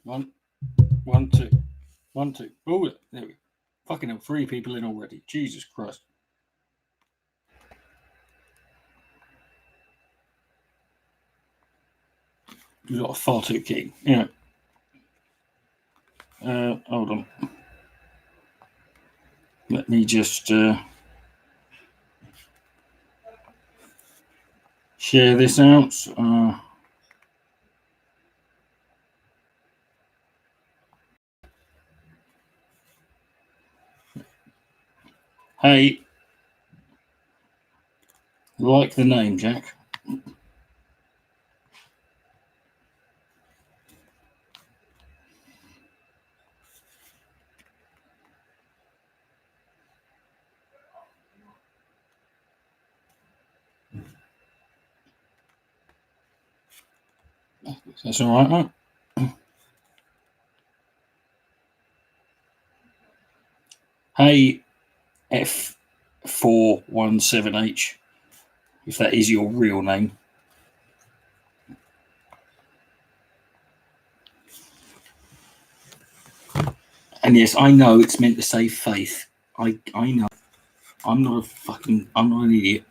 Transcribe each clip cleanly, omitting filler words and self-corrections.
One, one, two, one, two. Oh, there we go. Fucking hell, 3 people in already. Jesus Christ. You lot are far too keen. Yeah. Hold on. Let me just share this out. Hey, like the name, Jack. That's all right, mate. Hey, F417H, if that is your real name. And yes, I know it's meant to say faith. I know. I'm not an idiot.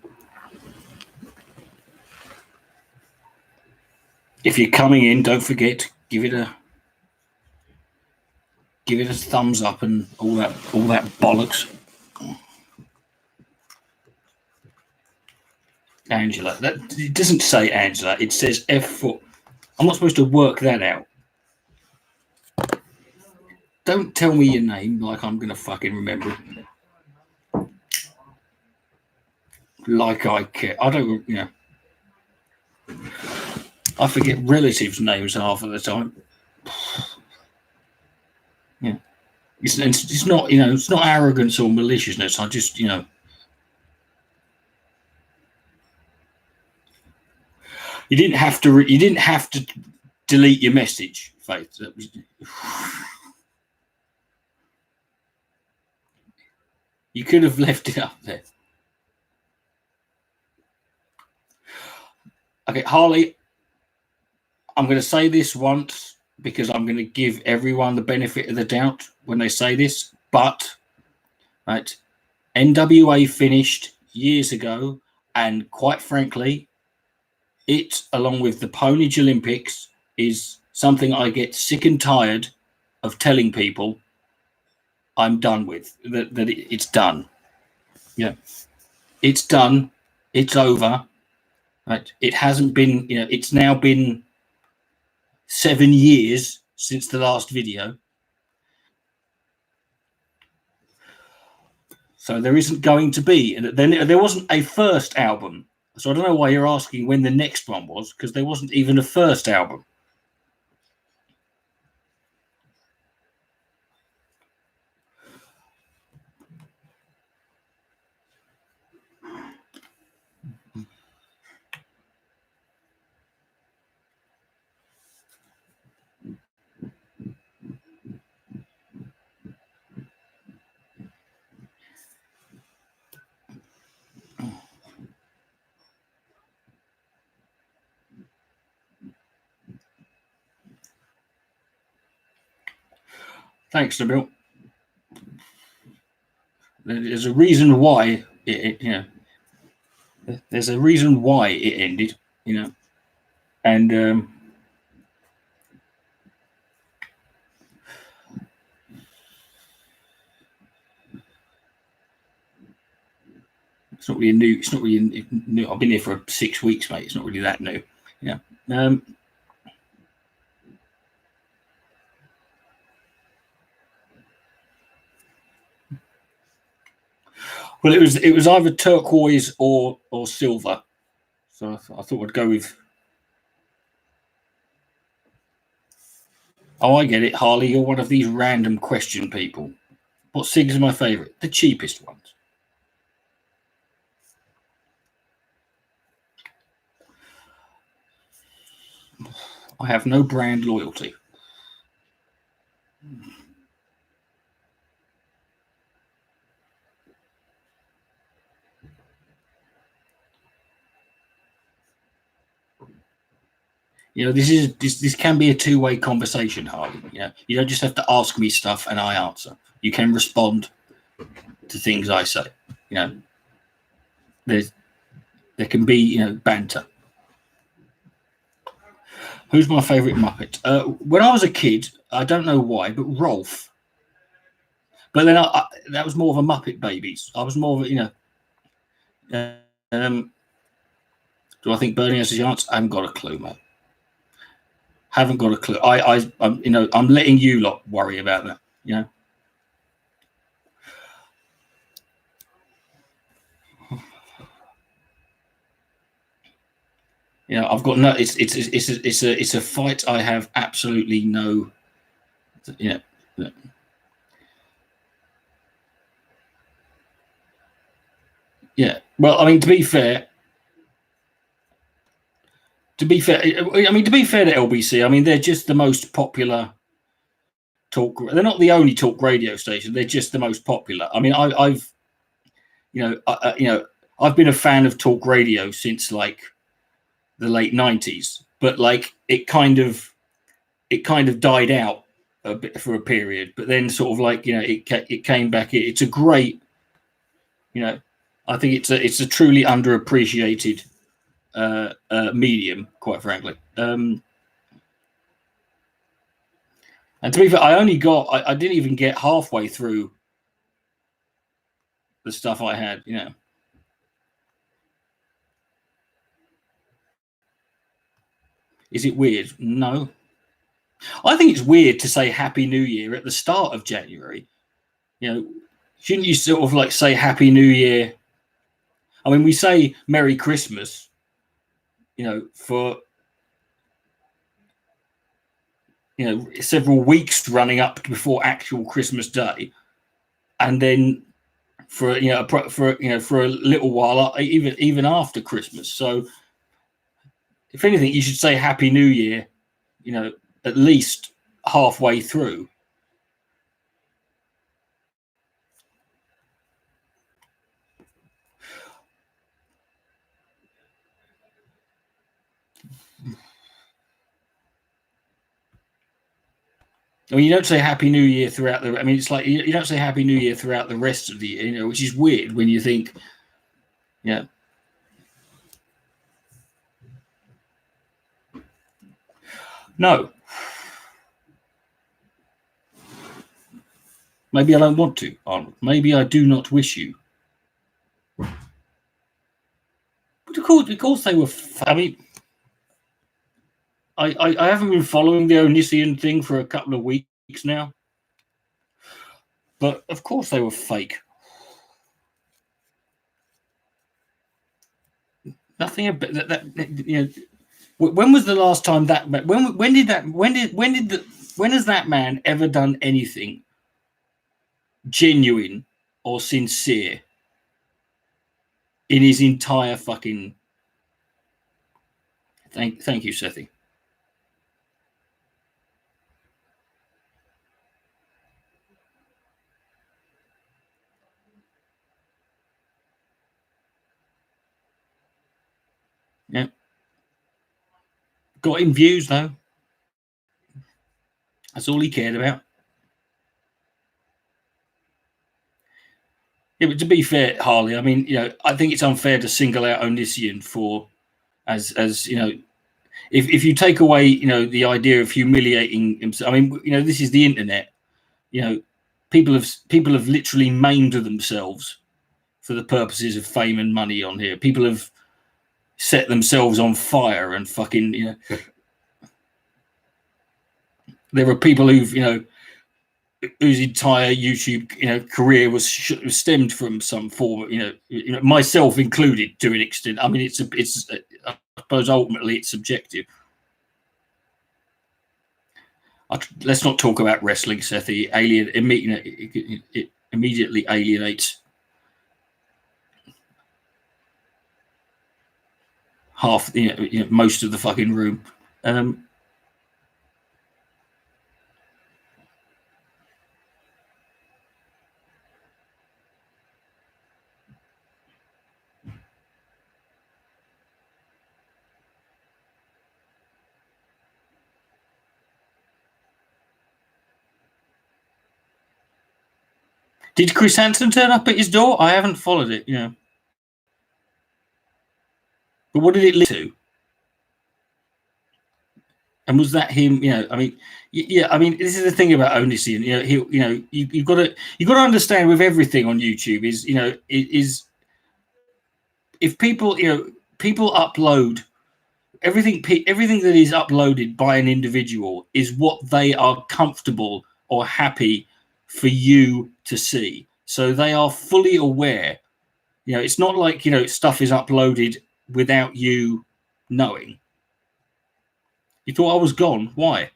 If you're coming in, don't forget, give it a thumbs up and all that bollocks. Angela. It doesn't say Angela, it says F4. I'm not supposed to work that out. Don't tell me your name like I'm gonna fucking remember it. Like I care. I don't, I forget relatives' names half of the time. Yeah. It's not, it's not arrogance or maliciousness. I just, You didn't have to delete your message, Faith. You could have left it up there. Okay, Harley, I'm going to say this once because I'm going to give everyone the benefit of the doubt when they say this, but, right, NWA finished years ago, and quite frankly, it, along with the Ponage Olympics, is something I get sick and tired of telling people I'm done with, that it's done. Yeah, it's done. It's over. Right. It hasn't been, it's now been 7 years since the last video. So there isn't going to be, and then there wasn't a first album. So I don't know why you're asking when the next one was, because there wasn't even a first album. Thanks, Nabil. There's a reason why there's a reason why it ended, and it's not really new. It's not really new. I've been here for 6 weeks, mate. It's not really that new. Yeah. Well, it was either turquoise or silver, so I thought I'd go with. Oh, I get it, Harley. You're one of these random question people. What cigs are my favourite? The cheapest ones. I have no brand loyalty. You know, this can be a two-way conversation, Harley. You know, you don't just have to ask me stuff and I answer. You can respond to things I say. You know, there can be, you know, banter. Who's my favourite Muppet? When I was a kid, I don't know why, but Rolf. But then that was more of a Muppet Babies. I was more of a, you know, do I think Bernie has a chance? I haven't got a clue, mate. Haven't got a clue. I'm, you know, I'm letting you lot worry about that. You know. You know, I've got no. It's a fight. I have absolutely no. You know. Yeah. Well, I mean, to be fair, I mean, to be fair to LBC, I mean, they're just the most popular talk. They're not the only talk radio station. They're just the most popular. I mean, I've, you know, I've been a fan of talk radio since like the late '90s, but like it kind of died out a bit for a period. But then, sort of like, you know, it came back. It's a great, you know, I think it's a truly underappreciated medium, quite frankly. And to be fair, I didn't even get halfway through the stuff I had, you know. Is it weird? No. I think it's weird to say Happy New Year at the start of January. You know, shouldn't you sort of like say Happy New Year? I mean, we say Merry Christmas, you know, for, you know, several weeks running up before actual Christmas Day, and then for, you know, for a little while, even after Christmas. So, if anything, you should say Happy New Year, you know, at least halfway through. I mean, you don't say Happy New Year throughout the. I mean, it's like you don't say Happy New Year throughout the rest of the year, you know, which is weird when you think, yeah, no, maybe I don't want to, Arnold. Maybe I do not wish you. But of course they were. I mean, I haven't been following the Onision thing for a couple of weeks now, but of course they were fake. Nothing about that, you know. When was the last time that? When did that? When has that man ever done anything genuine or sincere in his entire fucking? Thank you, Sethi. Yeah, got him views though. That's all he cared about. Yeah, but to be fair, Harley, I mean, you know, I think it's unfair to single out Onision for as you know, if you take away, you know, the idea of humiliating himself. I mean, you know, this is the internet. You know, people have literally maimed themselves for the purposes of fame and money on here. People have set themselves on fire and fucking, you know. There are people who've, you know, whose entire YouTube, you know, career was stemmed from some form of, you know, myself included to an extent. I mean, it's I suppose ultimately it's subjective. Let's not talk about wrestling, Seth. It immediately alienates half, you know, most of the fucking room. Um, Did Chris Hansen turn up at his door? I haven't followed it, you know. But what did it lead to? And was that him? You know, I mean, yeah. I mean, this is the thing about Onision. You know, you've got to understand with everything on YouTube is, you know, is if people, you know, people upload everything that is uploaded by an individual is what they are comfortable or happy for you to see. So they are fully aware. You know, it's not like, you know, stuff is uploaded without you knowing. You thought I was gone? Why?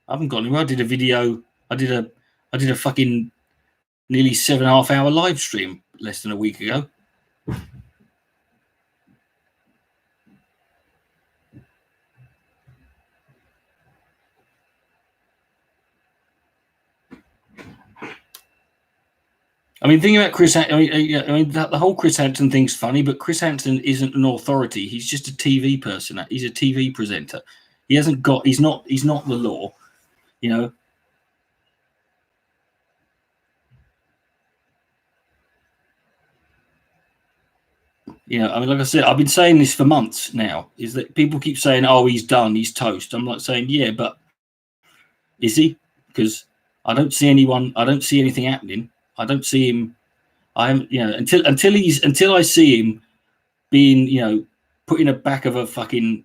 I haven't gone anywhere. I did a video. I did a fucking nearly 7.5 hour live stream less than a week ago. I mean, thinking about Chris, I mean, the whole Chris Hansen thing's funny, but Chris Hansen isn't an authority. He's just a TV person. He's a TV presenter. He hasn't got. He's not the law. You know. You know. I mean, like I said, I've been saying this for months now. Is that people keep saying, "Oh, he's done. He's toast." I'm like saying, "Yeah, but is he?" Because I don't see anyone. I don't see anything happening. I don't see him. I'm, you know, until I see him being, you know, put in the back of a fucking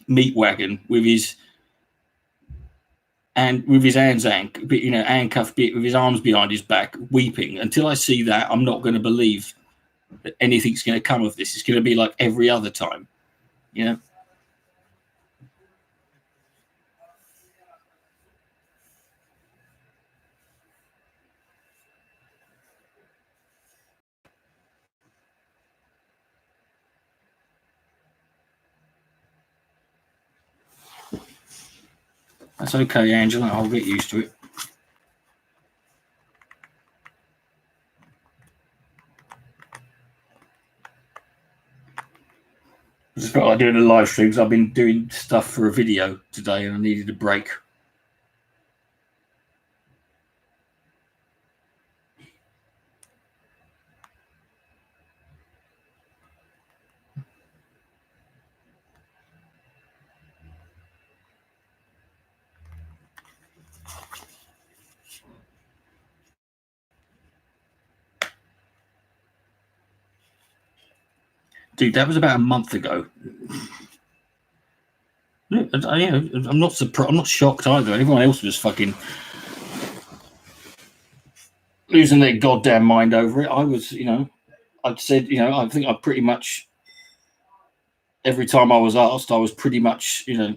meat wagon with his hands handcuffed, with his arms behind his back, weeping. Until I see that, I'm not going to believe that anything's going to come of this. It's going to be like every other time, you know. That's okay, Angela. I'll get used to it. I just felt like doing the live streams. I've been doing stuff for a video today, and I needed a break. Dude, that was about a month ago. I'm not surprised. I'm not shocked either. Everyone else was fucking losing their goddamn mind over it. I was, you know, I'd said, you know, I think I pretty much every time I was asked, I was pretty much, you know,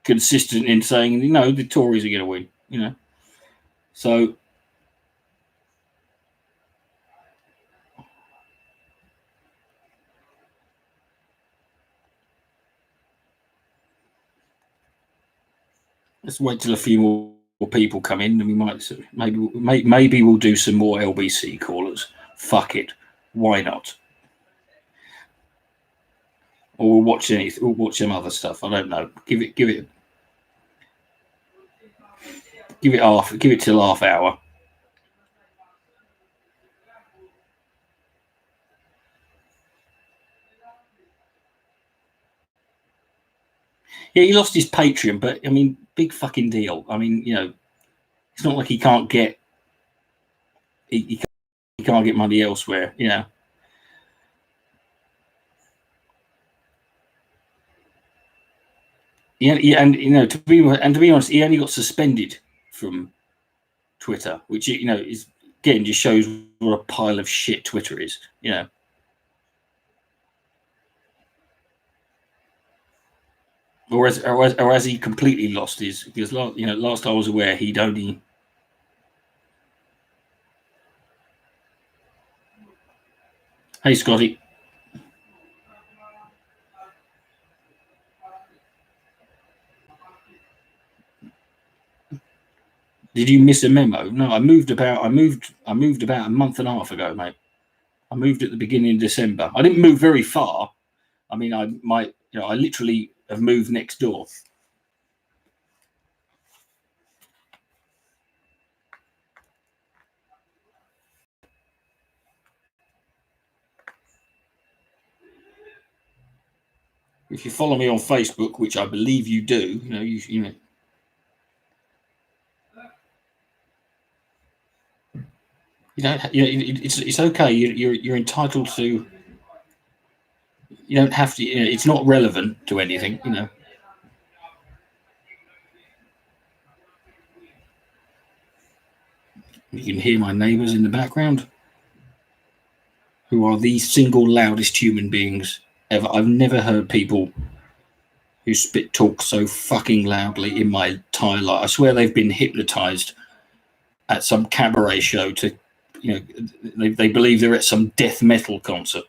consistent in saying, you know, the Tories are going to win. You know, so let's wait till a few more people come in, and we might maybe we'll do some more LBC callers. Fuck it, why not? Or we'll watch anything. We'll watch some other stuff. I don't know. Give it till half hour. Yeah, he lost his Patreon, but I mean, big fucking deal. I mean, you know, it's not like he can't get he can't get money elsewhere. You know. Yeah, and you know, to be honest, he only got suspended from Twitter, which, you know, is again just shows what a pile of shit Twitter is. You know. Or has he completely lost his? Because last I was aware, he'd only. Hey, Scotty. Did you miss a memo? No, I moved about a month and a half ago, mate. I moved at the beginning of December. I didn't move very far. I mean, I literally have moved next door. If you follow me on Facebook, which I believe you do, you know. It's okay. You're entitled to. You don't have to. It's not relevant to anything. You can hear my neighbours in the background, who are the single loudest human beings ever. I've never heard people who talk so fucking loudly in my entire life. I swear they've been hypnotised at some cabaret show to, they believe they're at some death metal concert.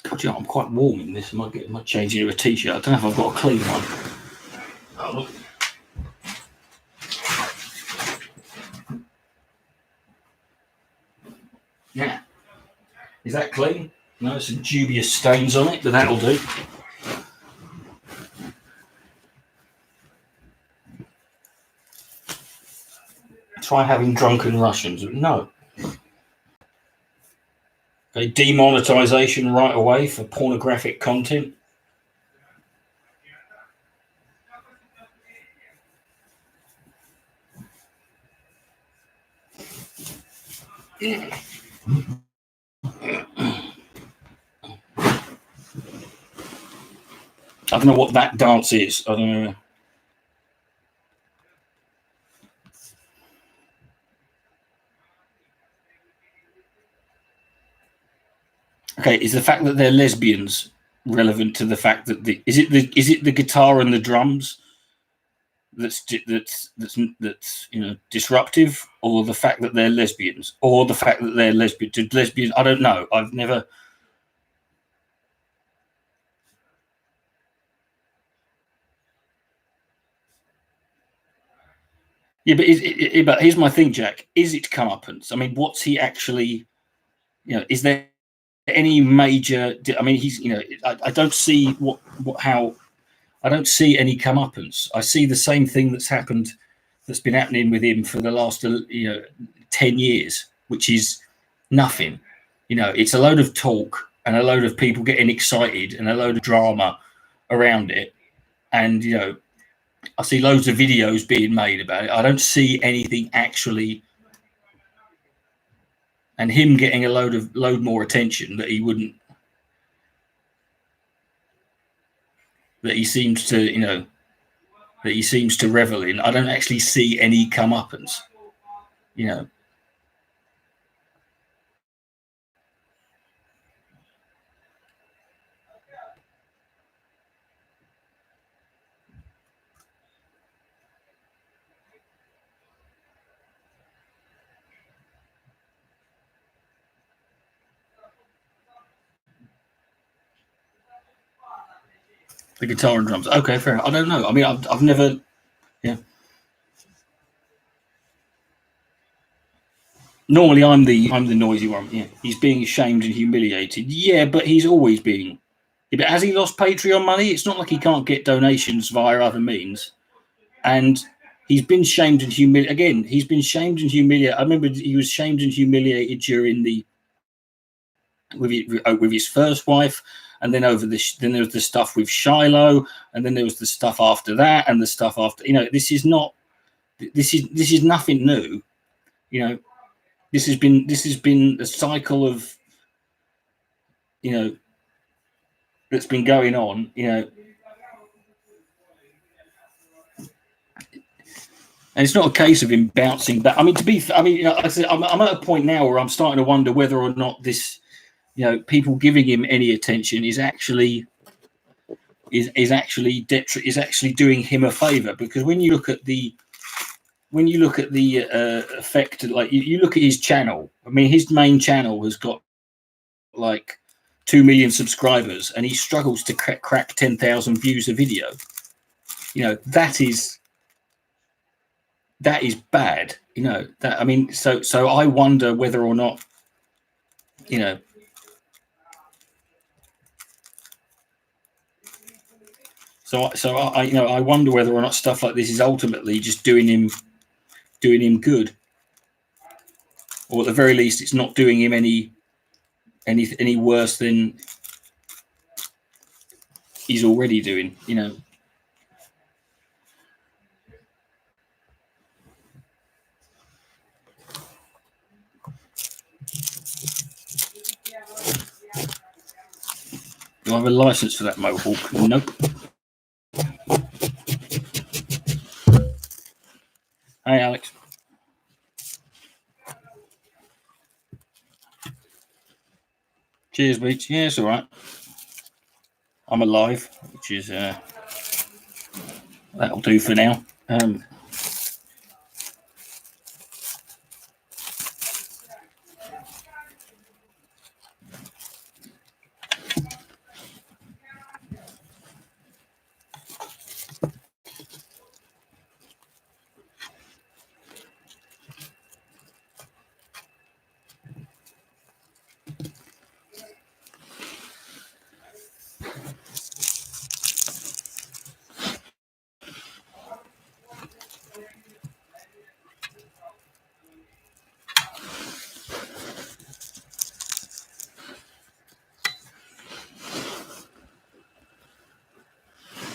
God, I'm quite warm in this. I might change into a t-shirt. I don't know if I've got a clean one. Oh, yeah. Is that clean? No, some dubious stains on it, but that'll do. Try having drunken Russians. No. Okay, demonetization right away for pornographic content. I don't know what that dance is. I don't know. Okay, is the fact that they're lesbians relevant to the fact that is it the guitar and the drums that's disruptive, or the fact that they're lesbians, or the fact that they're lesbians? I don't know. I've never. Yeah, but here's my thing, Jack. Is it comeuppance? I mean, what's he actually? Is there any major? I mean, he's. I don't see how. I don't see any comeuppance. I see the same thing that's been happening with him for the last 10 years, which is nothing. It's a load of talk and a load of people getting excited and a load of drama around it. And I see loads of videos being made about it. I don't see anything actually, and him getting a load more attention that he wouldn't. That he seems to, that he seems to revel in. I don't actually see any comeuppance. The guitar and drums. Okay, fair. I don't know. I mean, I've never. Yeah. Normally, I'm the noisy one. Yeah. He's being shamed and humiliated. Yeah, but he's always being. Yeah, but has he lost Patreon money? It's not like he can't get donations via other means. And he's been shamed and humiliated. Again, he's been shamed and humiliated. I remember he was shamed and humiliated during with his first wife, and then then there was the stuff with Shiloh, and then there was the stuff after that, and the stuff after. This is nothing new. This has been a cycle of that's been going on. And it's not a case of him bouncing back. I mean, I'm at a point now where I'm starting to wonder whether or not this, people giving him any attention is actually, is actually doing him a favor, because when you look at the effect, like you look at his channel. I mean, his main channel has got like 2 million subscribers, and he struggles to crack 10,000 views a video. You know, that is bad. You know, that, I mean, so I wonder whether or not, you know, so I you know, I wonder whether or not stuff like this is ultimately just doing him good, or at the very least, it's not doing him any worse than he's already doing. You know. Do I have a license for that mohawk? Nope. Hey, Alex. Cheers, Beach. Yeah, it's all right. I'm alive, which is that'll do for now.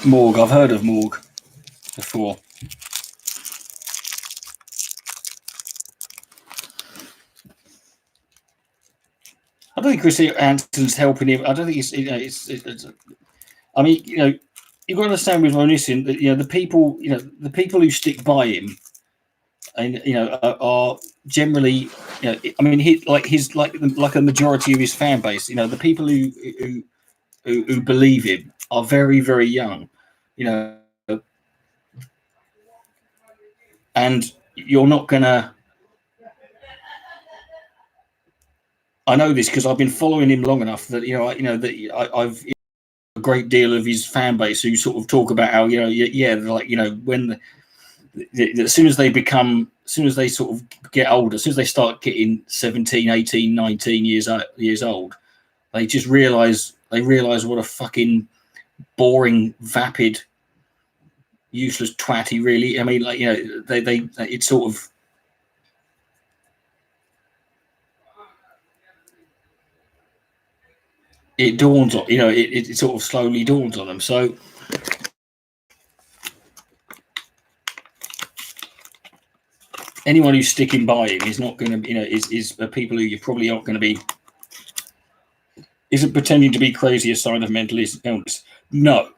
Morg, I've heard of Morg before. I don't think Chris Anderson's helping him. I don't think it's, you know, it's I mean, you know, you've got to understand with Onision that, you know, the people who stick by him, and, you know, are generally, you know, I mean, like a majority of his fan base, you know, the people who believe him are very, very young, you know, and you're not gonna. I know this because I've been following him long enough that, you know, I've a great deal of his fan base who sort of talk about how, you know, yeah, like, you know, when as soon as they sort of get older, as soon as they start getting 17, 18, 19 years old, they just realize what a fucking boring, vapid, useless twat he really. I mean, like, you know, they it's sort of. It dawns on, you know, it sort of slowly dawns on them. So anyone who's sticking by him is not going to, you know, is people who you probably aren't going to be. Isn't pretending to be crazy a sign of mental illness? No.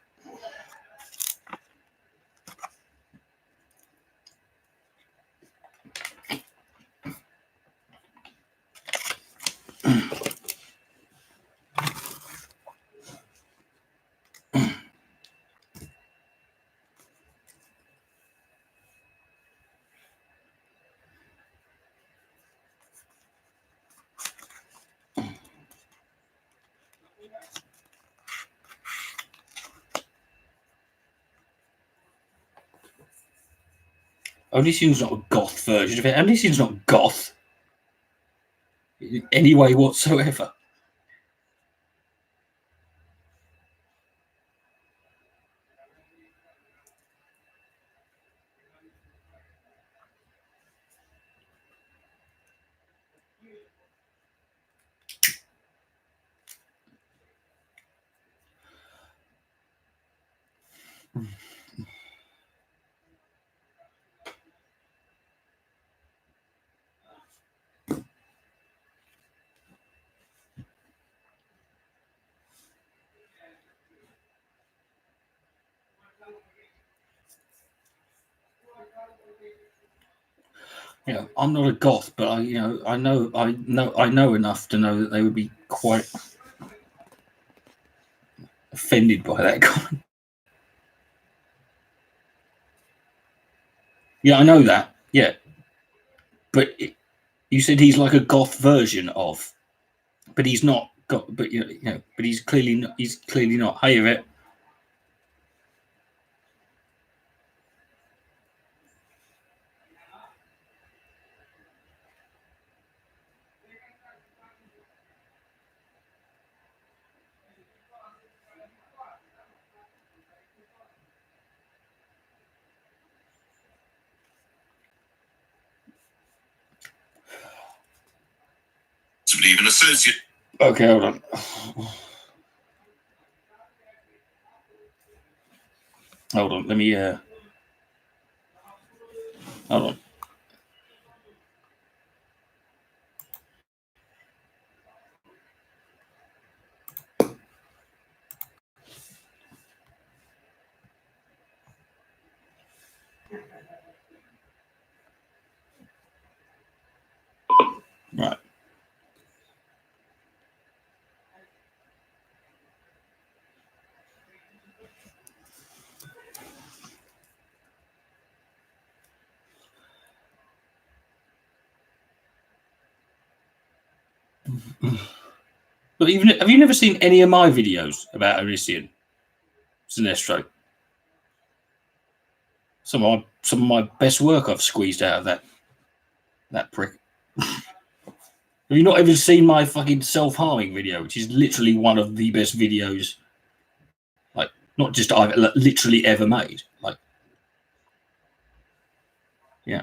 Onision's not a goth version of it. Onision's not goth in any way whatsoever. You know, I'm not a goth, but I know enough to know that they would be quite offended by that comment. Yeah, I know that. Yeah, but you said he's like a goth version of, but he's not got. But but he's clearly not. He's clearly not. Hey, Yvette. Even associate. Okay, hold on. Hold on. Let me. Hold on. Right. But even have you never seen any of my videos about Elysian Sinestro? Some of my best work I've squeezed out of that prick. Have you not ever seen my fucking self-harming video, which is literally one of the best videos, like not just I've literally ever made? Like, yeah.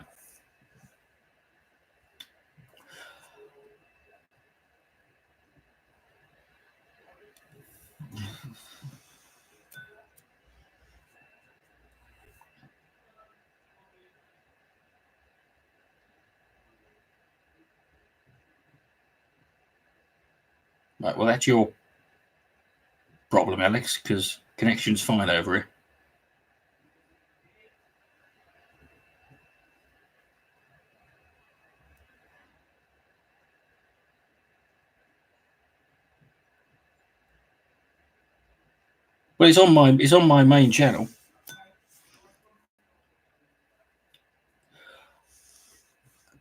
Right, well, that's your problem, Alex, because connection's fine over here. Well, it's on my main channel.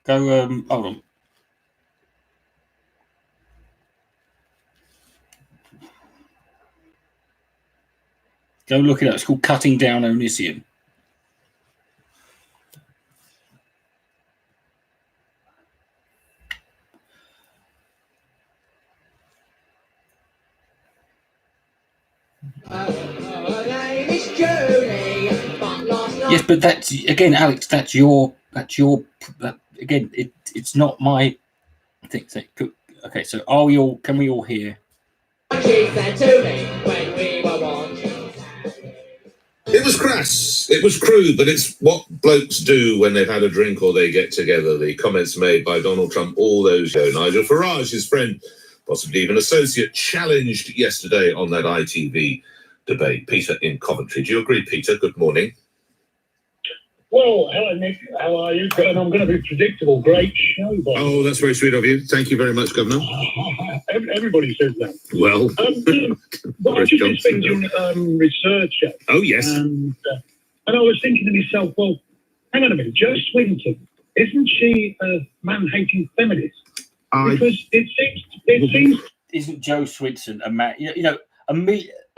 Go, hold on. Go look it up. It's called Cutting Down Onision. Yes, but that's again, Alex. That's your. Again, it's not my thing. Okay, so can we all hear? She said to me when we were watching. It was crass, it was crude, but it's what blokes do when they've had a drink or they get together. The comments made by Donald Trump all those ago. Nigel Farage, his friend, possibly even associate, challenged yesterday on that ITV debate. Peter in Coventry. Do you agree, Peter? Good morning. Well, hello, Nick. How are you? And I'm going to be predictable. Great show, boy. Oh, that's very sweet of you. Thank you very much, Governor. Everybody says that. Well, I just been speaking researcher. Oh, yes. And I was thinking to myself, well, hang on a minute. Jo Swinton, isn't she a man-hating feminist? Because it seems. Isn't Jo Swinton a man?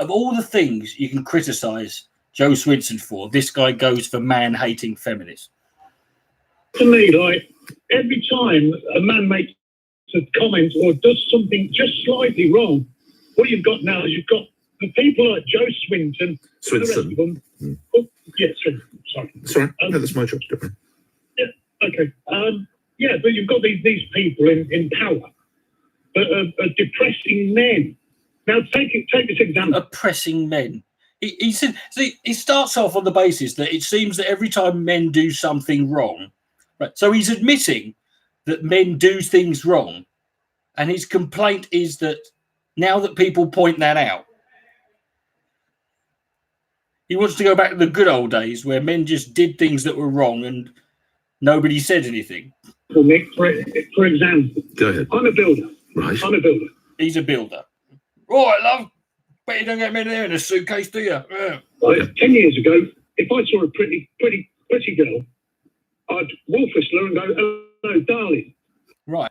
Of all the things you can criticise Jo Swinton for, this guy goes for man-hating feminist. To me, like every time a man makes a comment or does something just slightly wrong, what you've got now is you've got the people like Jo Swinton. The rest of them. Oh, yeah, Swinton. Sorry. Sorry. No, that's my job. Yeah. Okay. Yeah, but you've got these people in power that are depressing men. Now, take this example. Oppressing men. He said. See, he starts off on the basis that it seems that every time men do something wrong, right? So he's admitting that men do things wrong, and his complaint is that now that people point that out, he wants to go back to the good old days where men just did things that were wrong and nobody said anything. Well, Nick, for example, go ahead. I'm a builder. Right. I'm a builder. He's a builder. Right, love. Bet you don't get me there in a suitcase, do you? Yeah. Right. 10 years ago, if I saw a pretty girl, I'd wolf whistle and go, hello, darling. Right.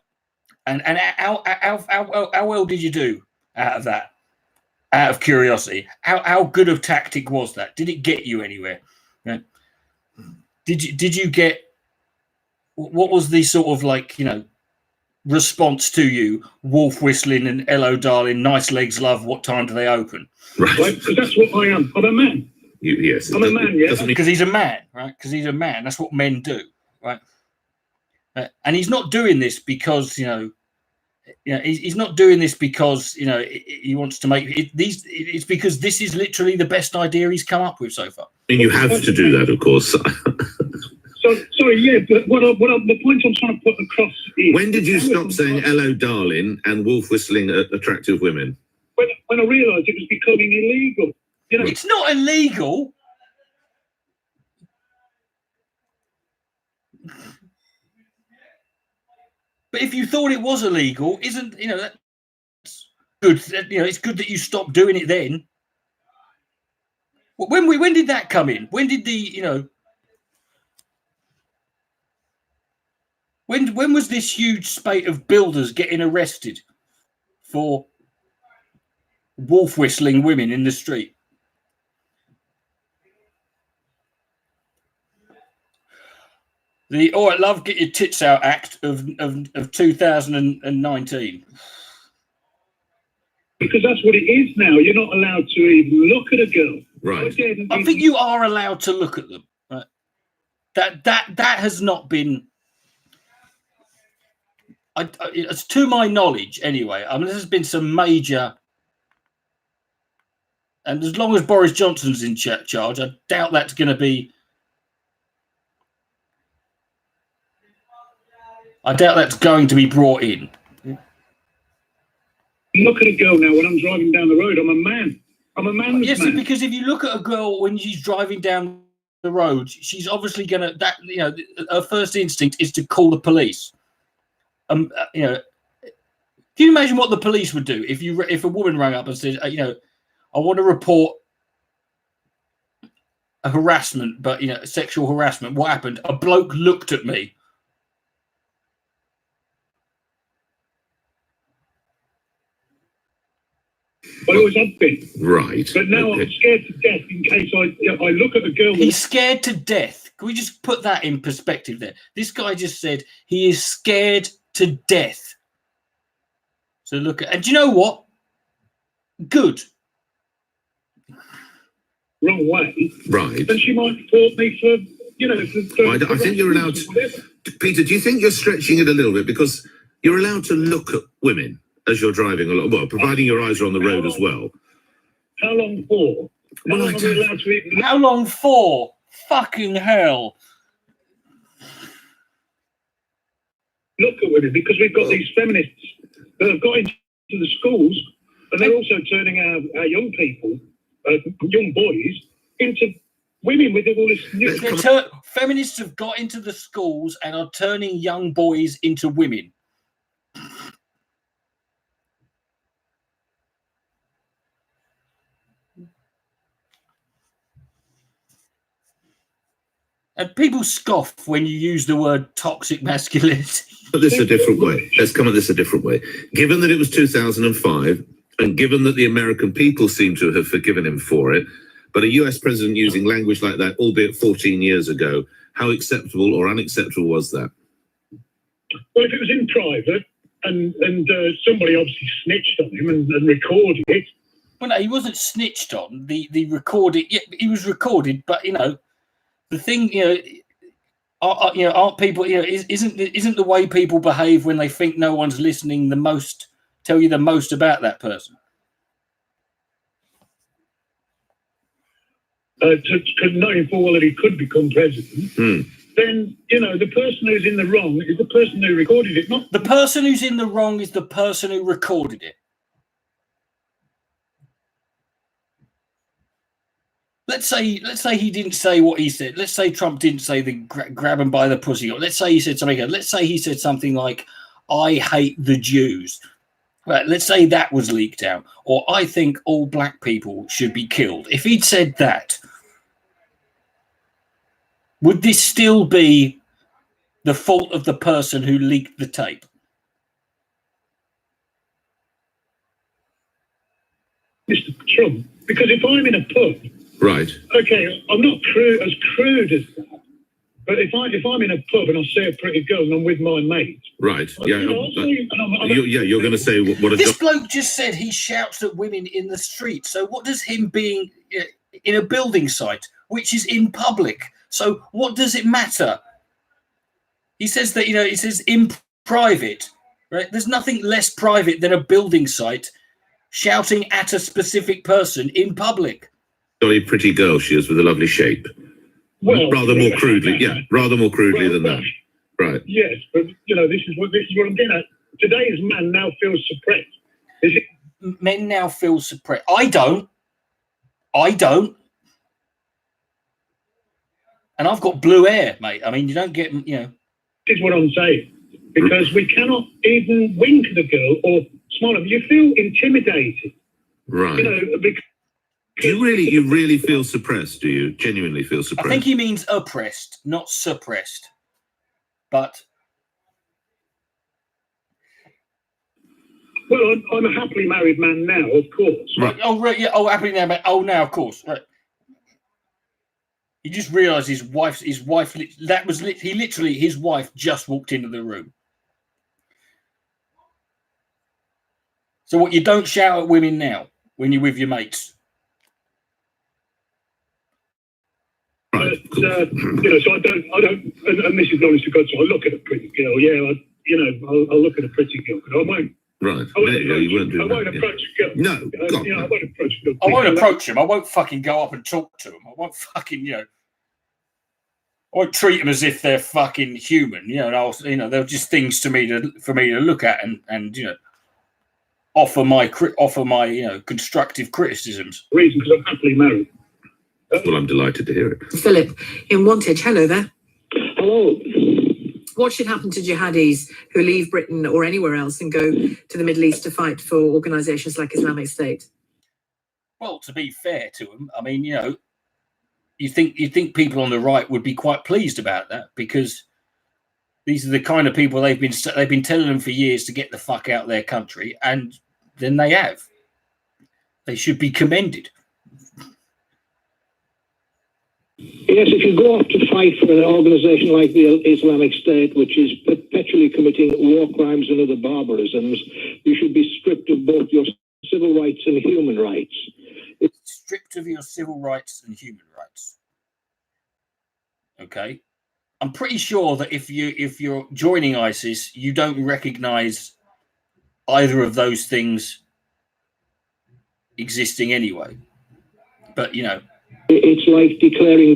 And how well did you do out of that? Out of curiosity, how good of tactic was that? Did it get you anywhere? Right? Did you get, what was the sort of like, you know, response to you, wolf whistling and hello darling, nice legs, love, what time do they open? Right, because that's what I am. I'm a man. Yes, I'm a man, yeah. Because he's a man, right? Because he's a man. That's what men do, right? And he's not doing this because, you know, he's not doing this because, you know, he wants to make it, these. It's because this is literally the best idea he's come up with so far. And you have to do that, of course. So, sorry, yeah, but the point I'm trying to put across is... When did you stop saying hello, darling, and wolf whistling at attractive women? When I realised it was becoming illegal. You know, it's not illegal. But if you thought it was illegal, isn't, you know, that's good. You know, it's good that you stopped doing it then. When did that come in? When did the, you know, when was this huge spate of builders getting arrested for wolf whistling women in the street? The "All Right, Love, Get Your Tits Out" Act of 2019. Because that's what it is now. You're not allowed to even look at a girl. Right. I think you are allowed to look at them. Right? That has not been. It's to my knowledge, anyway. I mean, there's been some major. And as long as Boris Johnson's in charge, I doubt that's going to be. I doubt that's going to be brought in. Look at a girl now when I'm driving down the road. I'm a man. I'm a man's yes, man. Because if you look at a girl when she's driving down the road, she's obviously going to, that, you know, her first instinct is to call the police. You know, can you imagine what the police would do if a woman rang up and said, you know, I want to report a harassment, but, you know, sexual harassment. What happened? A bloke looked at me. I always have been. Right. But now I'm scared to death in case I look at a girl. He's scared to death. Can we just put that in perspective there? This guy just said he is scared to death. So look at, and do you know what? Good. Wrong way. Right. And she might report me for, you know, I think you're allowed to. Peter, do you think you're stretching it a little bit? Because you're allowed to look at women as you're driving along, well, providing your eyes are on the road as well. How long for? How long for? Fucking hell. Look at women, because we've got these feminists that have got into the schools, and they're also turning our young people, young boys, into women with all this new... Feminists have got into the schools and are turning young boys into women. And people scoff when you use the word toxic masculinity. But this a different way. Let's come at this a different way. Given that it was 2005, and given that the American people seem to have forgiven him for it, but a US president using language like that, albeit 14 years ago, how acceptable or unacceptable was that? Well, if it was in private and somebody obviously snitched on him and recorded it. Well, no, he wasn't snitched on. The recorded, yeah, he was recorded, but, you know, the thing, you know, aren't people, you know, isn't the way people behave when they think no one's listening tell you the most about that person? Knowing full well that he could become president, then, you know, the person who's in the wrong is the person who recorded it, not... The person who's in the wrong is the person who recorded it. Let's say he didn't say what he said. Let's say Trump didn't say the grab him by the pussy. Let's say he said something. Let's say he said something like, "I hate the Jews." Right, let's say that was leaked out. Or, "I think all black people should be killed." If he'd said that, would this still be the fault of the person who leaked the tape? Mr. Trump, because if I'm in a pub, Right. okay, I'm not as crude as that, but if I'm in a pub and I see a pretty girl and I'm with my mate, right, yeah, you're going to say what a this bloke just said he shouts at women in the street. So what does him being in a building site, which is in public? So what does it matter? He says that it says in private, right? There's nothing less private than a building site shouting at a specific person in public. Very pretty girl she is with a lovely shape. Well, rather more crudely than that. Right. Yes, but this is what I'm getting at. Today's man now feels suppressed. Is it? Men now feel suppressed. I don't. And I've got blue hair, mate. I mean, you don't get, This is what I'm saying. Because we cannot even wink at a girl or smile at her. You feel intimidated. Right. Because do you really feel suppressed? Do you genuinely feel suppressed? I think he means oppressed, not suppressed. But well, I'm a happily married man now, of course. Right. Oh, right, yeah. Oh, happily now, oh, now, of course. Right. He just realised his wife. His wife just walked into the room. So what? You don't shout at women now when you're with your mates. Right. So I don't, and this is honest to God, so I look at a pretty girl, I'll look at a pretty girl, but I won't. Right. I won't approach a girl. No, I won't approach a girl. I won't approach him. I won't fucking go up and talk to him. I won't fucking, I won't treat them as if they're fucking human. They're just things for me to look at and offer my constructive criticisms. Reason because I'm happily married. Well, I'm delighted to hear it. Philip in Wantage. Hello there. Hello. What should happen to jihadis who leave Britain or anywhere else and go to the Middle East to fight for organisations like Islamic State? Well, to be fair to them, I mean, you think people on the right would be quite pleased about that, because these are the kind of people they've been telling them for years to get the fuck out of their country, and then they have. They should be commended. Yes, if you go off to fight for an organisation like the Islamic State, which is perpetually committing war crimes and other barbarisms, you should be stripped of both your civil rights and human rights. Stripped of your civil rights and human rights. Okay. I'm pretty sure that if you're joining ISIS, you don't recognise either of those things existing anyway. But it's like declaring a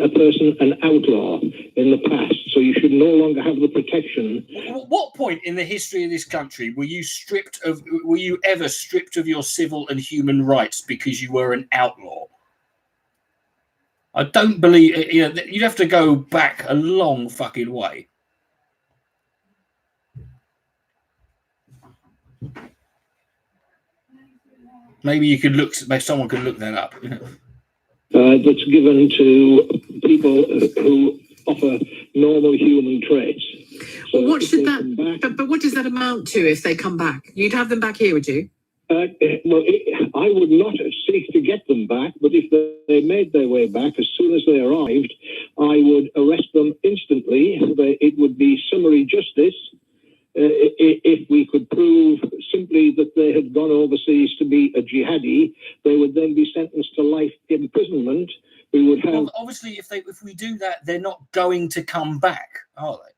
person an outlaw in the past, so you should no longer have the protection. What point in the history of this country were you ever stripped of your civil and human rights because you were an outlaw? I don't believe you'd have to go back a long fucking way. Maybe you could maybe someone could look that up. That's given to people who offer normal human traits. So well, what should that? But what does that amount to if they come back? You'd have them back here, would you? I would not seek to get them back, but if they made their way back as soon as they arrived, I would arrest them instantly. It would be summary justice. If we could prove simply that they had gone overseas to be a jihadi, they would then be sentenced to life imprisonment. We would have. Well, obviously, if we do that, they're not going to come back, are they?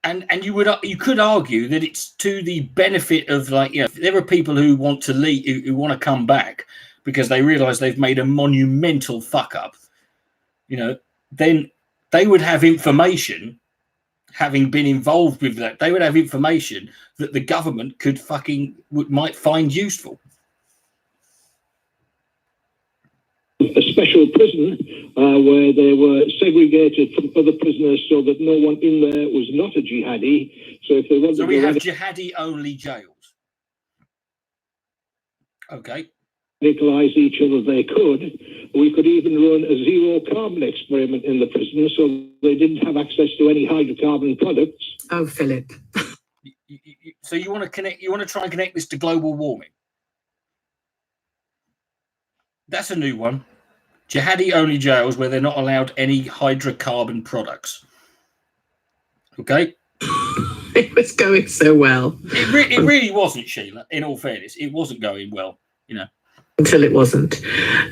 And you could argue that it's to the benefit of there are people who want to leave, who want to come back because they realise they've made a monumental fuck up. Then they would have information. Having been involved with that, they would have information that the government might find useful. A special prison where they were segregated from other prisoners so that no one in there was not a jihadi. So we have jihadi-only jails. Okay. radicalise each other they could. We could even run a zero carbon experiment in the prison so they didn't have access to any hydrocarbon products. Oh, Philip. So you want to connect? You want to try and connect this to global warming? That's a new one. Jihadi-only jails where they're not allowed any hydrocarbon products. Okay. It was going so well. It really wasn't, Sheila. In all fairness, it wasn't going well. You know. Until it wasn't.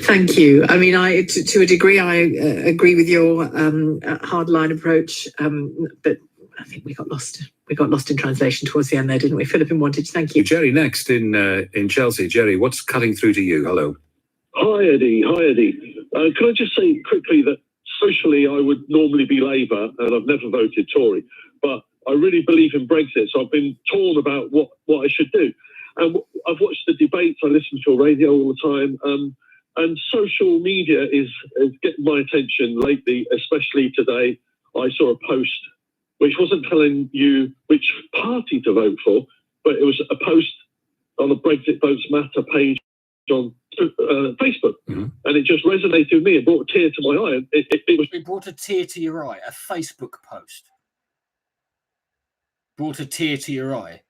Thank you. I mean, to a degree, I agree with your hardline approach, but I think we got lost. We got lost in translation towards the end there, didn't we? Philip in Wantage, thank you. Jerry next in Chelsea. Jerry, what's cutting through to you? Hello. Hi, Eddie. Can I just say quickly that socially I would normally be Labour and I've never voted Tory, but I really believe in Brexit, so I've been torn about what I should do. And I've watched the debates, I listen to radio all the time, and social media is getting my attention lately, especially today. I saw a post which wasn't telling you which party to vote for, but it was a post on the Brexit Votes Matter page on Facebook, and it just resonated with me. It brought a tear to my eye. It brought a tear to your eye. A Facebook post brought a tear to your eye.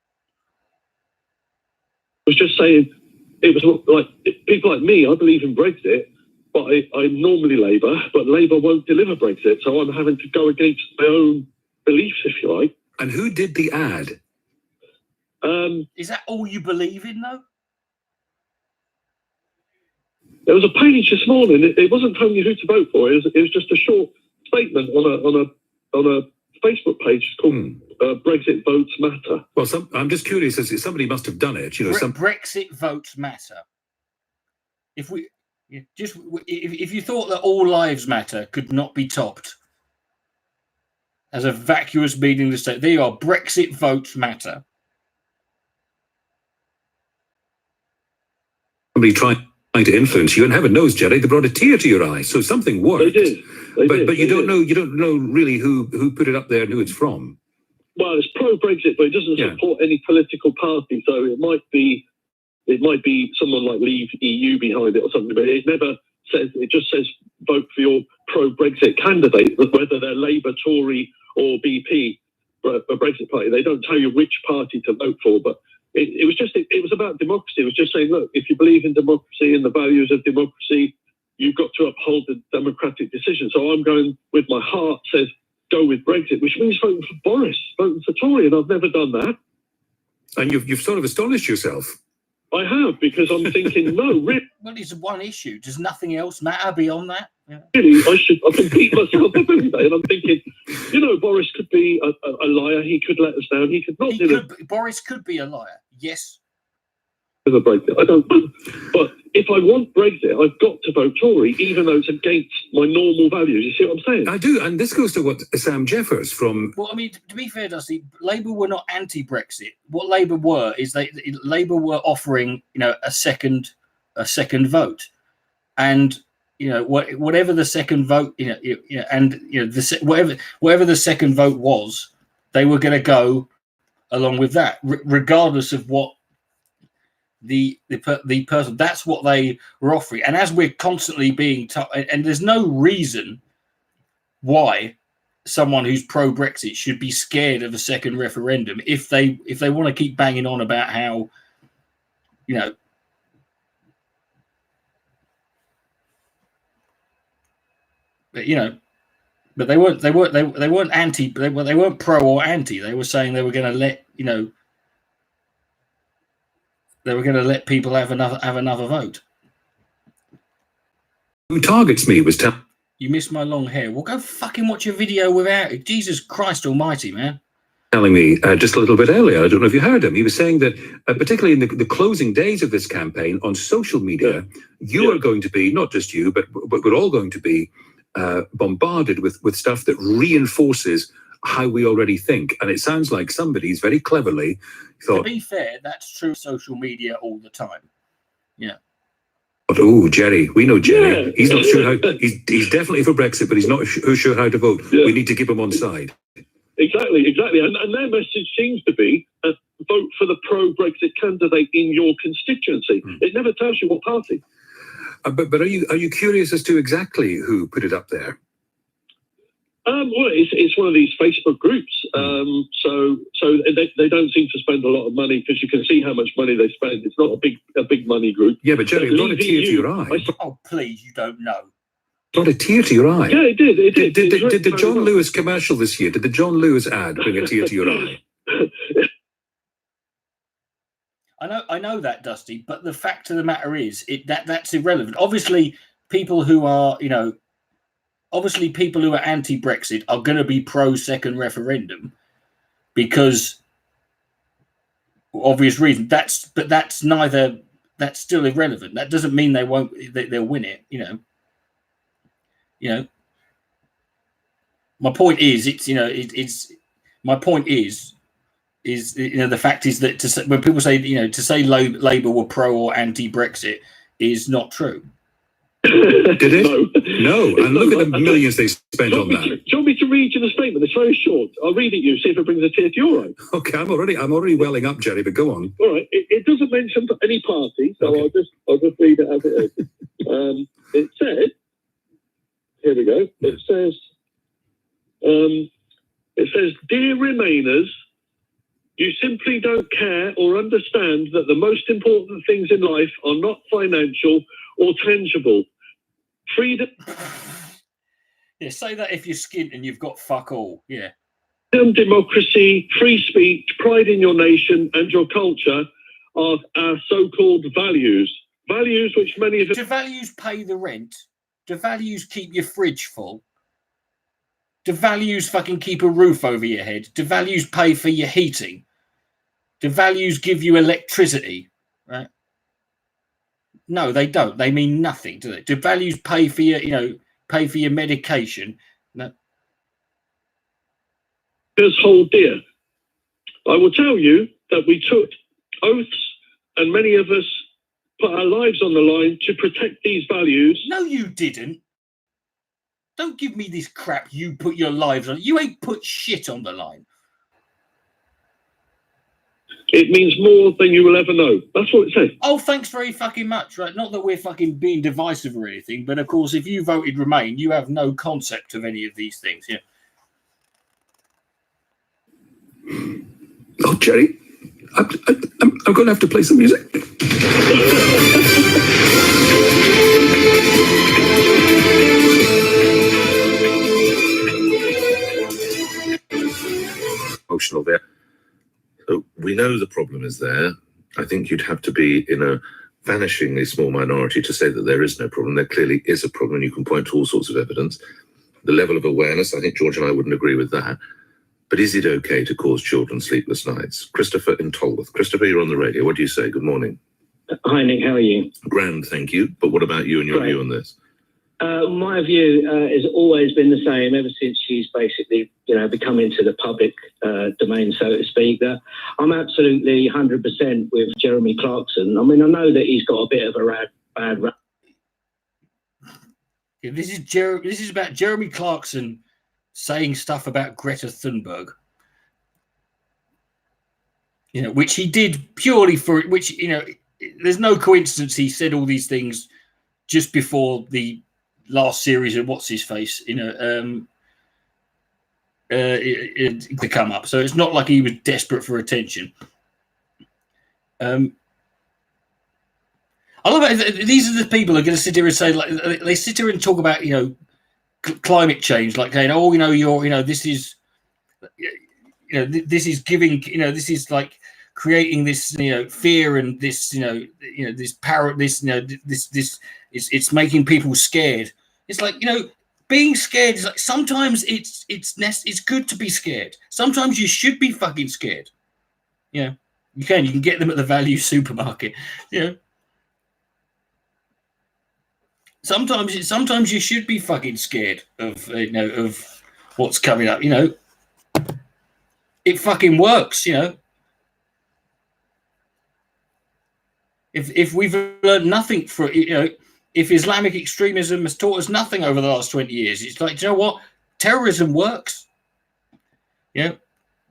I was just saying, it was like people like me. I believe in Brexit, but I'm normally Labour, but Labour won't deliver Brexit, so I'm having to go against my own beliefs, if you like. And who did the ad? Is that all you believe in, though? There was a page this morning. It wasn't telling you who to vote for. It was just a short statement on a Facebook page called Brexit Votes Matter. Well, I'm just curious. As somebody must have done it. You know, Brexit Votes Matter. If you thought that all lives matter could not be topped as a vacuous meaning to say, there you are. Brexit Votes Matter. Somebody trying to influence you, and heaven knows, Jerry, they brought a tear to your eye, so something worked. They did. But you don't know really who put it up there and who it's from. Well, it's pro-Brexit, but it doesn't support any political party, so it might be someone like Leave EU behind it or something. But it never says. It just says vote for your pro-Brexit candidate, whether they're Labour, Tory, or BP, a Brexit party. They don't tell you which party to vote for, but. It was about democracy. It was just saying, look, if you believe in democracy and the values of democracy, you've got to uphold the democratic decision. So I'm going with my heart says go with Brexit, which means voting for Boris, voting for Tory, and I've never done that. And you've sort of astonished yourself. I have, because I'm thinking, no, really. Well, it's one issue. Does nothing else matter beyond that? Yeah. Really, I compete myself up every day, and I'm thinking, Boris could be a liar. He could let us down. He could not. Boris could be a liar. Yes. A Brexit. I don't. But if I want Brexit, I've got to vote Tory, even though it's against my normal values. You see what I'm saying? I do, and this goes to what Sam Jeffers from. Well, I mean, to be fair, Dusty, Labour were not anti-Brexit. What Labour were is Labour were offering, a second vote, and whatever the second vote, whatever the second vote was, they were going to go along with that, regardless of what the person. That's what they were offering. And as we're constantly being told, and there's no reason why someone who's pro-Brexit should be scared of a second referendum if they want to keep banging on about how but they weren't anti. They weren't pro or anti. They were saying they were going to let they were going to let people have another vote. Who targets me was telling. You missed my long hair. Well, go fucking watch a video without it. Jesus Christ Almighty, man. Telling me just a little bit earlier. I don't know if you heard him. He was saying that particularly in the closing days of this campaign on social media, you are going to be, not just you, but we're all going to be bombarded with stuff that reinforces how we already think. And it sounds like somebody's very cleverly thought. To be fair, that's true. Social media all the time. Yeah. But Jerry, we know Jerry. Yeah. He's not sure how. He's definitely for Brexit, but he's not sure how to vote. Yeah. We need to keep him on side. Exactly. And their message seems to be vote for the pro-Brexit candidate in your constituency. It never tells you what party. But are you curious as to exactly who put it up there? Well, it's one of these Facebook groups. So they don't seem to spend a lot of money, because you can see how much money they spend. It's not a big money group. Yeah, but Jerry, not a tear to your eye. Oh, please, you don't know. Not a tear to your eye. Yeah, it did. It did. Did the John Lewis commercial this year? Did the John Lewis ad bring a tear to your eye? I know that, Dusty, but the fact of the matter is that's irrelevant. Obviously, people who are anti-Brexit are going to be pro-second referendum because obvious reason. That's still irrelevant. That doesn't mean they'll win it. My point is, my point is the fact is that when people say, to say Labour were pro or anti-Brexit is not true. Did it? No. And look at the millions they spent on that. Do you want me to read you the statement? It's very short. I'll read it you, see if it brings a tear to your eye. Okay, I'm already welling up, Jerry, but go on. All right. It doesn't mention any party, so okay. I'll just read it as it is. It said, here we go. It says, "Dear Remainers, you simply don't care or understand that the most important things in life are not financial or tangible. Freedom..." Yeah, say that if you're skint and you've got fuck all. Yeah. Democracy, free speech, pride in your nation and your culture are our so-called values. Values which many of... Do values pay the rent? Do values keep your fridge full? Do values fucking keep a roof over your head? Do values pay for your heating? Do values give you electricity? Right? No, they don't. They mean nothing, do they? Do values pay for your medication? No. Hold dear. I will tell you that we took oaths, and many of us put our lives on the line to protect these values. No, you didn't. Don't give me this crap. You put your lives on. You ain't put shit on the line. It means more than you will ever know. That's what it says. Oh, thanks very fucking much. Right? Not that we're fucking being divisive or anything, but of course, if you voted Remain, you have no concept of any of these things. Yeah. Oh, Jerry, I'm going to have to play some music. Emotional there. So we know the problem is there. I think you'd have to be in a vanishingly small minority to say that there is no problem. There clearly is a problem. You can point to all sorts of evidence. The level of awareness, I think George and I wouldn't agree with that. But is it okay to cause children sleepless nights? Christopher in Tolworth. Christopher, you're on the radio. What do you say? Good morning. Hi, Nick. How are you? Grand, thank you. But what about you and your view on this? My view has always been the same ever since she's basically, become into the public domain, so to speak. That I'm absolutely 100% with Jeremy Clarkson. I mean, I know that he's got a bit of a bad rap. Yeah, this is about Jeremy Clarkson saying stuff about Greta Thunberg. Which he did purely for which. There's no coincidence he said all these things just before the last series of what's his face, to come up. So it's not like he was desperate for attention. I love it. These are the people who are going to sit here and say, like, they sit here and talk about, climate change, like saying, this is, this is giving, this is like creating this, fear and this, this power, this, this. It's making people scared. It's like, being scared is like, sometimes it's good to be scared. Sometimes you should be fucking scared. You can get them at the value supermarket. Sometimes you should be fucking scared of of what's coming up. It fucking works. If we've learned nothing for if Islamic extremism has taught us nothing over the last 20 years, it's like, do you know what? Terrorism works. You know,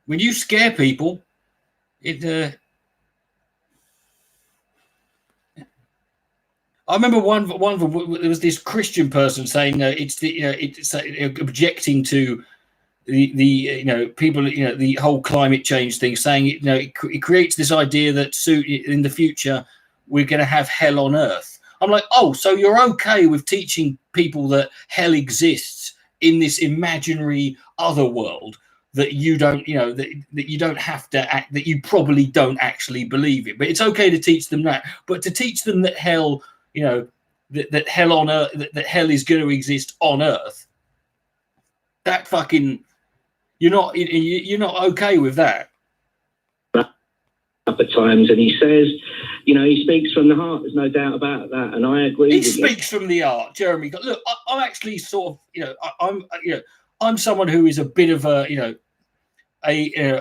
when you scare people, it. I remember one of them, there was this Christian person saying it's objecting to the people, the whole climate change thing, saying it creates this idea that in the future we're going to have hell on earth. I'm like, oh, so you're okay with teaching people that hell exists in this imaginary other world that you don't, that you don't have to act, that you probably don't actually believe it, but it's okay to teach them that. But to teach them that hell, that hell on earth, that hell is going to exist on earth, that fucking, you're not okay with that. At times, and he says, he speaks from the heart. There's no doubt about that, and I agree. He speaks from the heart, Jeremy. Look, I'm actually sort of, I'm someone who is a bit of a, a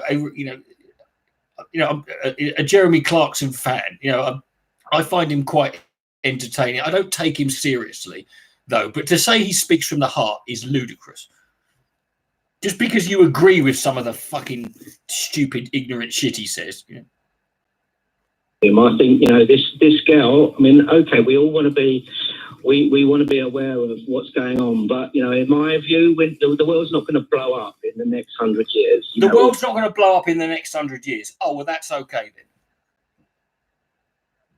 Jeremy Clarkson fan. I find him quite entertaining. I don't take him seriously, though. But to say he speaks from the heart is ludicrous. Just because you agree with some of the fucking stupid, ignorant shit he says. I think this girl. I mean, okay, we all want to be, we want to be aware of what's going on, but in my view, the world's not going to blow up in the next 100 years. The world's not going to blow up in the next 100 years. Oh, well, that's okay then.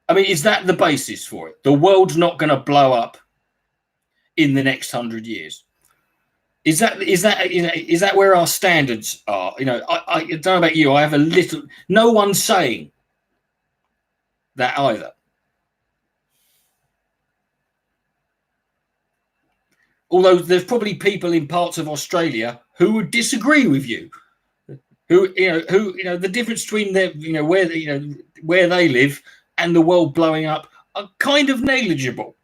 I mean, is that the basis for it? The world's not going to blow up in the next 100 years. Is that where our standards are? I don't know about you. I have a little. No one's saying that either. Although there's probably people in parts of Australia who would disagree with you. Who the difference between their where they live and the world blowing up are kind of negligible.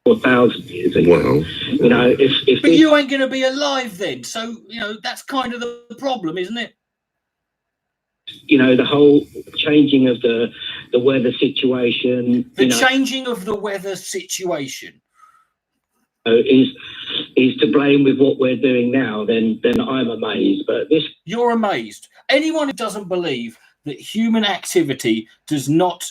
4,000 years ago. Wow. But you ain't going to be alive then, so that's kind of the problem, isn't it? The whole changing of the weather situation. Changing of the weather situation is to blame with what we're doing now. Then I'm amazed. But you're amazed. Anyone who doesn't believe that human activity does not,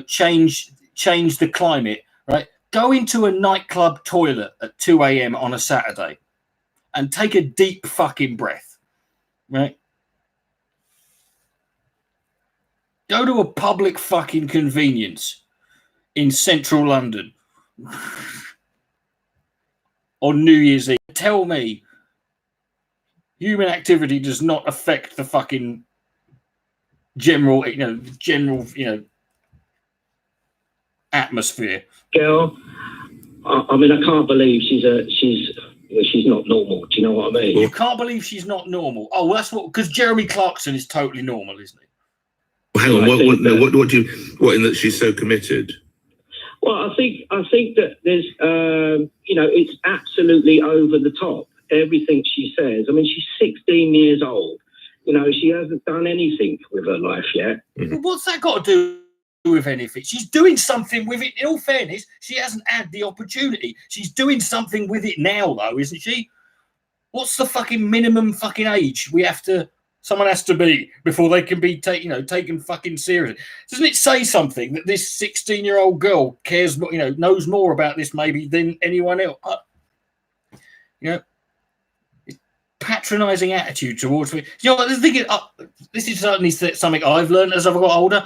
change the climate, right? Go into a nightclub toilet at 2 a.m. on a Saturday and take a deep fucking breath, right? Go to a public fucking convenience in central London on New Year's Eve. Tell me human activity does not affect the fucking general atmosphere. Girl, I mean, I can't believe she's not normal. Do you know what I mean? You can't believe she's not normal. Oh, that's because Jeremy Clarkson is totally normal, isn't he? Well, hang on. What in that she's so committed? Well, I think that there's it's absolutely over the top. Everything she says. I mean, she's 16 years old. She hasn't done anything with her life yet. Mm-hmm. What's that got to do with anything? She's doing something with it. In all fairness, she hasn't had the opportunity. She's doing something with it now, though, isn't she? What's the fucking minimum fucking age someone has to be before they can be taken fucking seriously? Doesn't it say something that this 16-year-old girl cares, knows more about this maybe than anyone else? Patronizing attitude towards me. This is certainly something I've learned as I've got older.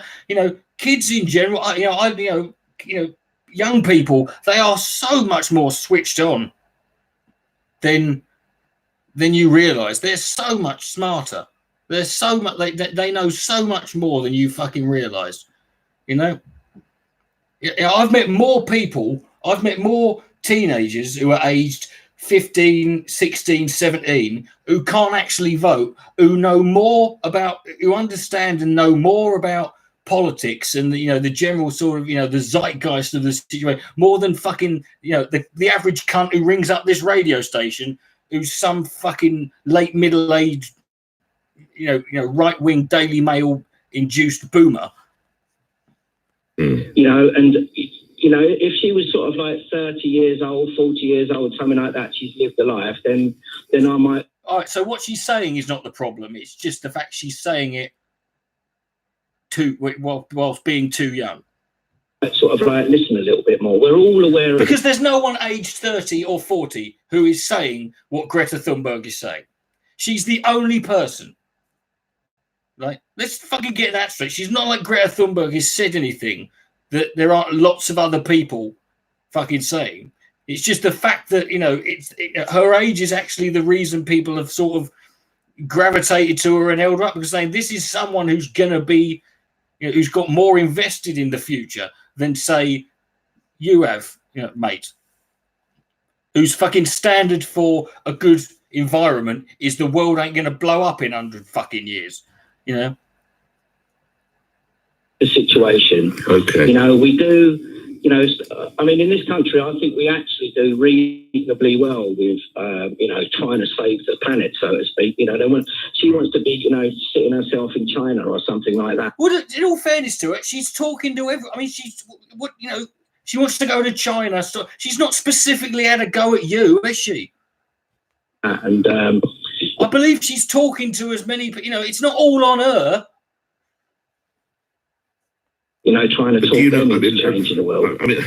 Kids in general, young people, they are so much more switched on than you realize. They're so much smarter. They're so much. They know so much more than you fucking realize. I've met more people. I've met more teenagers who are aged 15, 16, 17, who can't actually vote, who who understand and know more about politics and the general sort of the zeitgeist of the situation more than fucking the average cunt who rings up this radio station who's some fucking late middle-aged right-wing Daily Mail induced boomer. If she was sort of like 30 years old, 40 years old, something like that, she's lived a life, then I might. all right, so what she's saying is not the problem. It's just the fact she's saying it whilst being too young. Sort of like listen a little bit more. We're all aware of because there's no one aged 30 or 40 who is saying what Greta Thunberg is saying. She's the only person. Like, let's fucking get that straight. She's not like Greta Thunberg has said anything that there aren't lots of other people fucking saying. It's just the fact that, you know, her age is actually the reason people have sort of gravitated to her and held her up, because saying this is someone who's going to be, you know, who's got more invested in the future than, say, you have, you know, mate, whose fucking standard for a good environment is the world ain't going to blow up in 100 fucking years, you know? the situation. Okay. You know, we do, you know, I mean, in this country, I think we actually do reasonably well with, you know, trying to save the planet, so to speak. You know, she wants to be, you know, sitting herself in China or something like that. Well, in all fairness to her, she's talking to everyone. I mean, you know, she wants to go to China. So she's not specifically had a go at you, is she? And I believe she's talking to as many, you know, it's not all on her. You know, trying to talk them into changing the world. I mean,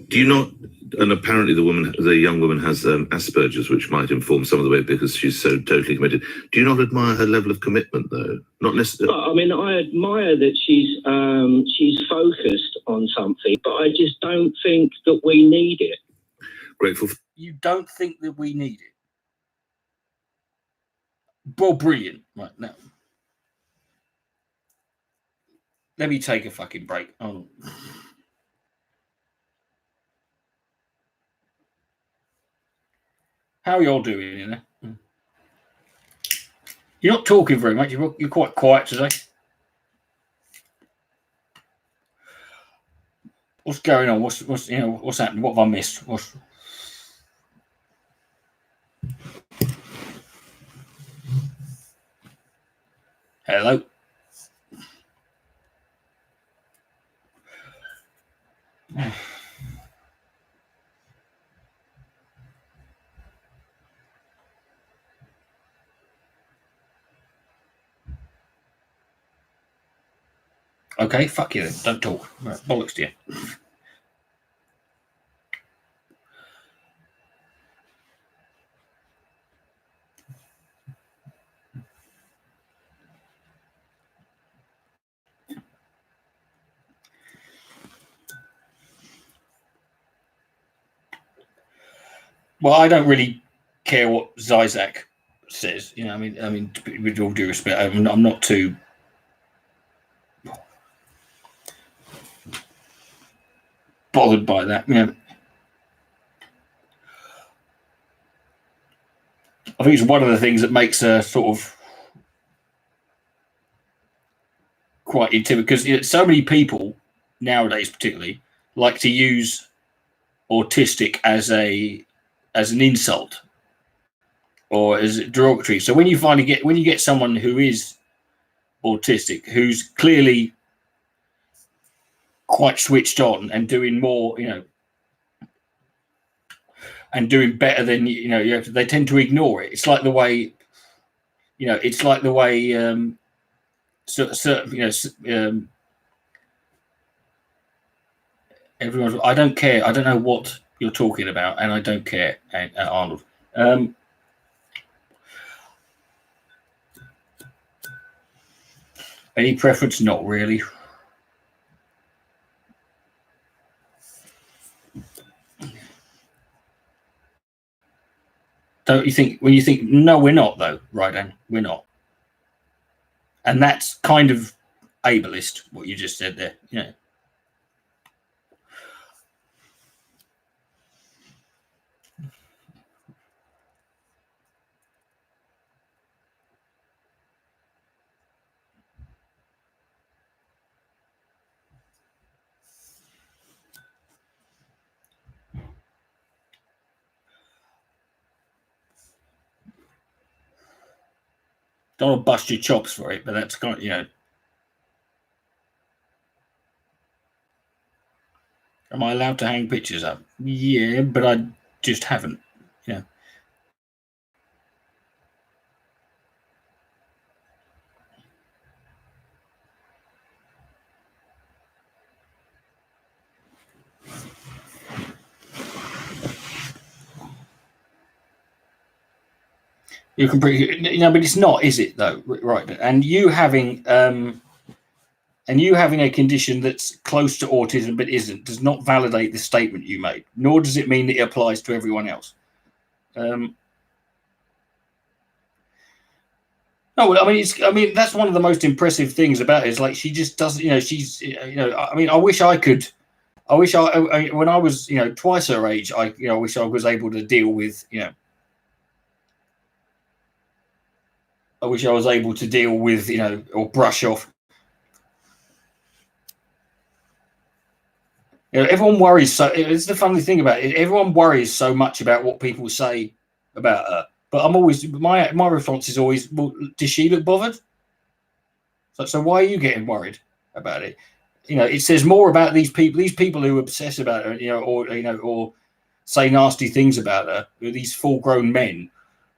do you not? And apparently, the young woman has Asperger's, which might inform some of the way because she's so totally committed. Do you not admire her level of commitment, though? Not necessarily. I mean, I admire that she's focused on something, but I just don't think that we need it. Grateful. You don't think that we need it? Well, brilliant. Right, now. Let me take a fucking break. Oh. How are y'all doing, you know? You're not talking very much. You're quite quiet today. What's going on? What's happening? What have I missed? Hello? Okay, fuck you then. Don't talk. Right, bollocks to you. Well, I don't really care what Zizek says. You know, I mean, with all due respect, I'm not too bothered by that. You know, I think it's one of the things that makes her sort of quite intimidating, because, you know, so many people nowadays, particularly, like to use autistic as an insult or as derogatory. So when you get someone who is autistic, who's clearly quite switched on and doing more, you know, and doing better than, you know, they tend to ignore it. It's like the way, you know, certain, you know, everyone's. I don't care. I don't know what you're talking about, and I don't care, Arnold. Any preference? Not really. Don't you think? When you think, no, we're not, though, right? And we're not. And that's kind of ableist, what you just said there. You know. Don't want to bust your chops for it, but that's kind of, you know. Am I allowed to hang pictures up? Yeah, but I just haven't. Yeah. You can bring, you know, but it's not, is it though? Right. And you having a condition that's close to autism but isn't does not validate the statement you made, nor does it mean that it applies to everyone else. No, I mean, that's one of the most impressive things about it. Is like she just doesn't, you know, she's, you know, I mean, I wish I could. I wish when I was, you know, twice her age, I wish I was able to deal with, you know, I wish I was able to deal with, you know, or brush off. You know, everyone worries. So it's the funny thing about it. Everyone worries so much about what people say about her. But I'm always, my response is always, well, does she look bothered? So why are you getting worried about it? You know, it says more about these people who obsess about her, you know, or say nasty things about her, these full-grown men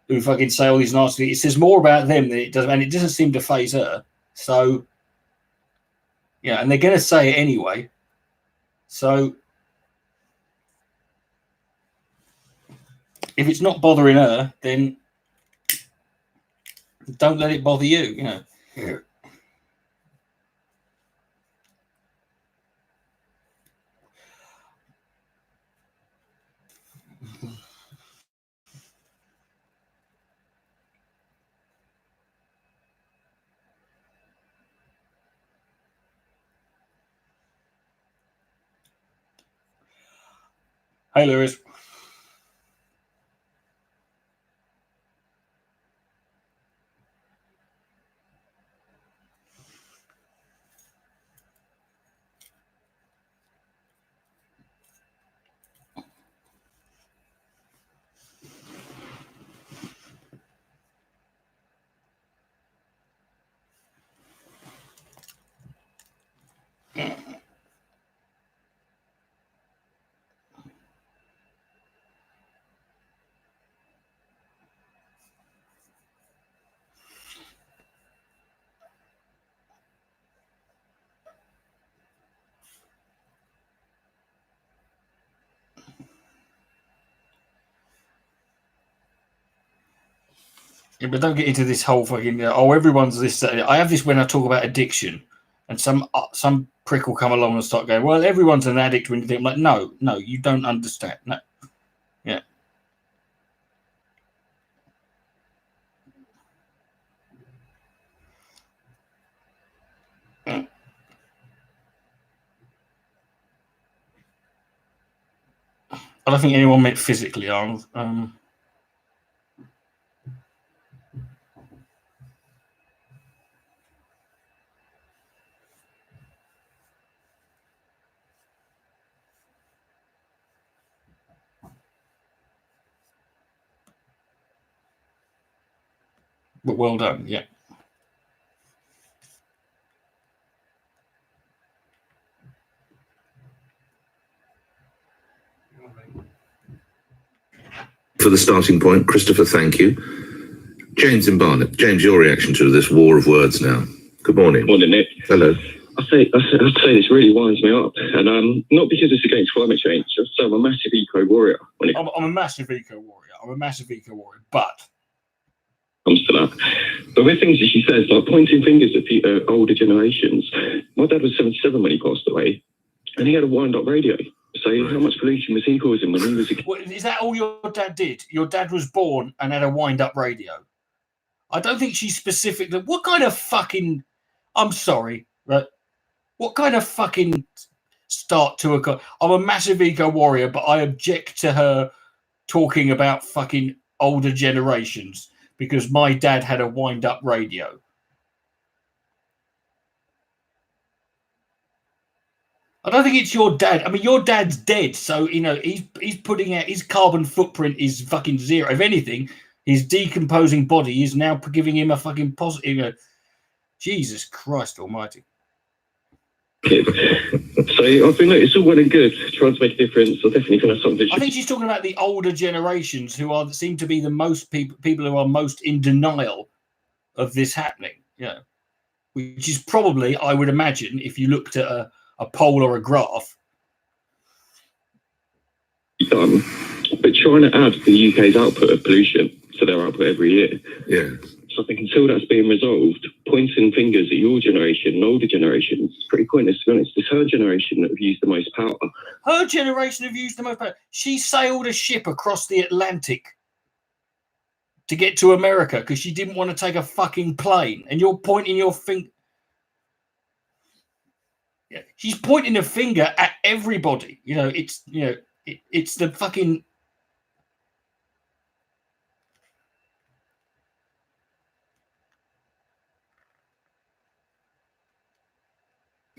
who fucking say all these nasty things. It says more about them than it does, and it doesn't seem to faze her. So, yeah, and they're going to say it anyway. So, if it's not bothering her, then don't let it bother you, you know. Yeah. Hey, Lewis. Yeah, but don't get into this whole fucking everyone's this. I have this when I talk about addiction, and some prick will come along and start going, well, everyone's an addict when you think, like, no, you don't understand. No, yeah. I don't think anyone meant physically, Arnold. But well done, yeah. For the starting point, Christopher, thank you. James in Barnet. James, your reaction to this war of words now. Good morning. Morning, Nick. Hello. I say this really winds me up, and not because it's against climate change. Just I'm a massive eco warrior. I'm a massive eco warrior. But comes to that. But with things that she says, like pointing fingers at older generations. My dad was 77 when he passed away, and he had a wind-up radio. So how much pollution was he causing when he was a kid? Well, is that all your dad did? Your dad was born and had a wind-up radio. I don't think she specifically. What kind of fucking? I'm sorry, right? What kind of fucking start to a? I'm a massive eco warrior, but I object to her talking about fucking older generations because my dad had a wind-up radio. I don't think it's your dad. I mean, your dad's dead, so you know he's putting out his carbon footprint is fucking zero. If anything, his decomposing body is now giving him a fucking positive. You know, Jesus Christ Almighty. So I've been it's all well and good trying to make a difference. I definitely think that's something. I think she's talking about the older generations who seem to be the most people who are most in denial of this happening. You know, which is probably, I would imagine, if you looked at a poll or a graph. But trying to add to the UK's output of pollution So their output every year. Yeah. So I think until that's being resolved, pointing fingers at your generation and older generations is pretty pointless, to be honest. It's her generation that have used the most power. Her generation have used the most power. She sailed a ship across the Atlantic to get to America because she didn't want to take a fucking plane. And you're pointing your finger. Yeah, she's pointing a finger at everybody. It's the fucking.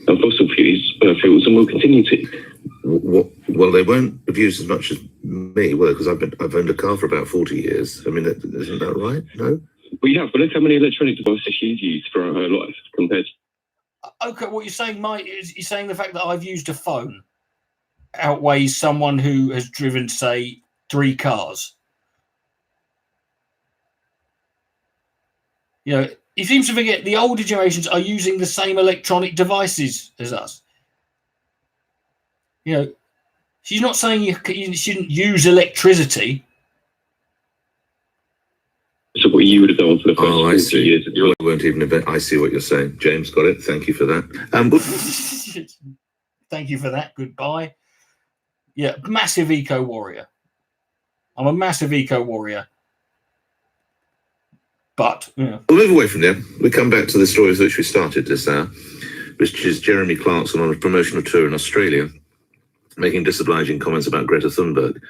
And fossil fuels, and will continue to. Well, they won't have used as much as me, because I've owned a car for about 40 years. I mean, isn't that right? No? We have, but look how many electronic devices she's used throughout her life compared to. Okay, what you're saying, Mike, is you're saying the fact that I've used a phone outweighs someone who has driven, say, 3 cars. He seems to forget the older generations are using the same electronic devices as us. She's not saying you shouldn't use electricity. So what you would have done for the first 40 years of your life. We weren't even I see what you're saying. James got it. Thank you for that. Thank you for that. Goodbye. Yeah, massive eco warrior. I'm a massive eco warrior. But, We'll move away from there. We come back to the stories which we started this hour, which is Jeremy Clarkson on a promotional tour in Australia, making disobliging comments about Greta Thunberg,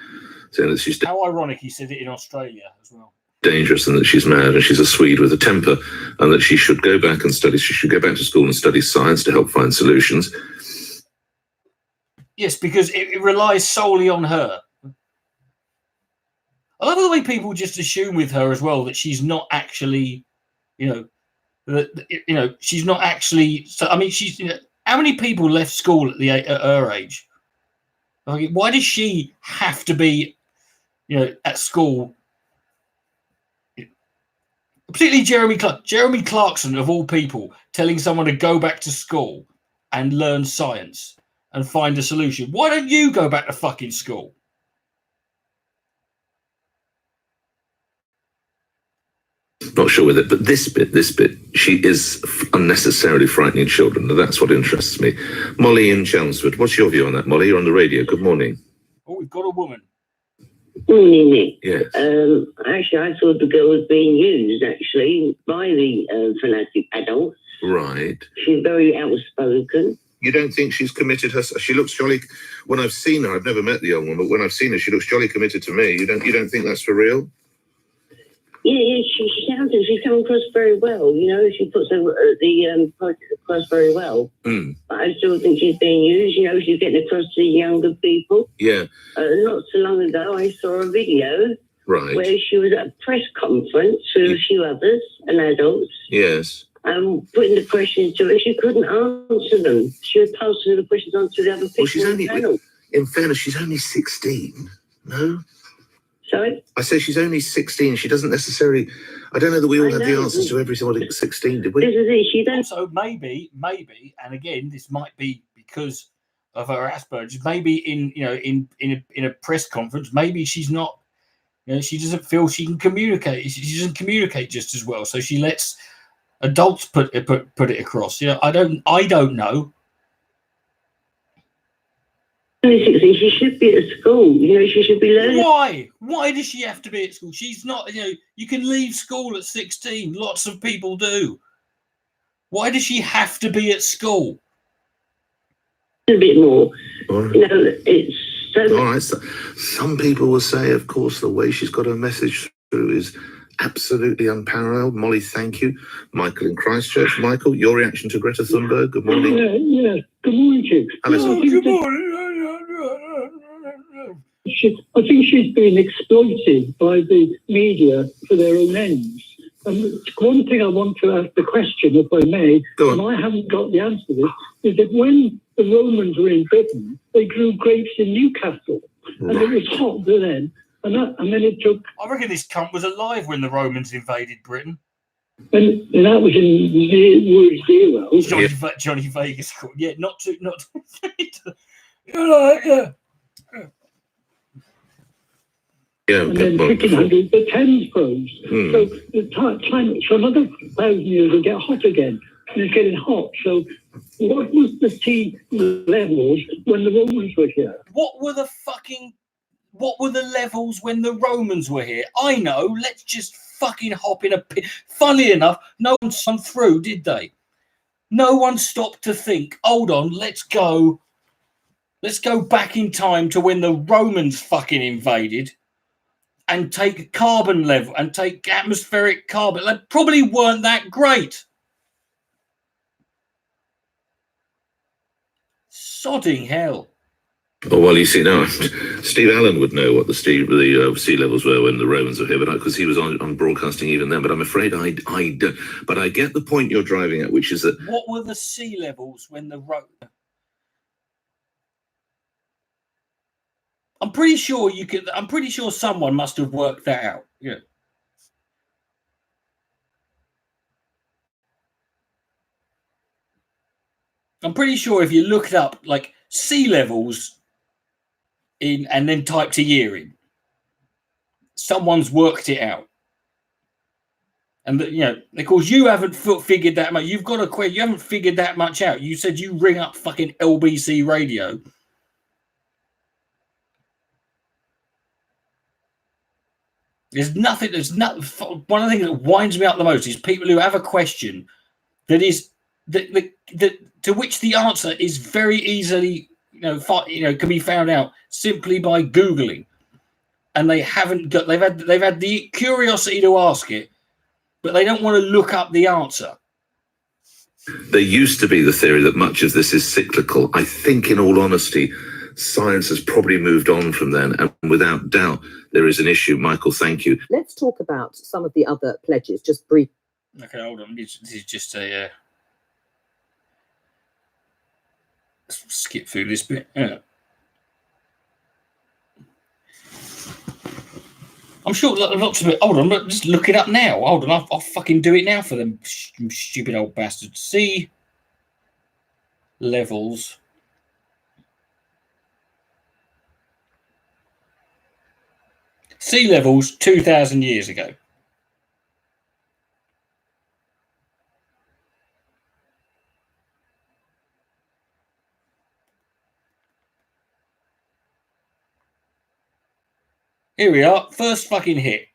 saying that she's how ironic he said it in Australia as well. Dangerous and that she's mad and she's a Swede with a temper and that she should go back and study. She should go back to school and study science to help find solutions. Yes, because it relies solely on her. I love the way people just assume with her as well that she's not actually, she's not actually. So I mean, she's. How many people left school at her age? Like, why does she have to be, at school? Particularly Jeremy Clarkson, of all people, telling someone to go back to school and learn science and find a solution. Why don't you go back to fucking school? Not sure with it, but this bit, she is unnecessarily frightening children. And that's what interests me. Molly in Chelmsford, what's your view on that, Molly? You're on the radio. Good morning. Oh, we've got a woman. Morning, Nick. Yes. Actually, I thought the girl was being used, actually, by the fanatic adults. Right. She's very outspoken. You don't think she's committed herself? She looks jolly. When I've seen her, I've never met the young woman, but when I've seen her, she looks jolly committed to me. You don't think that's for real? Yeah, she sounds it. She comes across very well. She puts the project across very well. Mm. But I still think she's being used. She's getting across to younger people. Yeah. Not so long ago, I saw a video where she was at a press conference with a few others and adults. Yes. Putting the questions to her. She couldn't answer them. She was passing the questions on to the other people. Well, in fairness, she's only 16. No? Sorry? I say she's only 16. She doesn't necessarily. I don't know that we all have the answers to everything at 16, did we? This is it. She don't. So maybe, and again, this might be because of her Asperger's. Maybe in a press conference, maybe she's not. She doesn't feel she can communicate. She doesn't communicate just as well. So she lets adults put it across. I don't know. She should be at school. She should be learning. Why? Why does she have to be at school? She's not. You can leave school at 16. Lots of people do. Why does she have to be at school? A bit more. All right. It's so. All right. So, some people will say, of course, the way she's got her message through is absolutely unparalleled. Molly, thank you. Michael in Christchurch. Michael, your reaction to Greta Thunberg. Good morning. Yeah. Good morning, Chief. Good morning. I think she's been exploited by the media for their own ends. One thing I want to ask the question, if I may, and I haven't got the answer to this, is that when the Romans were in Britain, they grew grapes in Newcastle, and it was hot then, and then it took. I reckon this cunt was alive when the Romans invaded Britain. And that was in word zero. Johnny Vegas. Yeah, not to. Yeah. Yeah, and then 1500, the Thames froze. So the time, so another 1,000 years will get hot again, and it's getting hot. So what was the sea levels when the Romans were here? What were the levels when the Romans were here? I know. Let's just fucking hop in a pit. Funnily enough, no one swam through, did they? No one stopped to think, hold on, let's go back in time to when the Romans fucking invaded and take carbon level and take atmospheric carbon. They probably weren't that great. Sodding hell. Oh, well, you see, now Steve Allen would know what the sea levels were when the Romans were here, but because he was on broadcasting even then. But I'm afraid I don't. But I get the point you're driving at, which is that what were the sea levels when the I'm pretty sure you could. I'm pretty sure someone must have worked that out. Yeah. I'm pretty sure if you looked up like sea levels in and then typed a year in, someone's worked it out. And of course, you haven't figured that much. You've got a question. You haven't figured that much out. You said you ring up fucking LBC radio. There's nothing. One of the things that winds me up the most is people who have a question that is that to which the answer is very easily can be found out simply by Googling, and they haven't got. They've had the curiosity to ask it, but they don't want to look up the answer. there used to be the theory that much of this is cyclical. I think, in all honesty, science has probably moved on from then, and without doubt, there is an issue. Michael, thank you. Let's talk about some of the other pledges, just briefly. Okay, hold on. This is just a skip through this bit. Yeah. I'm sure lots of it. Hold on, just look it up now. Hold on, I'll fucking do it now for them stupid old bastards. Sea levels. Sea levels 2,000 years ago. Here we are. First fucking hit.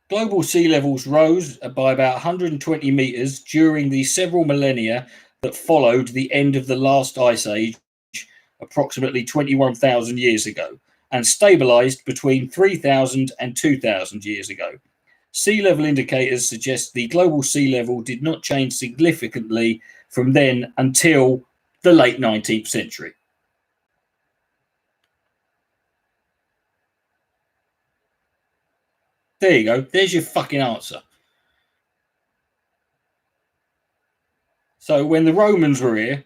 Global sea levels rose by about 120 meters during the several millennia that followed the end of the last ice age, approximately 21,000 years ago, and stabilized between 3,000 and 2,000 years ago. Sea level indicators suggest the global sea level did not change significantly from then until the late 19th century. There you go. There's your fucking answer. So when the Romans were here,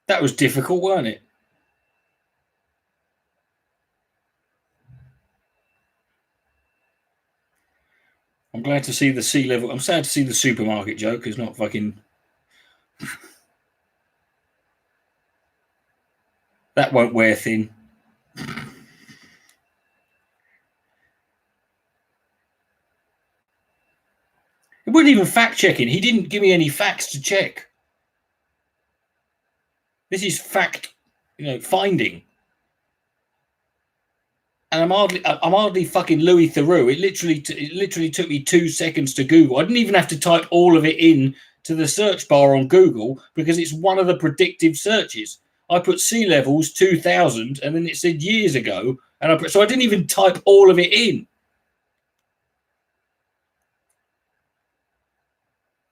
that was difficult, weren't it? I'm glad to see the sea level. I'm sad to see the supermarket joke is not fucking. That won't wear thin. It wasn't even fact checking. He didn't give me any facts to check. This is fact, finding. And I'm hardly fucking Louis Theroux. It literally took me 2 seconds to Google. I didn't even have to type all of it in to the search bar on Google because it's one of the predictive searches. I put sea levels 2,000 and then it said years ago, and so I didn't even type all of it in.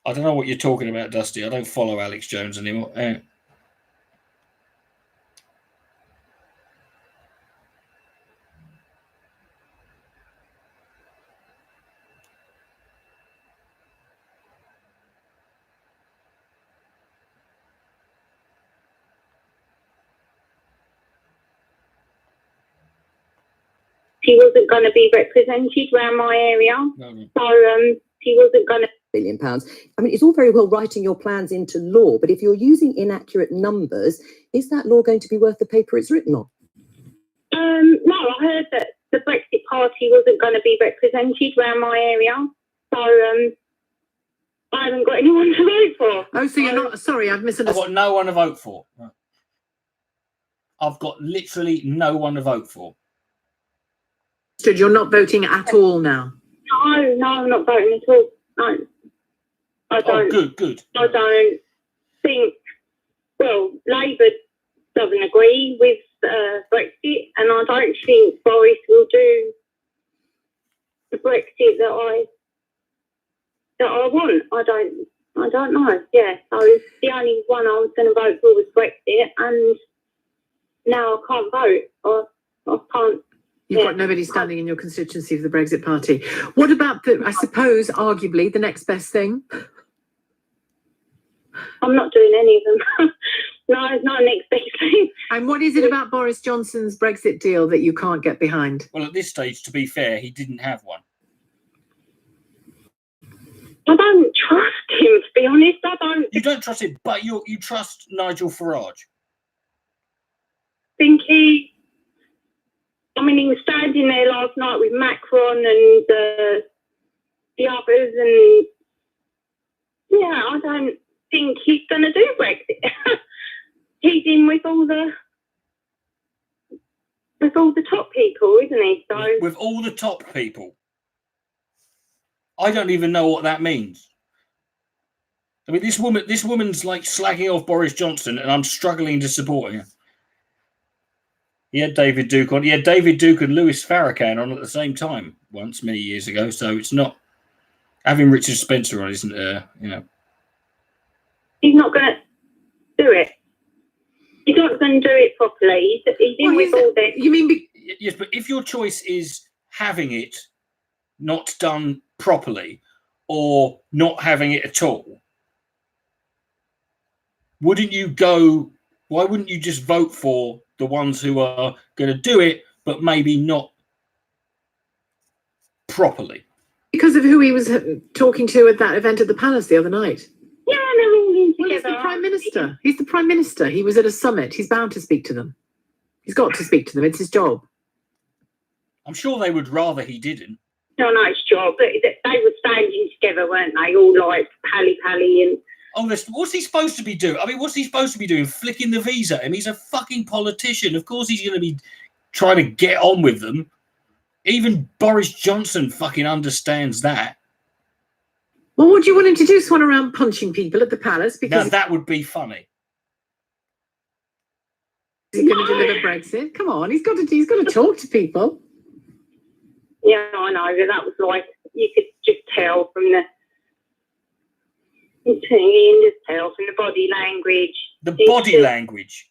I don't know what you're talking about, Dusty. I don't follow Alex Jones anymore. he wasn't going to be represented around my area. No. So he wasn't going to. £1 billion. I mean, it's all very well writing your plans into law, but if you're using inaccurate numbers, is that law going to be worth the paper it's written on? No, I heard that the Brexit Party wasn't going to be represented around my area. So I haven't got anyone to vote for. Oh, so you're not... Sorry, I've I've misunderstood. got no one to vote for. I've got literally no one to vote for. You're not voting at all now? No, I'm not voting at all. No. I don't. Oh, good. I don't think... Well, Labour doesn't agree with Brexit, and I don't think Boris will do the Brexit that I want. I don't know. Yeah, so the only one I was going to vote for was Brexit, and now I can't vote. I can't. You've got nobody standing in your constituency for the Brexit Party. What about I suppose, arguably, the next best thing? I'm not doing any of them. No, it's not next best thing. And what is it about Boris Johnson's Brexit deal that you can't get behind? Well, at this stage, to be fair, he didn't have one. I don't trust him, to be honest. I don't. You don't trust him, but you trust Nigel Farage. Think he... I mean, he was standing there last night with Macron and the others, and yeah, I don't think he's going to do Brexit. He's in with all the top people, isn't he? So with all the top people, I don't even know what that means. I mean, this woman's like slagging off Boris Johnson, and I'm struggling to support him. He had David Duke on. He had David Duke and Louis Farrakhan on at the same time once, many years ago. So it's not having Richard Spencer on, isn't he's not going to do it. He's not going to do it properly. He's in with all this. You mean... Yes, but if your choice is having it not done properly or not having it at all, wouldn't you go... Why wouldn't you just vote for the ones who are going to do it, but maybe not properly? Because of who he was talking to at that event at the Palace the other night. Yeah, they're all in together. Well, he's the Prime Minister. He's the Prime Minister. He was at a summit. He's bound to speak to them. He's got to speak to them. It's his job. I'm sure they would rather he didn't. No, it's job. They were standing together, weren't they? All like pally and... Oh, what's he supposed to be doing? I mean, what's he supposed to be doing? Flicking the V's at him? He's a fucking politician. Of course he's going to be trying to get on with them. Even Boris Johnson fucking understands that. Well, what do you want him to do? Swan around punching people at the Palace? Because now, that would be funny. Is he going to deliver Brexit? Come on, he's got to talk to people. Yeah, I know. That was like, you could just tell from the... You can just tell from the body language. The body language?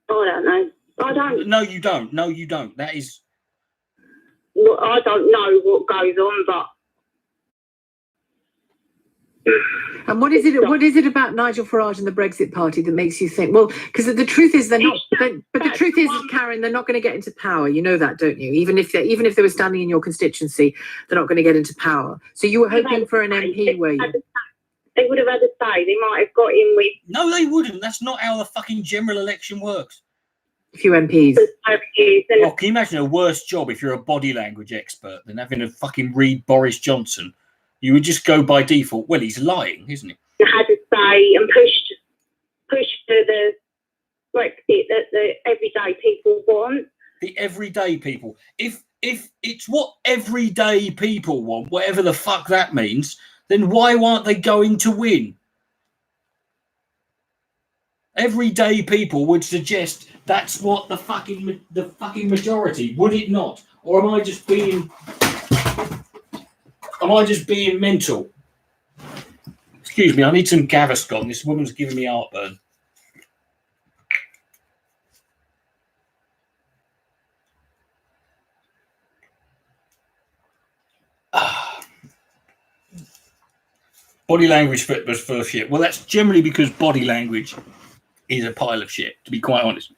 I don't know. I don't... No, you don't. No, you don't. That is... Well, I don't know what goes on, but... And what is it about Nigel Farage and the Brexit Party that makes you think, well, because the truth is they're not, but the truth is, Karen, they're not going to get into power. You know that, don't you? Even if they were standing in your constituency, they're not going to get into power. So you were hoping for an MP, were you? They would have had a say. They might have got in with... No, they wouldn't. That's not how the fucking general election works. A few MPs. Oh, can you imagine a worse job if you're a body language expert than having to fucking read Boris Johnson? You would just go by default. Well, he's lying, isn't he? Had to say and push for the Brexit that the everyday people want. The everyday people. If it's what everyday people want, whatever the fuck that means, then why aren't they going to win? Everyday people would suggest that's what the fucking majority, would it not? Or am I just being mental? Excuse me, I need some Gaviscon. This woman's giving me heartburn. Body language was full shit. Well, that's generally because body language is a pile of shit, to be quite honest.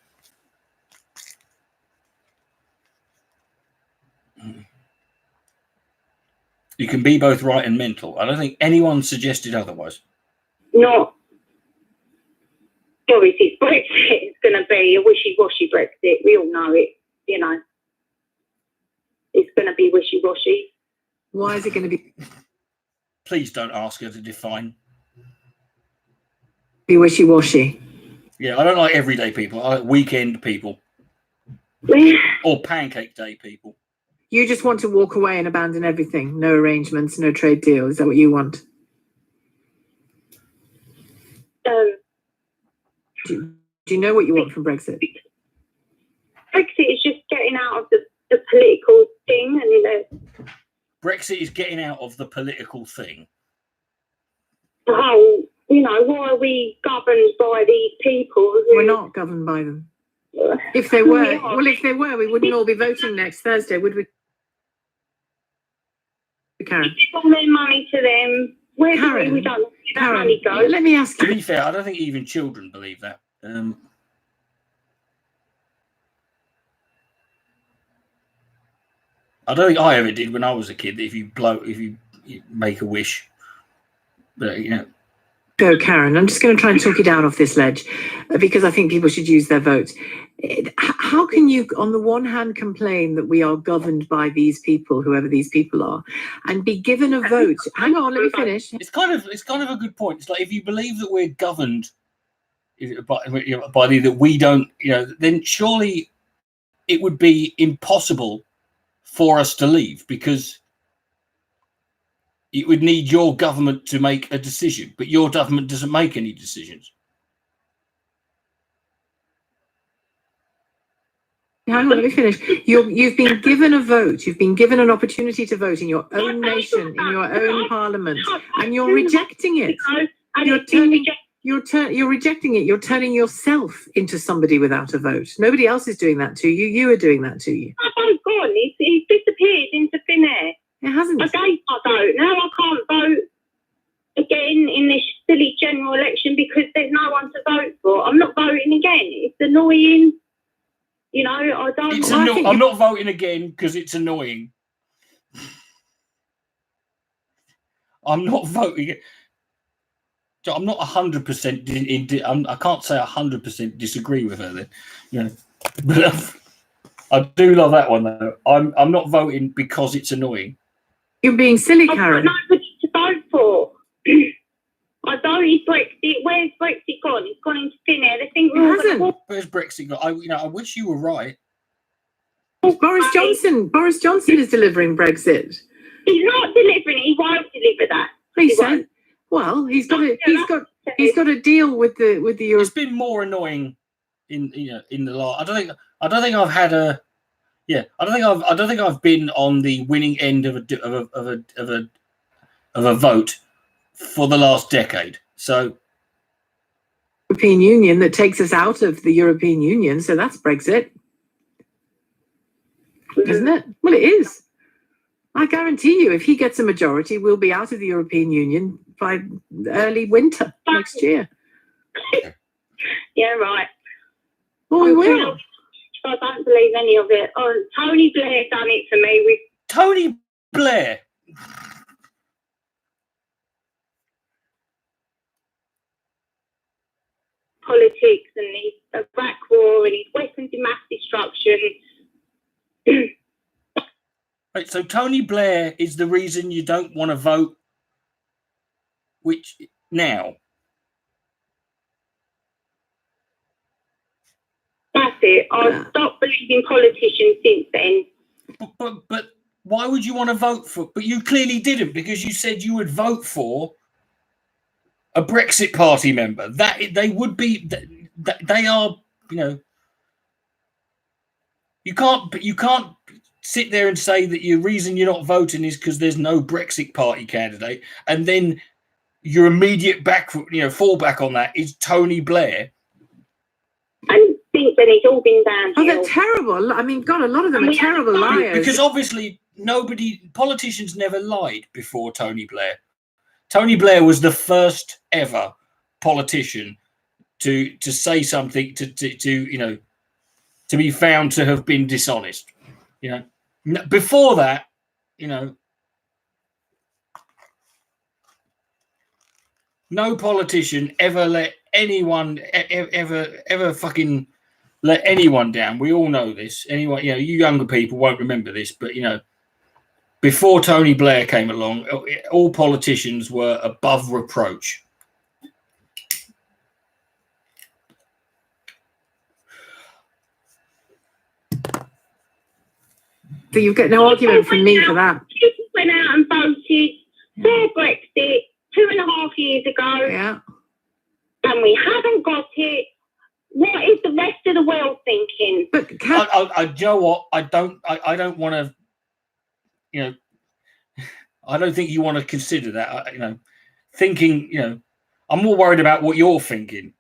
You can be both right and mental. I don't think anyone suggested otherwise. Not. Obviously, Brexit is going to be a wishy-washy Brexit. We all know it, you know. It's going to be wishy-washy. Why is it going to Please don't ask her to define. be wishy-washy? Yeah, I don't like everyday people. I like weekend people. Or pancake day people. You just want to walk away and abandon everything. No arrangements, no trade deal. Is that what you want? Do you know what you want from Brexit? Brexit is just getting out of the political thing. And Brexit is getting out of the political thing. Oh, you know, why are we governed by these people? We're not governed by them. If they were, well, if they were, we wouldn't all be voting next Thursday, would we? Karen. We give all their money to them. Where Karen, do we don't let that Karen, money go? let me ask To you. be fair, I don't think even children believe that. I don't think I ever did when I was a kid. If you make a wish, but you know. Go, Karen. I'm just going to try and talk you down off this ledge because I think people should use their vote. How can you, on the one hand, complain that we are governed by these people, whoever these people are, and be given a vote? Hang on, let me finish. It's kind of a good point. It's like if you believe that we're governed by that we don't, you know, then surely it would be impossible for us to leave because it would need your government to make a decision, but your government doesn't make any decisions. Hang on, let me finish. You've been given a vote. You've been given an opportunity to vote in your own nation, in your own parliament, and you're rejecting it. You're rejecting it. You're turning yourself into somebody without a vote. Nobody else is doing that to you. You are doing that to you. Oh, God, he's disappeared into thin air. It hasn't. I gave my vote. Now I can't vote again in this silly general election because there's no one to vote for. I'm not voting again. It's annoying. You know, I don't. I'm not voting again because it's annoying. I'm not voting. I'm not 100%. I can't say 100% disagree with her. Then, you know, but I do love that one though. I'm not voting because it's annoying. You're being silly, Karen. I've got nobody to vote for. I voted Brexit. Where's Brexit gone? It's gone into thin air. They think Where's Brexit gone? I wish you were right. Boris Johnson is delivering Brexit. He's not delivering it. He won't deliver that. He said, well, he's got to deal with the Euro. It's been more annoying in the last. I don't think I've had a. Yeah, I don't think I've been on the winning end of a vote for the last decade. So, European Union that takes us out of the European Union. So that's Brexit, isn't it? Well, it is. I guarantee you, if he gets a majority, we'll be out of the European Union by early winter next year. Yeah, right. Well, we will. I don't believe any of it. Oh, Tony Blair done it for me. With Tony Blair. Politics and his Iraq war and his weapons of mass destruction. Right, so Tony Blair is the reason you don't want to vote. Which now? That's it. I've stopped believing politicians since then. But why would you want to vote for? But you clearly didn't because you said you would vote for a Brexit Party member. That they would be. They are. You know. You can't sit there and say that your reason you're not voting is because there's no Brexit Party candidate, and then your immediate fallback on that is Tony Blair. And since then, it's all been downhill. Oh, they're terrible. I mean, God, a lot of them are terrible liars. Because obviously politicians never lied before Tony Blair. Tony Blair was the first ever politician to say something to be found to have been dishonest. Before that, No politician ever let anyone ever fucking let anyone down. We all know this. Anyway, you younger people won't remember this, but before Tony Blair came along, all politicians were above reproach. So you get no argument from me for that. People went out and voted for Brexit 2.5 years ago. Yeah. And we haven't got it. What is the rest of the world thinking? But you know what? I don't want to. I don't think you want to consider that. Thinking. I'm more worried about what you're thinking.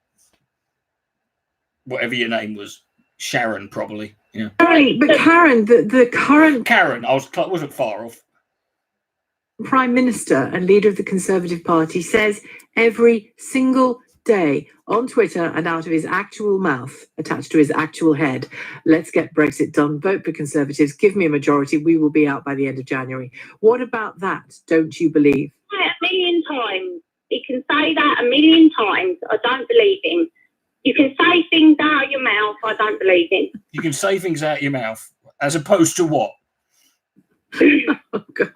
Whatever your name was, Sharon, probably. Yeah. But Karen, the current Karen, wasn't far off. Prime Minister and leader of the Conservative Party says every single day on Twitter and out of his actual mouth, attached to his actual head, let's get Brexit done, vote for Conservatives, give me a majority, we will be out by the end of January. What about that? Don't you believe? A million times. He can say that a million times. I don't believe him. You can say things out of your mouth. I don't believe him. You can say things out of your mouth, as opposed to what? Oh, God.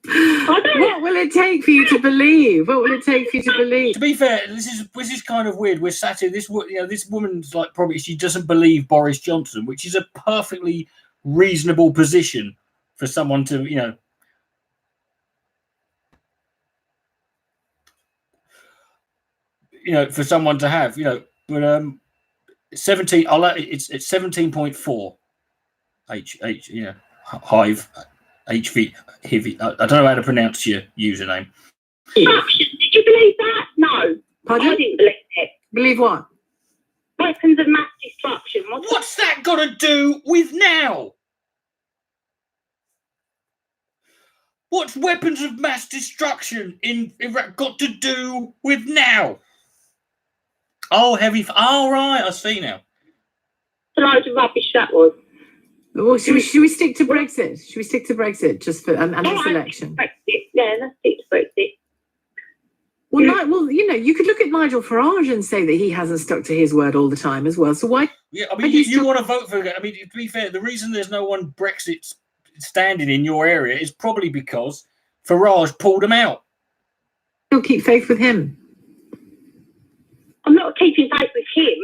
What will it take for you to believe? What will it take for you to believe? To be fair, this is kind of weird. We're sat here. This woman's like probably she doesn't believe Boris Johnson, which is a perfectly reasonable position for someone to for someone to have. But 17. It's 17.4 H. Hive. HV. I don't know how to pronounce your username. Did you believe that? No. Pardon? I didn't believe it. Believe what? Weapons of mass destruction. What's that got to do with now? What's weapons of mass destruction in Iraq got to do with now? Oh, right, I see now. A load of rubbish that was. Well, should we stick to Brexit? Should we stick to Brexit just for and this election? Brexit. Yeah, let's stick to Brexit. Well, you could look at Nigel Farage and say that he hasn't stuck to his word all the time as well. So why? Yeah, I mean, you want to vote for it. I mean, to be fair, the reason there's no one Brexit standing in your area is probably because Farage pulled him out. You'll keep faith with him. I'm not keeping faith with him,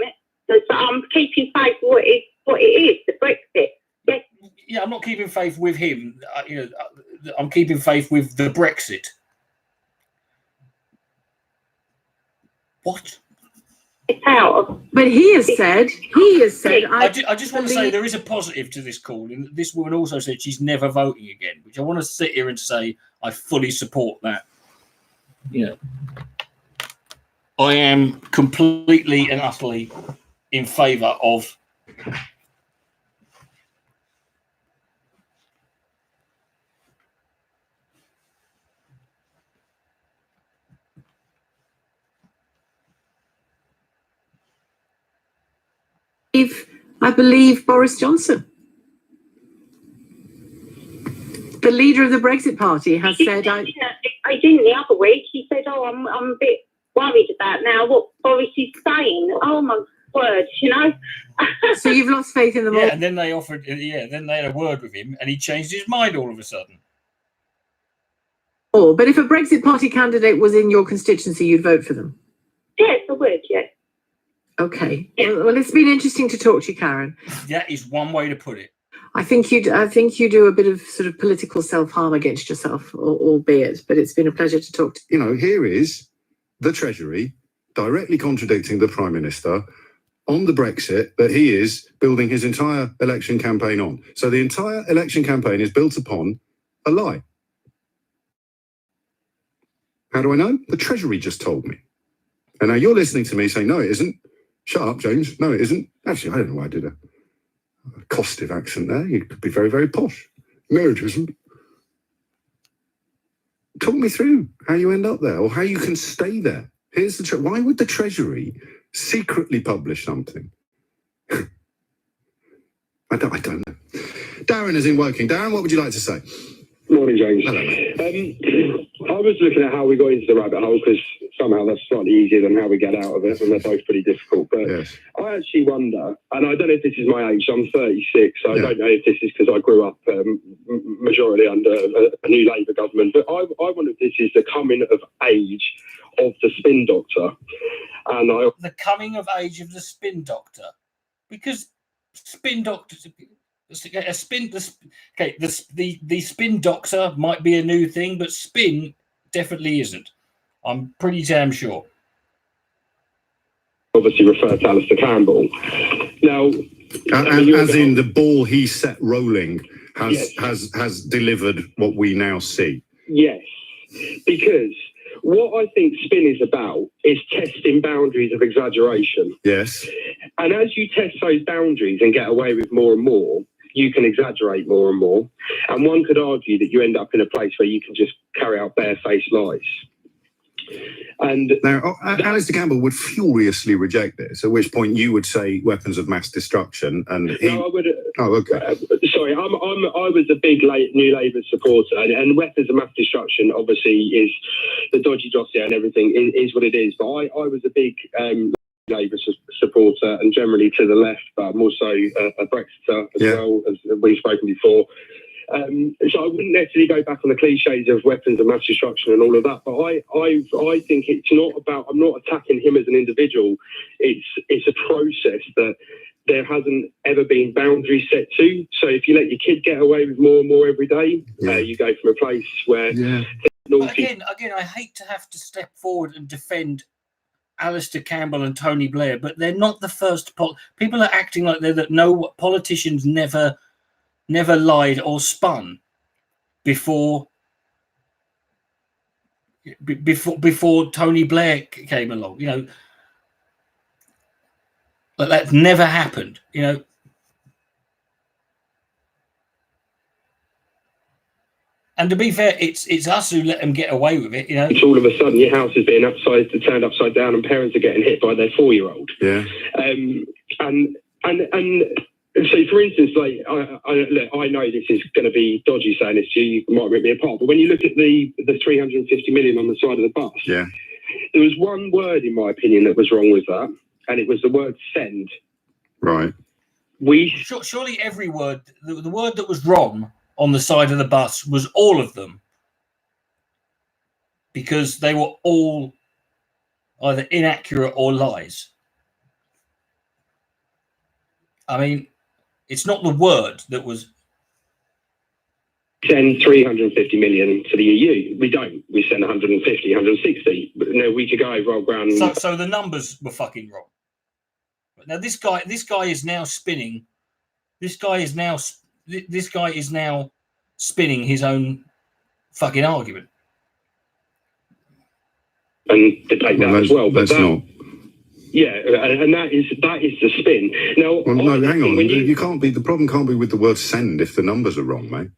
but I'm keeping faith with what it is, the Brexit. Yes. Yeah, I'm not keeping faith with him. I'm keeping faith with the Brexit. What? It's out. But he has said. I just want to say there is a positive to this call. And this woman also said she's never voting again, which I want to sit here and say I fully support that. I am completely and utterly in favour of I believe Boris Johnson. The leader of the Brexit Party has said... I didn't the other week. He said, I'm a bit worried about now what Boris is saying. Oh, my word, So you've lost faith in them all? Yeah, and then they offered... Yeah, then they had a word with him and he changed his mind all of a sudden. Oh, but if a Brexit Party candidate was in your constituency, you'd vote for them? Yes, I would, yes. Okay. Well, it's been interesting to talk to you, Karen. That is one way to put it. I think you do a bit of sort of political self-harm against yourself, albeit, but it's been a pleasure to talk to you. Here is the Treasury directly contradicting the Prime Minister on the Brexit that he is building his entire election campaign on. So the entire election campaign is built upon a lie. How do I know? The Treasury just told me. And now you're listening to me saying, no, it isn't. Shut up, James. No, it isn't. Actually, I don't know why I did a costive accent there. You could be very, very posh. No, it isn't. Talk me through how you end up there or how you can stay there. Here's the why would the Treasury secretly publish something? I don't know. Darren is in working. Darren, what would you like to say? Morning, James. Hello, mate. I was looking at how we got into the rabbit hole because somehow that's slightly easier than how we get out of it, and they're both pretty difficult. But Yes. I actually wonder, and I don't know if this is my age, I'm 36, so I don't know if this is because I grew up majority under a new Labour government, but I wonder if this is the coming of age of the spin doctor. And the coming of age of the spin doctor, because spin doctors, the spin doctor might be a new thing, but spin definitely isn't. I'm pretty damn sure. obviously refer to Alistair Campbell. Now, as in the ball he set rolling has delivered what we now see. Yes, because what I think spin is about is testing boundaries of exaggeration. Yes. And as you test those boundaries and get away with more and more, you can exaggerate more and more. And one could argue that you end up in a place where you can just carry out barefaced lies. And now, Alistair Campbell would furiously reject this, at which point you would say weapons of mass destruction. And no, I would. Oh, okay. Sorry, I was a big New Labour supporter, and weapons of mass destruction obviously is the dodgy dossier and everything is what it is. But I was a big Labour supporter and generally to the left, but I'm also a Brexiter as well, as we've spoken before. So I wouldn't necessarily go back on the cliches of weapons of mass destruction and all of that, but I think it's not about, I'm not attacking him as an individual. It's a process that there hasn't ever been boundaries set to. So if you let your kid get away with more and more every day, you go from a place where... But again, I hate to have to step forward and defend Alistair Campbell and Tony Blair, but they're not the first. People are acting like they're that no politicians never lied or spun before Tony Blair came along. You know, but that never happened. You know. And to be fair, it's us who let them get away with it, you know. It's all of a sudden your house is being turned upside down, and parents are getting hit by their 4-year-old. Yeah. And so, for instance, like I know this is going to be dodgy saying this to you. You might rip me apart, but when you look at the 350 million on the side of the bus, there was one word, in my opinion, that was wrong with that, and it was the word "send." Right. Surely every word, the word that was wrong on the side of the bus was all of them, because they were all either inaccurate or lies. I mean, it's not the word that was... Send 350 million to the EU. We don't. We send 150, 160. But no, we could go over our ground. So the numbers were fucking wrong. Now this guy is now spinning. This guy is now spinning his own fucking argument. And debate that as well. But that's not. Yeah, and that is the spin. Now, well, no, hang on. You can't be. The problem can't be with the word "send" if the numbers are wrong, mate.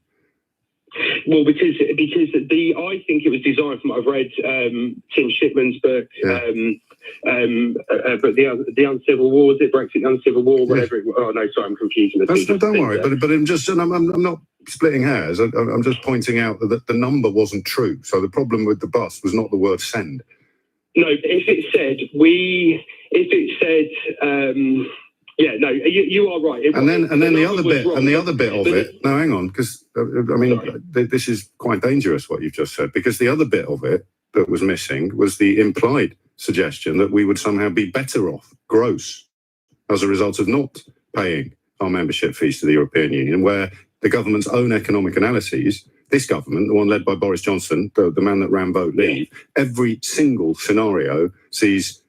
Well, because I think it was designed from what I've read Tim Shipman's book, but the Uncivil War, was it Brexit, the Uncivil War, whatever it was. Oh no, sorry, I'm confusing the two. Don't worry, but I'm just I'm not splitting hairs. I'm just pointing out that the number wasn't true. So the problem with the bus was not the word "send." No, if it said you are right. And then the other bit of it. No, hang on, because I mean, this is quite dangerous what you've just said, because the other bit of it that was missing was the implied suggestion that we would somehow be better off, gross, as a result of not paying our membership fees to the European Union, where the government's own economic analyses, this government, the one led by Boris Johnson, the man that ran Vote Leave, every single scenario sees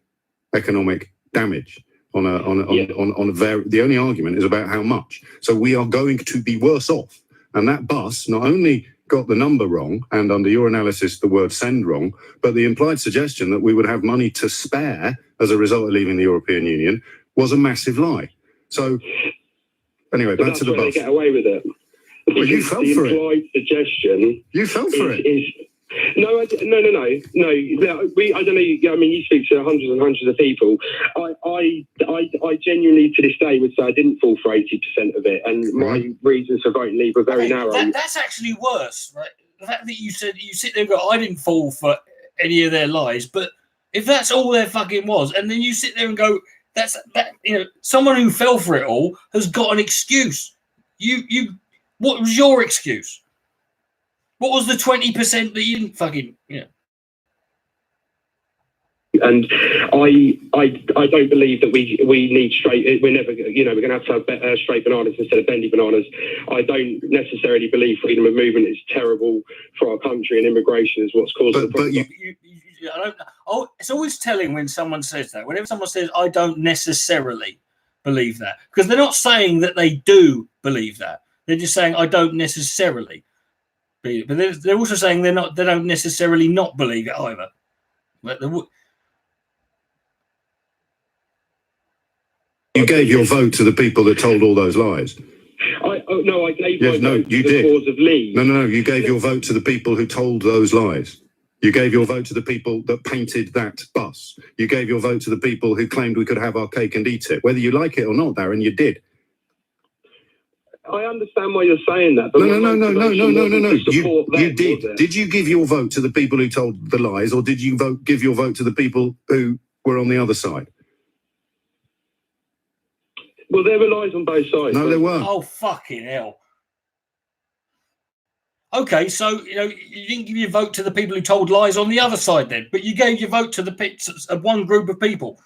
economic damage. The only argument is about how much. So we are going to be worse off. And that bus not only got the number wrong, and under your analysis, the word "send" wrong, but the implied suggestion that we would have money to spare as a result of leaving the European Union was a massive lie. So anyway, back to the bus. They get away with it. Well, you fell for it. The implied suggestion. You fell for it. No. I don't know. I don't know. I mean, you speak to hundreds and hundreds of people. I genuinely, to this day, would say I didn't fall for 80% of it, and my reasons for voting Leave were very narrow. That's actually worse, right? The fact that you said you sit there and go, I didn't fall for any of their lies, but if that's all there fucking was, and then you sit there and go, someone who fell for it all has got an excuse. What was your excuse? What was the 20% that you didn't fucking, And I don't believe that we need straight. We're never, we're going to have straight bananas instead of bendy bananas. I don't necessarily believe freedom of movement is terrible for our country, and immigration is what's caused the problem. I don't. Oh, it's always telling when someone says that. Whenever someone says, "I don't necessarily believe that," because they're not saying that they do believe that. They're just saying, "I don't necessarily believe it." But they're also saying they don't necessarily not believe it either. But you gave your vote to the people that told all those lies. I gave my vote to the cause of Leave. No. You gave your vote to the people who told those lies. You gave your vote to the people that painted that bus. You gave your vote to the people who claimed we could have our cake and eat it. Whether you like it or not, Darren, you did. I understand why you're saying that. But No. You did. Did you give your vote to the people who told the lies, or did you give your vote to the people who were on the other side? Well, there were lies on both sides. No, there weren't. Oh, fucking hell. Okay, so, you didn't give your vote to the people who told lies on the other side then, but you gave your vote to the one group of people.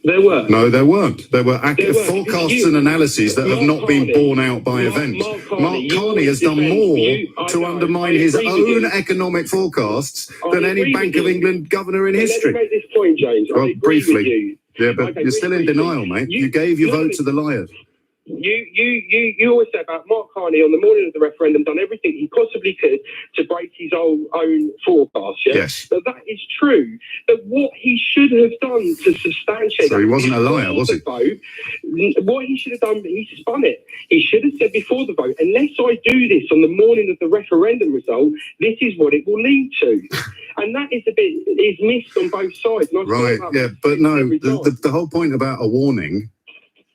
There were. No, there weren't. There were forecasts and analyses that have not been borne out by events. Mark Carney has done more to undermine his own economic forecasts than any Bank of England governor in history. Let me make this point, James. Well, briefly. Yeah, but you're still in denial, mate. You gave your vote to the liars. You always say about Mark Carney on the morning of the referendum done everything he possibly could to break his own forecast. Yes. But that is true. But what he should have done to substantiate. So he wasn't a liar, was he? Vote, what he should have done, he spun it. He should have said before the vote, unless I do this on the morning of the referendum result, this is what it will lead to. And that is missed on both sides. Right. Yeah, but no, the whole point about a warning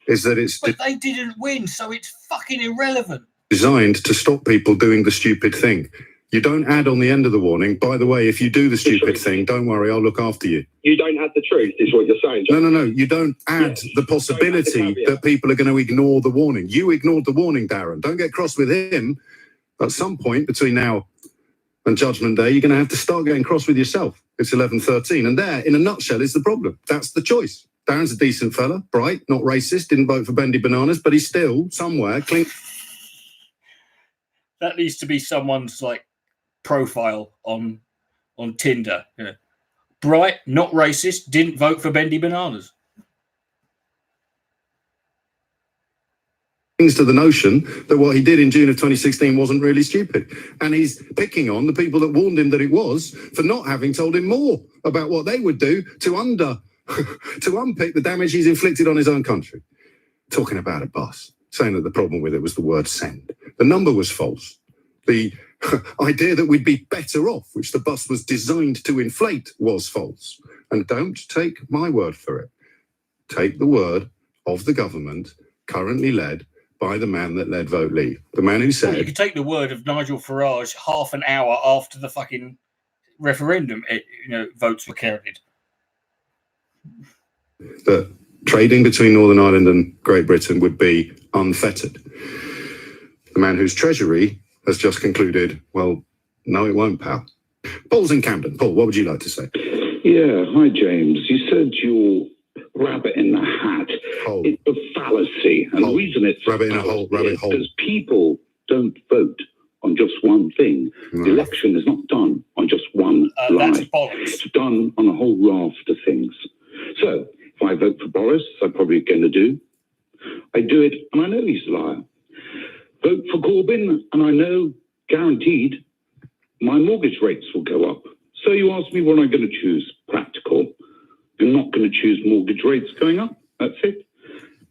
is that But they didn't win, so it's fucking irrelevant. Designed to stop people doing the stupid thing. You don't add on the end of the warning, by the way, if you do the stupid thing, don't worry, I'll look after you. You don't add the truth, is what you're saying, John. No. You don't add the possibility that people are going to ignore the warning. You ignored the warning, Darren. Don't get cross with him. At some point between now and Judgment Day, you're going to have to start getting cross with yourself. It's 11:13. And there, in a nutshell, is the problem. That's the choice. Darren's a decent fella, bright, not racist, didn't vote for bendy bananas, but he's still somewhere clean. That needs to be someone's profile on Tinder. Bright, not racist, didn't vote for bendy bananas. To the notion that what he did in June of 2016 wasn't really stupid. And he's picking on the people that warned him that it was for not having told him more about what they would do to unpick the damage he's inflicted on his own country. Talking about a bus, saying that the problem with it was the word send. The number was false. The idea that we'd be better off, which the bus was designed to inflate, was false. And don't take my word for it. Take the word of the government currently led by the man that led Vote Leave. The man who said... Well, you could take the word of Nigel Farage half an hour after the fucking referendum, votes were counted. That trading between Northern Ireland and Great Britain would be unfettered. The man whose treasury has just concluded, well, no, it won't, pal. Paul's in Camden. Paul, what would you like to say? Yeah, hi, James. You said your rabbit in the hat. It's a fallacy. And the reason it's rabbit in a hole, rabbit hole. Because people don't vote on just one thing. The election is not done on just one lie. That's bollocks. It's done on a whole raft of things. So, if I vote for Boris, I'm probably going to do. I do it, and I know he's a liar. Vote for Corbyn, and I know, guaranteed, my mortgage rates will go up. So you ask me what I'm going to choose. Practical. You're not going to choose mortgage rates going up. That's it.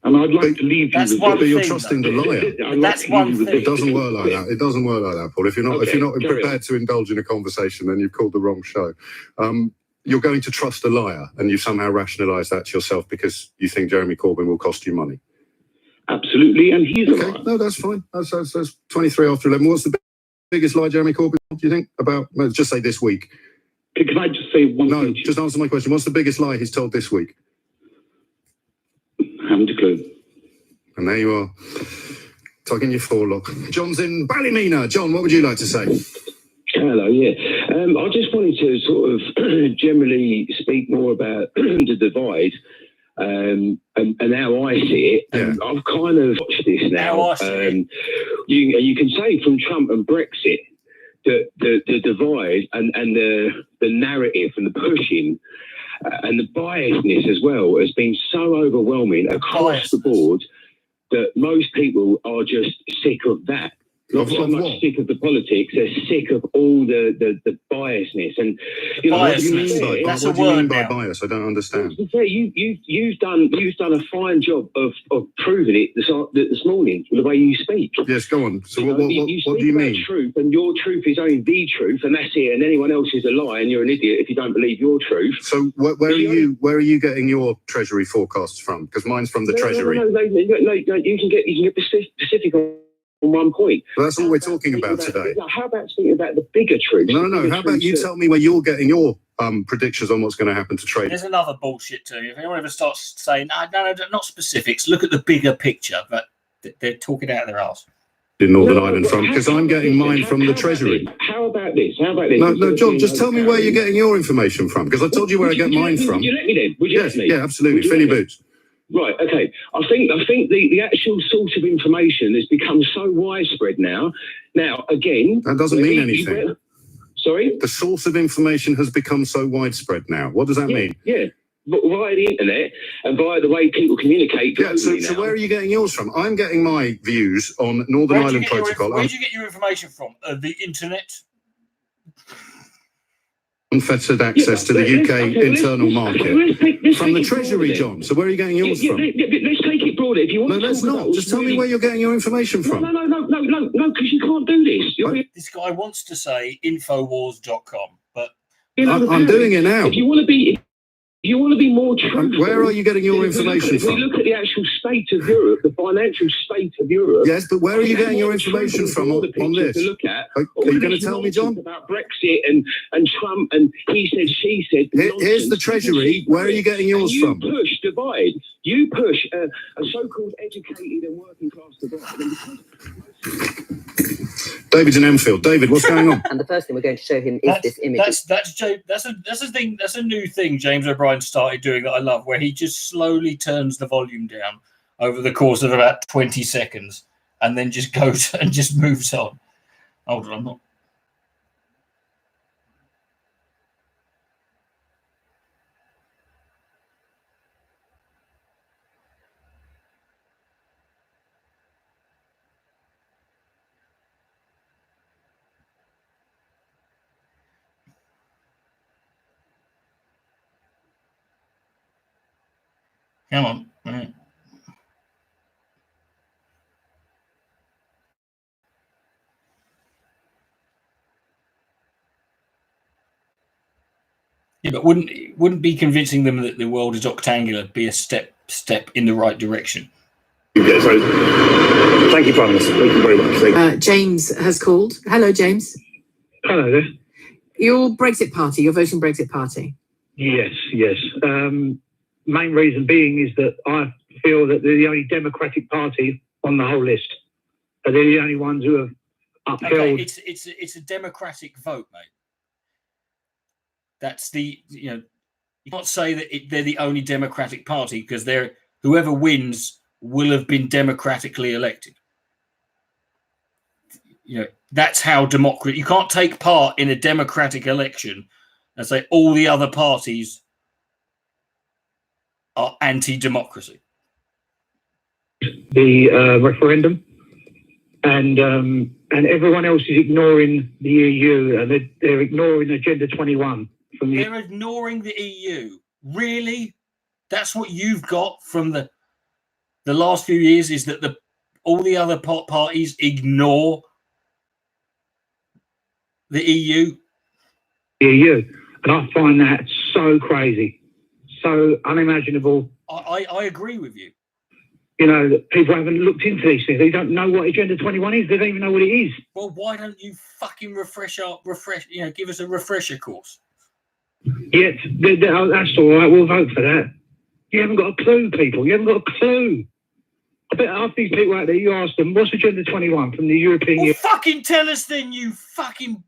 And And I'd like to leave you That's with one But you're thing, trusting the though. liar. I'd like That's to leave one you with thing. It doesn't work like that. It doesn't work like that, Paul. If you're not Okay, carry prepared to indulge in a conversation, then you've called the wrong show. You're going to trust a liar, and you've somehow rationalised that to yourself because you think Jeremy Corbyn will cost you money. Absolutely, and he's a Okay, liar. no, that's fine. That's 23 after 11. What's the biggest lie Jeremy Corbyn, do you think, about, let's just say this week? Can I just say one No, thing? just answer my question. What's the biggest lie he's told this week? Haven't a clue. And there you are, tugging your forelock. John's in Ballymena. John, what would you like to say? Hello, yeah. I just wanted to sort of generally speak more about the divide and how I see it. And I've kind of watched this now. You can say from Trump and Brexit that the divide and the narrative and the pushing and the biasness as well has been so overwhelming across the board that most people are just sick of that. Not so much sick of the politics, they're sick of all the biasness. And you know, What do you mean by That's what a do you word mean by now. bias? I don't understand. You've done a fine job of proving it this morning with the way you speak. Yes, go on. So You what speak do you about mean? truth, and your truth is only the truth, and that's it. And anyone else is a lie, and you're an idiot if you don't believe your truth. So where are you getting your Treasury forecasts from? Because mine's from the Treasury. No, you can get specific on one point. Well, that's all we're talking about today. How about speaking about the bigger truth? No. How about you tell me where you're getting your predictions on what's going to happen to trade? There's another bullshit too. If anyone ever starts saying, no, not specifics, look at the bigger picture, but they're talking out of their arse. In Northern Ireland from, because I'm getting mine from the Treasury. How about this? No, John, just tell me where you're getting your information from, because I told you where I get mine from. Would you let me then? Would you let me? Yeah, absolutely. Fill your boots. Right, okay. I think the actual source of information has become so widespread now. Now, again... That doesn't mean anything. Sorry? The source of information has become so widespread now. What does that mean? Yeah, but via the internet and via the way people communicate globally so where are you getting yours from? I'm getting my views on Northern Ireland Protocol. Where do you get your information from? The internet? Unfettered access to the UK internal market from the Treasury, John. So where are you getting yours from? Let's take it broader. If you want no, let's not. Just tell me where you're getting your information from. No, because you can't do this. This guy wants to say Infowars.com, but I'm doing it now. If you want to be more truthful. Where are you getting your information from? If we look at the actual state of Europe, the financial state of Europe. Yes, but where are you getting your information from on this? To look at. Are you going to tell me, John? About Brexit and Trump and he said, she said. Here's the Treasury. Where are you getting yours from? You push divide. You push a so-called educated and working class divide. David's in Enfield. David, what's going on? And the first thing we're going to show him is this image. That's a thing. That's a new thing James O'Brien started doing that I love, where he just slowly turns the volume down over the course of about 20 seconds, and then just goes and just moves on. Hold on, I'm not. Come on. Right. Yeah, but wouldn't be convincing them that the world is octangular be a step in the right direction? Yeah, so thank you, Prime Minister. Thank you very much. James has called. Hello, James. Hello there. Your Brexit party, your voting Brexit party. Yes. Main reason being is that I feel that they're the only Democratic party on the whole list. They're the only ones who have upheld. Okay, it's a democratic vote, mate. That's you can't say that they're the only Democratic party because whoever wins will have been democratically elected. That's how democracy. You can't take part in a democratic election and say all the other parties are anti-democracy. The referendum, and everyone else is ignoring the EU, and they're ignoring Agenda 21. They're ignoring the EU. Really? That's what you've got from the... the last few years is that all the other parties ignore the EU. EU, and I find that so crazy, so unimaginable. I agree with you. You know, that people haven't looked into these things. They don't know what Agenda 21 is. They don't even know what it is. Well, why don't you fucking give us a refresher course? Yes, that's all right. We'll vote for that. You haven't got a clue, people. You haven't got a clue. I bet half these people out there, you ask them, what's Agenda 21 from the European Union? Fucking tell us then, you fucking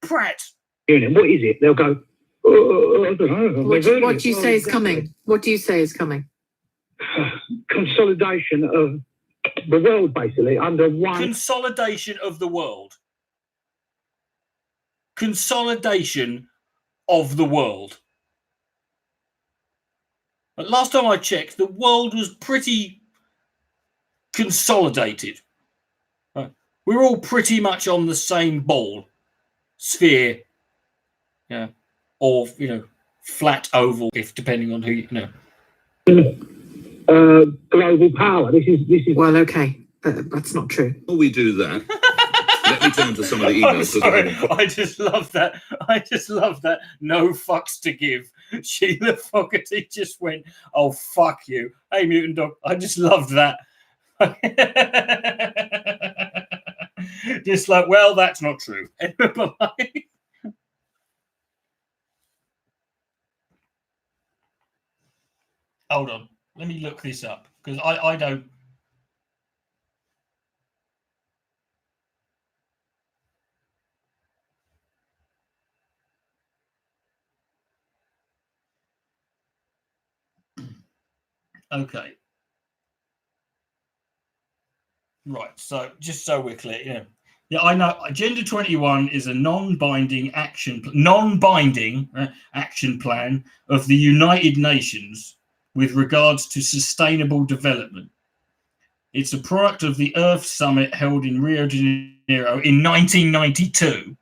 prat. Union. What is it? They'll go, oh, I don't know. What do you say is coming? What do you say is coming? Consolidation of the world, basically, under one. Consolidation of the world. Consolidation of the world. But last time I checked, the world was pretty consolidated. Right? We're all pretty much on the same ball, sphere, or flat oval, if depending on who you know. Global power. This is. Well, okay, that's not true. Before we do that, let me turn to some of the emails. Sorry, I just love that. I just love that. No fucks to give. Sheila Fogarty just went, "Oh fuck you, hey mutant dog." I just loved that. Just like, well, that's not true. Hold on, let me look this up because I don't. Okay. Right. So just so we're clear, yeah, I know. Agenda 21 is a non-binding action plan of the United Nations with regards to sustainable development. It's a product of the Earth Summit held in Rio de Janeiro in 1992.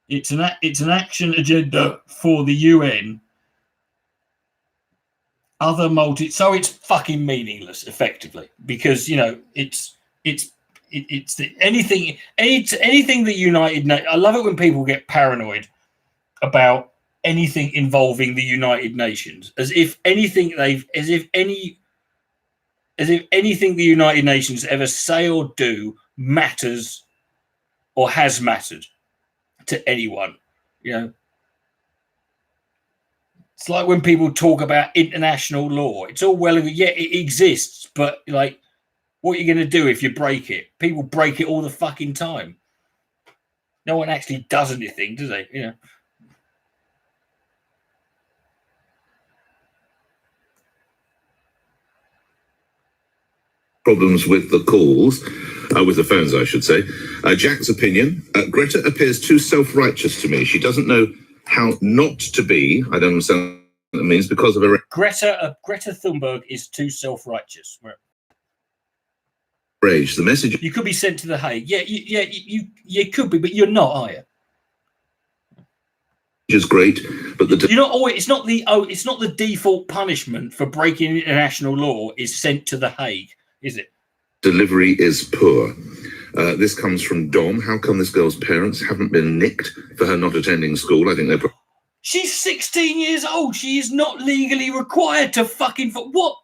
It's an action agenda for the UN. So it's fucking meaningless, effectively, because it's anything that United Nations. I love it when people get paranoid about anything involving the United Nations, as if anything the United Nations ever say or do matters or has mattered to anyone. It's like when people talk about international law. It's all well and good. Yeah, it exists, but like, what are you going to do if you break it? People break it all the fucking time. No one actually does anything, do they? Problems with the calls, with the phones, I should say. Jack's opinion, Greta appears too self-righteous to me. She doesn't know how not to be. I don't understand what that means, because of her... Greta Thunberg is too self-righteous. Rage. The message... You could be sent to the Hague. Yeah, you could be, but you're not, are you? Which is great, but you're not always. It's not the default punishment for breaking international law is sent to the Hague, is it? Delivery is poor. This comes from Dom. How come this girl's parents haven't been nicked for her not attending school? I think they're... She's 16 years old. She is not legally required to fucking... What?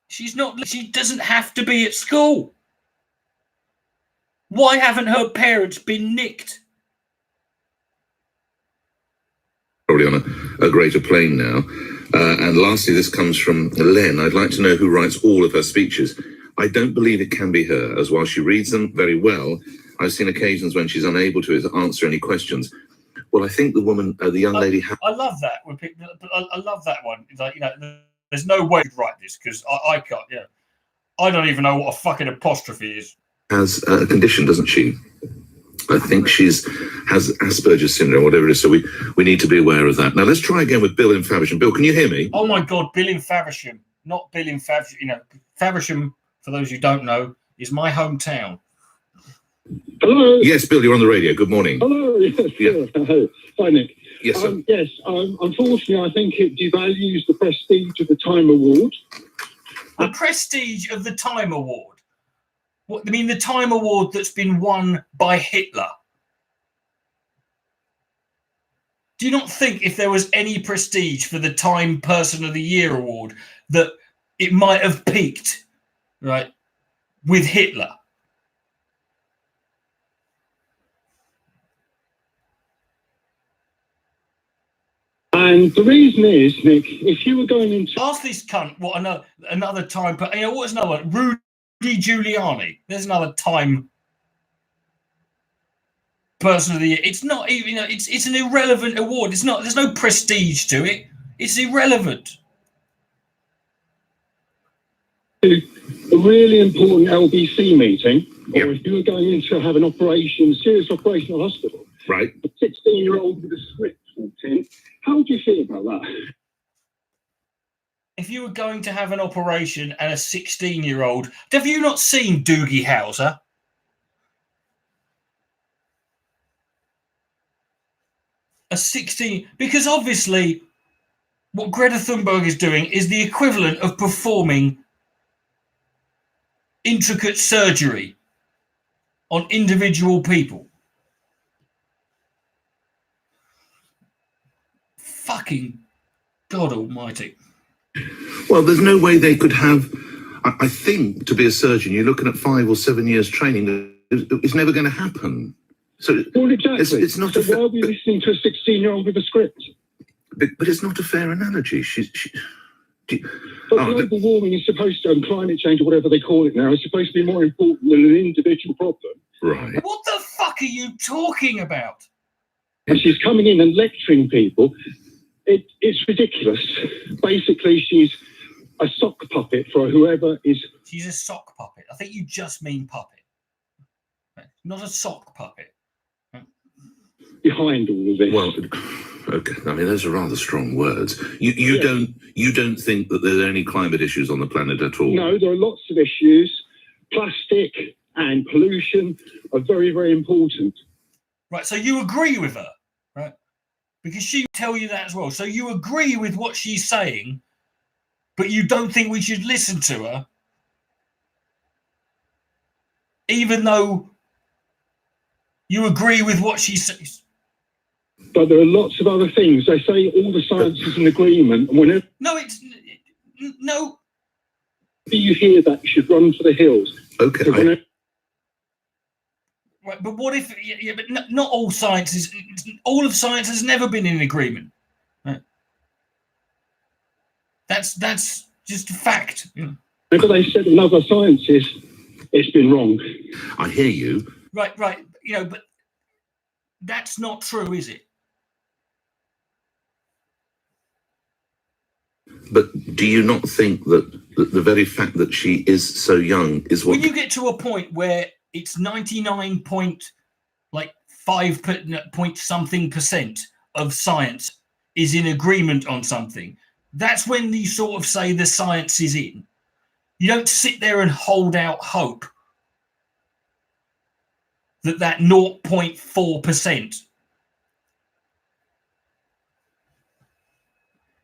She's not... She doesn't have to be at school. Why haven't her parents been nicked? Probably on a greater plane now. And lastly, this comes from Len. I'd like to know who writes all of her speeches. I don't believe it can be her, as while she reads them very well, I've seen occasions when she's unable to answer any questions. Well, I think the woman, the young lady... I love that. I love that one. It's like, there's no way to write this, because I can't, I don't even know what a fucking apostrophe is. Has a condition, doesn't she? I think has Asperger's syndrome, whatever it is. So we need to be aware of that. Now let's try again with Bill in Faversham. Bill, can you hear me? Oh my God, Bill in Faversham, not Bill in Faversham. Faversham, for those who don't know, is my hometown. Hello. Yes, Bill, you're on the radio. Good morning. Hello. Yes. Yeah. Hello. Hi, Nick. Yes, sir. Yes. Unfortunately, I think it devalues the prestige of the Time Award. The prestige of the Time Award. What I mean, the Time Award that's been won by Hitler. Do you not think if there was any prestige for the Time Person of the Year award that it might have peaked, right, with Hitler? And the reason is, Nick, if you were going into... Ask this cunt what another Time... You know, what's another one? Rudy Giuliani. There's another Time Person of the Year. It's not even... You know, it's an irrelevant award. It's not... There's no prestige to it. It's irrelevant. A really important LBC meeting, or if you were going in to have an operation, serious operation at hospital, right? A 16-year-old with a script walked in. How would you feel about that? If you were going to have an operation and a 16-year-old, have you not seen Doogie Howser? A 16, because obviously what Greta Thunberg is doing is the equivalent of performing intricate surgery on individual people. Fucking God almighty. Well, there's no way they could have... I think to be a surgeon, you're looking at 5 or 7 years training. It's never going to happen. So well, exactly. It's not so why are we listening to a 16-year-old with a script? But it's not a fair analogy. But global warming is supposed to, and climate change, or whatever they call it now, is supposed to be more important than an individual problem. Right. What the fuck are you talking about? And she's coming in and lecturing people. It's ridiculous. Basically, she's a sock puppet for whoever is... She's a sock puppet. I think you just mean puppet. Not a sock puppet. Behind all of this. Well, okay. I mean, those are rather strong words. You don't think that there are any climate issues on the planet at all? No, there are lots of issues. Plastic and pollution are very, very important. Right, so you agree with her, right? Because she will tell you that as well. So you agree with what she's saying, but you don't think we should listen to her, even though you agree with what she says. But there are lots of other things. They say all the science is in agreement. And whenever no. You hear that, you should run for the hills. Okay. Right, but what if? Yeah, but not all science is. All of science has never been in agreement. Right? That's just a fact. Whenever they said another scientist, it's been wrong. I hear you. Right. You know, but that's not true, is it? But do you not think that the very fact that she is so young is what... When you get to a point where it's 99.5% of science is in agreement on something, that's when you sort of say the science is in. You don't sit there and hold out hope that 0.4%,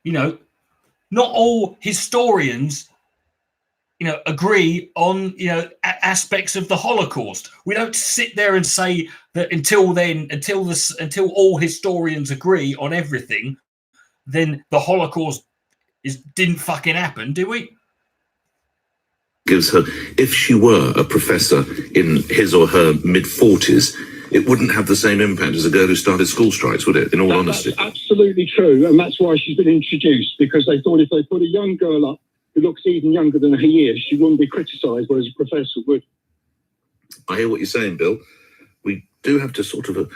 you know, not all historians, you know, agree on, you know, aspects of the Holocaust. We don't sit there and say that until all historians agree on everything, then the Holocaust didn't fucking happen, do we? Gives her, if she were a professor in his or her mid-40s, it wouldn't have the same impact as a girl who started school strikes, would it, in all honesty? That's absolutely true, and that's why she's been introduced, because they thought if they put a young girl up who looks even younger than her years, she wouldn't be criticised, whereas a professor would. I hear what you're saying, Bill. We do have to sort of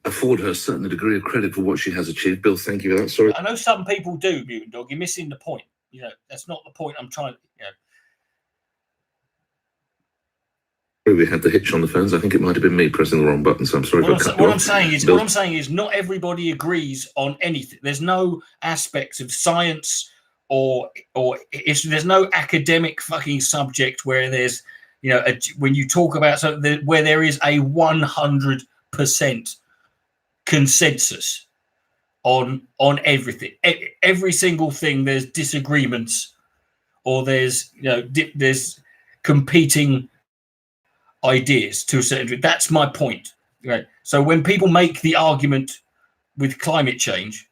afford her a certain degree of credit for what she has achieved. Bill, thank you for that. Sorry. I know some people do, Mutant Dog. You're missing the point. You know, that's not the point I'm trying to, you know. We had the hitch on the phones. I think it might have been me pressing the wrong button, so I'm sorry. What I'm saying is not everybody agrees on anything. There's no aspects of science or there's no academic fucking subject where there's when you talk about something where there is a 100% consensus on everything, every single thing, there's disagreements, or there's there's competing ideas to a certain degree. That's my point, right? So when people make the argument with climate change,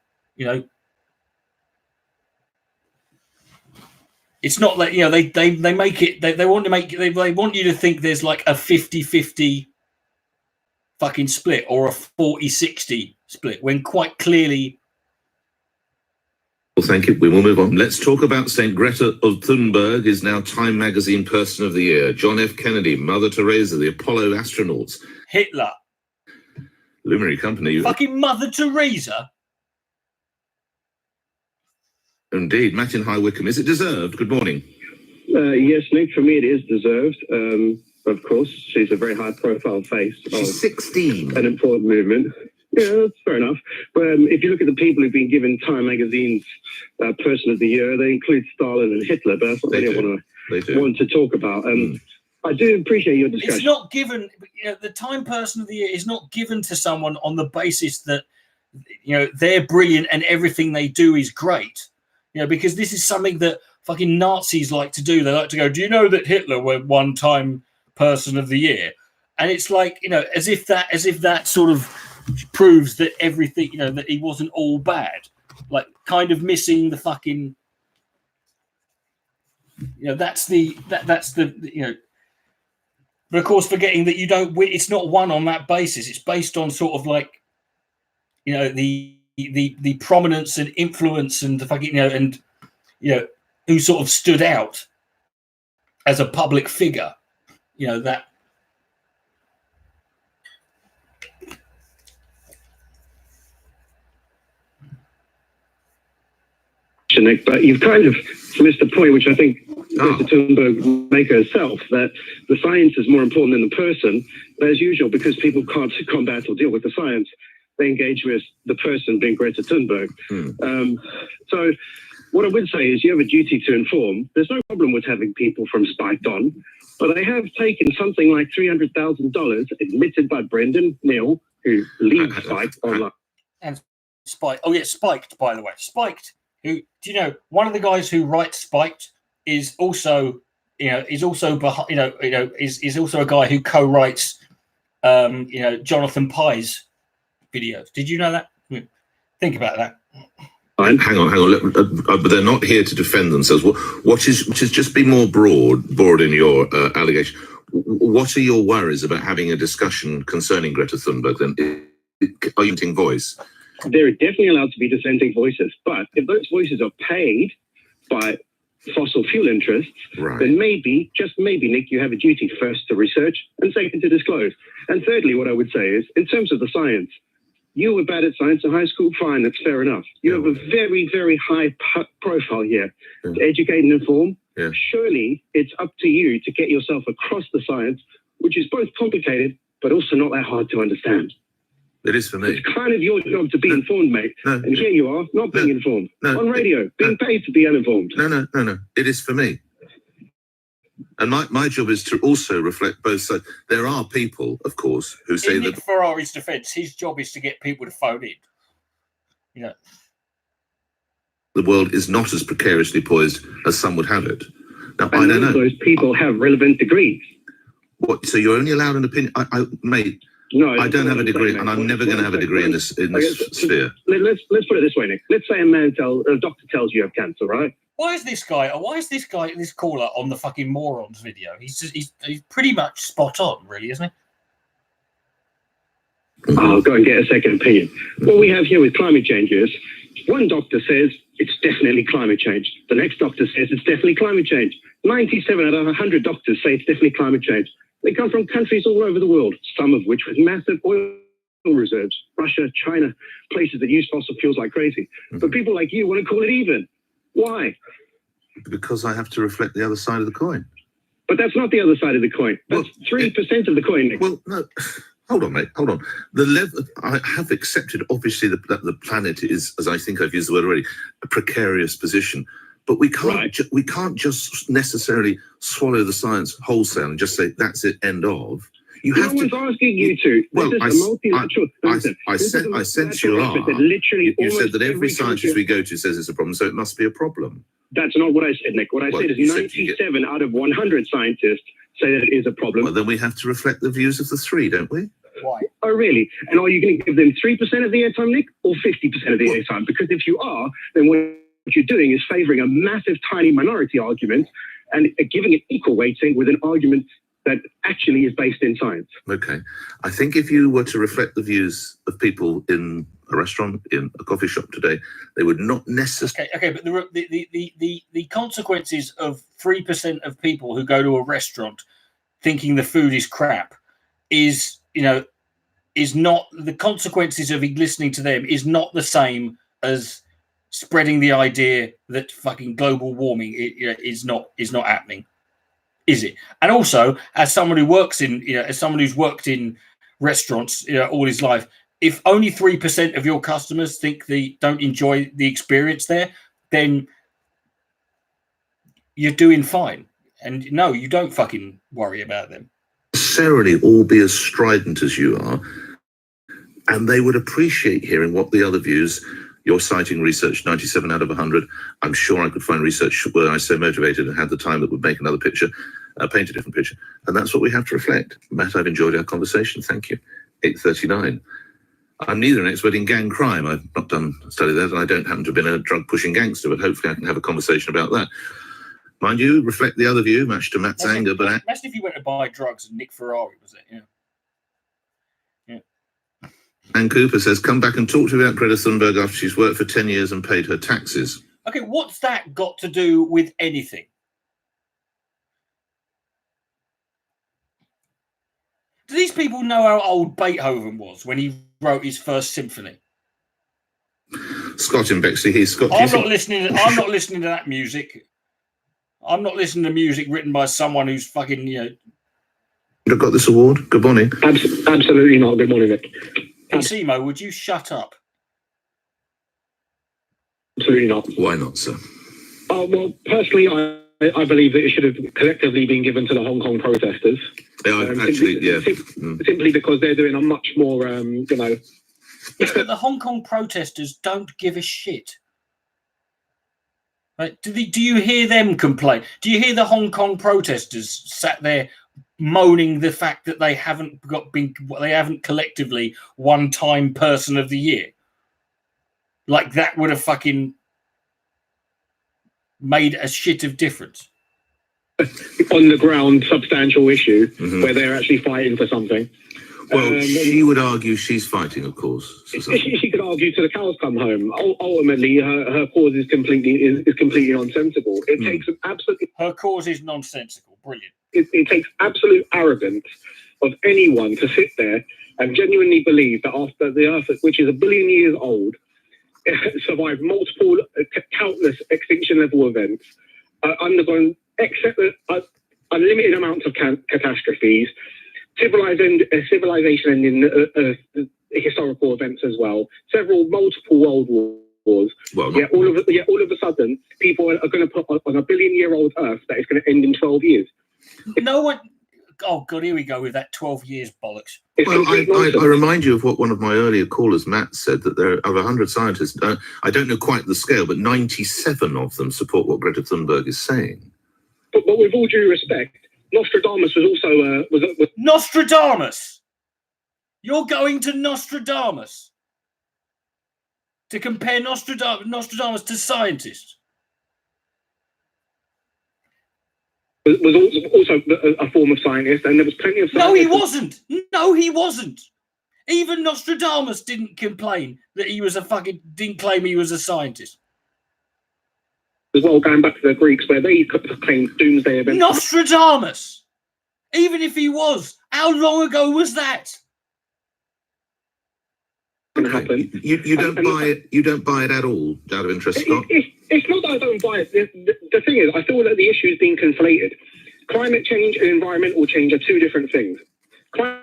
it's not like they make it, they want to make, they want you to think there's like a 50-50 fucking split or a 40-60 split, when quite clearly. Well, thank you. We will move on. Let's talk about St. Greta Thunberg is now Time Magazine Person of the Year. John F. Kennedy, Mother Teresa, the Apollo astronauts. Hitler. Luminary company. Fucking Mother Teresa. Indeed. Martin High Wycombe. Is it deserved? Good morning. Yes, Nick, for me it is deserved. Of course, she's a very high-profile face. She's 16. An important movement. Yeah, that's fair enough. But if you look at the people who've been given Time Magazine's Person of the Year, they include Stalin and Hitler, but that's what they don't want to talk about. I do appreciate your discussion. It's not given, the Time Person of the Year is not given to someone on the basis that, they're brilliant and everything they do is great. Because this is something that fucking Nazis like to do. They like to go, do you know that Hitler went one Time Person of the Year? And it's like, as if that sort of proves that everything, that he wasn't all bad, like kind of missing the fucking, that's the, but of course forgetting that you don't win. It's not won on that basis. It's based on sort of like, the prominence and influence and the fucking, and who sort of stood out as a public figure, that. Nick, but you've kind of missed the point, which I think Greta Thunberg make herself, that the science is more important than the person. But as usual, because people can't combat or deal with the science, they engage with the person, being Greta Thunberg. So what I would say is you have a duty to inform. There's no problem with having people from Spiked on, but they have taken something like $300,000 admitted by Brendan Neil, who leads Spiked online. And Spiked. Oh yeah, Spiked, by the way. Spiked. Who, do you know, one of the guys who writes Spiked is also, is also a guy who co-writes, Jonathan Pye's videos. Did you know that? Think about that. Hang on. But they're not here to defend themselves. What is just be more broad in your allegation. What are your worries about having a discussion concerning Greta Thunberg? Then, are you getting voice? There are definitely allowed to be dissenting voices, but if those voices are paid by fossil fuel interests, then maybe, just maybe, Nick, you have a duty first to research and second to disclose. And thirdly, what I would say is, in terms of the science, you were bad at science in high school, fine, that's fair enough. You have a very, very high profile here to educate and inform. Surely it's up to you to get yourself across the science, which is both complicated, but also not that hard to understand. It is for me. It's kind of your job to be informed, mate. And here you are, not being informed. On radio, being paid to be uninformed. No. It is for me. And my job is to also reflect both sides. There are people, of course, who say in Nick Ferrari's defence, his job is to get people to phone in. The world is not as precariously poised as some would have it. Now, and I don't know. Those people have relevant degrees. What? So you're only allowed an opinion, mate? No, I don't have a degree, and I'm never going to have a degree in this sphere. Let's put it this way, Nick. Let's say a doctor tells you have cancer, right? Why is this caller on the fucking morons video? He's pretty much spot on, really, isn't he? I'll go and get a second opinion. What we have here with climate change is one doctor says it's definitely climate change. The next doctor says it's definitely climate change. 97 out of 100 doctors say it's definitely climate change. They come from countries all over the world, some of which with massive oil reserves. Russia, China, places that use fossil fuels like crazy. But people like you want to call it even. Why? Because I have to reflect the other side of the coin. But that's not the other side of the coin. That's 3% of the coin, Nick. Well, no. Hold on, mate. Hold on. The level I have accepted, obviously, that the planet is, as I think I've used the word already, a precarious position. But we can't we can't just necessarily swallow the science wholesale and just say that's it, end of. You have no to. one's asking you to. Well, I sense you are. You said that every scientist we go to says it's a problem, so it must be a problem. That's not what I said, Nick. What I said is 97 out of 100 scientists say that it is a problem. Well, then we have to reflect the views of the 3, don't we? Why? Oh, really? And are you going to give them 3% of the airtime, Nick, or 50% of the airtime? Because if you are, then what you're doing is favouring a massive, tiny minority argument and giving it equal weighting with an argument that actually is based in science. Okay. I think if you were to reflect the views of people in a restaurant, in a coffee shop today, they would not necessarily... Okay, but the consequences of 3% of people who go to a restaurant thinking the food is crap is not... The consequences of listening to them is not the same as spreading the idea that fucking global warming is not happening. Is it? And also, as someone who works in, as someone who's worked in restaurants, all his life, if only 3% of your customers don't enjoy the experience there, then you're doing fine. And no, you don't fucking worry about them. Necessarily all be as strident as you are, and they would appreciate hearing what the other views. You're citing research 97 out of 100. I'm sure I could find research where I was so motivated and had the time that would make another picture, paint a different picture. And that's what we have to reflect. Matt, I've enjoyed our conversation. Thank you. 8:39. I'm neither an expert in gang crime. I've not done a study there, and I don't happen to have been a drug-pushing gangster, but hopefully I can have a conversation about that. Mind you, reflect the other view, much to Matt's anger. But imagine if you went to buy drugs and Nick Ferrari was it? Yeah. Ann Cooper says, come back and talk to me about Greta Thunberg after she's worked for 10 years and paid her taxes. Okay, what's that got to do with anything? Do these people know how old Beethoven was when he wrote his first symphony? Scott in Bexley, he's Scott. I'm not listening to that music. I'm not listening to music written by someone who's fucking, You've got this award? Good morning. Absolutely not. Good morning, Nick. Simo, would you shut up? Absolutely not. Why not, sir? Well, personally, I believe that it should have collectively been given to the Hong Kong protesters. Yeah, Simply because they're doing a much more, It's that the Hong Kong protesters don't give a shit. Right? Do you hear them complain? Do you hear the Hong Kong protesters sat there moaning the fact that they haven't collectively won Time Person of the Year? Like that would have fucking made a shit of difference. On the ground, substantial issue where they're actually fighting for something. Well, she would argue she's fighting, of course. She could argue till the cows come home. Ultimately, her cause is completely nonsensical. It takes an absolute. Her cause is nonsensical. Brilliant. It takes absolute arrogance of anyone to sit there and genuinely believe that after the Earth, which is 1 billion years old, survived multiple, countless extinction-level events, undergone unlimited amounts of catastrophes, civilization ending historical events as well, multiple world wars. Well, all of a sudden, people are going to put on 1 billion-year-old Earth that is going to end in 12 years. No one. Oh God, here we go with that 12 years bollocks. Well, I remind you of what one of my earlier callers, Matt, said, that there are 100 scientists. I don't know quite the scale, but 97 of them support what Greta Thunberg is saying. But with all due respect, Nostradamus was also was Nostradamus. You're going to Nostradamus to compare Nostradamus to scientists. Was also a form of scientist, and there was plenty of scientists. No, he wasn't. No, he wasn't. Even Nostradamus didn't complain that he was didn't claim he was a scientist. As well, going back to the Greeks, where they claimed doomsday events. Nostradamus, even if he was, how long ago was that? Okay. You don't buy it. You don't buy it at all, out of interest, Scott. It's not that I don't buy it. The thing is, I feel that the issue is being conflated. Climate change and environmental change are two different things. Climate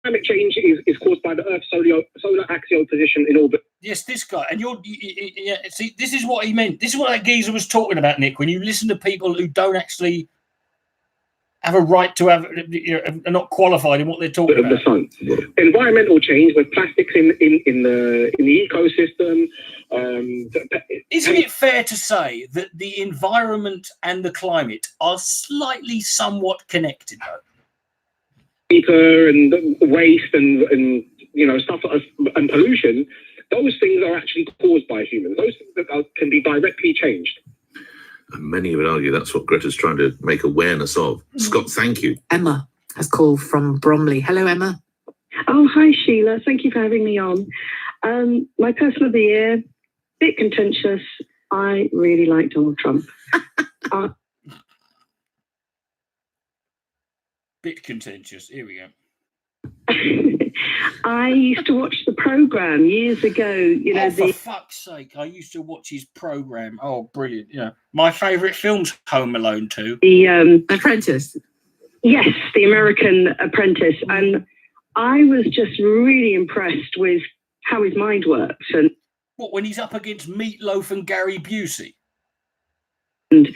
climate change is caused by the Earth's solar axial position in orbit. Yes, this guy, and yeah. See, this is what he meant. This is what that geezer was talking about, Nick. When you listen to people who don't actually have a right to have, are not qualified in what they're talking about. The sun, environmental change with plastics in the ecosystem. Isn't it fair to say that the environment and the climate are slightly somewhat connected, though? And waste and stuff and pollution, those things are actually caused by humans. Those things that can be directly changed. And many would argue that's what Greta's trying to make awareness of. Scott, thank you. Emma has called from Bromley. Hello, Emma. Oh, hi, Sheila. Thank you for having me on. My person of the year, bit contentious. I really like Donald Trump. Bit contentious. Here we go. I used to watch the program years ago. For fuck's sake! I used to watch his program. Oh, brilliant! My favourite film's Home Alone 2. The Apprentice. Yes, The American Apprentice, and I was just really impressed with how his mind works. And what, when he's up against Meatloaf and Gary Busey? And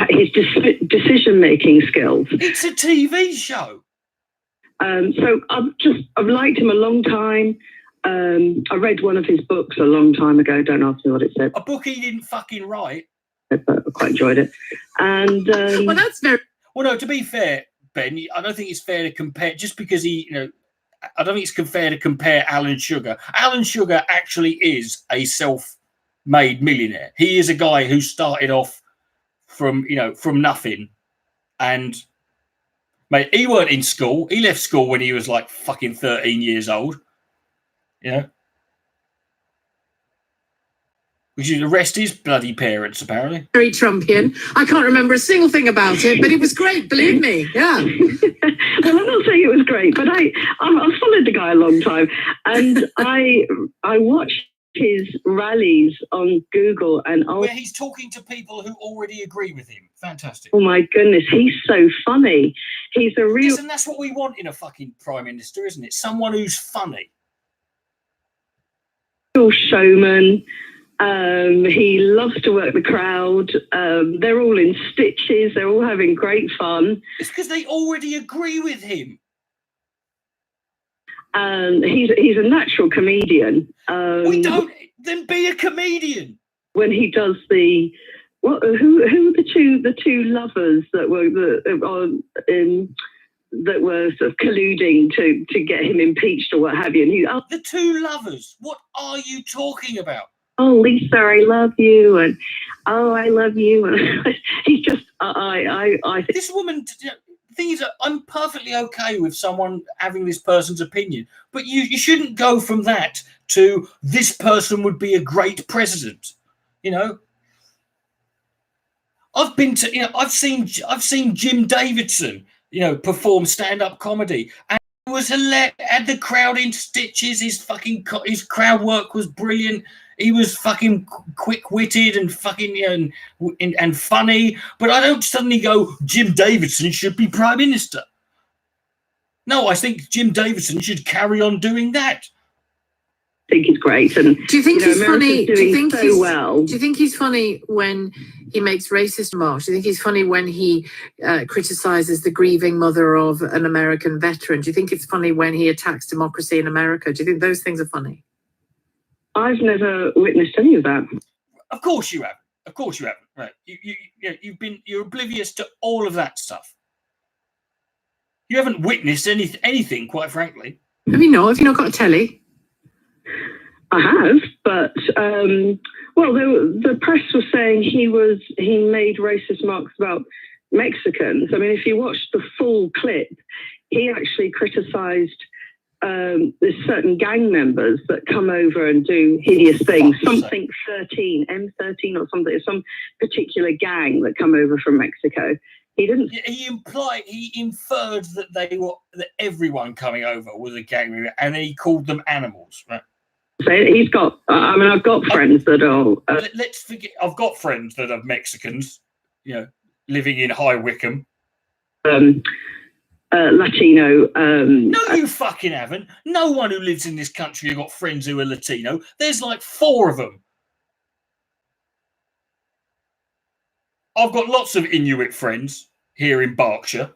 his decision-making skills. It's a TV show. So I've liked him a long time. I read one of his books a long time ago. Don't ask me what it said. A book he didn't fucking write. But I quite enjoyed it. And well, that's very. Well, no. To be fair, Ben, I don't think it's fair to compare just because he, I don't think it's fair to compare Alan Sugar. Alan Sugar actually is a self-made millionaire. He is a guy who started off from nothing, and mate, he weren't in school. He left school when he was like fucking 13 years old. We should arrest his bloody parents, apparently. Very Trumpian. I can't remember a single thing about it, but it was great, believe me. Yeah. Well, I'm not saying it was great, but I've followed the guy a long time, and I watched his rallies on Google, and where he's talking to people who already agree with him. Fantastic. Oh my goodness, he's so funny. He's a real. Listen, that's what we want in a fucking prime minister, isn't it? Someone who's funny. Real showman. He loves to work the crowd. They're all in stitches. They're all having great fun. It's because they already agree with him. He's a natural comedian. We don't. Then be a comedian. When he does the who are the two lovers that were sort of colluding to get him impeached or what have you? And the two lovers. What are you talking about? Oh, Lisa, I love you, and oh, I love you. And he's just I this woman. The thing is, I'm perfectly okay with someone having this person's opinion, but you shouldn't go from that to this person would be a great president. I've been to, I've seen Jim Davidson, perform stand-up comedy, and it was hilarious. Had the crowd in stitches. His crowd work was brilliant. He was fucking quick-witted and fucking and funny. But I don't suddenly go, Jim Davidson should be prime minister. No, I think Jim Davidson should carry on doing that. I think he's great. And do you think he's funny? Do you think well? Do you think he's funny when he makes racist remarks? Do you think he's funny when he criticizes the grieving mother of an American veteran? Do you think it's funny when he attacks democracy in America? Do you think those things are funny? I've never witnessed any of that. Of course you have. Of course you haven't. Right? You're oblivious to all of that stuff. You haven't witnessed anything, quite frankly. Have you not? Have you not got a telly? I have, but the press was saying he made racist remarks about Mexicans. I mean, if you watch the full clip, he actually criticised there's certain gang members that come over and do hideous things. Something 13, M13 or something, some particular gang that come over from Mexico. He didn't. He inferred that everyone coming over was a gang member, and then he called them animals. Right? So he's got. I've got friends that are. Let's forget. I've got friends that are Mexicans. Living in High Wycombe. Latino. No, you fucking haven't. No one who lives in this country has got friends who are Latino. There's like 4 of them. I've got lots of Inuit friends here in Berkshire.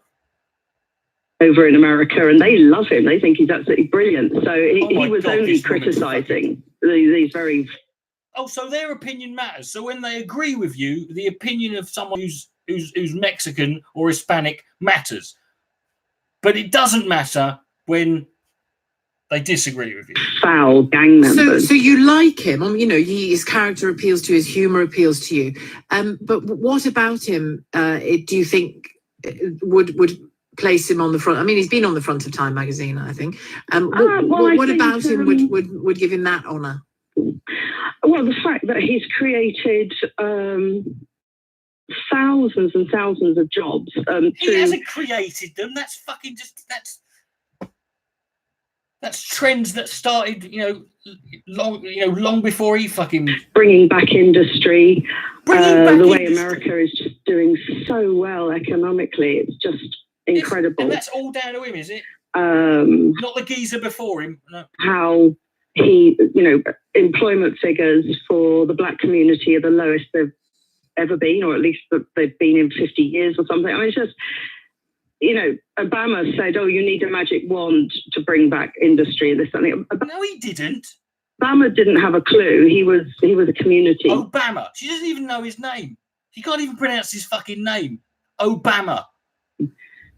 Over in America, and they love him. They think he's absolutely brilliant. So he was God, only criticising these very... Oh, so their opinion matters. So when they agree with you, the opinion of someone who's Mexican or Hispanic matters. But it doesn't matter when they disagree with you. Foul gang members. So you like him? You know, his character appeals to you, his humour appeals to you. But what about him? Do you think would place him on the front? I mean, he's been on the front of Time magazine, I think. What about him would give him that honour? Well, the fact that he's created thousands and thousands of jobs. He hasn't created them. That's fucking just that's trends that started, long before he fucking bringing back industry. The way America is just doing so well economically, it's just incredible. And that's all down to him, is it? Not the geezer before him. No. How he, employment figures for the black community are the lowest they've ever been, or at least that they've been in 50 years or something. I mean, it's just, Obama said, "Oh, you need a magic wand to bring back industry." This something. No, he didn't. Obama didn't have a clue. He was a community. Obama. She doesn't even know his name. She can't even pronounce his fucking name. Obama.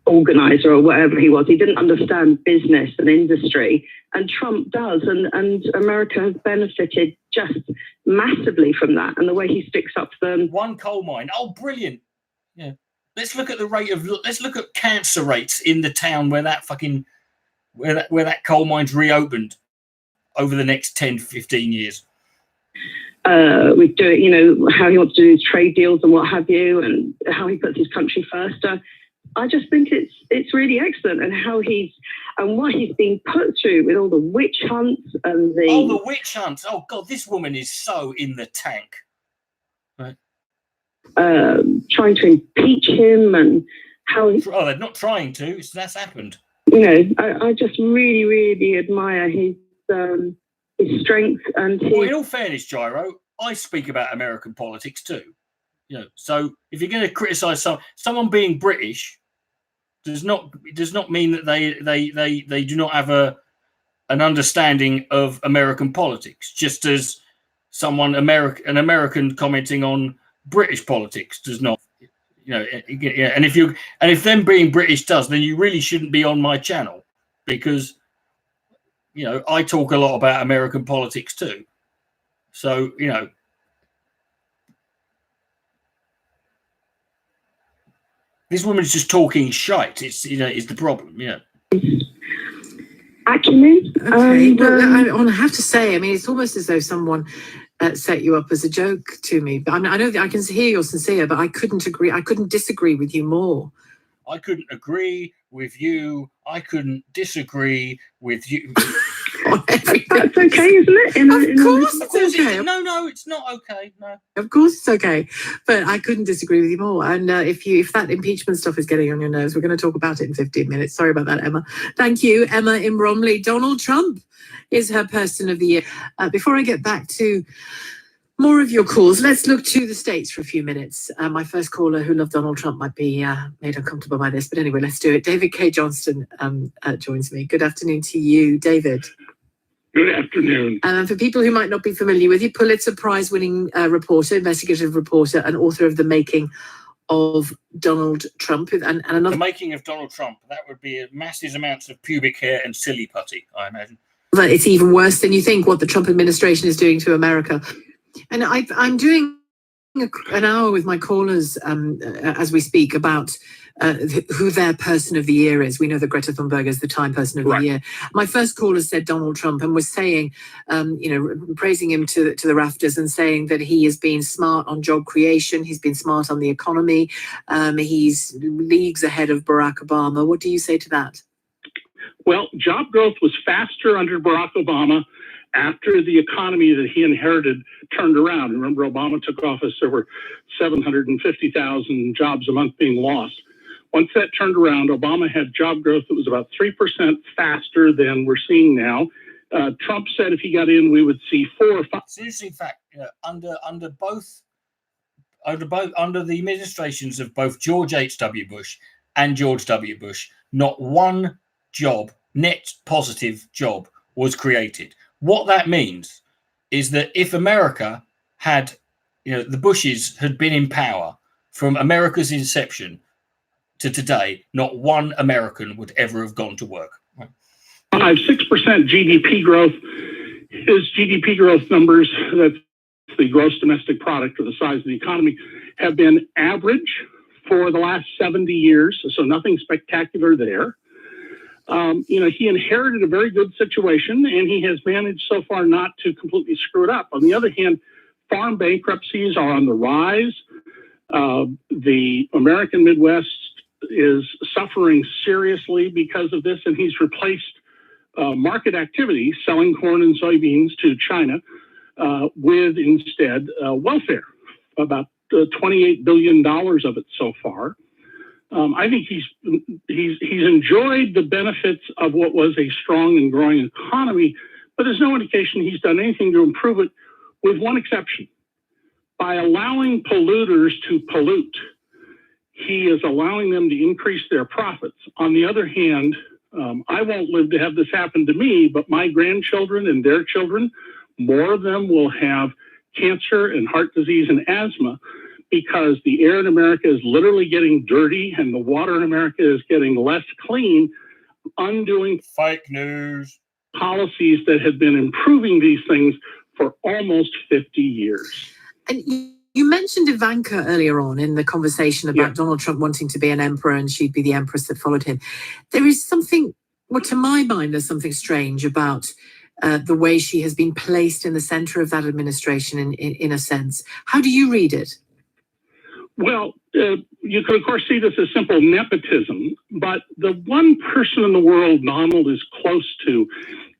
Organizer or whatever he was. He didn't understand business and industry, and Trump does, and America has benefited just massively from that. And the way he sticks up to them. One coal mine. Oh, brilliant. Yeah. Let's look at let's look at cancer rates in the town where that coal mine's reopened over the next 10, 15 years. We do it, how he wants to do trade deals and what have you, and how he puts his country first. I just think it's really excellent, and what he's been put through with all the witch hunts and the witch hunts. Oh God, this woman is so in the tank. Right. Trying to impeach him and how they're not trying to. That's happened. I just really, really admire his strength and his... Well, in all fairness, Gyro, I speak about American politics too. So if you're going to criticise someone being British, does not mean that they do not have an understanding of American politics. Just as an American commenting on British politics does not, and if them being British does, then you really shouldn't be on my channel, because I talk a lot about American politics too. So this woman's just talking shite. It's is the problem. Acumen. Okay, I have to say, I mean, it's almost as though someone set you up as a joke to me. But I know that I can hear you're sincere, but I couldn't disagree with you more. I couldn't agree with you. I couldn't disagree with you. That's okay, isn't it? Of course it's okay. No, it's not okay. No. Of course it's okay. But I couldn't disagree with you more. And if that impeachment stuff is getting on your nerves, we're going to talk about it in 15 minutes. Sorry about that, Emma. Thank you, Emma in Bromley. Donald Trump is her person of the year. Before I get back to more of your calls, let's look to the States for a few minutes. My first caller who loved Donald Trump might be made uncomfortable by this, but anyway, let's do it. David K. Johnston joins me. Good afternoon to you, David. Good afternoon. For people who might not be familiar with you, Pulitzer Prize-winning reporter, investigative reporter, and author of The Making of Donald Trump. And another... The Making of Donald Trump. That would be massive amounts of pubic hair and silly putty, I imagine. But it's even worse than you think what the Trump administration is doing to America. And I'm doing an hour with my callers as we speak about who their person of the year is. We know that Greta Thunberg is the Time person of the year. My first caller said Donald Trump and was saying, praising him to the rafters and saying that he has been smart on job creation. He's been smart on the economy. He's leagues ahead of Barack Obama. What do you say to that? Well, job growth was faster under Barack Obama after the economy that he inherited turned around. Remember, Obama took office, there were 750,000 jobs a month being lost. Once that turned around, Obama had job growth that was about 3% faster than we're seeing now. Trump said if he got in, we would see 4 or 5. Seriously, in fact, under the administrations of both George H.W. Bush and George W. Bush, not one job, net positive job, was created. What that means is that if America had, the Bushes had been in power from America's inception to today, not one American would ever have gone to work. 6% GDP growth. His GDP growth numbers, that's the gross domestic product or the size of the economy, have been average for the last 70 years. So nothing spectacular there. He inherited a very good situation, and he has managed so far not to completely screw it up. On the other hand, farm bankruptcies are on the rise. The American Midwest is suffering seriously because of this, and he's replaced market activity, selling corn and soybeans to China, with instead welfare, about $28 billion of it so far. I think he's enjoyed the benefits of what was a strong and growing economy, but there's no indication he's done anything to improve it, with one exception. By allowing polluters to pollute, he is allowing them to increase their profits. On the other hand, I won't live to have this happen to me, but my grandchildren and their children, more of them will have cancer and heart disease and asthma, because the air in America is literally getting dirty and the water in America is getting less clean, undoing fake news policies that have been improving these things for almost 50 years. And you mentioned Ivanka earlier on in the conversation about Donald Trump wanting to be an emperor and she'd be the empress that followed him. There is something, well, to my mind, there's something strange about the way she has been placed in the center of that administration in a sense. How do you read it? Well, you could, of course, see this as simple nepotism, but the one person in the world Donald is close to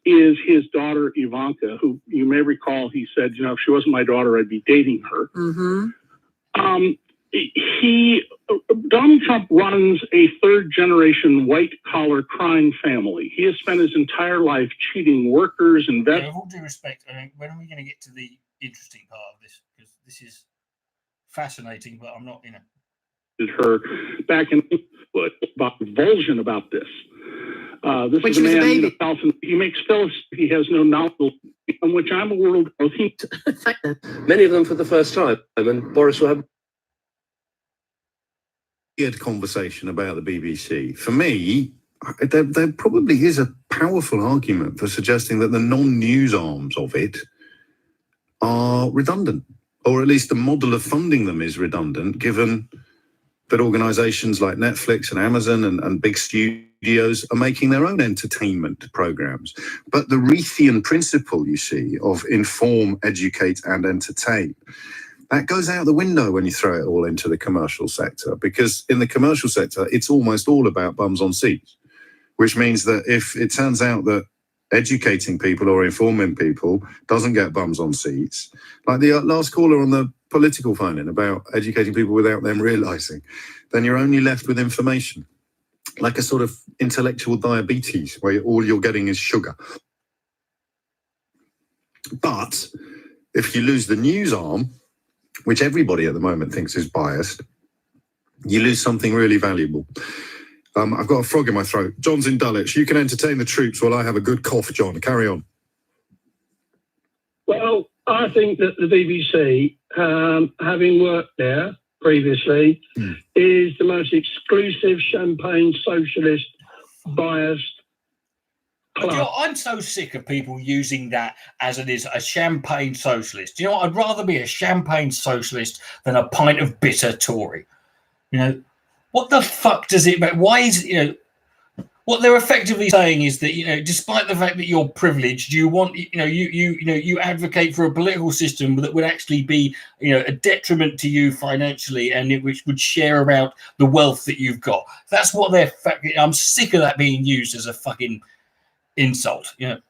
is his daughter, Ivanka, who you may recall he said, if she wasn't my daughter, I'd be dating her. Mm-hmm. Donald Trump runs a third-generation white-collar crime family. He has spent his entire life cheating workers and with all due respect, when are we going to get to the interesting part of this? Because this is fascinating, but I'm not, her back in about revulsion about this. This when is she a was a man baby. He makes Phyllis, he has no knowledge, on which I'm a world. Many of them for the first time, and Boris will have weird conversation about the BBC. For me, there probably is a powerful argument for suggesting that the non-news arms of it are redundant, or at least the model of funding them is redundant, given that organizations like Netflix and Amazon and big studios are making their own entertainment programs. But the Reithian principle, you see, of inform, educate, and entertain, that goes out the window when you throw it all into the commercial sector, because in the commercial sector, it's almost all about bums on seats, which means that if it turns out that educating people or informing people doesn't get bums on seats, like the last caller on the political phone-in about educating people without them realizing, then you're only left with information, like a sort of intellectual diabetes where all you're getting is sugar. But if you lose the news arm, which everybody at the moment thinks is biased, you lose something really valuable. I've got a frog in my throat. John's in Dulwich. You can entertain the troops while I have a good cough, John. Carry on. Well, I think that the BBC, having worked there previously, is the most exclusive, champagne, socialist, biased club. I'm so sick of people using that as it is a champagne socialist. You know what? I'd rather be a champagne socialist than a pint of bitter Tory. What the fuck does it matter? Why is what they're effectively saying is that despite the fact that you're privileged, you want you advocate for a political system that would actually be a detriment to you financially, and which would share about the wealth that you've got. That's what they're. I'm sick of that being used as a fucking insult. In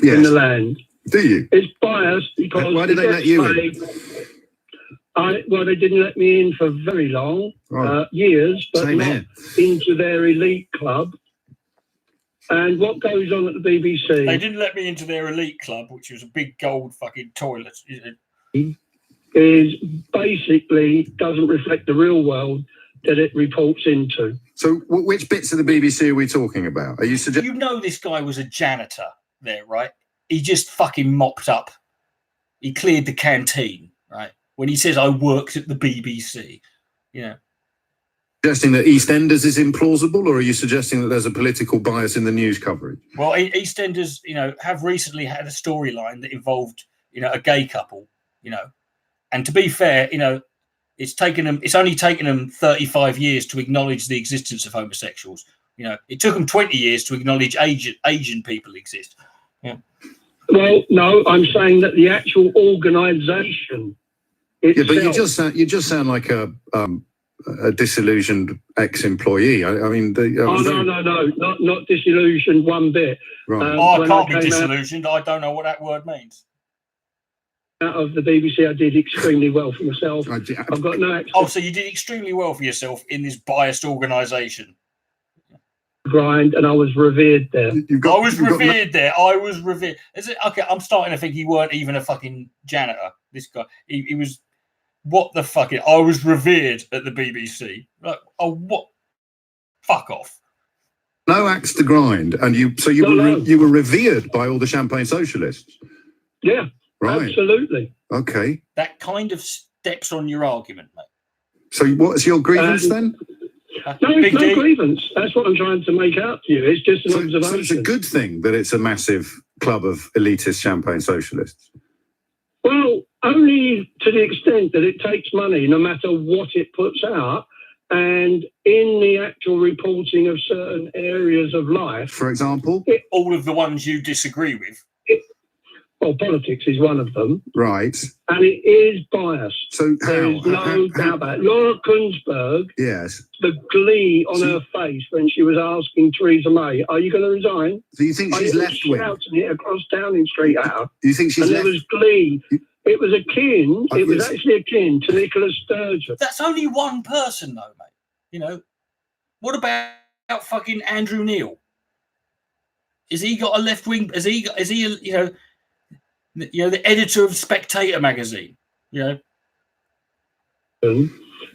the land. Do you? It's biased because why did they let you in? Well, they didn't let me in for very long, years, but Same not here. into their elite club. And what goes on at the BBC? They didn't let me into their elite club, which was a big gold fucking toilet. Is basically doesn't reflect the real world that it reports into. So, which bits of the BBC are we talking about? Are you suggesting? You know, this guy was a janitor there, right? He just fucking mopped up. He cleared the canteen, right? When he says, "I worked at the BBC," you know. Suggesting that EastEnders is implausible, or are you suggesting that there's a political bias in the news coverage? Well, EastEnders, you know, have recently had a storyline that involved, you know, a gay couple, you know, and to be fair, you know, it's only taken them 35 years to acknowledge the existence of homosexuals. You know, it took them 20 years to acknowledge Asian people exist. Yeah. Well, no, I'm saying that the actual organisation itself. Yeah, but you just sound like a disillusioned ex-employee. I mean, no, not disillusioned one bit. Right. I can't be disillusioned. I don't know what that word means. Out of the BBC, I did extremely well for myself. I've got no access. Oh, so you did extremely well for yourself in this biased organisation. Grind, and I was revered there. I was revered. Is it okay? I'm starting to think he weren't even a fucking janitor. This guy, he was. What the fuck? I was revered at the BBC. Like, oh, what? Fuck off. No axe to grind, and you were revered by all the Champagne socialists. Yeah, right. Absolutely. Okay. That kind of steps on your argument, mate. So, what's your grievance then? No, it's no grievance. That's what I'm trying to make out to you. It's just an observation. So it's a good thing that it's a massive club of elitist Champagne socialists. Well, only to the extent that it takes money, no matter what it puts out, and in the actual reporting of certain areas of life. For example? All of the ones you disagree with. Well, politics is one of them. Right. And it is biased. So there is no doubt about it. Laura Kunsberg, yes, the glee on her face when she was asking Theresa May, "Are you going to resign?" Do you think she's left-wing? Shouting it across Downing Street at her. Do you think she's and there was glee. It was akin. It was actually akin to Nicola Sturgeon. That's only one person, though, mate. You know, what about fucking Andrew Neil? Is he got a left wing? Is he? The editor of Spectator magazine. You know,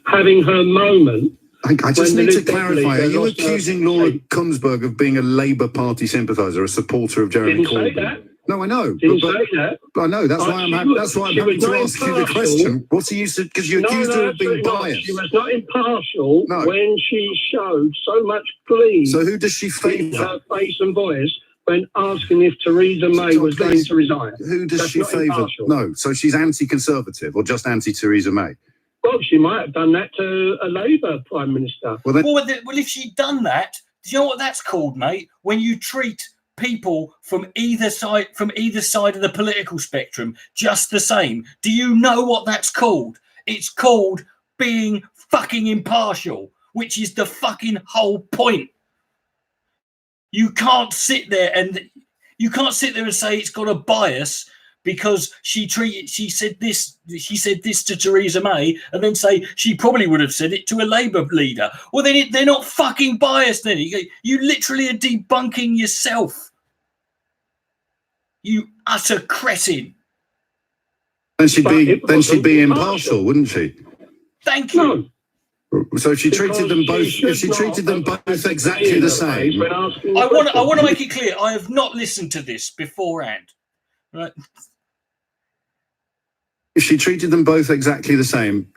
having her moment. I just need to clarify. Are you accusing Laura Kunsberg of being a Labour Party sympathiser, a supporter of Jeremy Corbyn? Didn't say that. No, I know. Didn't say that. I know. That's why I'm having to ask you the question. What are you? Because you accused her of being biased. She was not impartial when she showed so much glee. So who does she favour? In her face and voice when asking if Theresa May was going to resign. Who does she favour? No. So she's anti-Conservative or just anti-Theresa May? Well, she might have done that to a Labour Prime Minister. well, if she'd done that, do you know what that's called, mate? When you treat people from either side of the political spectrum just the same. Do you know what that's called? It's called being fucking impartial, which is the fucking whole point. You can't sit there and say it's got a bias because she said this to Theresa May, and then say she probably would have said it to a Labour leader. Well, then they're not fucking biased. Then you literally are debunking yourself. You utter cretin. Then she'd be impartial, wouldn't she? Thank you. So if she treated them both, exactly the same. I want to make it clear. I have not listened to this beforehand. Right. If she treated them both exactly the same,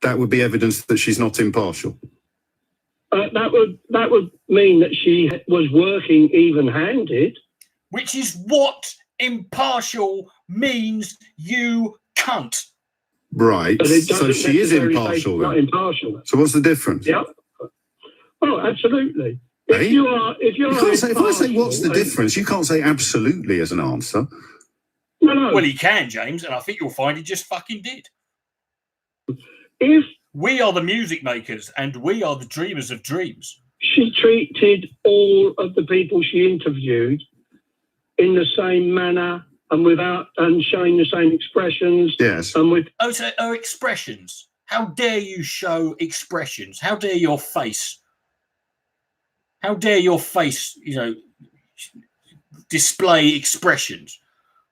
that would be evidence that she's not impartial. That would mean that she was working even-handed. Which is what impartial means, you cunt. Right. So she is impartial then. Not impartial. So what's the difference? Yeah. Oh, absolutely. Hey? If I say what's the difference, you can't say absolutely as an answer. No. Well, he can, James, and I think you'll find he just fucking did. If we are the music makers and we are the dreamers of dreams. She treated all of the people she interviewed in the same manner and without and showing the same expressions. Yes. And with so expressions. How dare you show expressions? How dare your face? How dare your face, display expressions?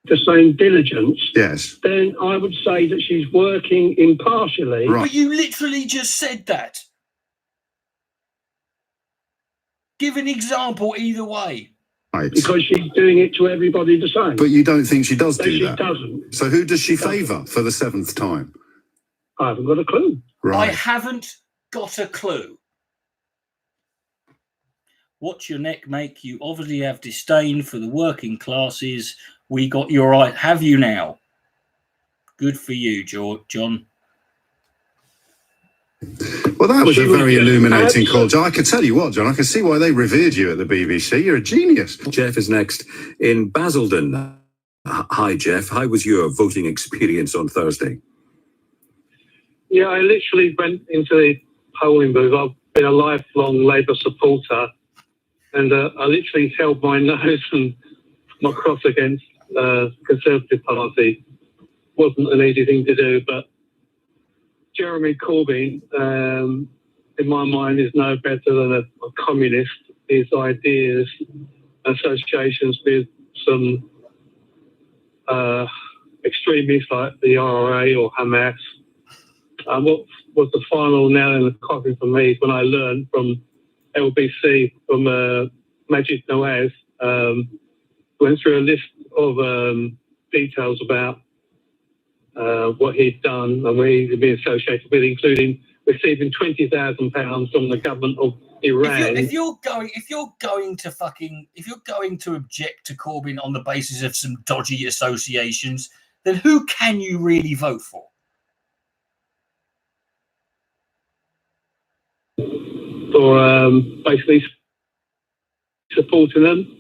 The same diligence. Yes. Then I would say that she's working impartially. Right. But you literally just said that. Give an example either way. Right. Because she's doing it to everybody the same. But you don't think she does do that? She doesn't. So who does she favour for the 7th time? I haven't got a clue. Right. I haven't got a clue. Watch your neck, make. You obviously have disdain for the working classes. We got your right. Have you now? Good for you, John. Well, that was a very illuminating call, John. I can tell you what, John, I can see why they revered you at the BBC. You're a genius. Jeff is next in Basildon. Hi, Jeff. How was your voting experience on Thursday? Yeah, I literally went into the polling booth. I've been a lifelong Labour supporter, and I literally held my nose and my cross against the Conservative Party. Wasn't an easy thing to do, but Jeremy Corbyn, in my mind, is no better than a communist. His ideas, associations with some extremists like the IRA or Hamas. What was the final nail in the coffin for me is when I learned from LBC, from Majid Nawaz, went through a list of details about what he'd done and where he'd been associated with, including receiving £20,000 from the government of Iran. If you're going to object to Corbyn on the basis of some dodgy associations, then who can you really vote for? For basically supporting them.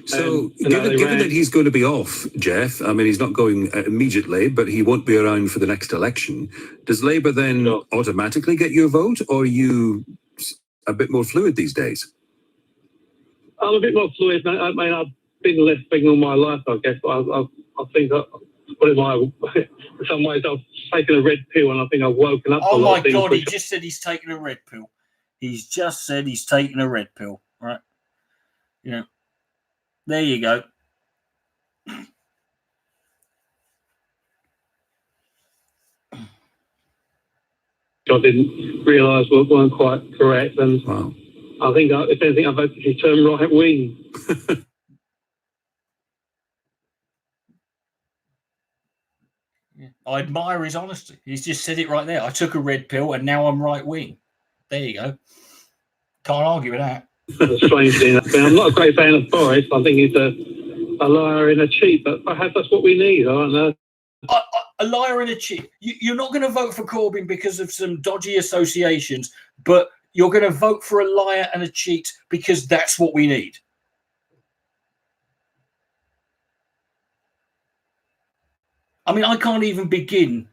So, given that he's going to be off, Jeff, I mean, he's not going immediately, but he won't be around for the next election. Does Labour then automatically get your vote, or are you a bit more fluid these days? I'm a bit more fluid. I mean, I've been left-wing all my life, I guess. I think that, in some ways, I've taken a red pill, and I think I've woken up. Oh my God! He just said he's taken a red pill. He's just said he's taken a red pill. Right? There you go. I didn't realise weren't quite correct, and I think, if anything, I've actually turned right wing. I admire his honesty. He's just said it right there. I took a red pill and now I'm right wing. There you go. Can't argue with that. Strangely enough, I'm not a great fan of Boris. I think he's a liar and a cheat, but perhaps that's what we need. I don't know. A liar and a cheat. You're not going to vote for Corbyn because of some dodgy associations, but you're going to vote for a liar and a cheat because that's what we need. I mean, I can't even begin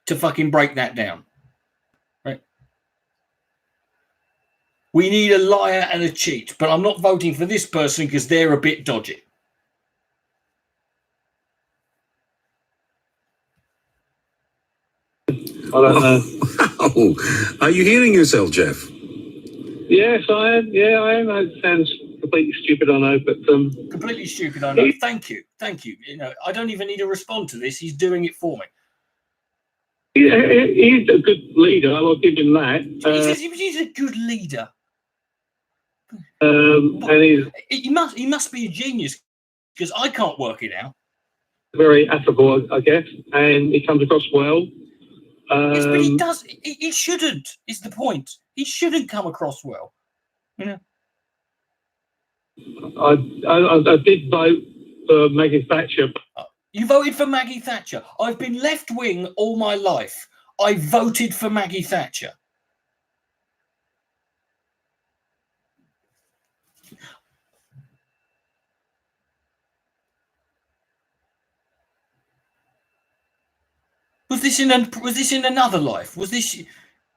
to fucking break that down. Right? We need a liar and a cheat, but I'm not voting for this person because they're a bit dodgy. I don't know. Wow. Are you hearing yourself, Jeff? Yes, I am. Yeah, I am. It sounds completely stupid, I know, but completely stupid, I know. Thank you. I don't even need to respond to this. He's doing it for me. He's a good leader. I will give him that. He's a good leader. And he must be a genius because I can't work it out. Very affable, I guess, and he comes across well. Yes, but he does. He shouldn't. Is the point? He shouldn't come across well. I did vote for Maggie Thatcher. You voted for Maggie Thatcher. I've been left wing all my life. I voted for Maggie Thatcher. Was this in another life? Was this,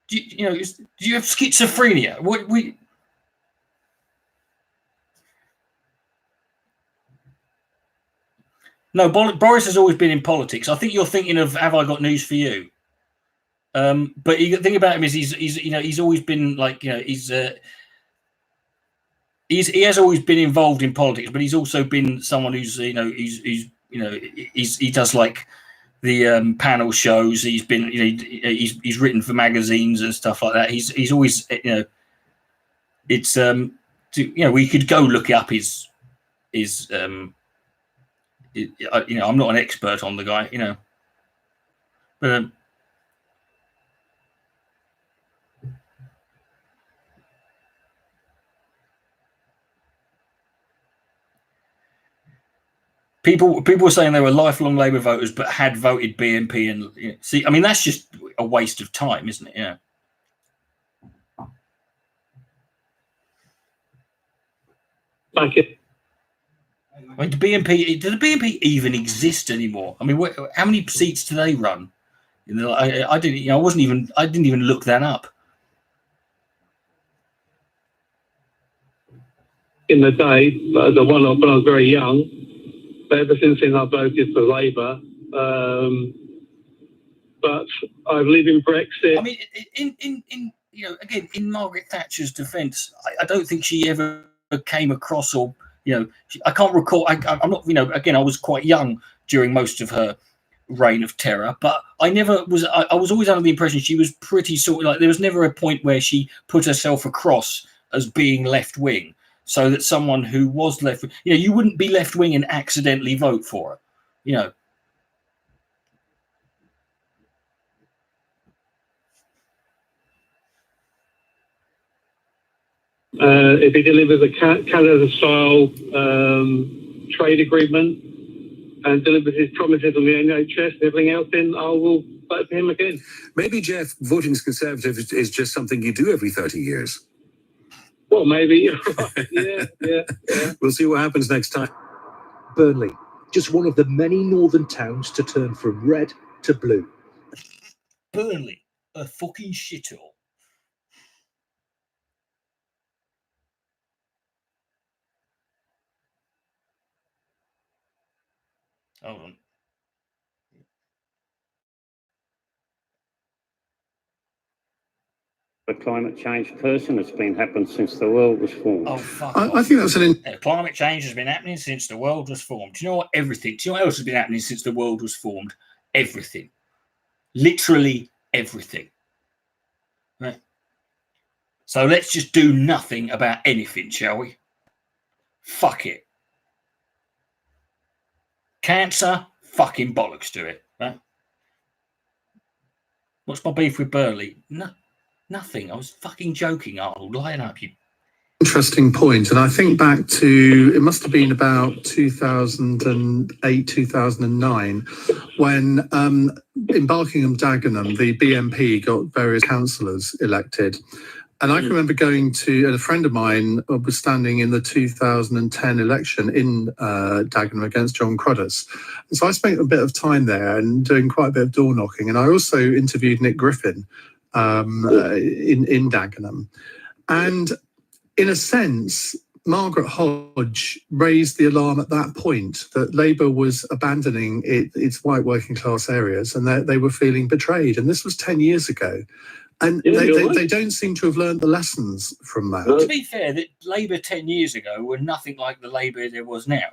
do you have schizophrenia? No, Boris has always been in politics. I think you're thinking of Have I Got News for You? But the thing about him is he's always been like, he has always been involved in politics, but he's also been someone who's he does like the panel shows. He's been he's written for magazines and stuff like that. He's always it's we could go look up his I'm not an expert on the guy, but people were saying they were lifelong Labour voters but had voted BNP, and see, I mean, that's just a waste of time, isn't it? Thank you. I mean, does the BNP even exist anymore? I mean, how many seats do they run? I didn't. I didn't even look that up. In the day, the one when I was very young, but ever since then I voted for Labour. But I believe in Brexit. I mean, again, in Margaret Thatcher's defence, I don't think she ever came across, or I can't recall. I'm not, again, I was quite young during most of her reign of terror, but I never was. I was always under the impression she was pretty sort of like, there was never a point where she put herself across as being left wing, so that someone who was left, you wouldn't be left wing and accidentally vote for her, If he delivers a Canada-style trade agreement and delivers his promises on the NHS and everything else, then I will vote for him again. Maybe, Jeff, voting as Conservative is just something you do every 30 years. Well, maybe. Yeah. We'll see what happens next time. Burnley, just one of the many northern towns to turn from red to blue. Burnley, a fucking shithole. Hold on. A climate change person. It's been happening since the world was formed. Oh, fuck. I think that's climate change has been happening since the world was formed. Do you know what? Everything. Do you know what else has been happening since the world was formed? Everything. Literally everything. Right. So let's just do nothing about anything, shall we? Fuck it. Cancer, fucking bollocks to it. Right? What's my beef with Burnley? Nothing. I was fucking joking, Arnold. Line up, you. Interesting point. And I think back to, it must have been about 2008, 2009, when in Barkingham Dagenham, the BNP got various councillors elected. And I can remember going to, and a friend of mine was standing in the 2010 election in Dagenham against John Cruddas. And so I spent a bit of time there and doing quite a bit of door knocking. And I also interviewed Nick Griffin in Dagenham. And in a sense, Margaret Hodge raised the alarm at that point that Labour was abandoning its white working class areas, and they were feeling betrayed. And this was 10 years ago. And they don't seem to have learned the lessons from that. To be fair, that Labour 10 years ago were nothing like the Labour there was now.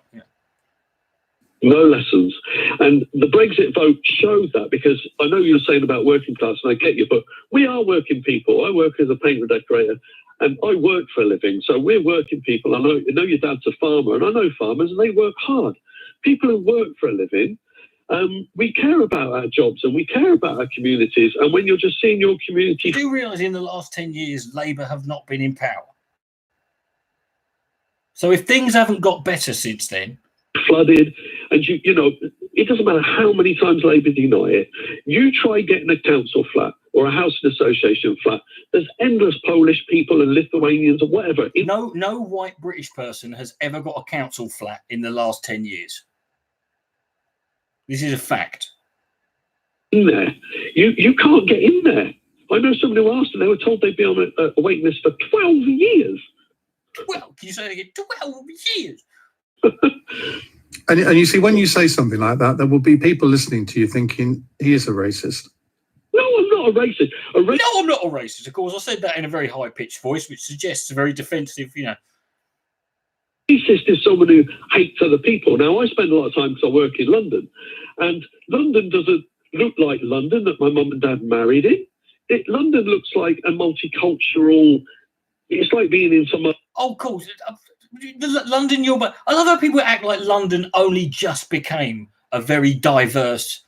No lessons. And the Brexit vote shows that, because I know you're saying about working class, and I get you, but we are working people. I work as a painter decorator, and I work for a living. So we're working people. I know your dad's a farmer, and I know farmers, and they work hard. People who work for a living, we care about our jobs and we care about our communities. And when you're just seeing your community... You do realise in the last 10 years, Labour have not been in power. So if things haven't got better since then... Flooded, and you know, it doesn't matter how many times Labour deny it. You try getting a council flat or a housing association flat, there's endless Polish people and Lithuanians or whatever. No white British person has ever got a council flat in the last 10 years. This is a fact. In there, you can't get in there. I know somebody who asked, and they were told they'd be on a waiting list for 12 years. Well, can you say it again? 12 years. And you see, when you say something like that, there will be people listening to you thinking he is a racist. No, I'm not a racist. No, I'm not a racist. Of course, I said that in a very high-pitched voice, which suggests a very defensive, Racist is someone who hates other people. Now, I spend a lot of time because I work in London, and London doesn't look like London that my mum and dad married in. London looks like a multicultural. It's like being in some. Oh, of course. London, I love how people act like London only just became a very diverse,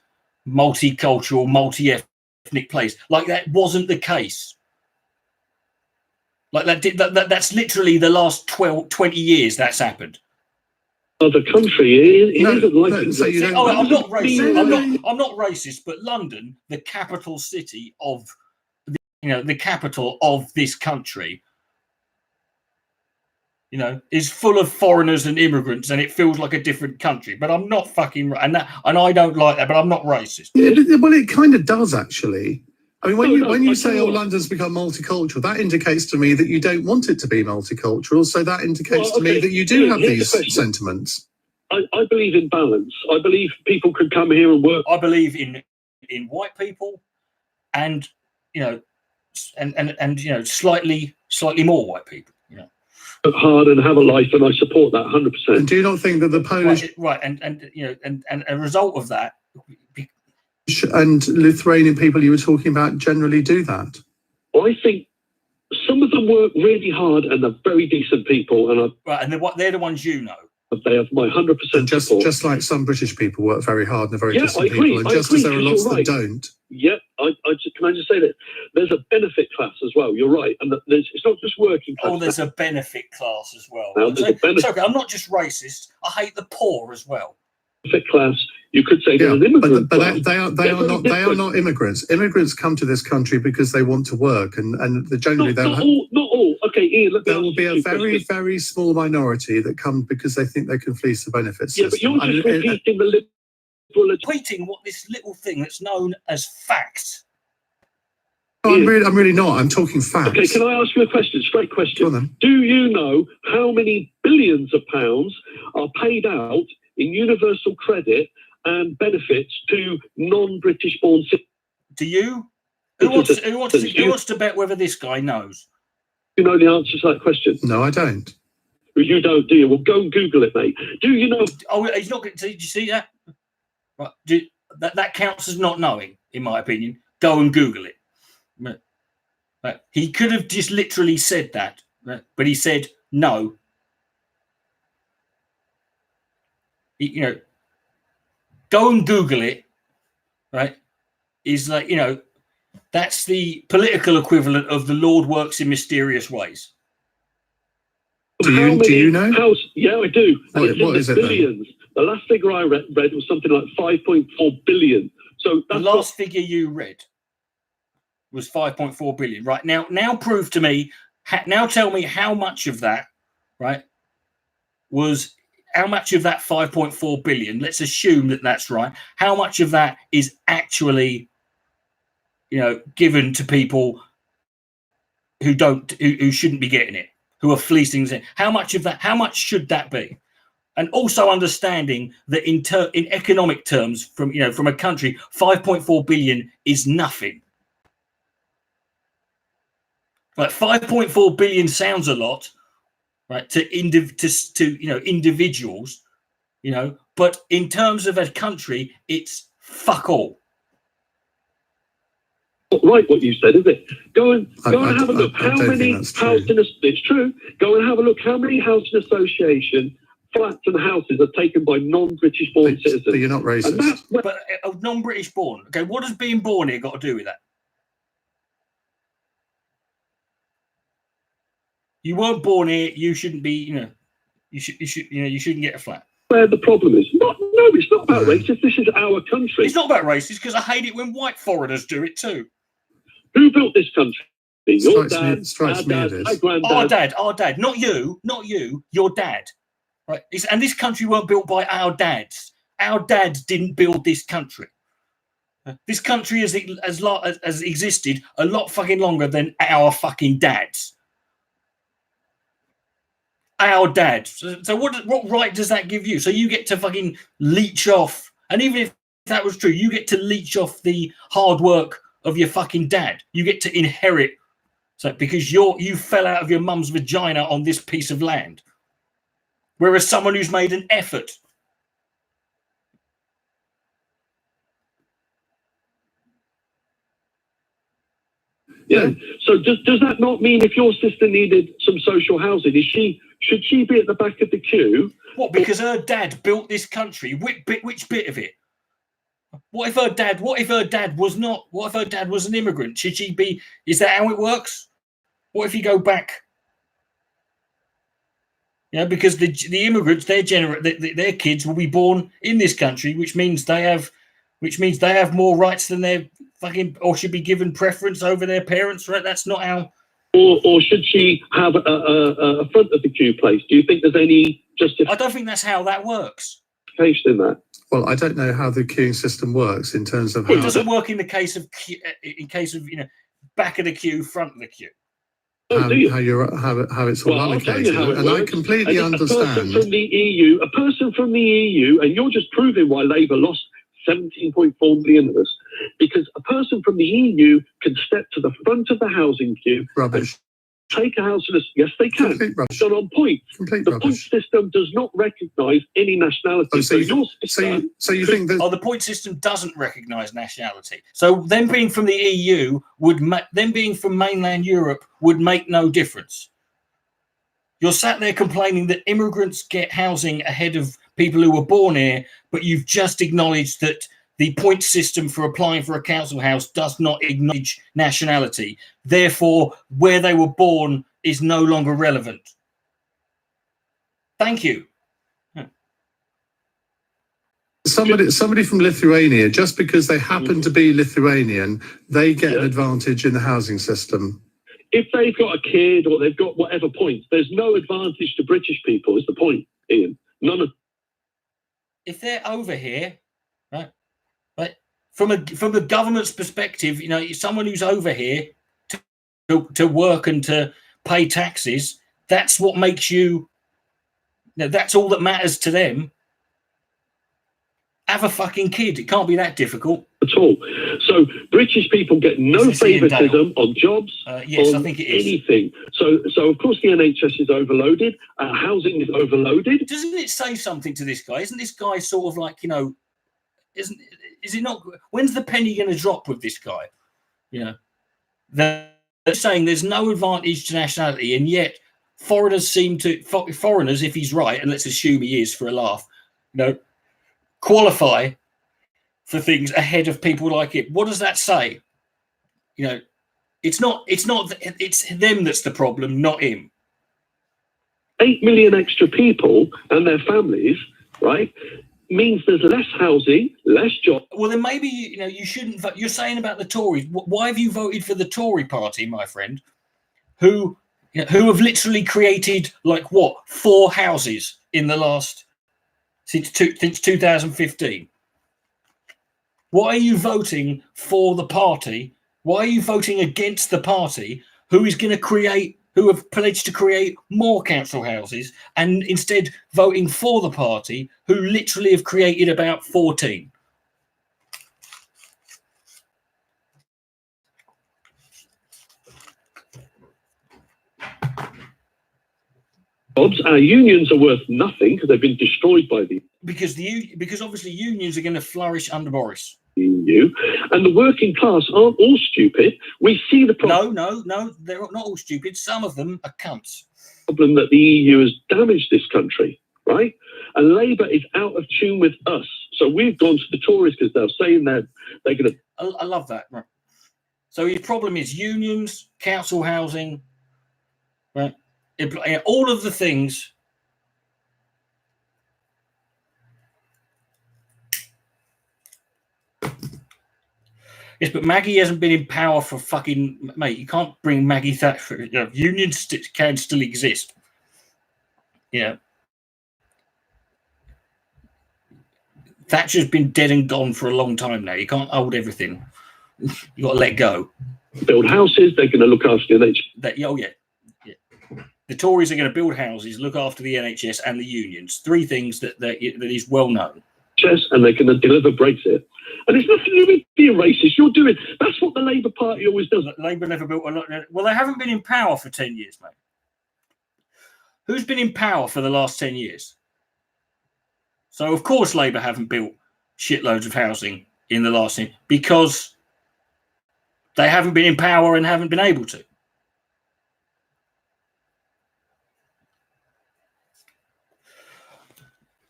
multicultural, multi-ethnic place. Like that wasn't the case. Like that's literally the last 20 years that's happened. Other country, it isn't like. I'm not racist. I'm not racist, but London, the capital city of, the capital of this country, is full of foreigners and immigrants, and it feels like a different country. But I'm not fucking, and I don't like that. But I'm not racist. Well, it kind of does actually. I mean, when you say, London's become multicultural, that indicates to me that you don't want it to be multicultural. So that indicates to me that you do have these sentiments. I believe in balance. I believe people can come here and work. I believe in white people, and slightly more white people. Work hard and have a life, and I support that 100%. And do you not think that the Polish and a result of that, and Lithuanian people you were talking about generally do that? I think some of them work really hard and they're very decent people, and they're the ones they have my 100% support. Just like some British people work very hard and are very decent people, and just as there are lots that don't. Yeah, can I just say that there's a benefit class as well. You're right, and it's not just working class. Oh, there's a benefit class as well. It's okay. I'm not just racist. I hate the poor as well. Benefit class. You could say there's an immigrant. But they are not immigrants. Immigrants come to this country because they want to work, and generally not all. Okay, Ian. There will be a very, very small minority that come because they think they can fleece the benefits system. But you're just repeating the liberal. Repeating what this little thing that's known as facts. No, I'm really not. I'm talking facts. Okay, can I ask you a question? Straight question. Go on, then. Do you know how many billions of pounds are paid out in universal credit and benefits to non-British born citizens? Do you? Who wants to bet whether this guy knows? You know the answer to that question? No, I don't. You don't, do you? Well, go and Google it, mate. Do you know? Oh, he's not. Did you see that? Right. That counts as not knowing, in my opinion. Go and Google it. Right. He could have just literally said that, right? But he said no. Go and Google it. Right? Is like that's the political equivalent of the Lord works in mysterious ways. Do you know? Yeah, I do. What is it? Billions. The last figure I read was something like 5.4 billion. So the last figure you read was 5.4 billion. Right now, prove to me. Now tell me how much of that, right, was how much of that 5.4 billion. Let's assume that that's right. How much of that is actually, given to people who shouldn't be getting it, who are fleecing it? How much of that? How much should that be? And also understanding that in economic terms, from a country, 5.4 billion is nothing. Like 5.4 billion sounds a lot, right? To individuals, but in terms of a country, it's fuck all. Not right what you said, is it? Go and have a look. How many housing? It's true. Go and have a look. How many housing association flats and houses are taken by non-British born citizens? But you're not racist. But non-British born. Okay, what has being born here got to do with that? You weren't born here. You shouldn't be. You shouldn't get a flat. Where the problem is? No, it's not about racist. This is our country. It's not about racist because I hate it when white foreigners do it too. Who built this country? Your dad, our dad, not you, your dad. Right? And this country weren't built by our dads. Our dads didn't build this country. This country has existed a lot fucking longer than our fucking dads. our dad. So what right does that give you? So you get to fucking leech off, and even if that was true, you get to leech off the hard work of your fucking dad. You get to inherit, so because you fell out of your mum's vagina on this piece of land, whereas someone who's made an effort. Yeah. So does that not mean if your sister needed some social housing, should she be at the back of the queue? What? Because her dad built this country. Which bit of it? What if her dad was not? What if her dad was an immigrant? Should she be? Is that how it works? What if you go back? Yeah, because the immigrants, their kids will be born in this country, which means they have more rights than their fucking, or should be given preference over their parents. Right? That's not how. Or should she have a front of the queue place? Do you think there's any justification? I don't think that's how that works. In that. Well, I don't know how the queuing system works in terms of how it doesn't work in the case of back of the queue, front of the queue. How it's all allocated, and I completely understand. A person from the EU, and you're just proving why Labour lost 17.4 million of us, because a person from the EU can step to the front of the housing queue. Rubbish. Take a house in yes, they can. Done on point. The point system does not recognise any nationality. Oh, so you think that? Oh, the point system doesn't recognise nationality. So them being from the EU them being from mainland Europe would make no difference. You're sat there complaining that immigrants get housing ahead of people who were born here, but you've just acknowledged that the point system for applying for a council house does not acknowledge nationality. Therefore, where they were born is no longer relevant. Thank you. Somebody from Lithuania, just because they happen to be Lithuanian, they get an advantage in the housing system. If they've got a kid or they've got whatever points, there's no advantage to British people, is the point, Ian. None of. If they're over here, right? But from the government's perspective, someone who's over here to work and to pay taxes, that's what makes you. That's all that matters to them. Have a fucking kid. It can't be that difficult at all. So British people get no favouritism on jobs, yes, on I think it is. Anything. So of course the NHS is overloaded. Housing is overloaded. Doesn't it say something to this guy? Isn't this guy sort of like Is it not? When's the penny going to drop with this guy? They're saying there's no advantage to nationality, and yet foreigners, if he's right, and let's assume he is for a laugh, qualify for things ahead of people like it. What does that say? It's them that's the problem, not him. 8 million extra people and their families, right? Means there's less housing, less jobs. Well, then maybe you shouldn't vote. You're saying about the Tories. Why have you voted for the Tory party, my friend, who have literally created 4 houses in the last since 2015? Why are you voting for the party? Why are you voting against the party who have pledged to create more council houses, and instead voting for the party who literally have created about 14? Our unions are worth nothing because they've been destroyed by the because obviously unions are going to flourish under Boris. EU, and the working class aren't all stupid. We see the problem. No, they're not all stupid. Some of them are cunts. Problem that the EU has damaged this country, right? And Labour is out of tune with us. So we've gone to the Tories because they're saying they're going to. I love that. Right. So his problem is unions, council housing, right? All of the things. Yes, but Maggie hasn't been in power for fucking... Mate, you can't bring Maggie Thatcher... unions can still exist. Thatcher's been dead and gone for a long time now. You can't hold everything. You got to let go. Build houses, they're going to look after you. Oh, yeah. The Tories are going to build houses, look after the NHS and the unions. Three things that is well known. And they're going to deliver Brexit. And it's nothing to do with being racist. You're doing that's what the Labour Party always does. Labour never built a lot. Well, they haven't been in power for 10 years, mate. Who's been in power for the last 10 years? So, of course, Labour haven't built shitloads of housing in the last year because they haven't been in power and haven't been able to.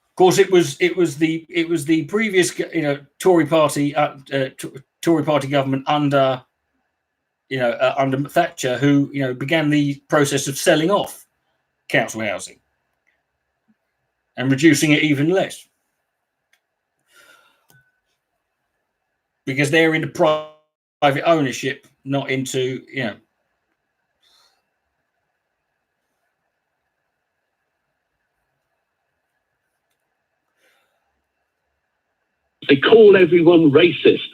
Of course, it was the previous Tory party government under under Thatcher who began the process of selling off council housing and reducing it even less because they're into private ownership, not into They call everyone racist.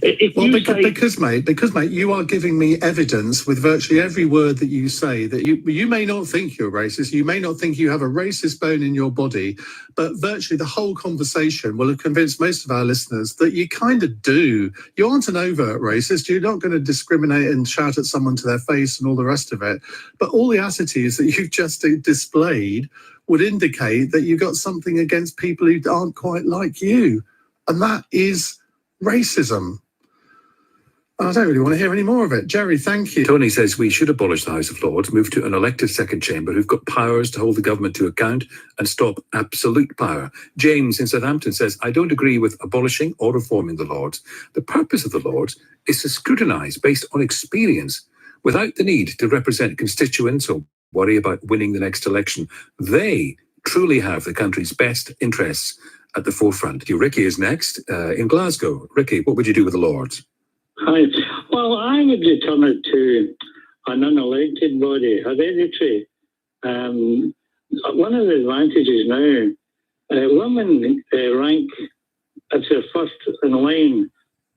Because, mate, you are giving me evidence with virtually every word that you say that you may not think you're racist, you may not think you have a racist bone in your body, but virtually the whole conversation will have convinced most of our listeners that you kind of do. You aren't an overt racist. You're not going to discriminate and shout at someone to their face and all the rest of it. But all the attitudes that you've just displayed would indicate that you've got something against people who aren't quite like you. And that is racism. I don't really want to hear any more of it. Jerry, thank you. Tony says we should abolish the House of Lords, move to an elected second chamber who've got powers to hold the government to account and stop absolute power. James in Southampton says, I don't agree with abolishing or reforming the Lords. The purpose of the Lords is to scrutinise based on experience without the need to represent constituents or worry about winning the next election. They truly have the country's best interests at the forefront. Ricky is next in Glasgow. Ricky, what would you do with the Lords? Hi. Well, I would return it to an unelected body, hereditary. One of the advantages now, women rank as their first in line.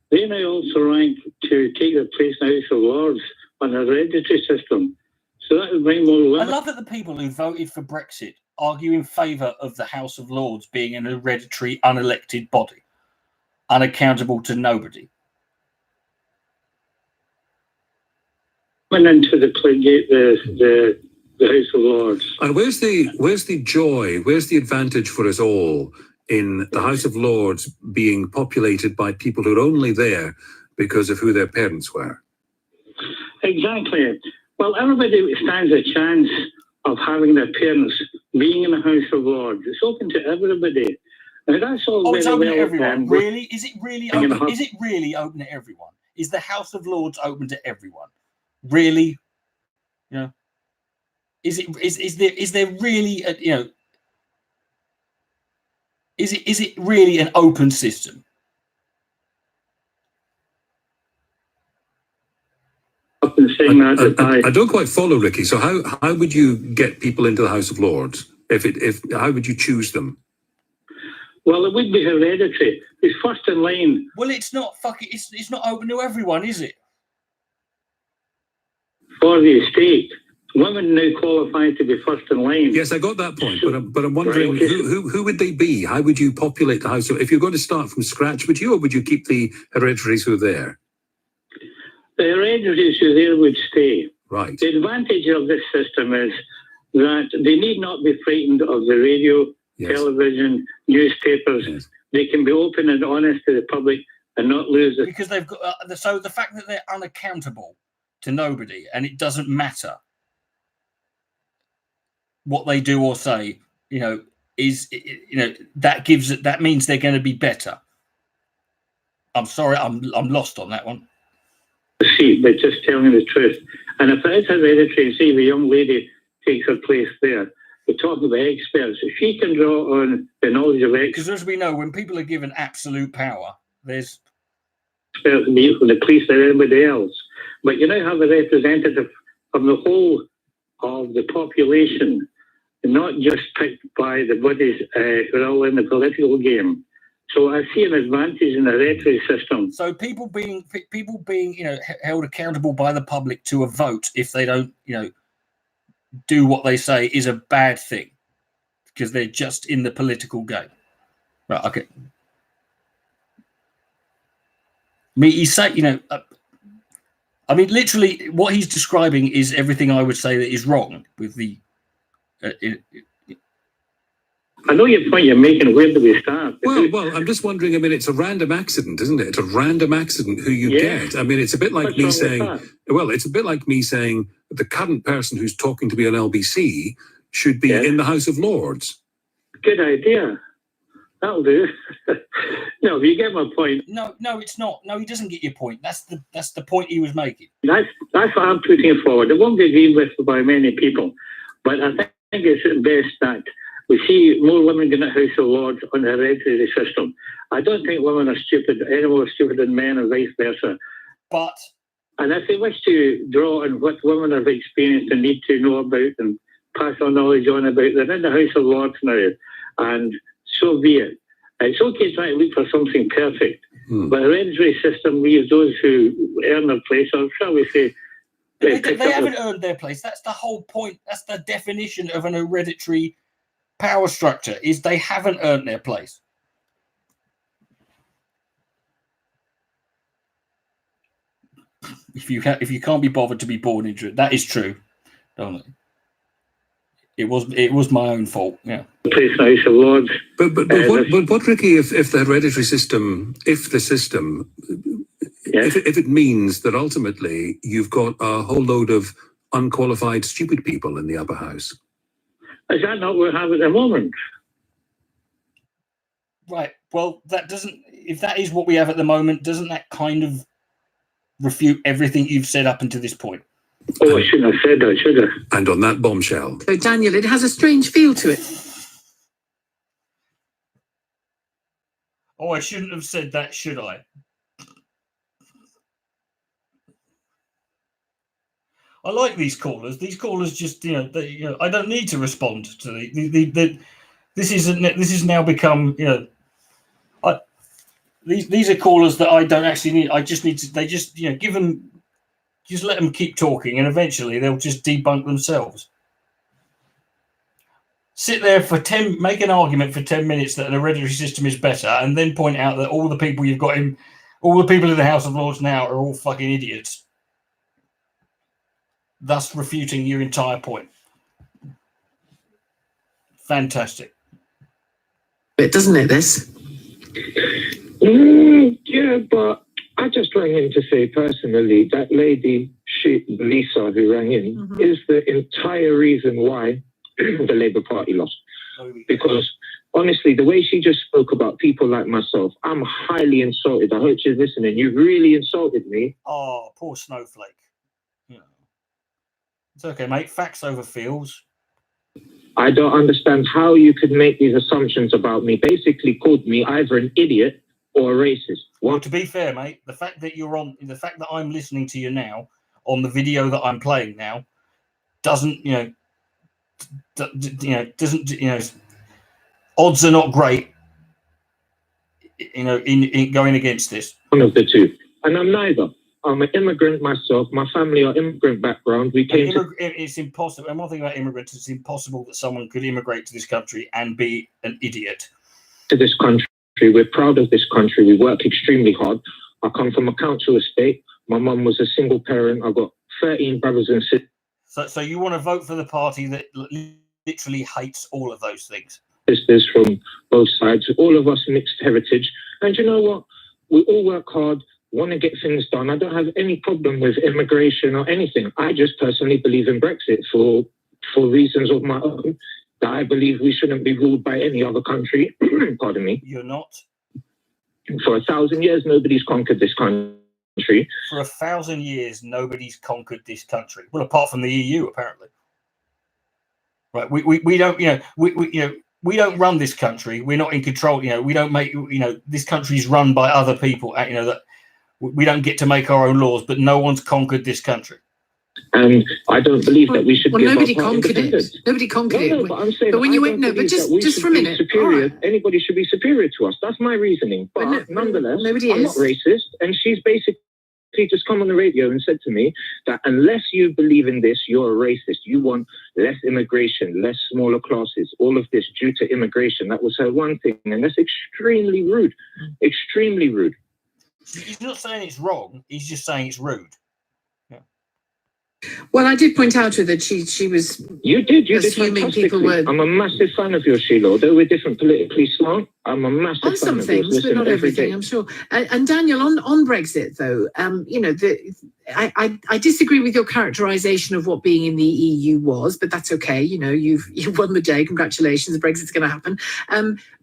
They now also rank to take their place in the House of Lords on a hereditary system. So that would bring more women. I love that the people who voted for Brexit argue in favour of the House of Lords being an hereditary, unelected body, unaccountable to nobody. Went into the House of Lords. And where's the joy? Where's the advantage for us all in the House of Lords being populated by people who are only there because of who their parents were? Exactly. Well, everybody stands a chance of having their parents being in the House of Lords. It's open to everybody. And that's all. Oh, it's open to everyone. Really? Is it really open? Is it really open to everyone? Is the House of Lords open to everyone? Really? Is there really is it really an open system? I don't quite follow, Ricky. So how would you get people into the House of Lords? How would you choose them? Well, it would be hereditary. It's first in line. Well, it's not it's not open to everyone, is it? For the estate, women now qualify to be first in line. Yes, I got that point, but I'm wondering who would they be? How would you populate the House? If you're going to start from scratch, would you, or would you keep the hereditaries who are there? The hereditaries who are there would stay. Right. The advantage of this system is that they need not be frightened of the radio, television, newspapers. Yes. They can be open and honest to the public and not lose it. Because they've got so the fact that they're unaccountable to nobody and it doesn't matter what they do or say, that means they're going to be better. I'm sorry, I'm lost on that one. See, but just telling the truth. And if it is hereditary, say the young lady takes her place there, we're talking about experts. If she can draw on the knowledge of experts. Because as we know, when people are given absolute power, there's experts from the police and everybody else. But you now have a representative of the whole of the population, not just picked by the bodies who are all in the political game. So I see an advantage in the hereditary system. So people being held accountable by the public to a vote if they don't, do what they say is a bad thing because they're just in the political game. Right, okay. I mean, he's saying, I mean, literally, what he's describing is everything I would say that is wrong with the. I know your point you're making. Where do we start? Well, I'm just wondering. I mean, it's a random accident, isn't it? It's a random accident who you get. I mean, it's a bit like me saying. Well, it's a bit like me saying the current person who's talking to me on LBC should be in the House of Lords. Good idea. That'll do. No, you get my point. No, it's not. No, he doesn't get your point. That's the point he was making. That's what I'm putting forward. It won't be agreed with by many people, but I think it's best that we see more women getting at House of Lords on the hereditary system. I don't think women are stupid, any more stupid than men, or vice versa. And if they wish to draw on what women have experienced and need to know about and pass on knowledge on about, they're in the House of Lords now, and so be it. It's okay trying to look for something perfect, but hereditary system leaves those who earn their place, or shall we say, they haven't earned their place. That's the whole point. That's the definition of an hereditary power structure, is they haven't earned their place. If you can't be bothered to be born into it, that is true, don't it? It was my own fault. Yeah. Place House of Lords. But what, Ricky? If the hereditary system, if it means that ultimately you've got a whole load of unqualified, stupid people in the upper house. Is that not what we have at the moment? Right. Well, that doesn't. If that is what we have at the moment, doesn't that kind of refute everything you've said up until this point? Oh, I shouldn't have said that, should I? And on that bombshell. So, Daniel, it has a strange feel to it. Oh, I shouldn't have said that, should I? I like these callers. These callers just, I don't need to respond to this is now become, these are callers that I don't actually need. I just need to. They just, give them. Just let them keep talking, and eventually they'll just debunk themselves. Sit there make an argument for 10 minutes that an hereditary system is better, and then point out that all the people you've got all the people in the House of Lords now are all fucking idiots, thus refuting your entire point. Fantastic. But doesn't it, this? Yeah, but I just rang in to say personally that lady, Lisa, who rang in, is the entire reason why the Labour Party lost. Because honestly, the way she just spoke about people like myself, I'm highly insulted. I hope she's listening. You really insulted me. Oh, poor snowflake. It's okay, mate. Facts over feels. I don't understand how you could make these assumptions about me. Basically called me either an idiot or a racist. Well, to be fair, mate, the fact that I'm listening to you now on the video that I'm playing now doesn't, odds are not great, in going against this. One of the two. And I'm neither. I'm an immigrant myself. My family are immigrant background. It's impossible. And one thing about immigrants, it's impossible that someone could immigrate to this country and be an idiot. To this country. We're proud of this country. We work extremely hard. I come from a council estate. My mum was a single parent. I've got 13 brothers and sisters. So you want to vote for the party that literally hates all of those things? Sisters from both sides. All of us mixed heritage. And you know what? We all work hard, want to get things done. I don't have any problem with immigration or anything. I just personally believe in Brexit for reasons of my own. That I believe we shouldn't be ruled by any other country. Pardon me. You're not? For 1,000 years, nobody's conquered this country. For 1,000 years, nobody's conquered this country. Well, apart from the EU, apparently. Right? We don't, we don't run this country. We're not in control. We don't make. This country's run by other people. That we don't get to make our own laws. But no one's conquered this country. And I don't believe that we should. Well, nobody conquered it. Nobody conquered it. But I'm saying. But when you went, no, but just for a minute. Superior. Right. Anybody should be superior to us. That's my reasoning. But nonetheless, I'm not racist, and she's basically literally just come on the radio and said to me that unless you believe in this, you're a racist. You want less immigration, less smaller classes, all of this due to immigration. That was her one thing. And that's extremely rude. Extremely rude. He's not saying it's wrong. He's just saying it's rude. Well, I did point out to her that she was. You did assuming people were. I'm a massive fan of yours, Sheila. Although we're different politically smart, I'm a massive On fan some of things, yours. but not everything, I'm sure. And Daniel, on Brexit, though, I disagree with your characterisation of what being in the EU was, but that's okay. You've won the day. Congratulations, Brexit's going to happen.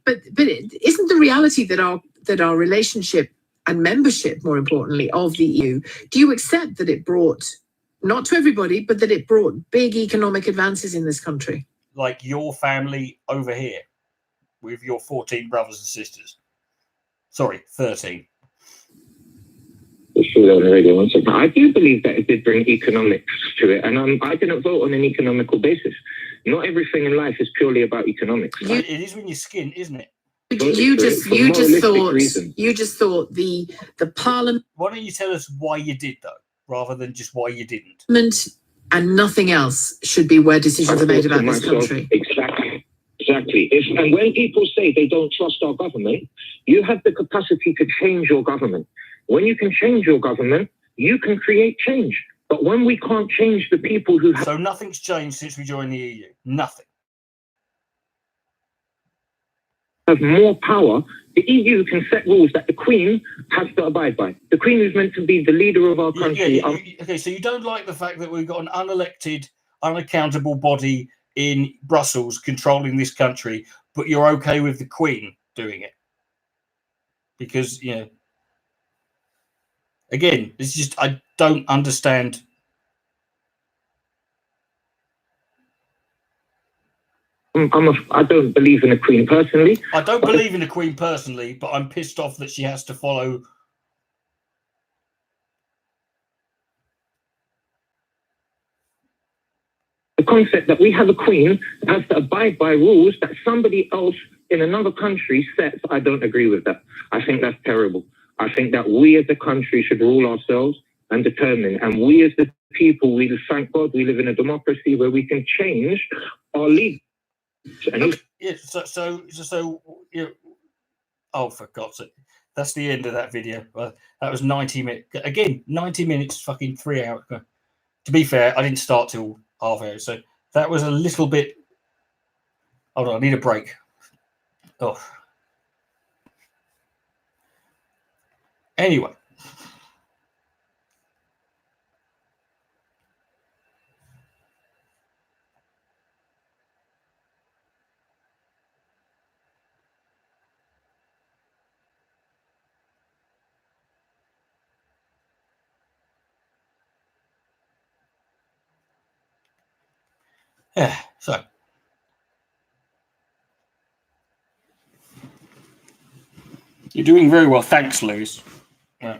But isn't the reality that our relationship and membership, more importantly, of the EU, do you accept that it brought, not to everybody, but that it brought big economic advances in this country? Like your family over here with your 14 brothers and sisters. Sorry, 13. I do believe that it did bring economics to it, and I didn't vote on an economical basis. Not everything in life is purely about economics. It is when you skin, isn't it? You just thought the Parliament. Why don't you tell us why you did though, rather than just why you didn't? And nothing else should be where decisions are made about this country. Exactly. And when people say they don't trust our government, you have the capacity to change your government. When you can change your government, you can create change. But when we can't change the people who So nothing's changed since we joined the EU. Nothing. Have more power, the EU can set rules that the Queen has to abide by. The Queen is meant to be the leader of our country. Okay, so you don't like the fact that we've got an unelected, unaccountable body in Brussels controlling this country, but you're okay with the Queen doing it? Because, again, it's just, I don't understand. I don't believe in the Queen personally. I don't believe in the Queen personally, but I'm pissed off that she has to follow. The concept that we have a Queen that has to abide by rules that somebody else in another country sets, I don't agree with that. I think that's terrible. I think that we as a country should rule ourselves and determine. And we as the people, thank God, we live in a democracy where we can change our leaders. Oh, for God's sake. That's the end of that video. That was 90 minutes. Again, 90 minutes, fucking 3 hours. To be fair, I didn't start till half hour. So that was a little bit. Hold on, I need a break. Oh. Anyway. Yeah, so you're doing very well. Thanks, Lewis. Yeah.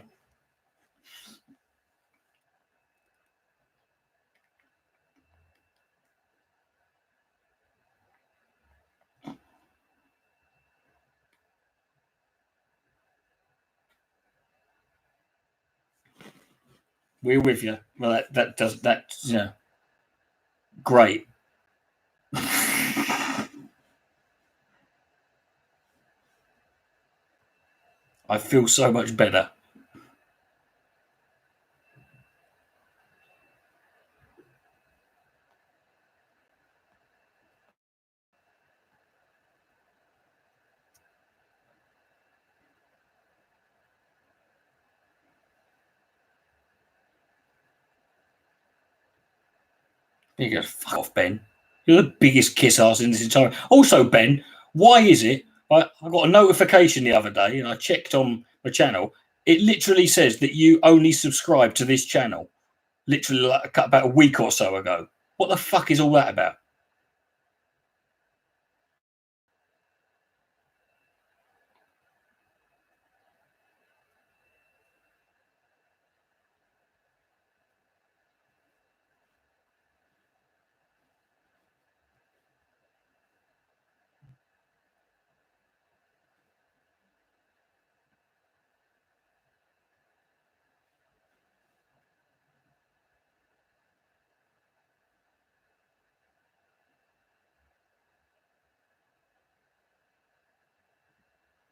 We're with you. Well, that's great. I feel so much better. You go, fuck off, Ben. You're the biggest kiss ass in this entire. Also, Ben, why is it? I got a notification the other day and I checked on my channel. It literally says that you only subscribe to this channel. Literally like about a week or so ago. What the fuck is all that about?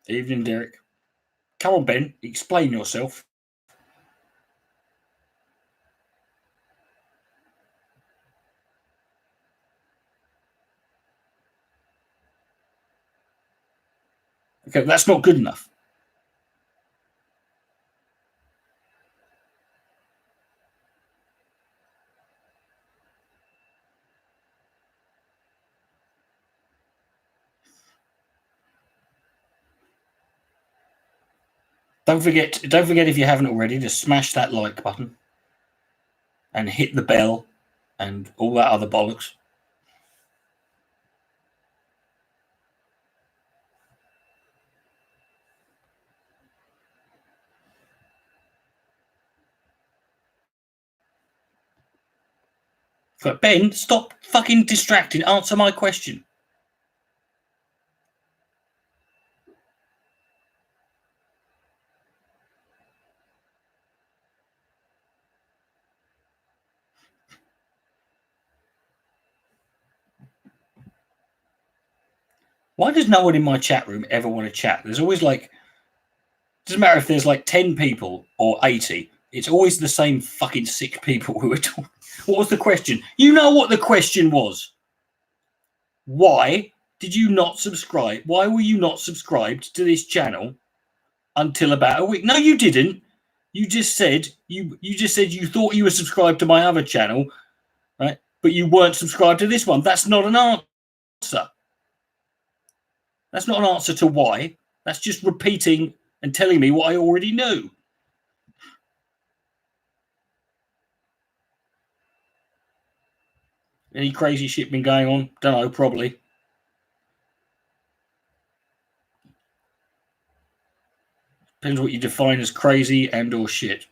Evening, Derek. Come on, Ben, explain yourself. Okay, that's not good enough. Don't forget if you haven't already, to smash that like button and hit the bell and all that other bollocks. But Ben, stop fucking distracting. Answer my question. Why does no one in my chat room ever want to chat? There's always like, doesn't matter if there's like 10 people or 80. It's always the same fucking sick people who are talking. What was the question? You know what the question was. Why did you not subscribe? Why were you not subscribed to this channel until about a week? No, you didn't. You just said you thought you were subscribed to my other channel, right? But you weren't subscribed to this one. That's not an answer. That's not an answer to why. That's just repeating and telling me what I already knew. Any crazy shit been going on? Don't know, probably. Depends what you define as crazy and or shit.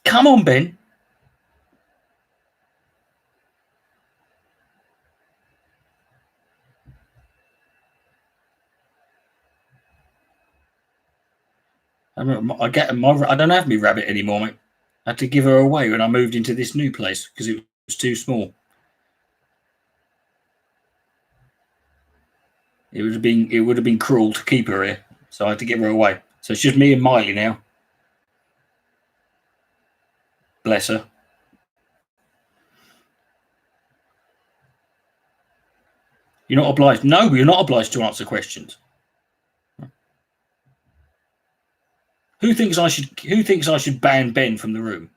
Come on, Ben. I don't have my rabbit anymore, mate. I had to give her away when I moved into this new place because it was too small. It would have been cruel to keep her here, so I had to give her away. So it's just me and Miley now. Bless her. You're not obliged. No, you're not obliged to answer questions. Who thinks I should ban Ben from the room?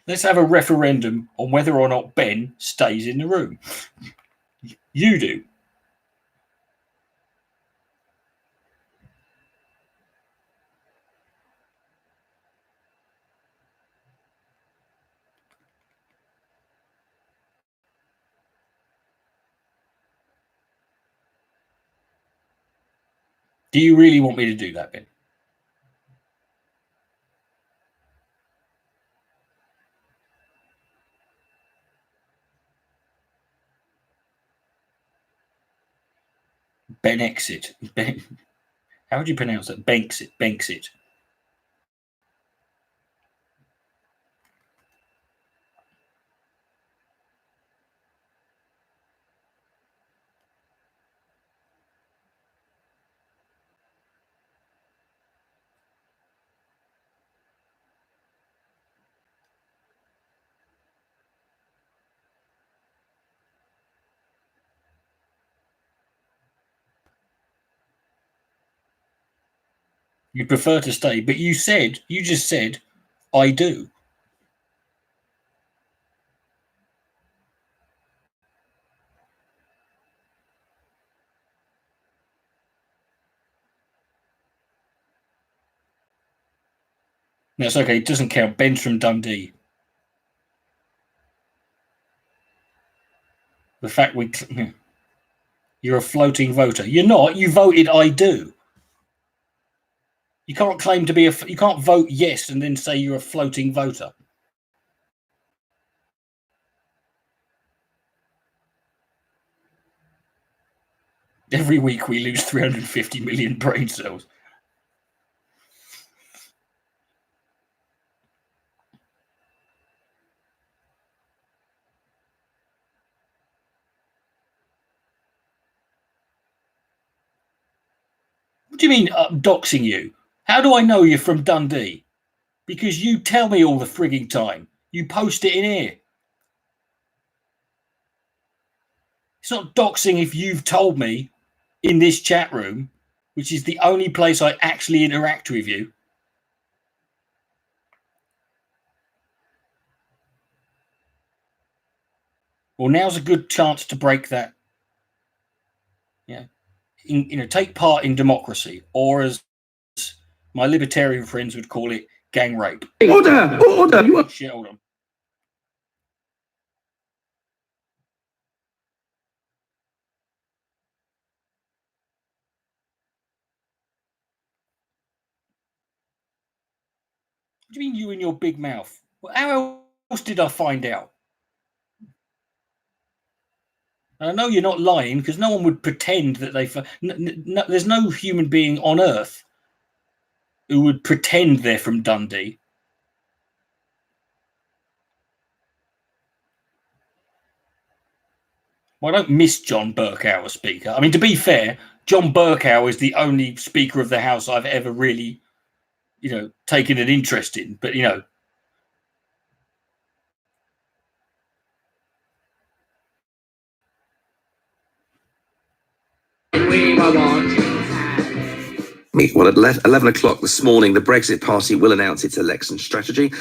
Let's have a referendum on whether or not Ben stays in the room. You do. Do you really want me to do that, Ben? Ben exit. Ben. How would you pronounce that? Benxit. Benxit. You prefer to stay, but you just said, I do. That's okay. It doesn't count. Ben's from Dundee. The fact you're a floating voter. You're not. You voted I do. You can't claim to be you can't vote yes and then say you're a floating voter. Every week we lose 350 million brain cells. What do you mean doxing you? How do I know you're from Dundee? Because you tell me all the frigging time. You post it in here. It's not doxing if you've told me in this chat room, which is the only place I actually interact with you. Well, now's a good chance to break that. Yeah, take part in democracy, or as my libertarian friends would call it, gang rape. Order! Order! Shit, hold on. What do you mean you and your big mouth? Well, how else did I find out? And I know you're not lying because no one would pretend that there's no human being on earth who would pretend they're from Dundee. Well, I don't miss John Bercow as speaker. I mean, to be fair, John Bercow is the only speaker of the House I've ever really, taken an interest in. But, Well, at 11 o'clock this morning, the Brexit Party will announce its election strategy.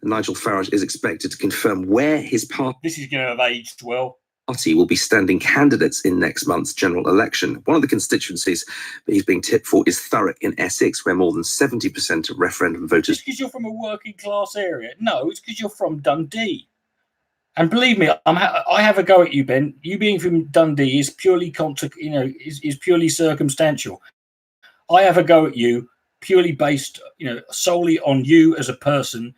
Nigel Farage is expected to confirm where his party... This is going to have aged well. Party will be standing candidates in next month's general election. One of the constituencies that he's being tipped for is Thurrock in Essex, where more than 70% of referendum voters... Just because you're from a working class area? No, it's because you're from Dundee. And believe me, I have a go at you, Ben. You being from Dundee is purely is purely circumstantial. I have a go at you purely based, solely on you as a person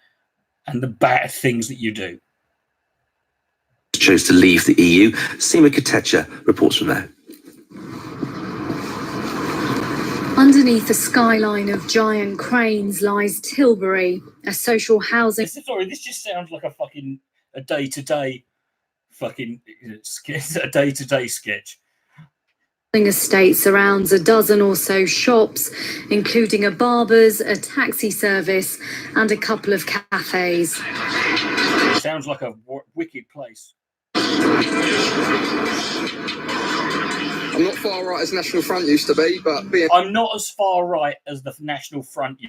and the bad things that you do. Chose to leave the EU. Seema Katecha reports from there. Underneath a skyline of giant cranes lies Tilbury, a social housing... Sorry, this just sounds like a day-to-day a day-to-day sketch. Estate surrounds a dozen or so shops, including a barber's, a taxi service, and a couple of cafes. Sounds like a wicked place. I'm not far right as National Front used to be, but I'm not as far right as the National Front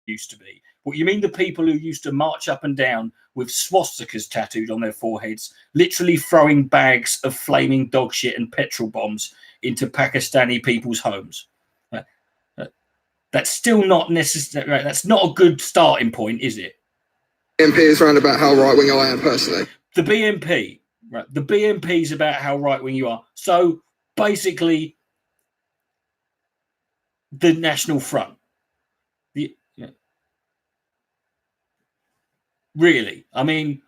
used to be. What you mean the people who used to march up and down with swastikas tattooed on their foreheads, literally throwing bags of flaming dog shit and petrol bombs into Pakistani people's homes. That's still not necessary. Right? That's not a good starting point, is it? BNP is round about how right-wing I am personally. The BNP, right? The BNP is about how right-wing you are. So basically, the National Front. Really, I mean,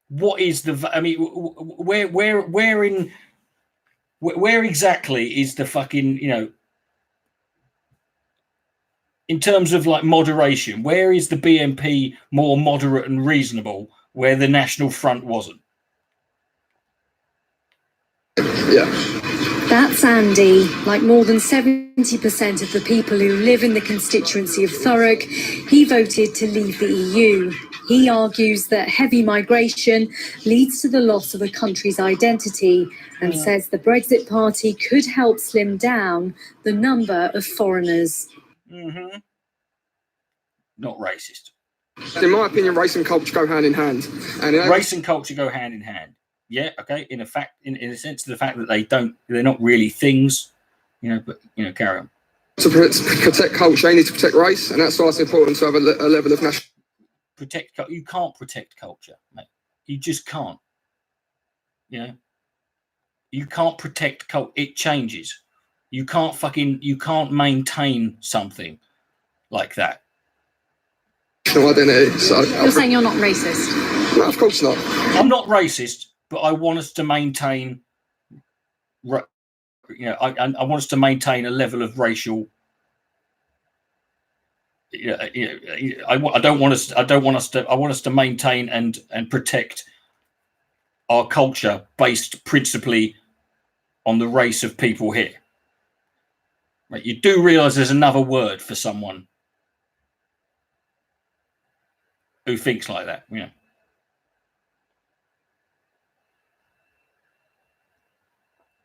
what is the? I mean, where exactly is the fucking, in terms of like moderation, where is the BNP more moderate and reasonable where the National Front wasn't? Yeah. That's Andy. Like more than 70% of the people who live in the constituency of Thurrock, he voted to leave the EU. He argues that heavy migration leads to the loss of the country's identity and says the Brexit Party could help slim down the number of foreigners. Mm-hmm. Not racist. In my opinion, race and culture go hand in hand. And race and culture go hand in hand. Yeah, okay. In a sense, the fact that they're not really things, but carry on. To protect culture, you need to protect race, and that's why it's important to have a level of national. You can't protect culture, mate. You just can't. You know, you can't protect culture. It changes. You can't maintain something like that. No identity. So You're saying you're not racist? No, of course not. I'm not racist, but I want us to maintain. You know, I want us to maintain a level of racial. I want us to maintain and protect our culture based principally on the race of people here. Right? You do realise there's another word for someone who thinks like that. You know.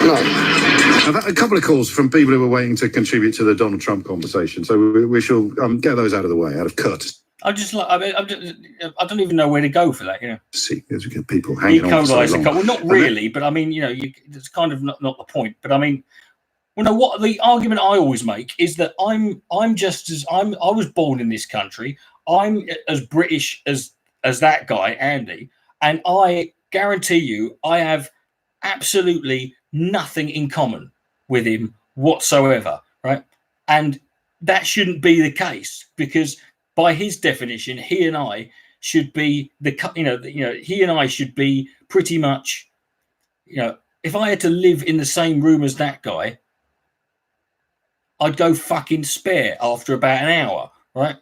I've had a couple of calls from people who were waiting to contribute to the Donald Trump conversation, so we shall get those out of the way, out of courtesy. I don't even know where to go for that. You know, see, there's people hanging on for so long. Well, not really, but I mean, you know, it's kind of not the point. But I mean, well, no, what the argument I always make is that I was born in this country. I'm as British as that guy, Andy, and I guarantee you, I have absolutely nothing in common with him whatsoever, right? And that shouldn't be the case, because by his definition, he and I should be he and I should be pretty much, you know, if I had to live in the same room as that guy, I'd go fucking spare after about an hour, right?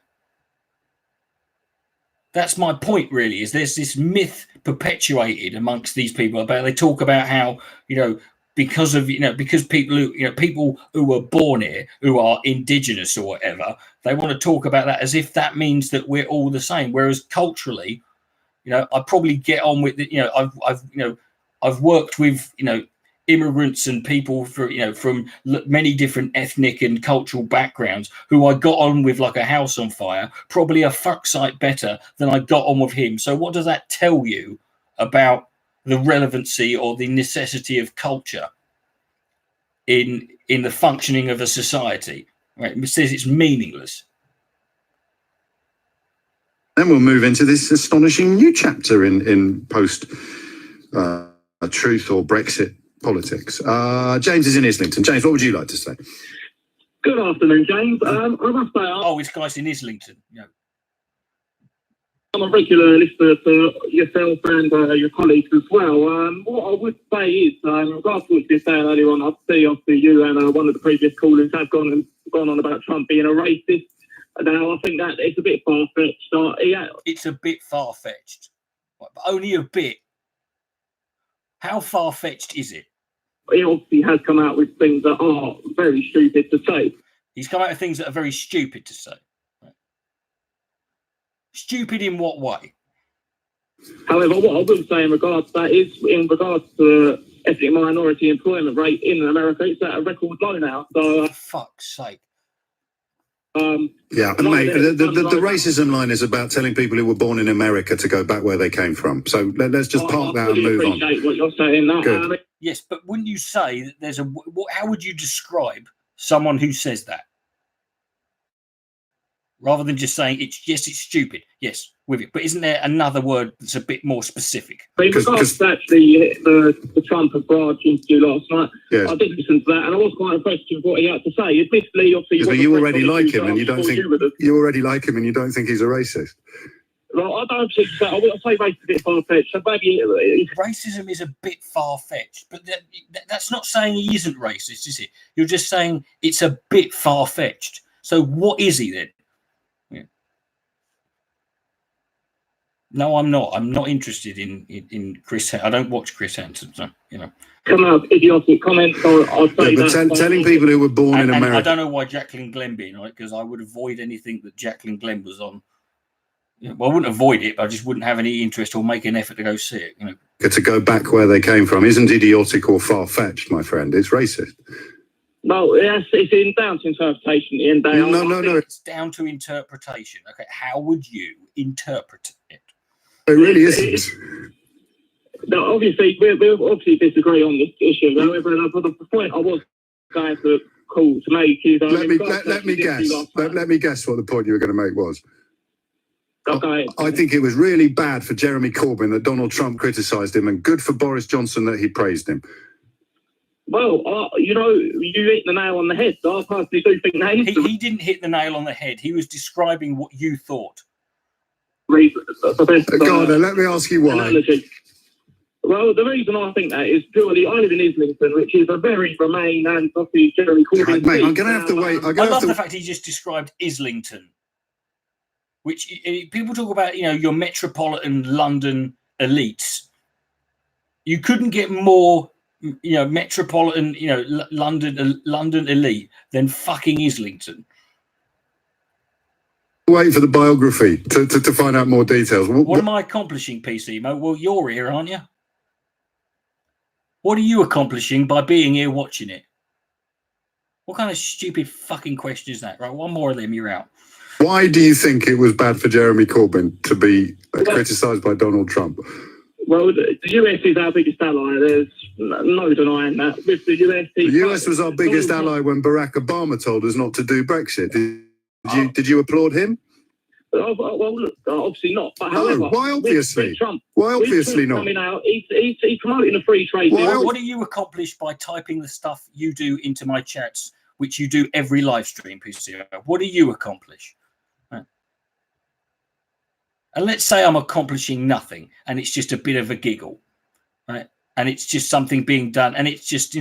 That's my point, really, is there's this myth perpetuated amongst these people about, they talk about how, you know, because people who were born here, who are indigenous or whatever, they want to talk about that as if that means that we're all the same. Whereas culturally, you know, I probably get on with it. You know, I've worked with, you know, immigrants and people from many different ethnic and cultural backgrounds who I got on with like a house on fire, probably a fuck sight better than I got on with him. So what does that tell you about the relevancy or the necessity of culture in the functioning of a society? Right? It says it's meaningless. Then we'll move into this astonishing new chapter in post truth or Brexit politics. James is in Islington. James, what would you like to say? Good afternoon, James. I must say, it's guys in Islington. Yeah. I'm a regular listener to yourself and your colleagues as well. What I would say is, in regards to what you said earlier on, I'd see obviously you and one of the previous callers have gone on about Trump being a racist. Now, I think that it's a bit far-fetched. It's a bit far-fetched, but only a bit. How far-fetched is it? He obviously has come out with things that are very stupid to say. He's come out with things that are very stupid to say. Right. Stupid in what way? However, what I will say in regards to that is, in regards to ethnic minority employment rate in America, it's at a record low now. So, for fuck's sake. Yeah, and mate, the racism line is about telling people who were born in America to go back where they came from. So let's just park that and move on. I appreciate what you're saying. Good. Yes, but wouldn't you say that there's how would you describe someone who says that? Rather than just saying it's stupid. Yes, with it. But isn't there another word that's a bit more specific? But in regards to actually the Trump barrage interview last night, yes. I did listen to that, and I was quite impressed with what he had to say. Admittedly, obviously, but you already like him, and you don't think he's a racist. Well, I don't think so. I wouldn't say racism is a bit far-fetched. So maybe racism is a bit far-fetched, but that's not saying he isn't racist, is it? You're just saying it's a bit far-fetched. So what is he then? Yeah. No, I'm not. I'm not interested in Chris. I don't watch Chris Hansen, so, you know. Come up idiotic comments. I'll say but telling people who were born in America. I don't know why Jacqueline Glenn being on it, because I would avoid anything that Jacqueline Glenn was on. Well, I wouldn't avoid it, but I just wouldn't have any interest or make an effort to go see it. You know, to go back where they came from isn't idiotic or far-fetched, my friend. It's racist. No, it's down to interpretation. No. It's down to interpretation. Okay, how would you interpret it? It really isn't. No, obviously, we obviously disagree on this issue. However, the point I was going to call to make is... Let me guess what the point you were going to make was. Okay. I think it was really bad for Jeremy Corbyn that Donald Trump criticised him, and good for Boris Johnson that he praised him. Well, you hit the nail on the head. So I personally do think that is he didn't hit the nail on the head. He was describing what you thought. the best. Go on, then, let me ask you why. Analogy. Well, the reason I think that is purely, I live in Islington, which is a very Remain and obviously Jeremy Corbyn. Mate, I'm going to have to wait. I love the fact he just described Islington, which people talk about, your metropolitan London elites. You couldn't get more, metropolitan, London elite than fucking Islington. Wait for the biography to find out more details. What am I accomplishing, PC Mo? Well, you're here, aren't you? What are you accomplishing by being here watching it? What kind of stupid fucking question is that? Right, one more of them, you're out. Why do you think it was bad for Jeremy Corbyn to be criticised by Donald Trump? Well, the US is our biggest ally. There's no denying that. With the US, the US was our biggest ally when Barack Obama told us not to do Brexit. Did you applaud him? Well, look, obviously not. But however, why obviously? Trump, why obviously not? Coming out, he's promoting a free trade deal. What do you accomplish by typing the stuff you do into my chats, which you do every live stream, PC? What do you accomplish? Right. And let's say I'm accomplishing nothing, and it's just a bit of a giggle, right? And it's just something being done, and it's just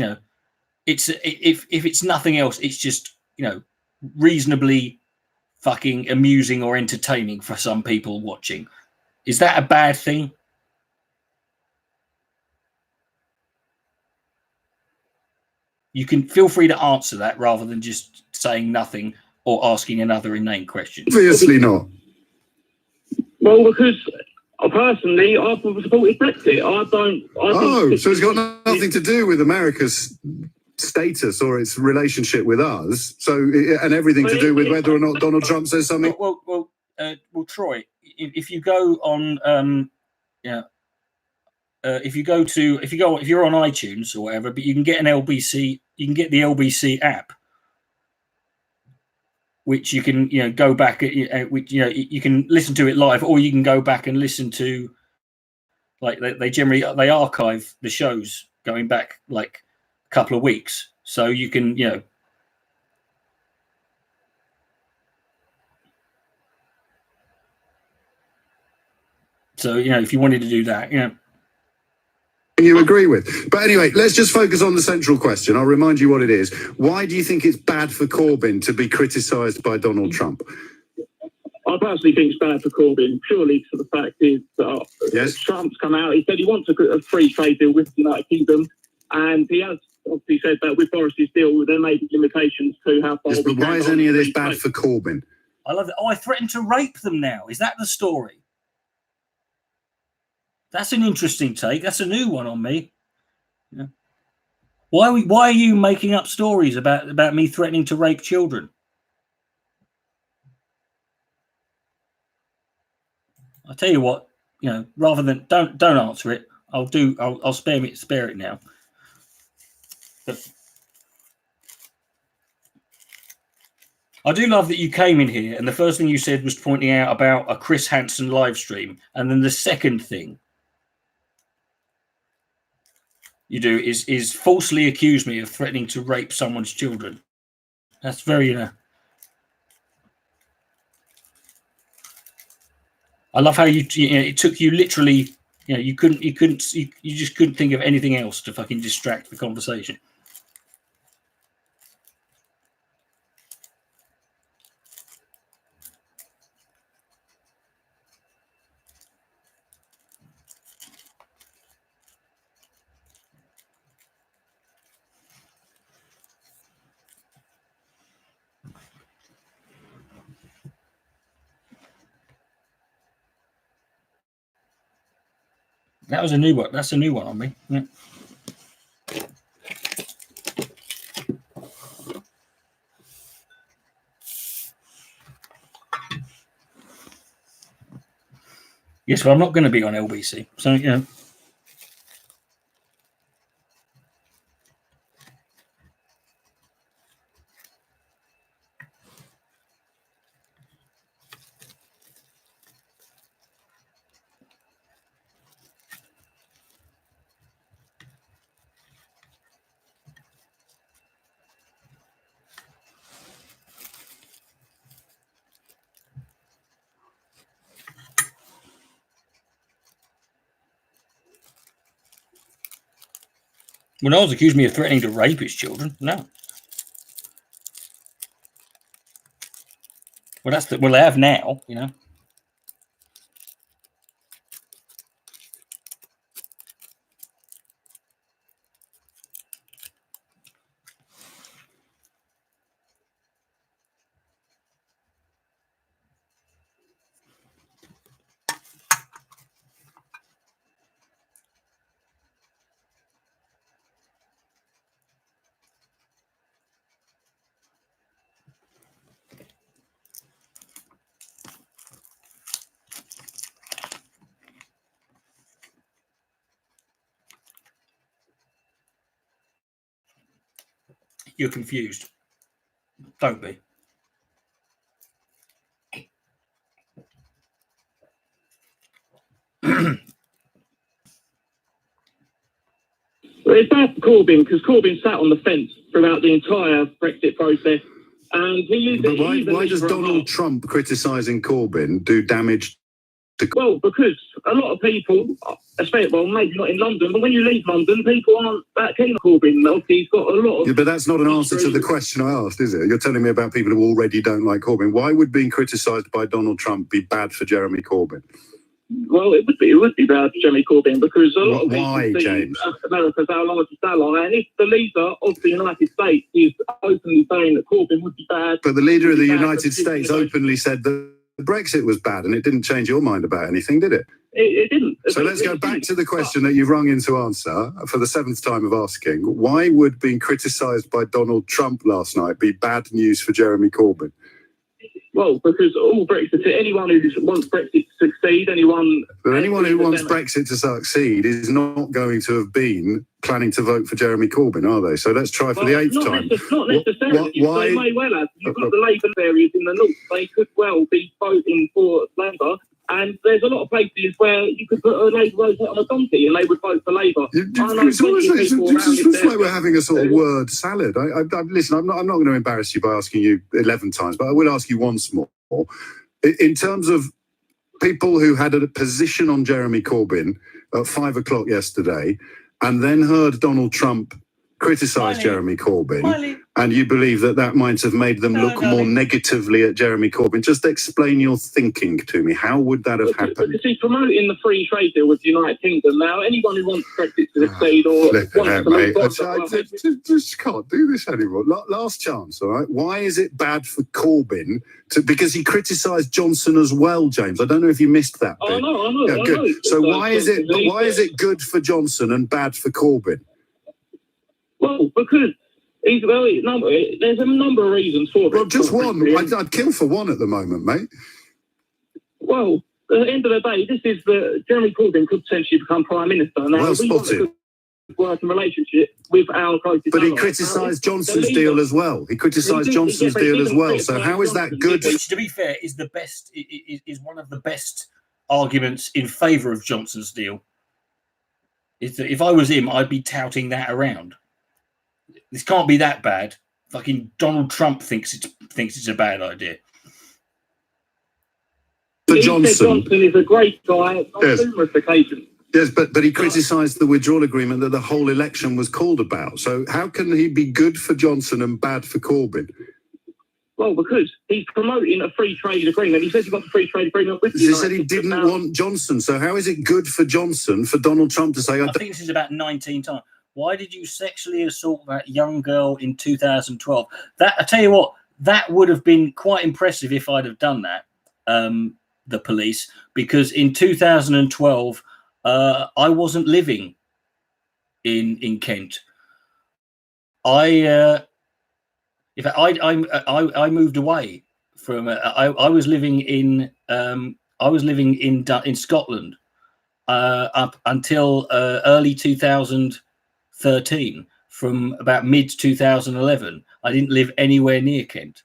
it's if it's nothing else, it's just reasonably fucking amusing or entertaining for some people watching. Is that a bad thing? You can feel free to answer that rather than just saying nothing or asking another inane question. Obviously not. Well, because personally, I've supported Brexit. So it's got nothing to do with America's status or its relationship with us, and everything to do with whether or not Donald Trump says something. Well, Troy, if you go on, if you're on iTunes or whatever, but you can get the LBC app, which you can go back, which you can listen to it live, or you can go back and listen to, like they archive the shows going back like couple of weeks, so you can if you wanted to do that, you agree with. But anyway, let's just focus on the central question. I'll remind you what it is. Why do you think it's bad for Corbyn to be criticised by Donald Trump? I personally think it's bad for Corbyn, purely for the fact is that yes, Trump's come out. He said he wants a free trade deal with the United Kingdom, and he has obviously said that with Boris's deal, there may be limitations to how far. Yes, but why is any of this bad for Corbyn? I love it. Oh, I threatened to rape them now. Is that the story? That's an interesting take. That's a new one on me. Yeah. Why are you making up stories about me threatening to rape children? I'll tell you what, rather than don't answer it, I'll spare it now. But I do love that you came in here and the first thing you said was pointing out about a Chris Hansen live stream, and then the second thing you do is falsely accuse me of threatening to rape someone's children. That's very I love how it took you literally, you just couldn't think of anything else to fucking distract the conversation. That was a new one. That's a new one on me. Yeah. Yes, well, I'm not going to be on LBC. So, Well, no one's accused me of threatening to rape his children. No. Well, they have now, you know. You're confused. Don't be. Well, it's bad for Corbyn because Corbyn sat on the fence throughout the entire Brexit process, and he is. But why does Donald Trump criticising Corbyn do damage to? Well, because a lot of people, especially, well, maybe not in London, but when you leave London, people aren't that keen on Corbyn. Obviously, he's got a lot of. Yeah, but that's not an answer to the question I asked, is it? You're telling me about people who already don't like Corbyn. Why would being criticised by Donald Trump be bad for Jeremy Corbyn? Well, it would be bad for Jeremy Corbyn because a lot of people see James? America's our largest ally, and if the leader of the United States is openly saying that Corbyn would be bad, but the leader of the United States openly said that Brexit was bad, and it didn't change your mind about anything, did it? It didn't. So let's go back to the question that you've rung in to answer for the 7th time of asking. Why would being criticised by Donald Trump last night be bad news for Jeremy Corbyn? Well, because all Brexit, anyone who wants Brexit to succeed, anyone who wants Brexit to succeed is not going to have been planning to vote for Jeremy Corbyn, are they? So let's try for the 8th time. Not necessarily. Why? They may well have. You've got the Labour areas in the north. They could well be voting for Labour. And there's a lot of places where you could put a Labour vote on a donkey and they would vote for Labour. It's just like we're having a sort of word salad. Listen, I'm not going to embarrass you by asking you 11 times, but I will ask you once more. In terms of people who had a position on Jeremy Corbyn at 5 o'clock yesterday and then heard Donald Trump criticise Jeremy Corbyn, and you believe that might have made them look more negatively at Jeremy Corbyn. Just explain your thinking to me. How would that have happened? Because he's promoting the free trade deal with the United Kingdom. Now, anyone who wants Brexit to succeed or wants to I just can't do this anymore. Last chance, all right? Why is it bad for Corbyn? Because he criticised Johnson as well, James. I don't know if you missed that bit. I know. Yeah, good. So why is it good for Johnson and bad for Corbyn? Well, because there's a number of reasons for it. Well, just one. I'd kill for one at the moment, mate. Well, at the end of the day, Jeremy Corbyn could potentially become Prime Minister. Now, well spotted. We want a working relationship with our closest But he criticised Johnson's deal as well. He criticised Johnson's deal as well. So how is that good? Which, to be fair, is the best. Is one of the best arguments in favour of Johnson's deal. Is that if I was him, I'd be touting that around. This can't be that bad. Fucking Donald Trump thinks it's a bad idea. For Johnson is a great guy on numerous occasions. Yes, but he criticised the withdrawal agreement that the whole election was called about. So how can he be good for Johnson and bad for Corbyn? Well, because he's promoting a free trade agreement. He says he got a free trade agreement with the He said he didn't want Johnson. So how is it good for Johnson for Donald Trump to say? I think this is about 19 times. Why did you sexually assault that young girl in 2012? That I tell you what, that would have been quite impressive if I'd have done that. The police, because in 2012, I wasn't living in Kent. I moved away from. I was living in Scotland up until early 2013. From about mid 2011, I didn't live anywhere near Kent.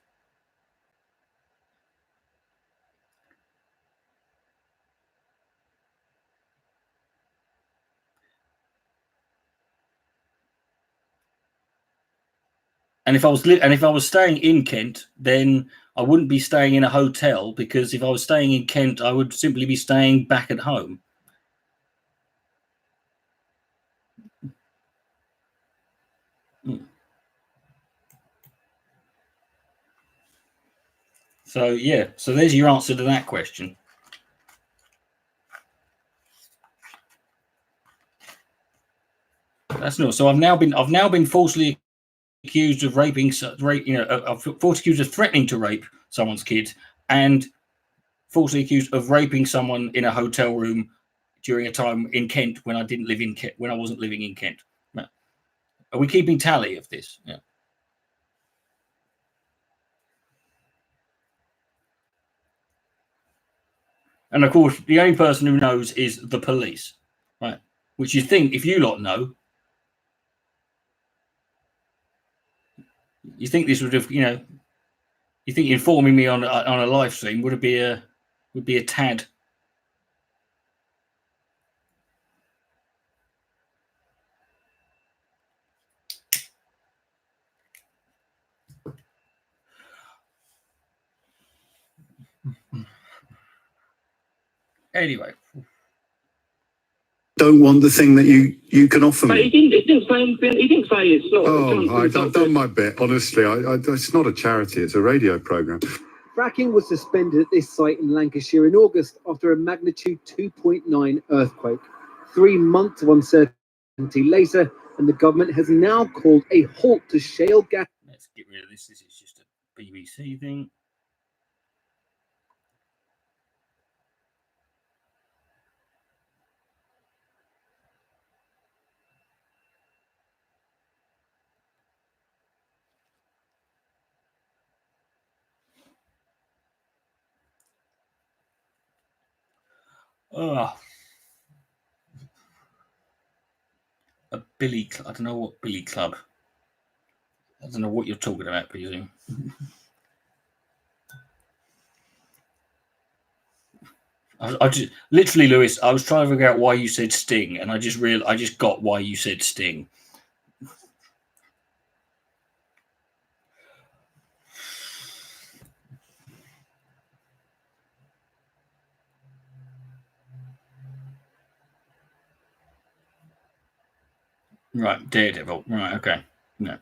And if I was staying in Kent, then I wouldn't be staying in a hotel, because if I was staying in Kent, I would simply be staying back at home. So yeah, so there's your answer to that question. That's not. So I've now been falsely accused of raping, falsely accused of threatening to rape someone's kid, and falsely accused of raping someone in a hotel room during a time in Kent when I didn't live in Kent, when I wasn't living in Kent. Are we keeping tally of this? Yeah. And of course, the only person who knows is the police, right? Which you think, if you lot know, you think this would have, you think informing me on a live stream would be a tad. Anyway. Don't want the thing that you can offer me. But he didn't say anything. He didn't say it's not. Oh, I've done my bit. Honestly, it's not a charity; it's a radio program. Fracking was suspended at this site in Lancashire in August after a magnitude 2.9 earthquake. 3 months of uncertainty later, and the government has now called a halt to shale gas. Let's get rid of this. This is just a BBC thing. A Billy Club. I don't know what Billy Club. I don't know what you're talking about, presume. I just literally, Lewis. I was trying to figure out why you said Sting, and I just got why you said Sting. Right, Daredevil. Right, okay. No.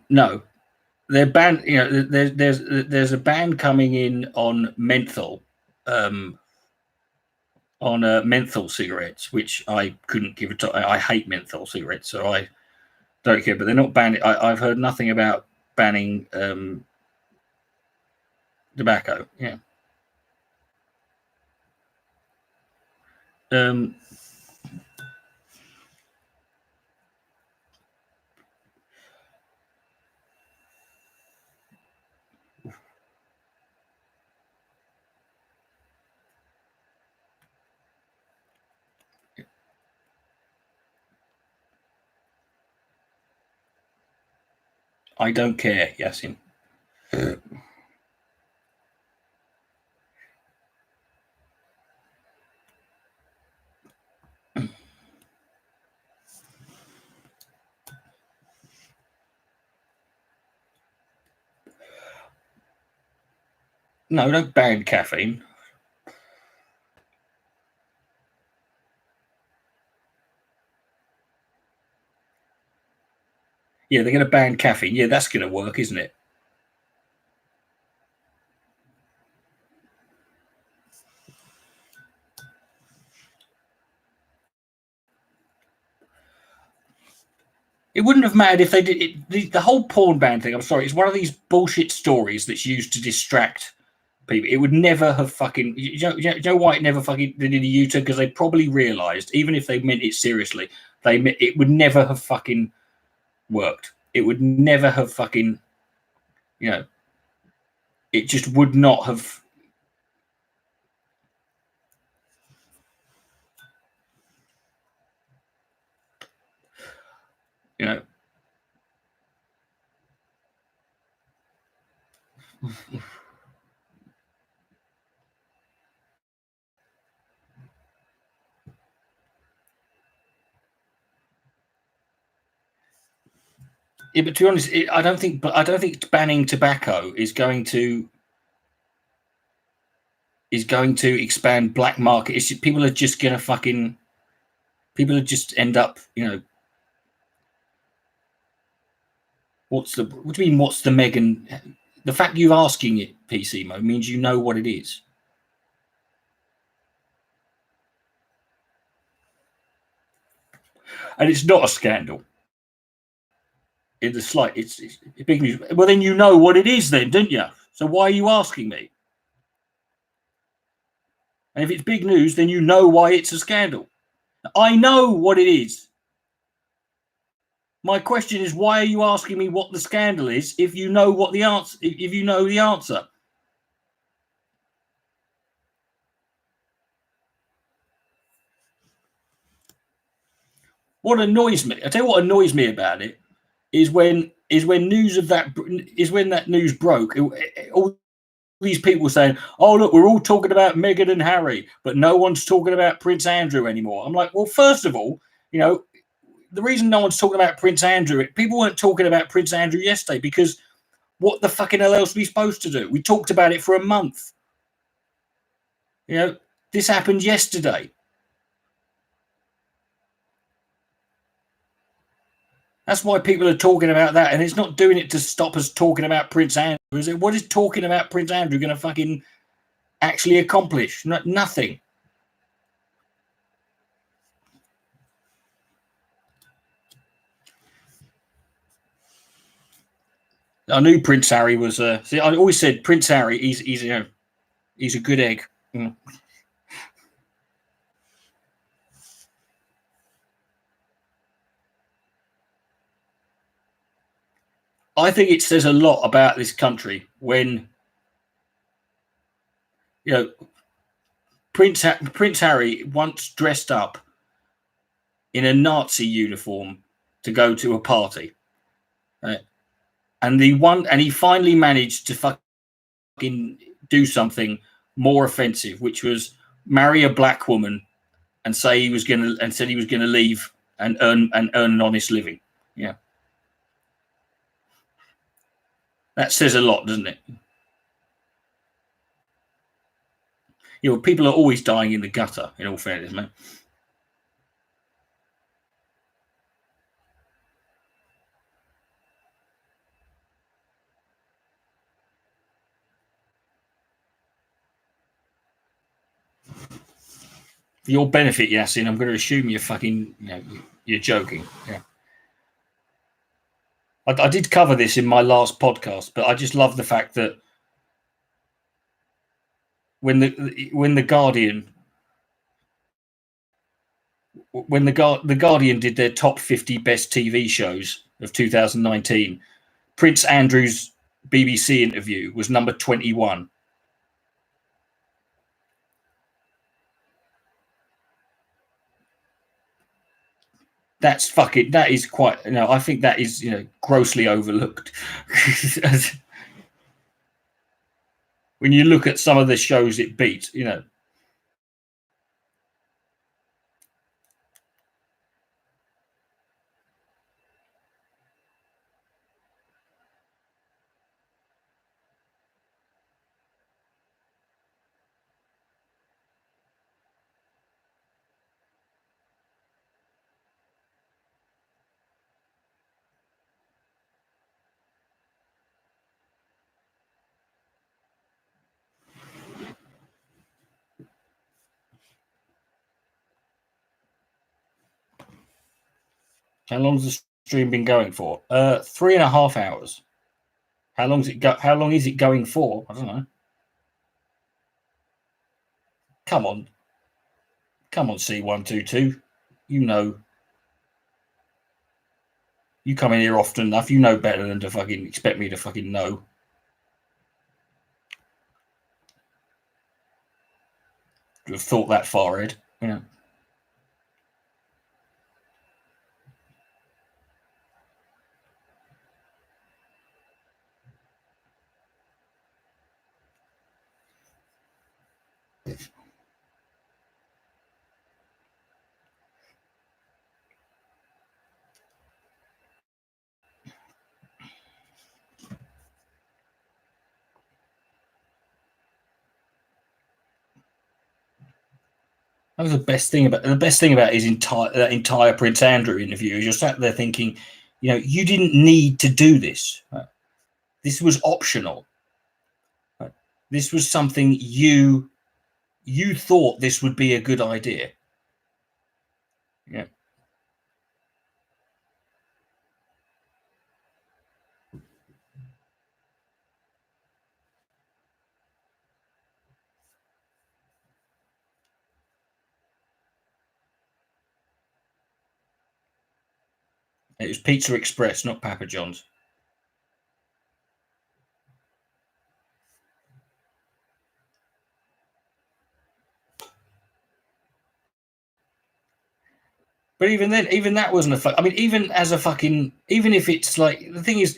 No, they're banned. There's a ban coming in on menthol, on menthol cigarettes, which I couldn't give a. I hate menthol cigarettes, so I don't care. But they're not banning. I've heard nothing about banning tobacco. Yeah. I don't care, Yasin. No, don't ban caffeine. Yeah, they're going to ban caffeine. Yeah, that's going to work, isn't it? It wouldn't have mattered if they did it. The whole porn ban thing, I'm sorry, it's one of these bullshit stories that's used to distract people. It would never have fucking. You know why it never fucking did a U-turn? Because they probably realised, even if they meant it seriously, it would never have fucking worked. It would never have fucking. It just would not have. Yeah, but to be honest, I don't think banning tobacco is going to expand black market. It's just, people are just end up, what do you mean, what's the Megan? The fact you're asking it, PC Mo, means you know what it is. And it's not a scandal. In the slight, it's big news. Well, then you know what it is then, don't you? So why are you asking me? And if it's big news, then you know why it's a scandal. I know what it is. My question is, why are you asking me what the scandal is if you know what the answer? If you know the answer, what annoys me? I tell you what annoys me about it is when that news broke. All these people saying, "Oh look, we're all talking about Meghan and Harry, but no one's talking about Prince Andrew anymore." I'm like, well, first of all, the reason no one's talking about Prince Andrew, people weren't talking about Prince Andrew yesterday because what the fucking hell else are we supposed to do? We talked about it for a month. This happened yesterday. That's why people are talking about that, and it's not doing it to stop us talking about Prince Andrew. Is it? What is talking about Prince Andrew going to fucking actually accomplish? Nothing. I knew Prince Harry was. See, I always said Prince Harry. He's a good egg. I think it says a lot about this country when Prince Harry once dressed up in a Nazi uniform to go to a party, and he finally managed to fucking do something more offensive, which was marry a black woman and said he was going to leave and earn an honest living. Yeah, that says a lot, doesn't it? People are always dying in the gutter. In all fairness, man. For your benefit, Yasin, I'm going to assume you're fucking, you're joking. Yeah. I did cover this in my last podcast, but I just love the fact that when the Guardian did their top 50 best TV shows of 2019, Prince Andrew's BBC interview was number 21. That is quite, I think that is, grossly overlooked. When you look at some of the shows it beat, How long's the stream been going for? 3.5 hours. How long is it going for? I don't know. Come on, C122. You come in here often enough. You know better than to fucking expect me to fucking know. To have thought that far, Ed. Yeah. That was the best thing about his entire Prince Andrew interview. Is you're sat there thinking, you know, you didn't need to do this. Right? This was optional. Right? This was something you thought this would be a good idea. Yeah. It was Pizza Express, not Papa John's. But even then, even that wasn't I mean, even if it's like, the thing is,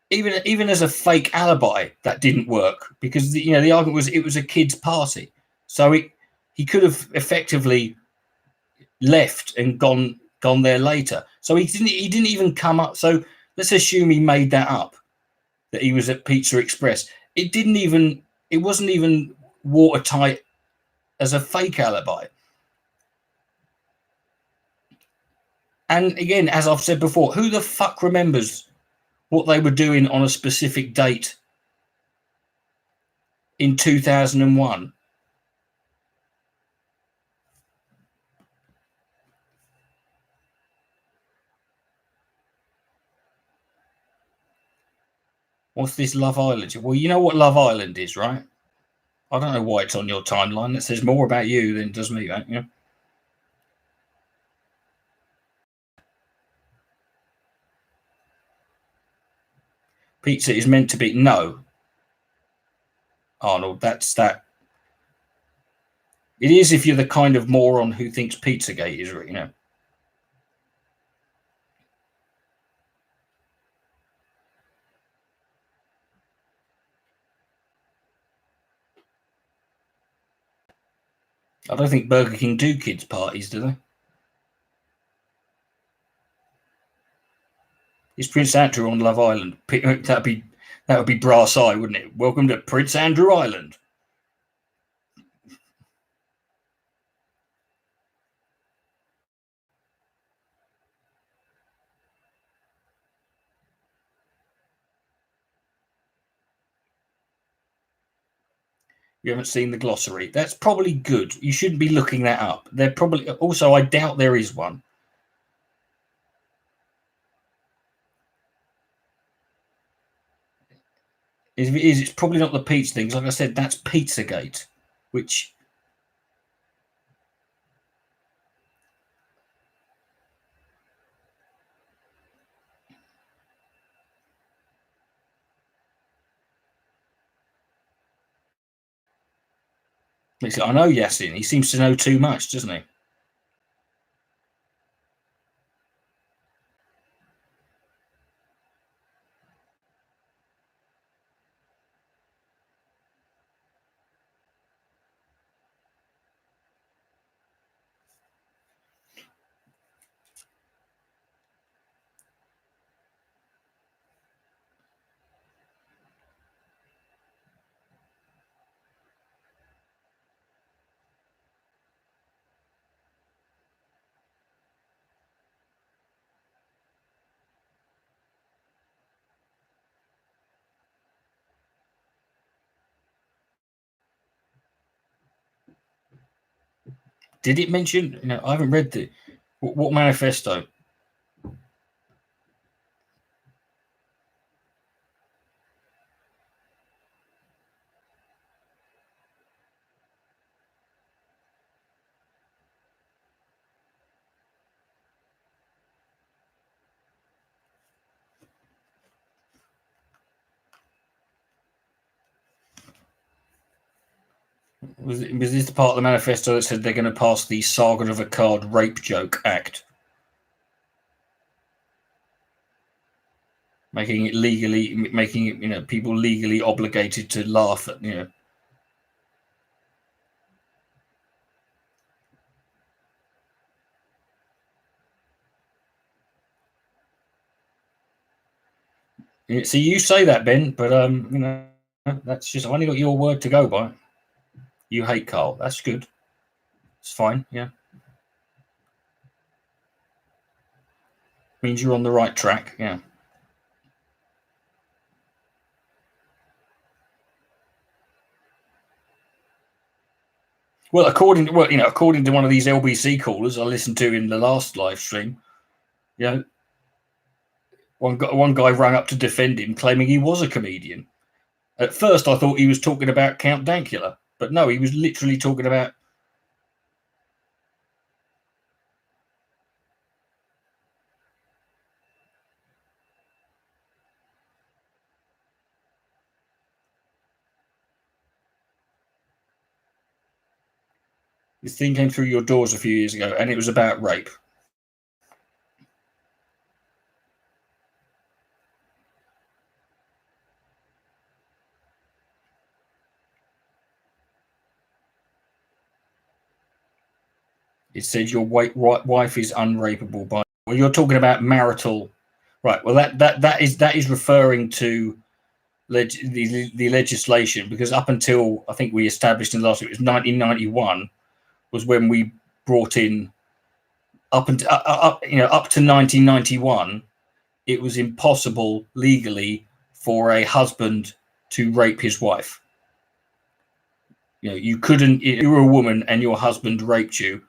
even as a fake alibi, that didn't work, because the argument was it was a kid's party, so he could have effectively left and gone there later. So he didn't even come up. So let's assume he made that up, that he was at Pizza Express. It wasn't even watertight as a fake alibi. And again, as I've said before, who the fuck remembers what they were doing on a specific date in 2001? What's this Love Island? Well, you know what Love Island is, right? I don't know why it's on your timeline. That says more about you than it does me, right? Yeah. Pizza is meant to be no, Arnold. That's that. It is if you're the kind of moron who thinks Pizzagate is, you know. I don't think Burger King do kids' parties, do they? Is Prince Andrew on Love Island? That would be brass eye, wouldn't it? Welcome to Prince Andrew Island. You haven't seen the glossary. That's probably good. You shouldn't be looking that up. There probably also, I doubt there is one. If it is, it's probably not the pizza things. Like I said, that's Pizzagate, which I know Yasin. He seems to know too much, doesn't he? Did it mention? You know, I haven't read the what manifesto. Was this the part of the manifesto that said they're going to pass the Saga of a Card Rape Joke Act, making it people legally obligated to laugh at, you know. See, you say that, Ben, but you know, that's just, I've only got your word to go by. You hate Carl. That's good. It's fine. Yeah. Means you're on the right track. Yeah. Well, according to one of these LBC callers I listened to in the last live stream, one guy rang up to defend him, claiming he was a comedian. At first, I thought he was talking about Count Dankula, but no, he was literally talking about. This thing came through your doors a few years ago, and it was about rape. It said your wife is unrapeable by. Well, you're talking about marital, right? Well, that is referring to the legislation, because up until I think we established in the last week, it was 1991 was when we brought in up to 1991, it was impossible legally for a husband to rape his wife. You couldn't. If you were a woman and your husband raped you,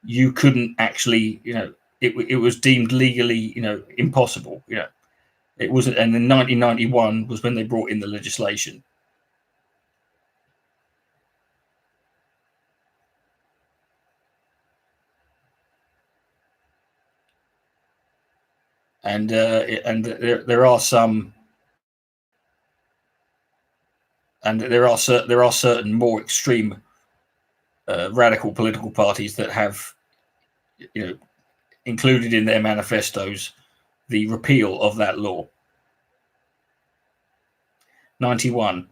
you couldn't actually. It was deemed legally, impossible. It wasn't. And in 1991 was when they brought in the legislation. And there are some, and there are certain more extreme radical political parties that have, included in their manifestos the repeal of that law. 91.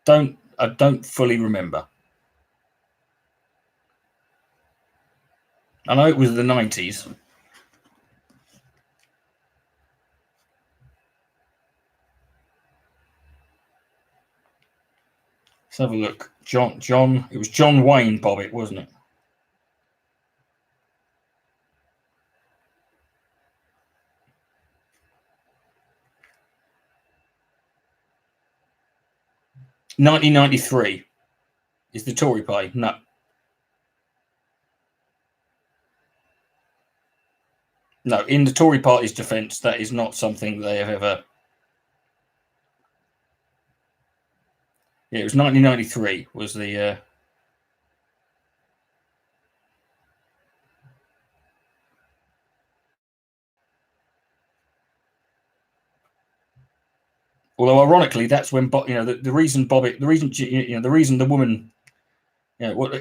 I don't fully remember. I know it was the 90s. Let's have a look. John. It was John Wayne Bobbitt, wasn't it? (1993) is the Tory party. No. No, in the Tory party's defence, that is not something they have ever. Yeah, it was 1993 was the. Although ironically, that's when the reason Bobbitt, the reason the woman,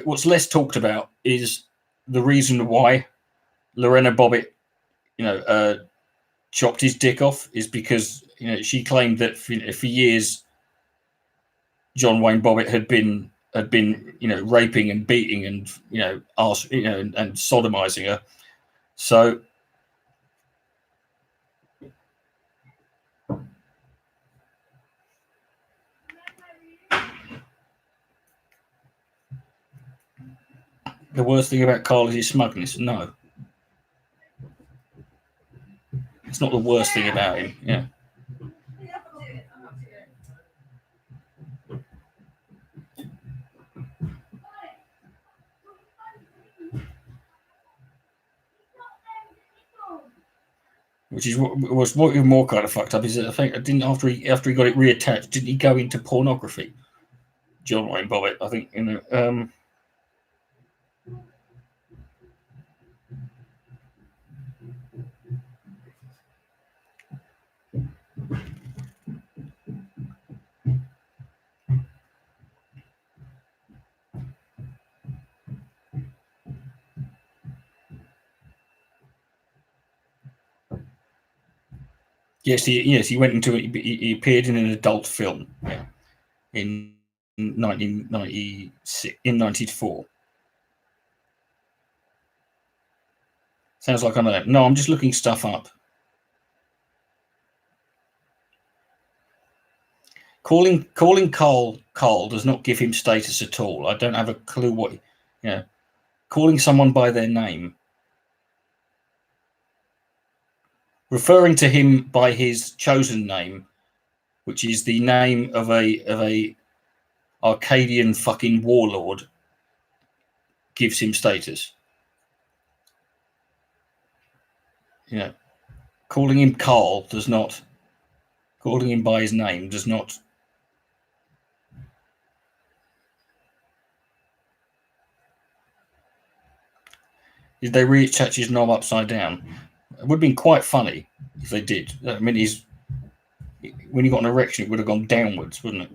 what's less talked about is the reason why Lorena Bobbitt, chopped his dick off is because she claimed that for years John Wayne Bobbitt had been raping and beating and and sodomizing her. So the worst thing about Carl is his smugness. No, it's not the worst thing about him. Yeah. Which is what was even more kind of fucked up is that I think after he got it reattached, didn't he go into pornography? John Wayne Bobbitt, I think, Yes, he went into it. He appeared in an adult film in 1996, in 94. Sounds like I'm there. No, I'm just looking stuff up. Calling Carl does not give him status at all. I don't have a clue what, calling someone by their name, referring to him by his chosen name, which is the name of a Arcadian fucking warlord, gives him status. You know, calling him Carl does not, calling him by his name does not. Did they reattach his knob upside down? It would have been quite funny if they did. I mean, when he got an erection, it would have gone downwards, wouldn't it?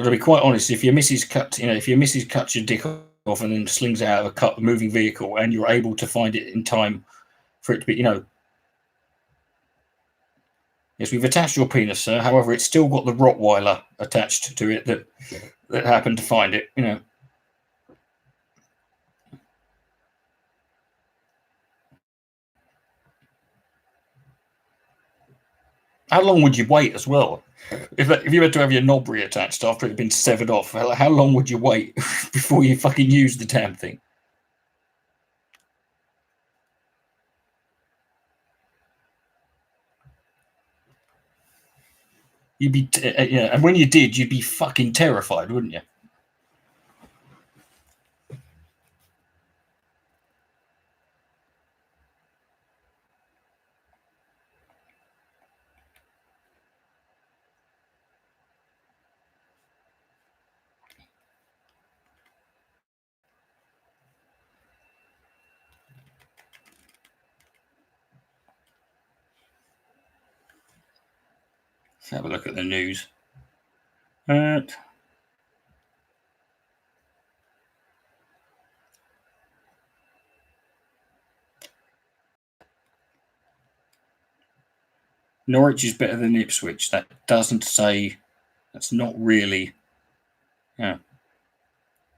To be quite honest, if your missus cuts your dick off and then slings it out of a moving vehicle, and you're able to find it in time for it to be, yes, we've attached your penis, sir. However, it's still got the Rottweiler attached to it that happened to find it. How long would you wait as well? If you had to have your knob reattached after it had been severed off, how long would you wait before you fucking use the damn thing? You'd be, and when you did, you'd be fucking terrified, wouldn't you? Let's have a look at the news. Norwich is better than Ipswich. That doesn't say. That's not really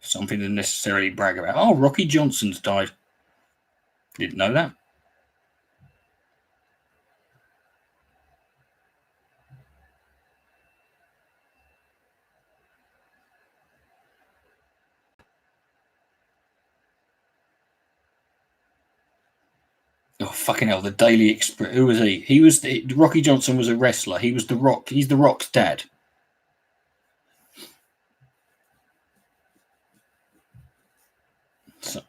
something to necessarily brag about. Oh, Rocky Johnson's died. Didn't know that. Oh, fucking hell, the Daily Express. Who was he? Rocky Johnson was a wrestler. He was The Rock. He's The Rock's dad. So.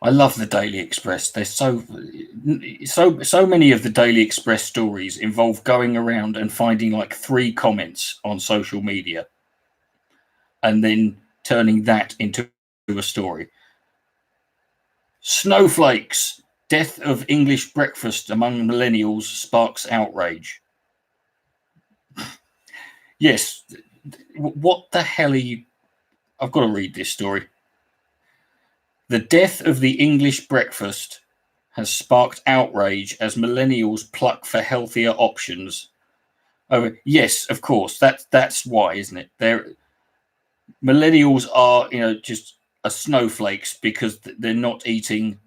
I love the Daily Express. There's so many of the Daily Express stories involve going around and finding like 3 comments on social media and then turning that into a story. Snowflakes. Death of English breakfast among millennials sparks outrage. Yes. What the hell are you... I've got to read this story. The death of the English breakfast has sparked outrage as millennials pluck for healthier options. Oh, yes, of course. That's why, isn't it? Millennials are, just snowflakes because they're not eating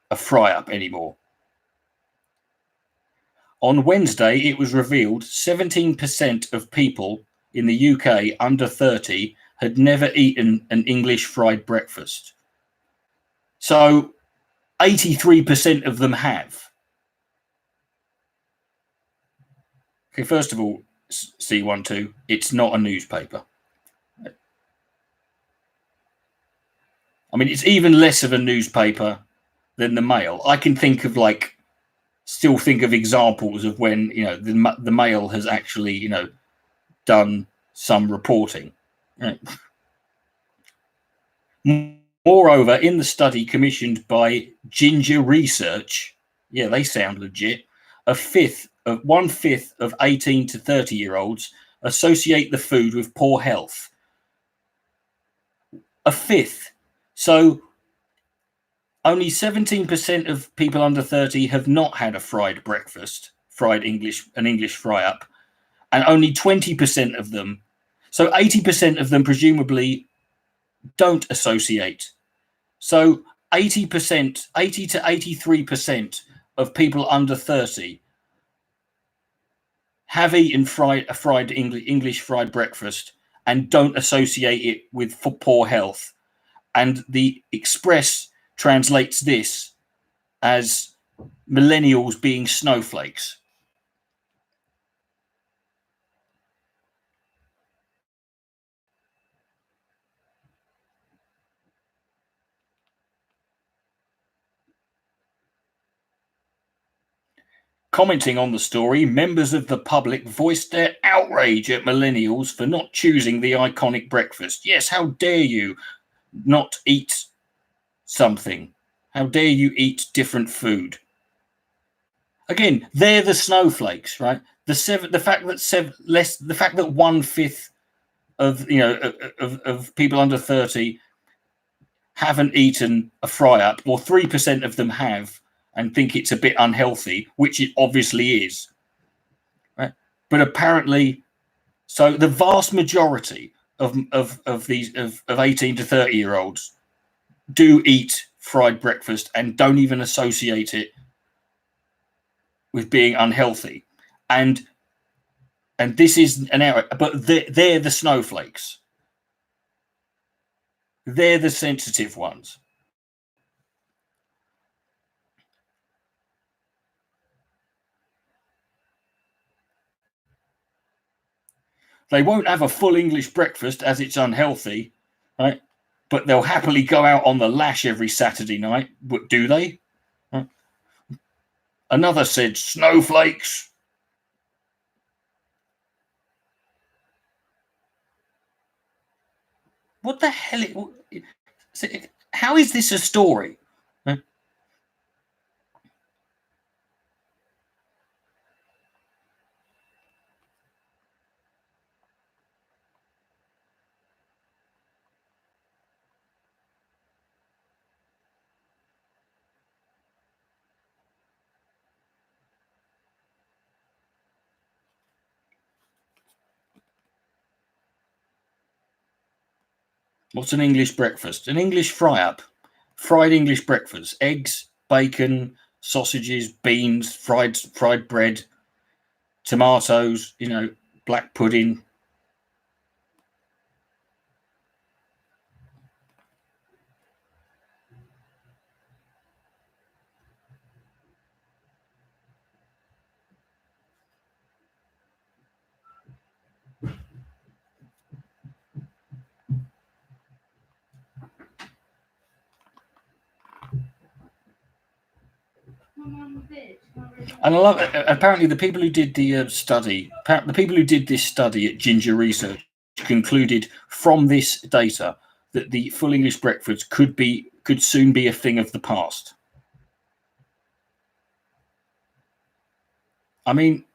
a fry-up anymore. On Wednesday, it was revealed 17% of people in the UK under 30 had never eaten an English fried breakfast. So 83% of them have. Okay, first of all, C12, it's not a newspaper. I mean, it's even less of a newspaper than the Mail. I can think of still think of examples of when, the Mail has actually, done some reporting. Right. Moreover, in the study commissioned by Ginger Research, yeah, they sound legit, 1/5 of 18 to 30-year-olds associate the food with poor health. 1/5. So Only 17% of people under 30 have not had a fried breakfast, an English fry up, and only 20% of them, so 80% of them presumably don't associate. So 80 to 83% of people under 30 have eaten a fried English fried breakfast and don't associate it with poor health. And the Express translates this as millennials being snowflakes. Commenting on the story, members of the public voiced their outrage at millennials for not choosing the iconic breakfast. Yes, how dare you not eat something? How dare you eat different food? Again, they're the snowflakes, right? The fact that 1/5 of people under 30 haven't eaten a fry up, or 3% of them have and think it's a bit unhealthy, which it obviously is. Right? But apparently, so the vast majority of these 18 to 30-year-olds do eat fried breakfast and don't even associate it with being unhealthy. And this is an error, but they're the snowflakes. They're the sensitive ones. They won't have a full English breakfast as it's unhealthy, right? But they'll happily go out on the lash every Saturday night. Do they? Right? Another said, snowflakes. What the hell? How is this a story? Right? What's an English breakfast? An English fry-up. Fried English breakfast. Eggs, bacon, sausages, beans, fried bread, tomatoes, black pudding. And I love it. Apparently, the people who did the study, the people who did this study at Ginger Research, concluded from this data that the full English breakfast could soon be a thing of the past. I mean,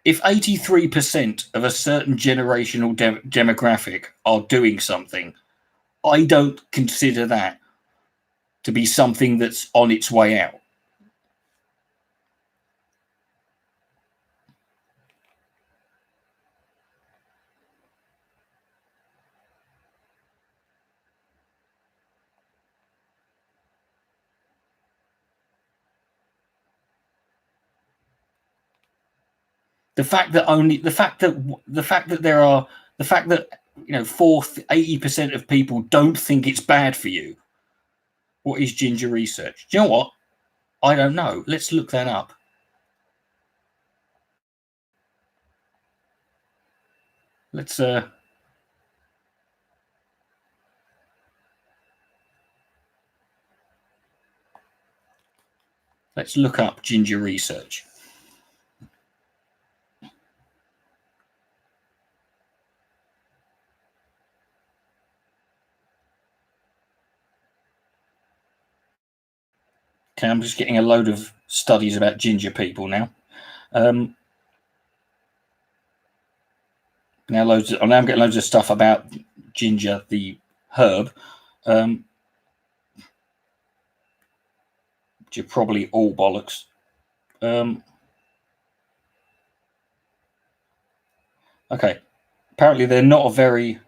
if 83% of a certain generational demographic are doing something, I don't consider that to be something that's on its way out. The fact that 80% of people don't think it's bad for you. What is Ginger Research? Do you know what? I don't know. Let's look that up. Let's look up Ginger Research. Okay, I'm just getting a load of studies about ginger people now. Now I'm getting loads of stuff about ginger, the herb. which are probably all bollocks. Okay, apparently they're not a very...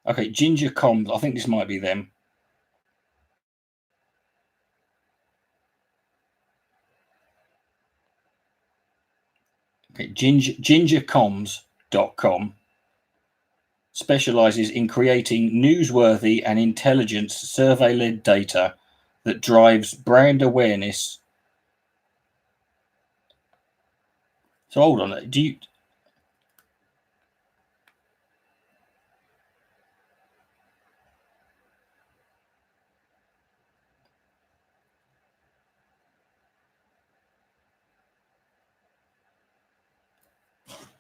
Okay, Ginger Comms, I think this might be them. Okay, gingercomms.com specializes in creating newsworthy and intelligence survey-led data that drives brand awareness. So hold on, do you...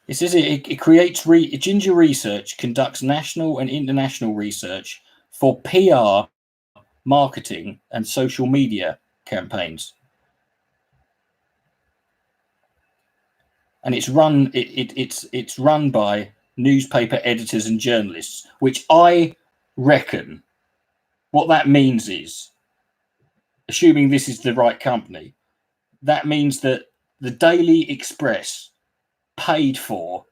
It says it creates Ginger Research conducts national and international research for PR, marketing, and social media campaigns, and it's run it's run by newspaper editors and journalists. Which I reckon what that means is, assuming this is the right company, that means that the Daily Express paid for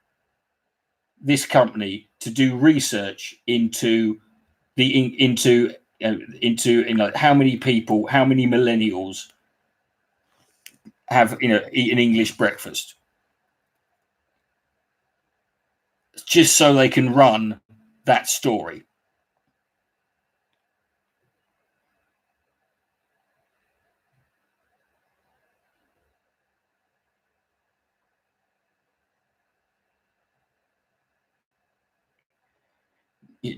this company to do research into how many people, how many millennials have eaten English breakfast, just so they can run that story.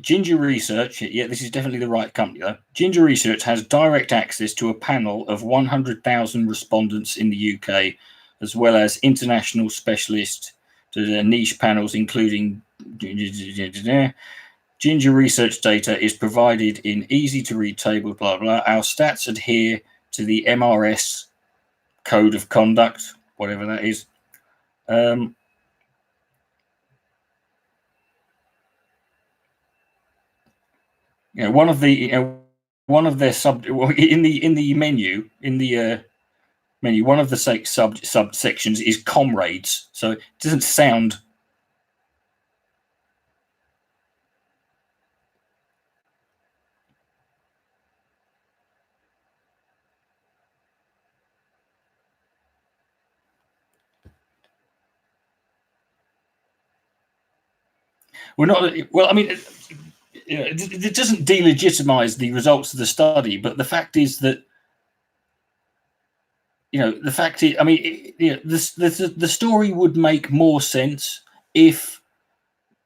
Ginger Research, yeah, this is definitely the right company though. Ginger Research has direct access to a panel of 100,000 respondents in the UK, as well as international specialist to the niche panels, including Ginger Research data is provided in easy to read tables, blah, blah. Our stats adhere to the MRS code of conduct, whatever that is. One of their in the menu, one of the subsections is comrades. So it doesn't sound... We're not... Well, I mean... it doesn't delegitimize the results of the study, but the fact is that the story would make more sense if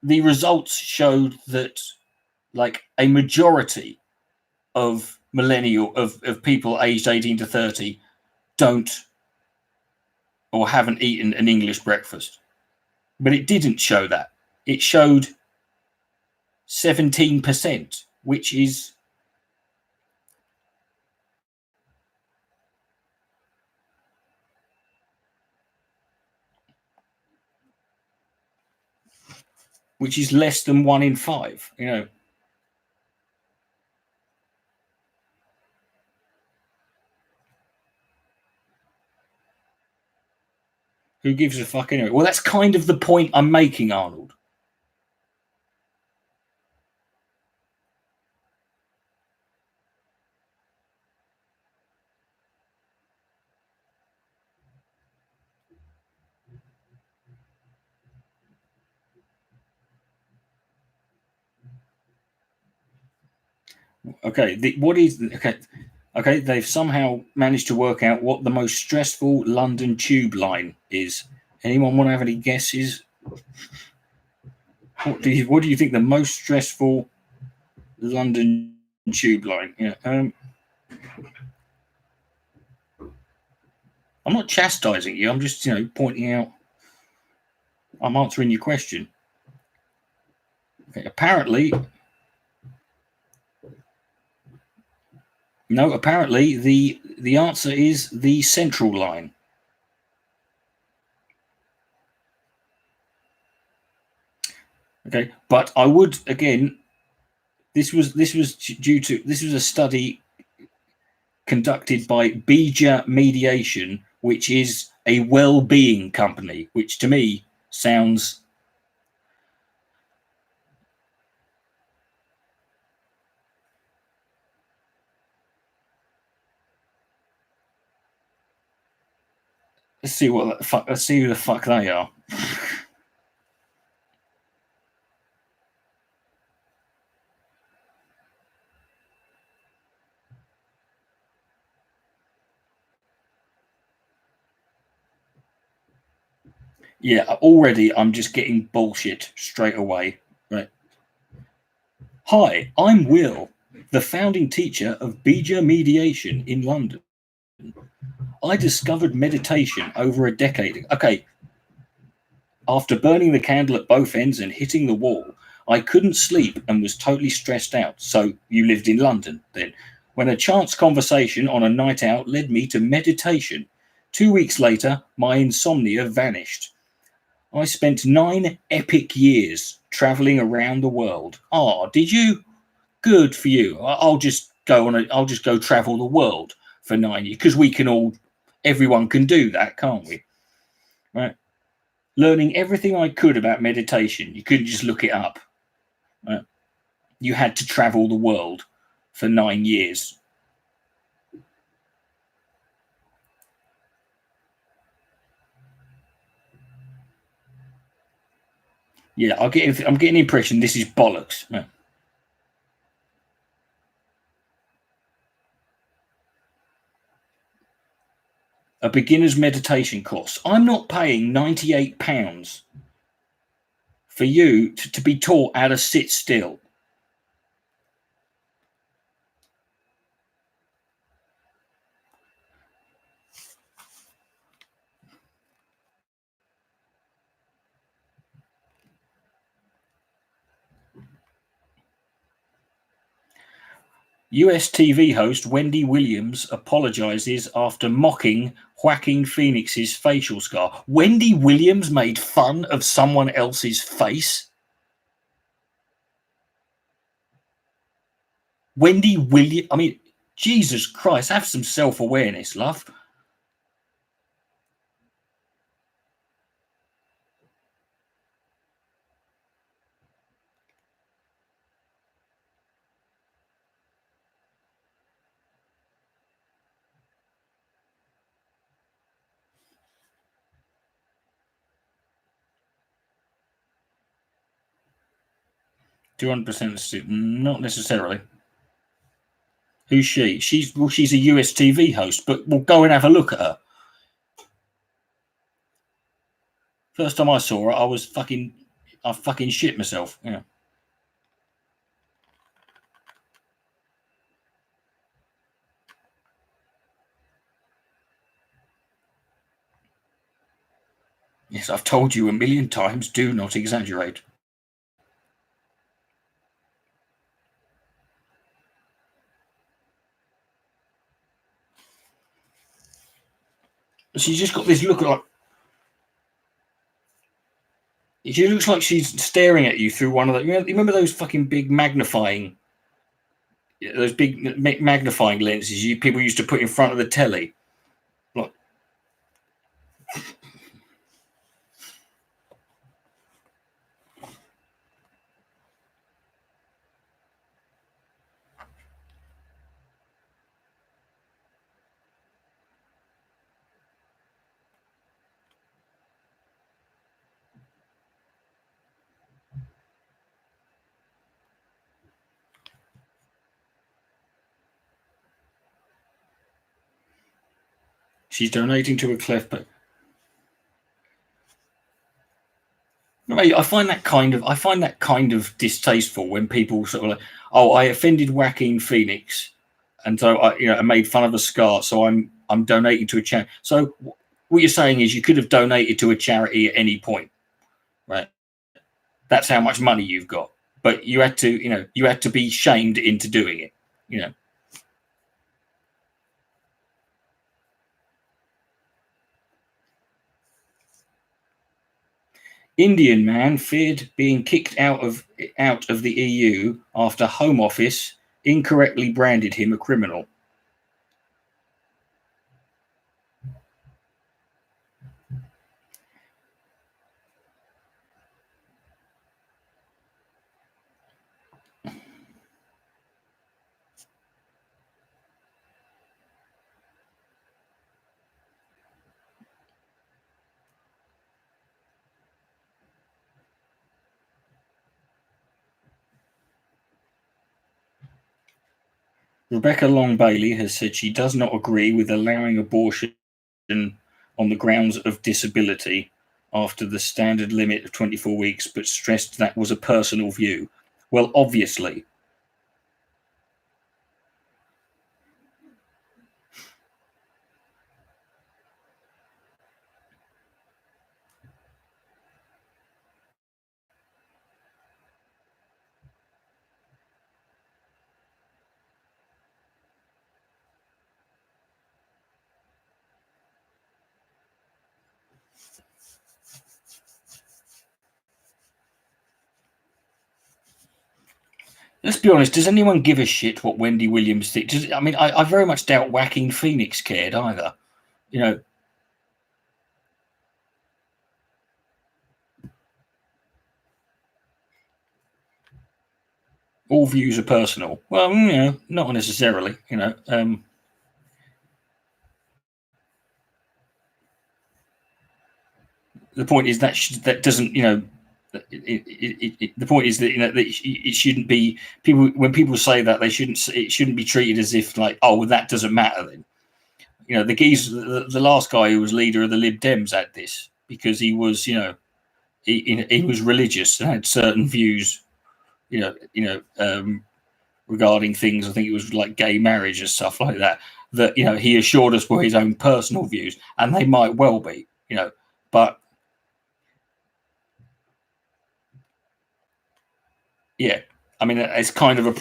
the results showed that like a majority of of people aged 18 to 30 don't or haven't eaten an English breakfast. But it didn't show that. It showed 17%, which is less than 1 in 5, Who gives a fuck anyway? Well, that's kind of the point I'm making, Arnold. Okay, okay, they've somehow managed to work out what the most stressful London tube line is. Anyone want to have any guesses? What do you think the most stressful London tube line? Yeah. I'm not chastising you. I'm just pointing out. I'm answering your question. Okay, apparently. No, apparently the answer is the Central Line. Okay, but I would again. This was a study conducted by Bija Mediation, which is a well-being company, which to me sounds. Let's see what the fuck. Let's see who the fuck they are. Yeah, already I'm just getting bullshit straight away. Right. Hi, I'm Will, the founding teacher of Bija Mediation in London. I discovered meditation over a decade ago. Okay. After burning the candle at both ends and hitting the wall, I couldn't sleep and was totally stressed out. So you lived in London then. When a chance conversation on a night out led me to meditation. 2 weeks later, my insomnia vanished. I spent 9 epic years traveling around the world. Ah, did you? Good for you. I'll just go travel the world for 9 years because everyone can do that, can't we? Right. Learning everything I could about meditation. You couldn't just look it up. Right? You had to travel the world for 9 years. Yeah, I'm getting the impression this is bollocks. Yeah. A beginner's meditation course. I'm not paying £98 for you to be taught how to sit still. US TV host Wendy Williams apologizes after mocking Joaquin Phoenix's facial scar. Wendy Williams made fun of someone else's face? Wendy Williams, I mean, Jesus Christ, have some self-awareness, love. $200%, not necessarily. Who's she? She's a US TV host, but we'll go and have a look at her. First time I saw her, I fucking shit myself. Yeah. Yes, I've told you 1,000,000 times, do not exaggerate. She's just got this look like. She looks like she's staring at you through one of the. You remember those fucking big magnifying. Those big magnifying lenses people used to put in front of the telly. Like. She's donating to a cleft, but I find that kind of distasteful when people sort of like, oh, I offended Joaquin Phoenix, and so I made fun of a scar, so I'm donating to a charity. So what you're saying is you could have donated to a charity at any point, right? That's how much money you've got, but you had to be shamed into doing it, you know. Indian man feared being kicked out of the EU after Home Office incorrectly branded him a criminal. Rebecca Long Bailey has said she does not agree with allowing abortion on the grounds of disability after the standard limit of 24 weeks, but stressed that was a personal view. Well, obviously. Let's be honest, does anyone give a shit what Wendy Williams thinks? I mean, I very much doubt Joaquin Phoenix cared either. You know, all views are personal. Well, you know, not necessarily, you know. The point is that that doesn't, you know, the point is that, you know, that it shouldn't be people, when people say that, it shouldn't be treated as if like, oh, well, that doesn't matter then. You know, the last guy who was leader of the Lib Dems had this because he was, you know, he was religious and had certain views, regarding things. I think it was like gay marriage and stuff like that. That, you know, he assured us were his own personal views, and they might well be, you know, but yeah, I mean, it's kind of a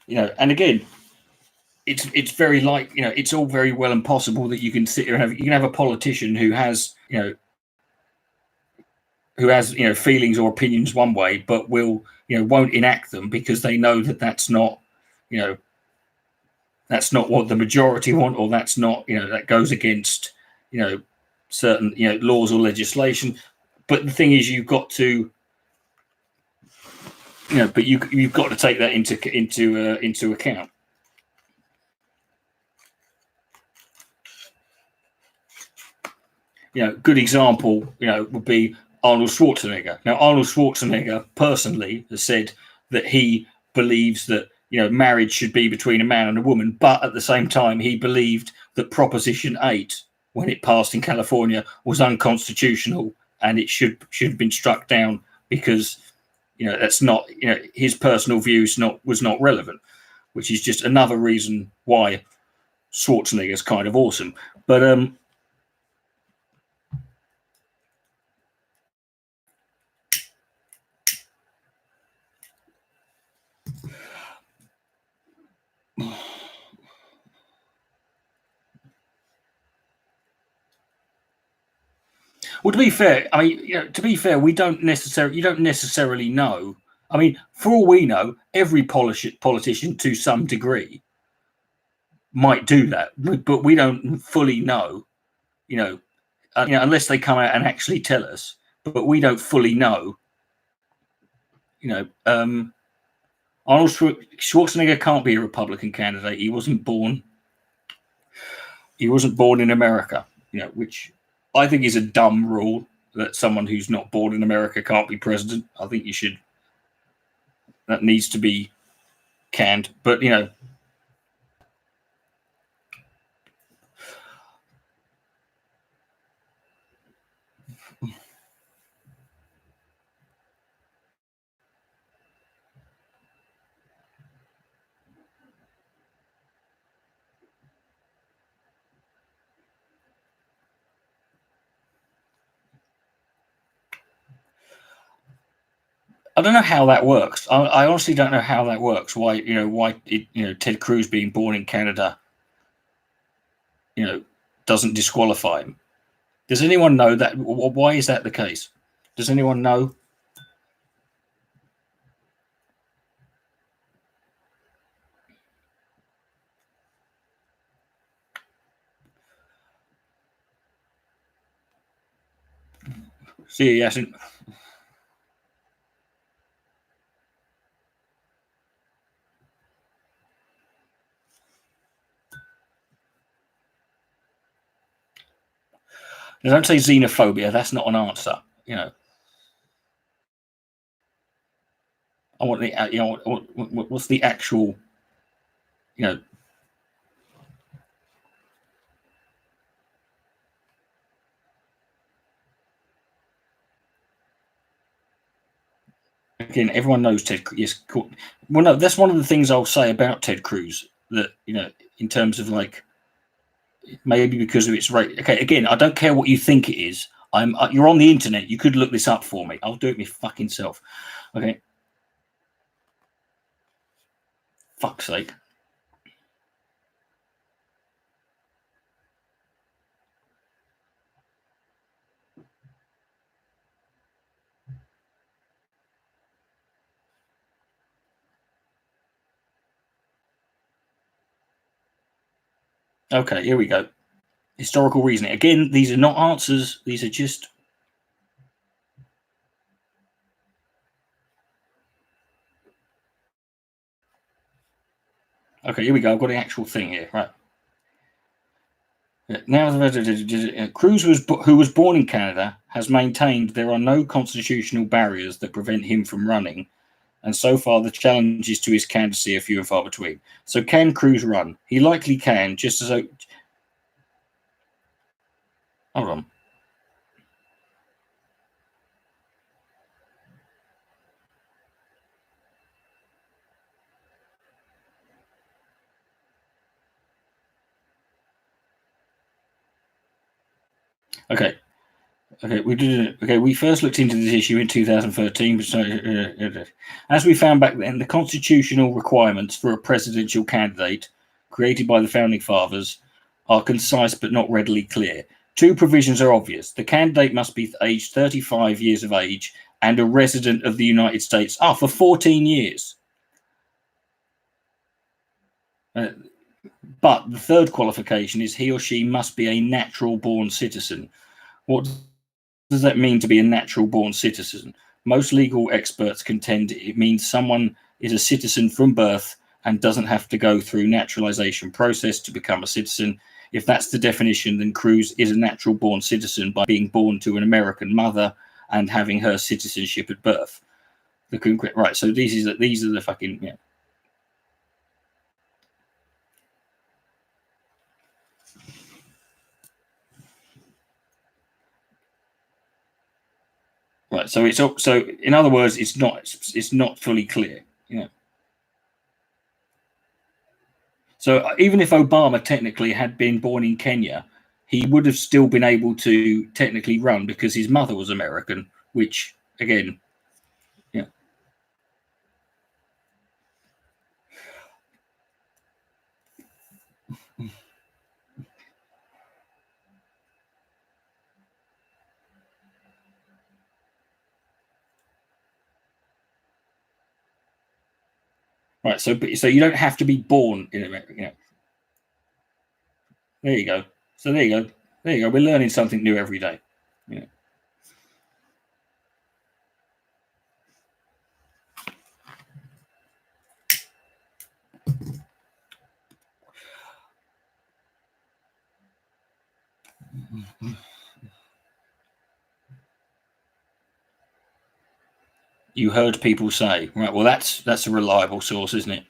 and again, it's very like, you know, it's all very well and possible that you can sit here and you can have a politician who has, you know, feelings or opinions one way, but won't enact them because they know that that's not, you know, that's not what the majority want, or that's not, you know, that goes against, you know, certain, you know, laws or legislation. But the thing is, you've got to, you know, but you've got to take that into account. You know, good example, you know, would be Arnold Schwarzenegger. Now, Arnold Schwarzenegger personally has said that he believes that, you know, marriage should be between a man and a woman, but at the same time, he believed that Proposition 8, when it passed in California, was unconstitutional and it should have been struck down because, you know, that's not, you know, his personal views was not relevant, which is just another reason why Schwarzenegger is kind of awesome. But well, to be fair, I mean, you know, to be fair, you don't necessarily know. I mean, for all we know, every politician to some degree might do that, but we don't fully know, you know, unless they come out and actually tell us. But we don't fully know, you know. Arnold Schwarzenegger can't be a Republican candidate. He wasn't born in America, you know, which I think is a dumb rule, that someone who's not born in America can't be president. I think that needs to be canned. But, you know, I don't know how that works. I honestly don't know how that works. Why Ted Cruz being born in Canada, you know, doesn't disqualify him. Does anyone know that? Why is that the case? Does anyone know? See, he hasn't. Don't say xenophobia. That's not an answer. You know. I want the. You know, what's the actual? You know. Again, everyone knows Ted. Yes, well, no, that's one of the things I'll say about Ted Cruz. That, you know, in terms of like, maybe because of its rate. Okay, again, I don't care what you think it is. You're on the internet. You could look this up for me. I'll do it my fucking self. Okay. Fuck's sake. Okay, here we go. Historical reasoning. Again, these are not answers. These are just. Okay, here we go. I've got the actual thing here. Right. Now, Cruz, who was born in Canada, has maintained there are no constitutional barriers that prevent him from running, and so far the challenges to his candidacy are few and far between. So, can Cruz run? He likely can, just as. Hold on. Okay. Okay, we did it. Okay, we first looked into this issue in 2013. As we found back then, the constitutional requirements for a presidential candidate created by the founding fathers are concise but not readily clear. Two provisions are obvious. The candidate must be aged 35 years of age and a resident of the United States for 14 years. But the third qualification is he or she must be a natural-born citizen. What does that mean to be a natural-born citizen? Most legal experts contend it means someone is a citizen from birth and doesn't have to go through naturalization process to become a citizen. If that's the definition, then Cruz is a natural-born citizen by being born to an American mother and having her citizenship at birth. Right. So these are the fucking. Yeah. Right. So in other words, it's not fully clear. Yeah. So even if Obama technically had been born in Kenya, he would have still been able to technically run because his mother was American, which again, yeah. Right. So you don't have to be born in America. Yeah. There you go. So there you go. There you go. We're learning something new every day. Yeah. You heard people say, right? Well, that's a reliable source, isn't it?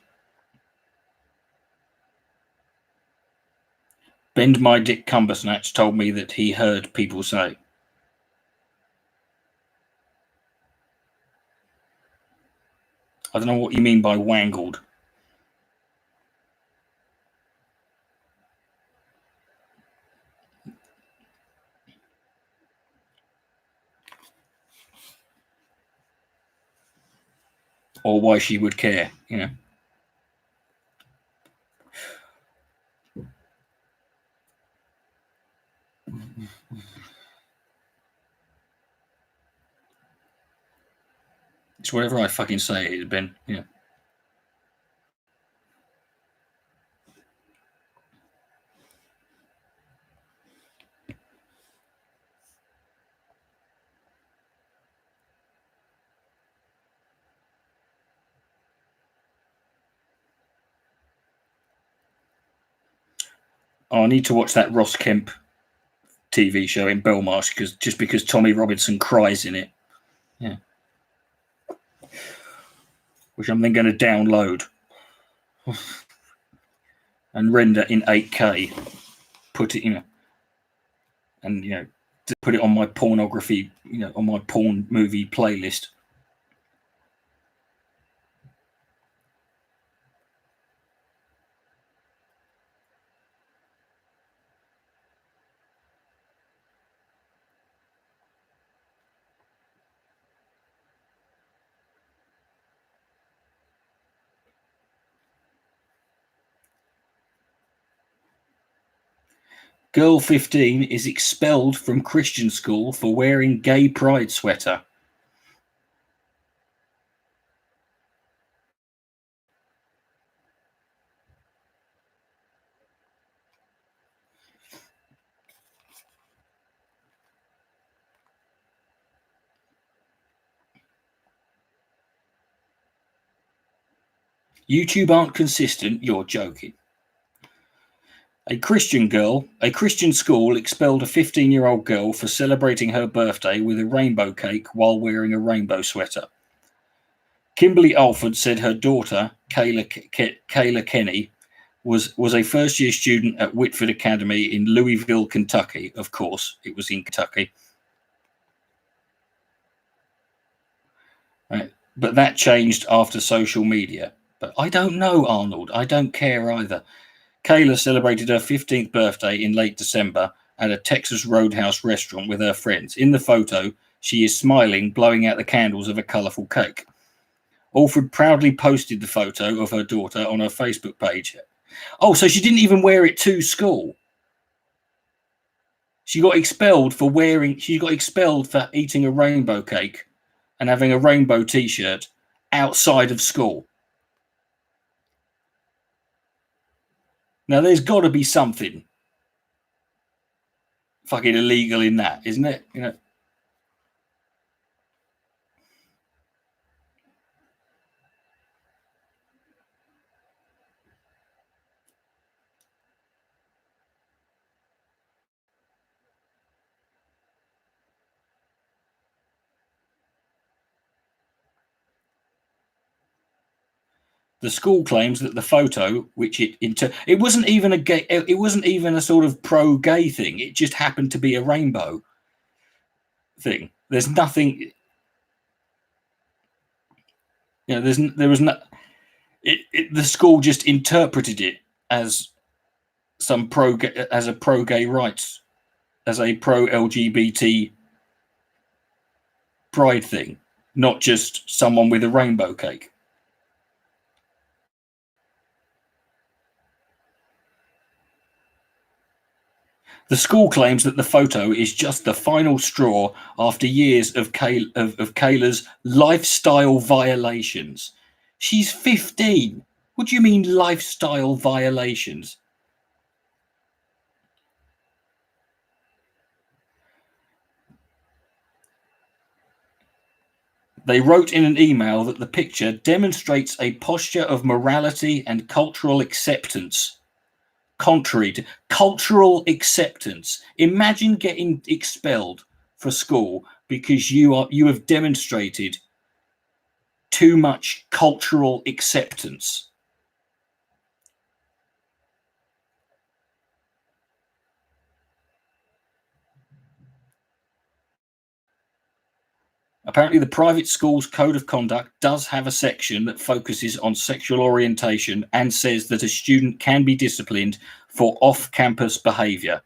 Bend My Dick Cumbersnatch told me that he heard people say. I don't know what you mean by wangled. Or why she would care, you know. It's whatever I fucking say it is, Ben. Yeah. Oh, I need to watch that Ross Kemp TV show in Belmarsh because Tommy Robinson cries in it. Yeah. Which I'm then going to download and render in 8K, put it, and to put it on my pornography, on my porn movie playlist. Girl 15 is expelled from Christian school for wearing gay pride sweater. YouTube aren't consistent, you're joking. A Christian school expelled a 15-year-old girl for celebrating her birthday with a rainbow cake while wearing a rainbow sweater. Kimberly Alford said her daughter, Kayla Kenny, was a first-year student at Whitford Academy in Louisville, Kentucky. Of course, it was in Kentucky. Right. But that changed after social media. But I don't know, Arnold. I don't care either. Kayla celebrated her 15th birthday in late December at a Texas Roadhouse restaurant with her friends. In the photo, she is smiling, blowing out the candles of a colourful cake. Alford proudly posted the photo of her daughter on her Facebook page. Oh, so she didn't even wear it to school. She got expelled for eating a rainbow cake and having a rainbow t-shirt outside of school. Now, there's got to be something fucking illegal in that, isn't it? The school claims that the photo, which it wasn't even a sort of pro-gay thing. It just happened to be a rainbow thing. There's nothing. The school just interpreted it as a pro-gay rights, as a pro-LGBT pride thing, not just someone with a rainbow cake. The school claims that the photo is just the final straw after years of Kayla's lifestyle violations. She's 15. What do you mean lifestyle violations? They wrote in an email that the picture demonstrates a posture of morality and cultural acceptance. Contrary to cultural acceptance. Imagine getting expelled for school because you have demonstrated too much cultural acceptance. Apparently, the private school's code of conduct does have a section that focuses on sexual orientation and says that a student can be disciplined for off-campus behavior.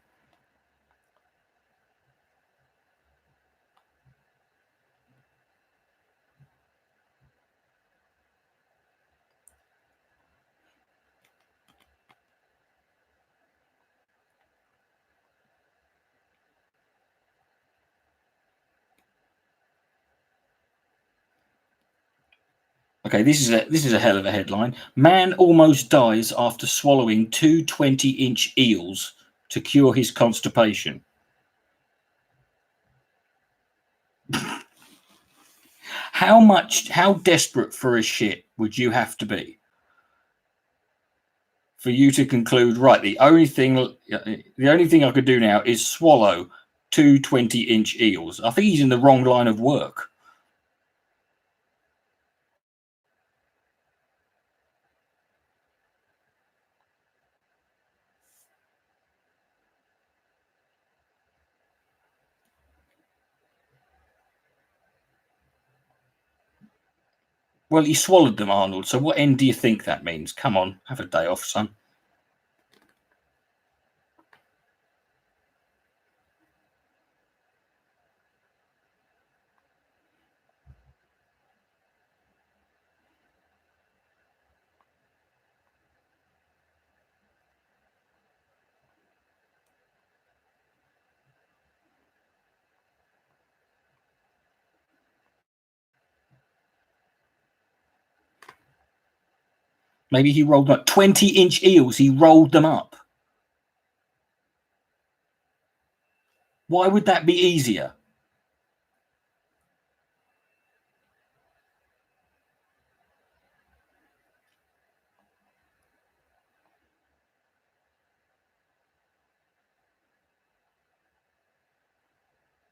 Okay, this is a hell of a headline. Man almost dies after swallowing 2 20-inch eels to cure his constipation. How desperate for a shit would you have to be for you to conclude, right, the only thing I could do now is swallow 2 20-inch eels? I think he's in the wrong line of work. Well, he swallowed them, Arnold. So what end do you think that means? Come on, have a day off, son. Maybe he rolled up 20-inch eels. He rolled them up. Why would that be easier?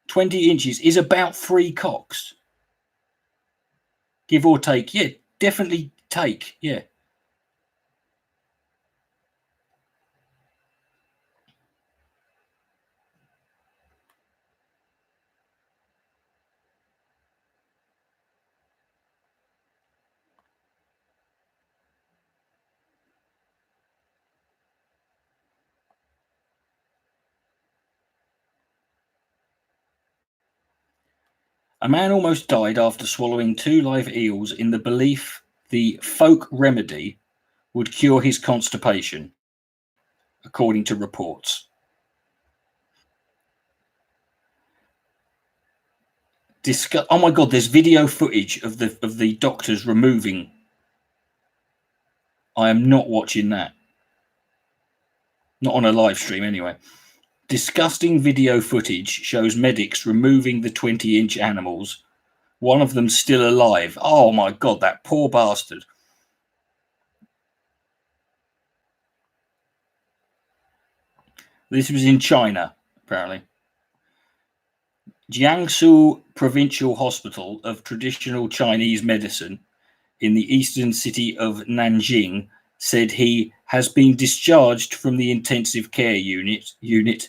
$20 is about 3 cocks. Give or take. Yeah, definitely take. Yeah. A man almost died after swallowing 2 live eels in the belief the folk remedy would cure his constipation, according to reports. Oh my God, there's video footage of the doctors removing. I am not watching that. Not on a live stream anyway. Disgusting video footage shows medics removing the 20-inch animals. One of them still alive. Oh my God, that poor bastard. This was in China, apparently. Jiangsu Provincial Hospital of Traditional Chinese Medicine in the eastern city of Nanjing said he has been discharged from the intensive care unit,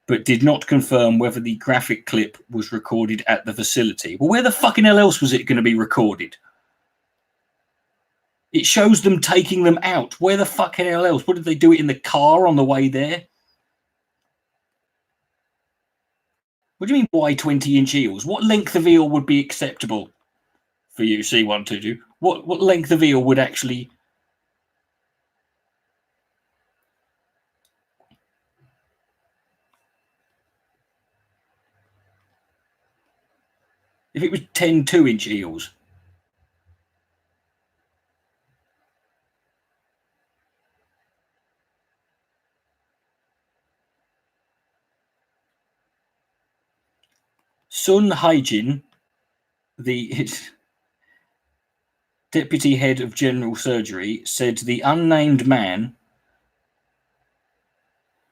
but did not confirm whether the graphic clip was recorded at the facility. Well, where the fucking hell else was it going to be recorded? It shows them taking them out. Where the fucking hell else? What, did they do it in the car on the way there? What do you mean, why 20-inch eels? What length of eel would be acceptable for you, C122? What length of eel would actually... If it was 10 2-inch eels. Sun Haijin, the deputy head of general surgery, said the unnamed man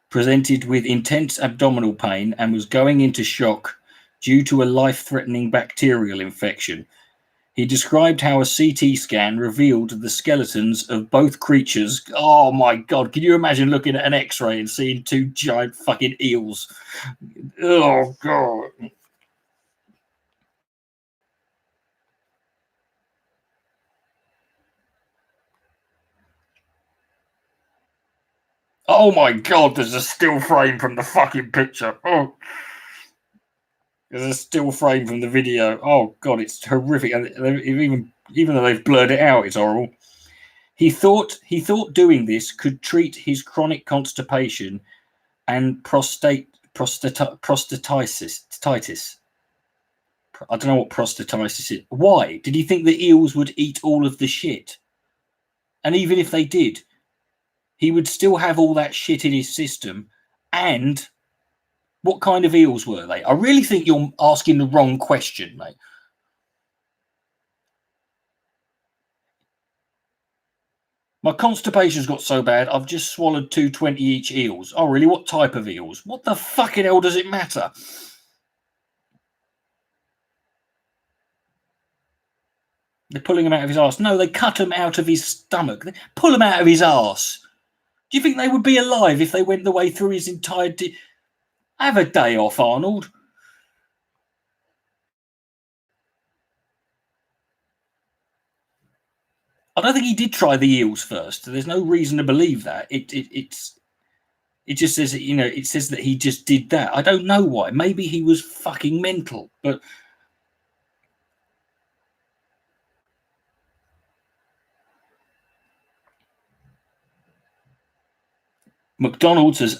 presented with intense abdominal pain and was going into shock due to a life-threatening bacterial infection. He described how a CT scan revealed the skeletons of both creatures. Oh my God, can you imagine looking at an x-ray and seeing 2 giant fucking eels? Oh God. Oh my God, there's a still frame from the fucking picture. Oh, there's a still frame from the video. Oh God, it's horrific. And even though they've blurred it out, it's horrible. He thought doing this could treat his chronic constipation and prostatitis. I don't know what prostatitis is. Why? Did he think the eels would eat all of the shit? And even if they did, he would still have all that shit in his system. And what kind of eels were they? I really think you're asking the wrong question, mate. My constipation's got so bad, I've just swallowed 2 20 each eels. Oh, really? What type of eels? What the fucking hell does it matter? They're pulling him out of his arse. No, they cut him out of his stomach. They pull him out of his arse. Do you think they would be alive if they went the way through his entire... Have a day off, Arnold. I don't think he did try the eels first. There's no reason to believe that. It just says that, you know, it says that he just did that. I don't know why. Maybe he was fucking mental, but... McDonald's has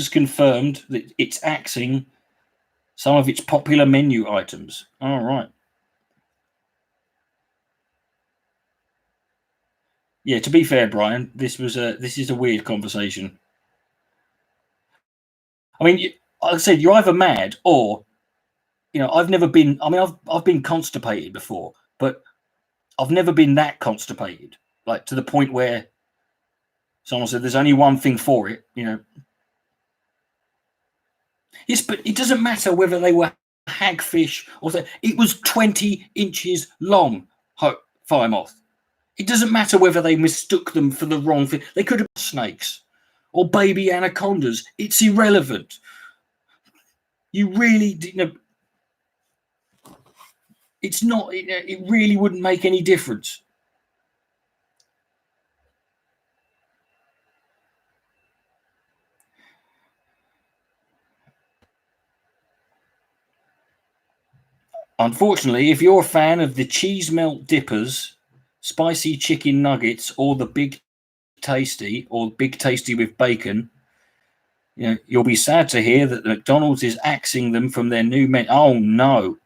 confirmed that it's axing some of its popular menu items. All right. Yeah, to be fair, Brian, this is a weird conversation. I mean, like I said, you're either mad or, you know, I've never been. I mean, I've been constipated before, but I've never been that constipated, like to the point where someone said there's only one thing for it, you know. Yes, but it doesn't matter whether they were hagfish or it was 20 inches long, Fire Moth. It doesn't matter whether they mistook them for the wrong thing. They could have been snakes or baby anacondas. It's irrelevant. You really, you know, it's not, it really wouldn't make any difference. Unfortunately, if you're a fan of the cheese melt dippers, spicy chicken nuggets, or the big tasty, or big tasty with bacon, you know, you'll be sad to hear that McDonald's is axing them from their new menu. Oh no.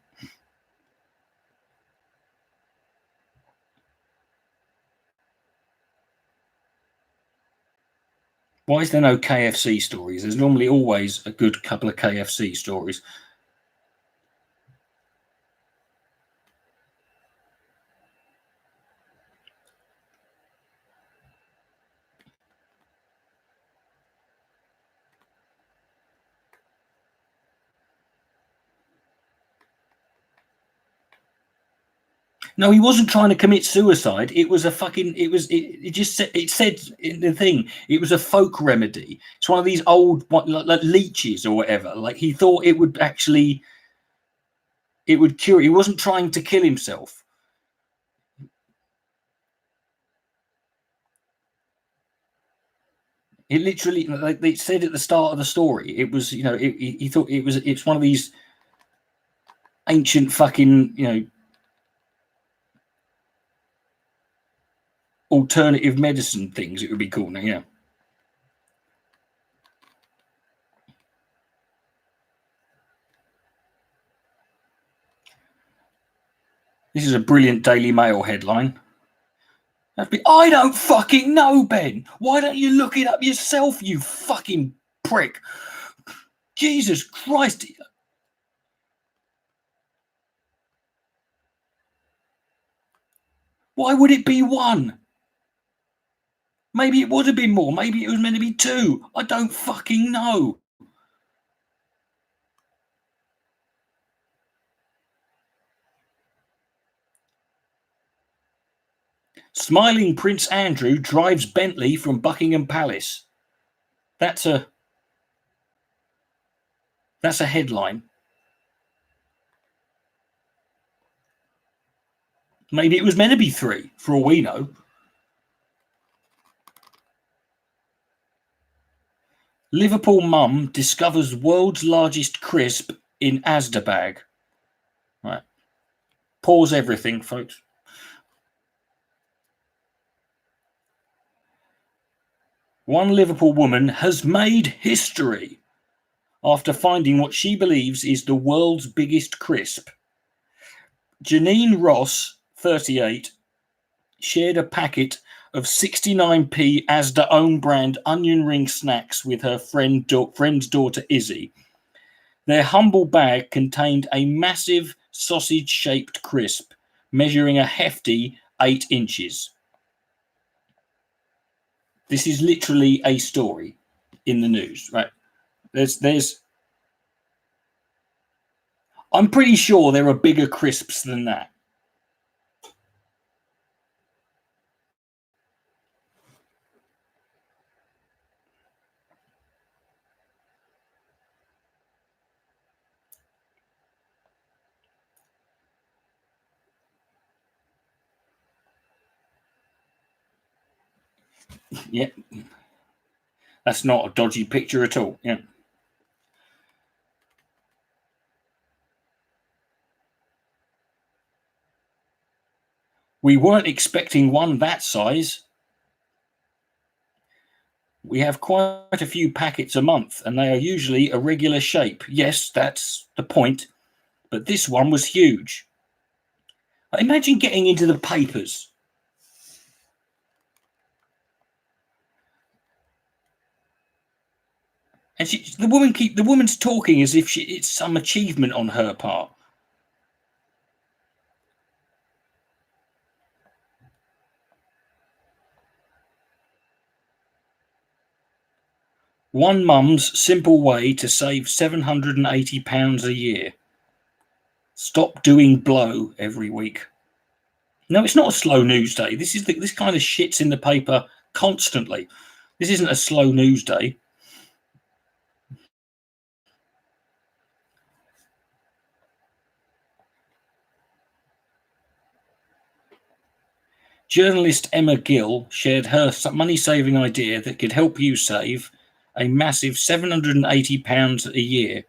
Why is there no KFC stories? There's normally always a good couple of KFC stories. No, he wasn't trying to commit suicide. It was a fucking. It just said. It said in the thing. It was a folk remedy. It's one of these old like leeches or whatever. Like he thought it would actually. It would cure. He wasn't trying to kill himself. It literally, like they said at the start of the story, it was, you know, he thought it's one of these ancient fucking, you know, alternative medicine things, it would be called now, yeah. This is a brilliant Daily Mail headline. I don't fucking know, Ben. Why don't you look it up yourself, you fucking prick? Jesus Christ. Why would it be 1? Maybe it would have been more. Maybe it was meant to be 2. I don't fucking know. Smiling Prince Andrew drives Bentley from Buckingham Palace. That's a headline. Maybe it was meant to be 3, for all we know. Liverpool mum discovers world's largest crisp in Asda bag. Right. Pause everything, folks. One Liverpool woman has made history after finding what she believes is the world's biggest crisp. Janine Ross, 38, shared a packet of 69p Asda own brand onion ring snacks with her friend's daughter Izzy. Their humble bag contained a massive sausage-shaped crisp, measuring a hefty 8 inches. This is literally a story in the news, right? I'm pretty sure there are bigger crisps than that. Yeah. That's not a dodgy picture at all. Yeah. We weren't expecting one that size. We have quite a few packets a month, and they are usually a regular shape. Yes, that's the point. But this one was huge. Imagine getting into the papers. And the woman's talking as if it's some achievement on her part. One mum's simple way to save £780 a year. Stop doing blow every week. No, it's not a slow news day. This kind of shit's in the paper constantly. This isn't a slow news day. Journalist Emma Gill shared her money-saving idea that could help you save a massive £780 a year.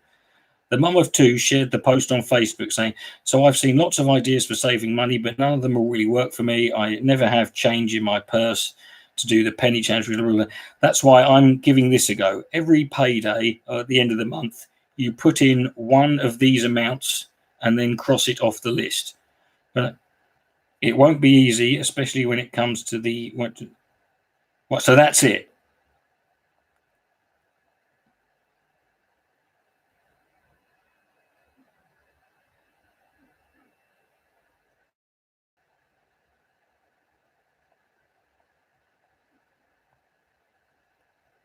The mum of two shared the post on Facebook saying, "So I've seen lots of ideas for saving money, but none of them will really work for me. I never have change in my purse to do the penny change. That's why I'm giving this a go. Every payday at the end of the month, you put in one of these amounts and then cross it off the list. But it won't be easy, especially when it comes to the what. So that's it."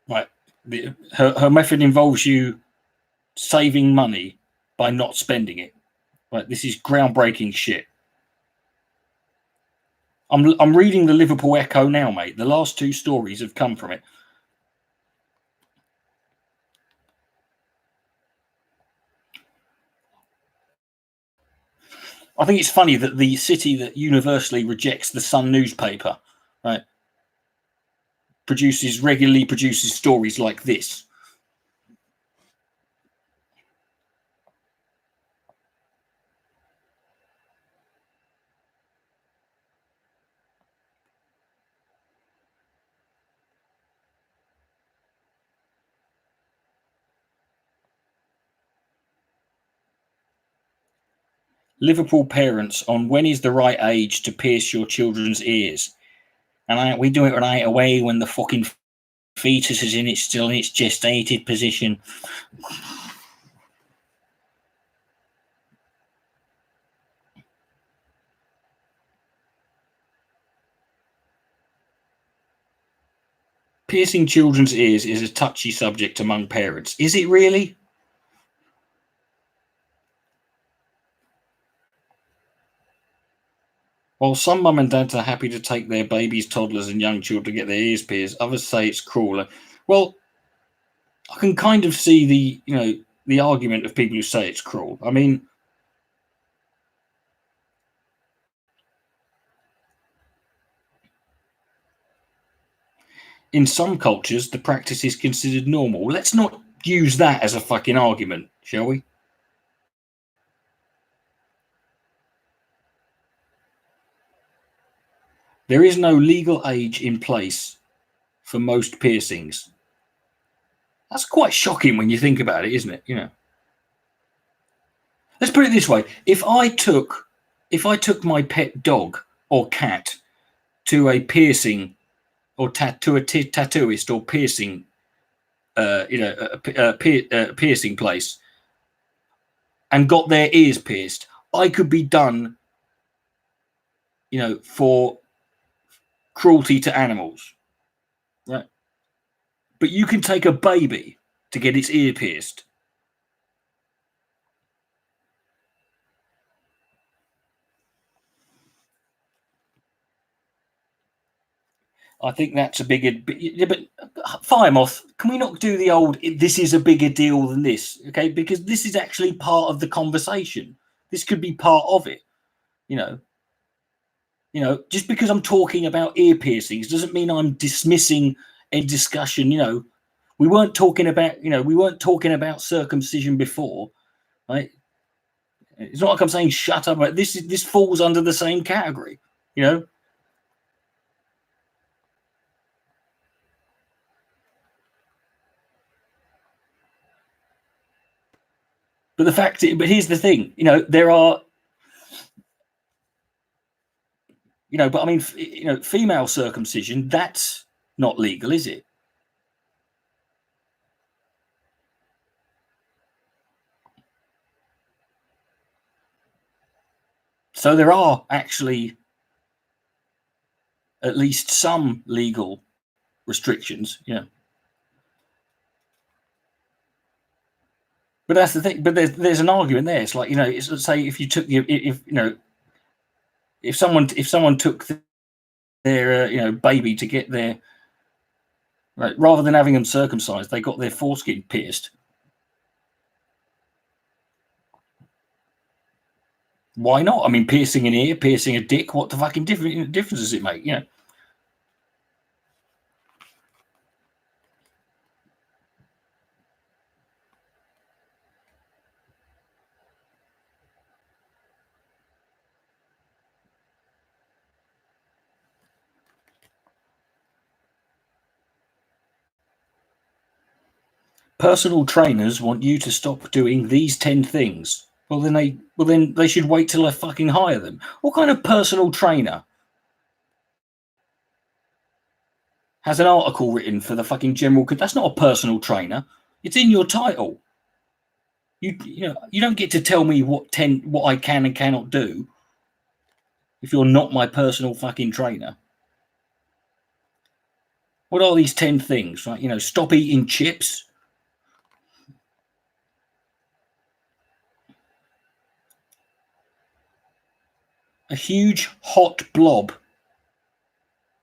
Right. Her method involves you saving money by not spending it. Right. This is groundbreaking shit. I'm reading the Liverpool Echo now, mate. The last two stories have come from it. I think it's funny that the city that universally rejects the Sun newspaper, right, regularly produces stories like this. Liverpool parents on when is the right age to pierce your children's ears. And we do it right away when the fucking fetus is still in its gestated position. Piercing children's ears is a touchy subject among parents. Is it really? While some mum and dads are happy to take their babies, toddlers, and young children to get their ears pierced, others say it's cruel. Well, I can kind of see the argument of people who say it's cruel. I mean, in some cultures, the practice is considered normal. Let's not use that as a fucking argument, shall we? There is no legal age in place for most piercings. That's quite shocking when you think about it, isn't it? You know. Let's put it this way: if I took my pet dog or cat to a piercing or to a tattooist or piercing, piercing place, and got their ears pierced, I could be done, for cruelty to animals, right? But you can take a baby to get its ear pierced. I think that's a bigger. But Firemoth, can we not do the old? This is a bigger deal than this, okay? Because this is actually part of the conversation. This could be part of it, Just because I'm talking about ear piercings doesn't mean I'm dismissing a discussion. We weren't talking about circumcision before, right? It's not like I'm saying shut up. Right? This falls under the same category, But here's the thing, there are, but I mean, female circumcision, that's not legal, is it? So there are actually at least some legal restrictions, But that's the thing. But there's an argument there. It's like, let's say if you took if someone took their baby to get their, right, rather than having them circumcised, they got their foreskin pierced. Why not? I mean, piercing an ear, piercing a dick, what the fucking difference does it make? Personal trainers want you to stop doing these 10 things. Well, then they should wait till I fucking hire them. What kind of personal trainer has an article written for the fucking general? That's not a personal trainer. It's in your title. You don't get to tell me what I can and cannot do if you're not my personal fucking trainer. What are these 10 things? Right? Stop eating chips. A huge hot blob.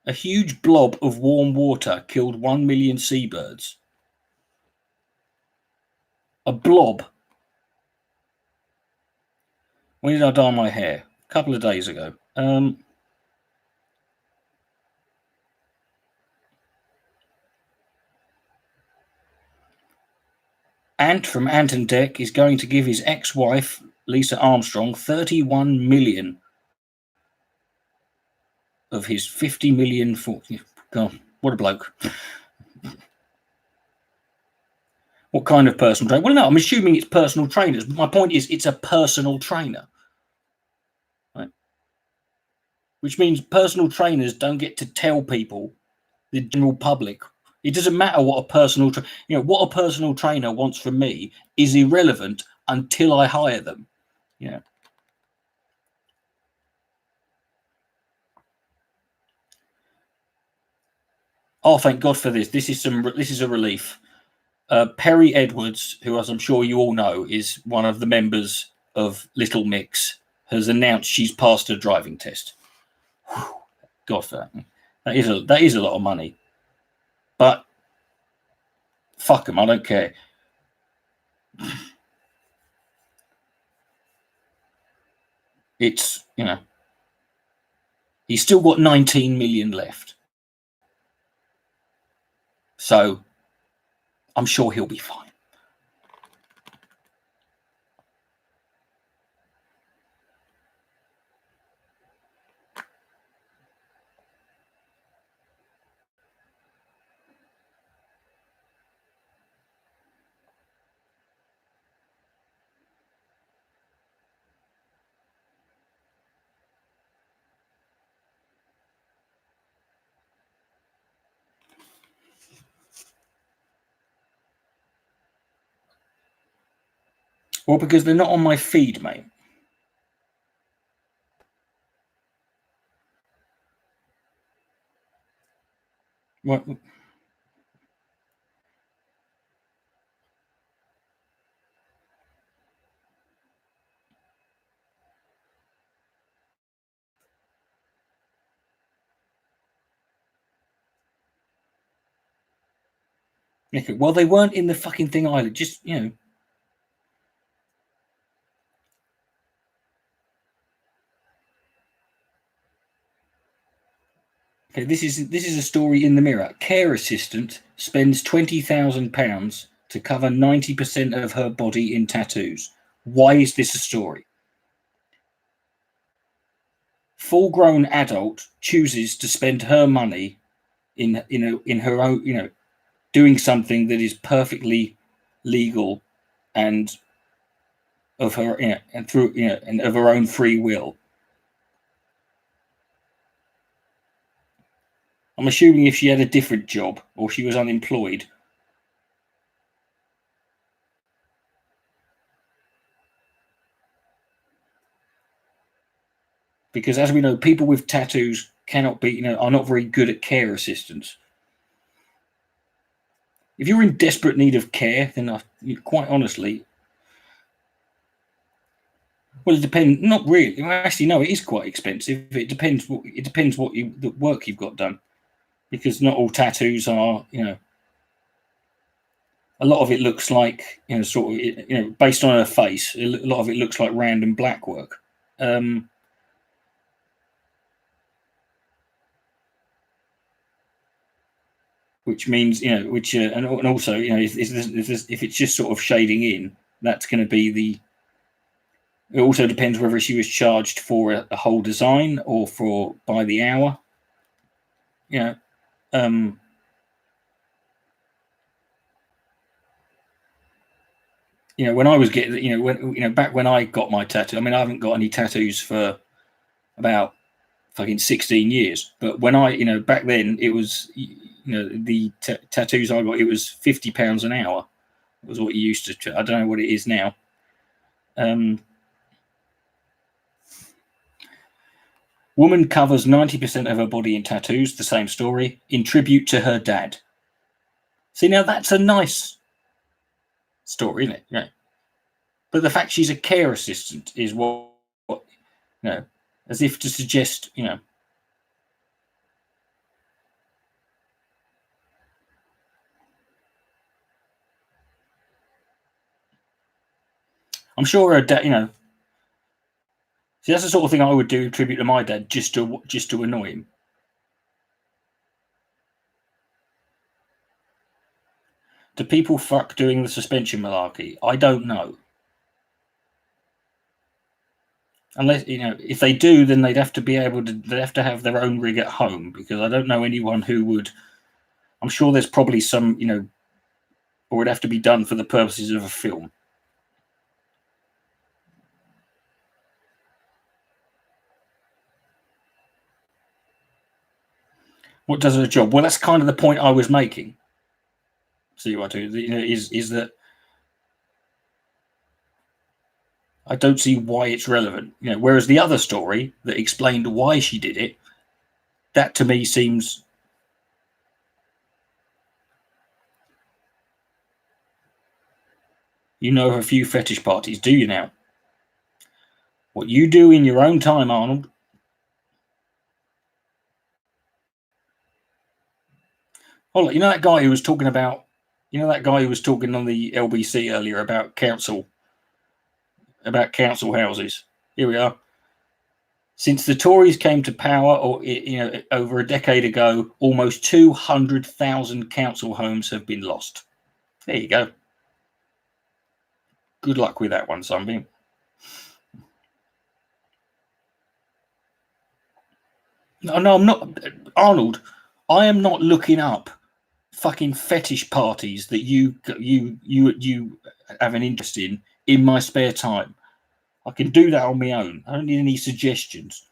A huge blob of warm water killed 1 million seabirds. A blob. When did I dye my hair? A couple of days ago. Ant from Ant and Dec is going to give his ex-wife, Lisa Armstrong, 31 million of his 50 million. God, what a bloke. What kind of personal trainer? Well, no, I'm assuming it's personal trainers. But my point is it's a personal trainer. Right? Which means personal trainers don't get to tell people, the general public. It doesn't matter what a personal what a personal trainer wants from me is irrelevant until I hire them. Oh, thank God for this. This is a relief. Perry Edwards, who, as I'm sure you all know, is one of the members of Little Mix, has announced she's passed her driving test. God for that. That is a lot of money. But fuck them, I don't care. It's, he's still got 19 million left. So I'm sure he'll be fine. Well, because they're not on my feed, mate. What? Okay, well, they weren't in the fucking thing either. Just, you know. Okay, this is a story in the Mirror. Care assistant spends £20,000 to cover 90% of her body in tattoos. Why is this a story? Full-grown adult chooses to spend her money in her own, doing something that is perfectly legal and of her, and through, and of her own free will. I'm assuming if she had a different job or she was unemployed. Because as we know, people with tattoos cannot be, are not very good at care assistants. If you're in desperate need of care, then quite honestly, well, it depends. Not really. Well, actually, no, it is quite expensive. It depends what the work you've got done, because not all tattoos are, a lot of it looks like, sort of, based on her face, a lot of it looks like random black work. Which means, and also, if it's just sort of shading in, that's going to be it also depends whether she was charged for a whole design or for by the hour. When I was getting, back when I got my tattoo, I mean, I haven't got any tattoos for about fucking 16 years. But when back then, it was, the tattoos I got, it was £50 an hour. It was what you used to. I don't know what it is now. Woman covers 90% of her body in tattoos. The same story, in tribute to her dad. See, now that's a nice story, isn't it? Yeah. But the fact she's a care assistant is what as if to suggest, I'm sure her dad, see, that's the sort of thing I would do in tribute to my dad, just to annoy him. Do people fuck doing the suspension malarkey? I don't know. Unless, if they do, then they'd have to have their own rig at home, because I don't know anyone who would. I'm sure there's probably some, or it'd have to be done for the purposes of a film. What does her job? Well, that's kind of the point I was making. See what I do? Is that I don't see why it's relevant. Whereas the other story that explained why she did it, that to me seems. You know of a few fetish parties, do you now? What you do in your own time, Arnold. Oh, that guy who was talking about, that guy who was talking on the LBC earlier about council houses. Here we are. Since the Tories came to power, or over a decade ago, almost 200,000 council homes have been lost. There you go. Good luck with that one, Sunbeam. No, I'm not, Arnold. I am not looking up fucking fetish parties that you have an interest in my spare time. I can do that on my own. I don't need any suggestions.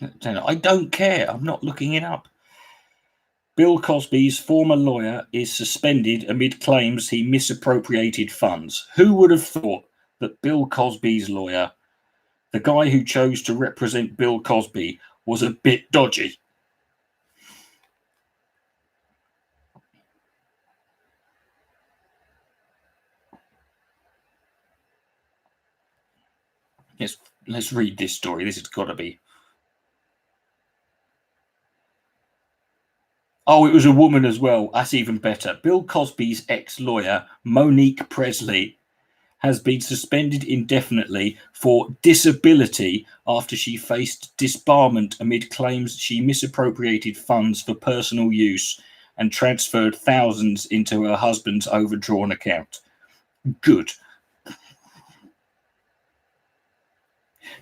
I don't care. I'm not looking it up. Bill Cosby's former lawyer is suspended amid claims he misappropriated funds. Who would have thought that Bill Cosby's lawyer, the guy who chose to represent Bill Cosby, was a bit dodgy? Yes, let's read this story. This has got to be. Oh, it was a woman as well. That's even better. Bill Cosby's ex-lawyer, Monique Presley, has been suspended indefinitely for disability after she faced disbarment amid claims she misappropriated funds for personal use and transferred thousands into her husband's overdrawn account. Good.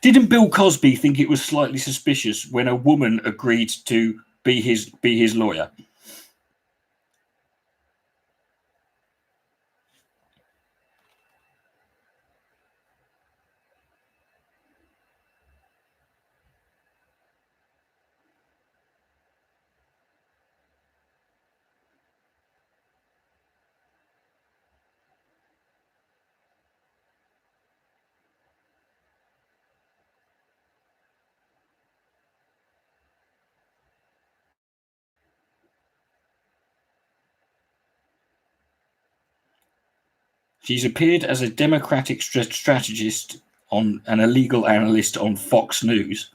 Didn't Bill Cosby think it was slightly suspicious when a woman agreed to be his lawyer? She's appeared as a Democratic strategist and a legal analyst on Fox News.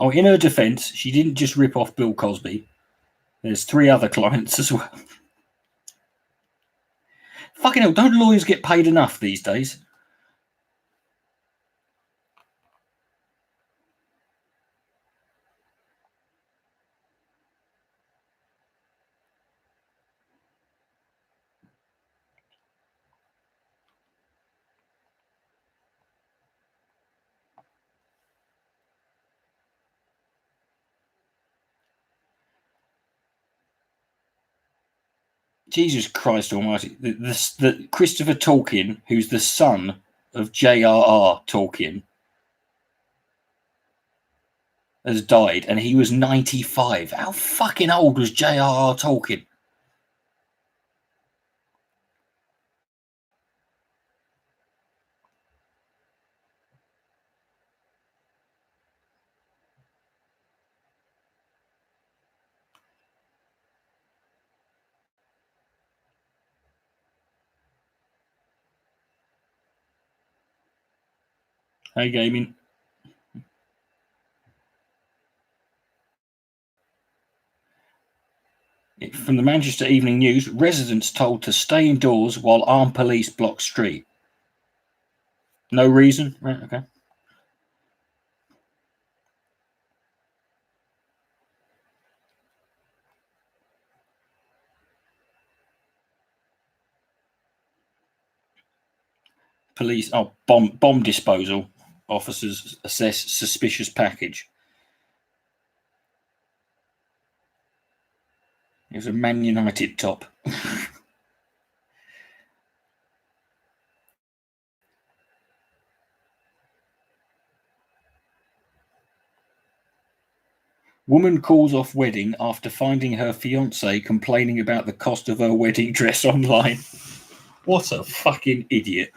Oh, in her defense, she didn't just rip off Bill Cosby. There's 3 other clients as well. Fucking hell, don't lawyers get paid enough these days? Jesus Christ Almighty! The Christopher Tolkien, who's the son of J.R.R. Tolkien, has died, and he was 95. How fucking old was J.R.R. Tolkien? Hey, gaming. From the Manchester Evening News, residents told to stay indoors while armed police block street. No reason? Right, okay. Police, bomb disposal. Officers assess suspicious package. It was a Man United top. Woman calls off wedding after finding her fiance complaining about the cost of her wedding dress online. What a fucking idiot.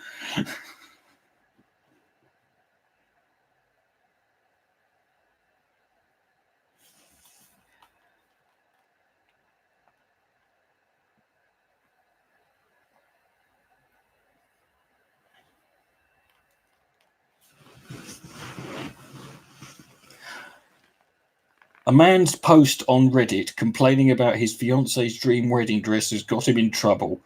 A man's post on Reddit complaining about his fiance's dream wedding dress has got him in trouble.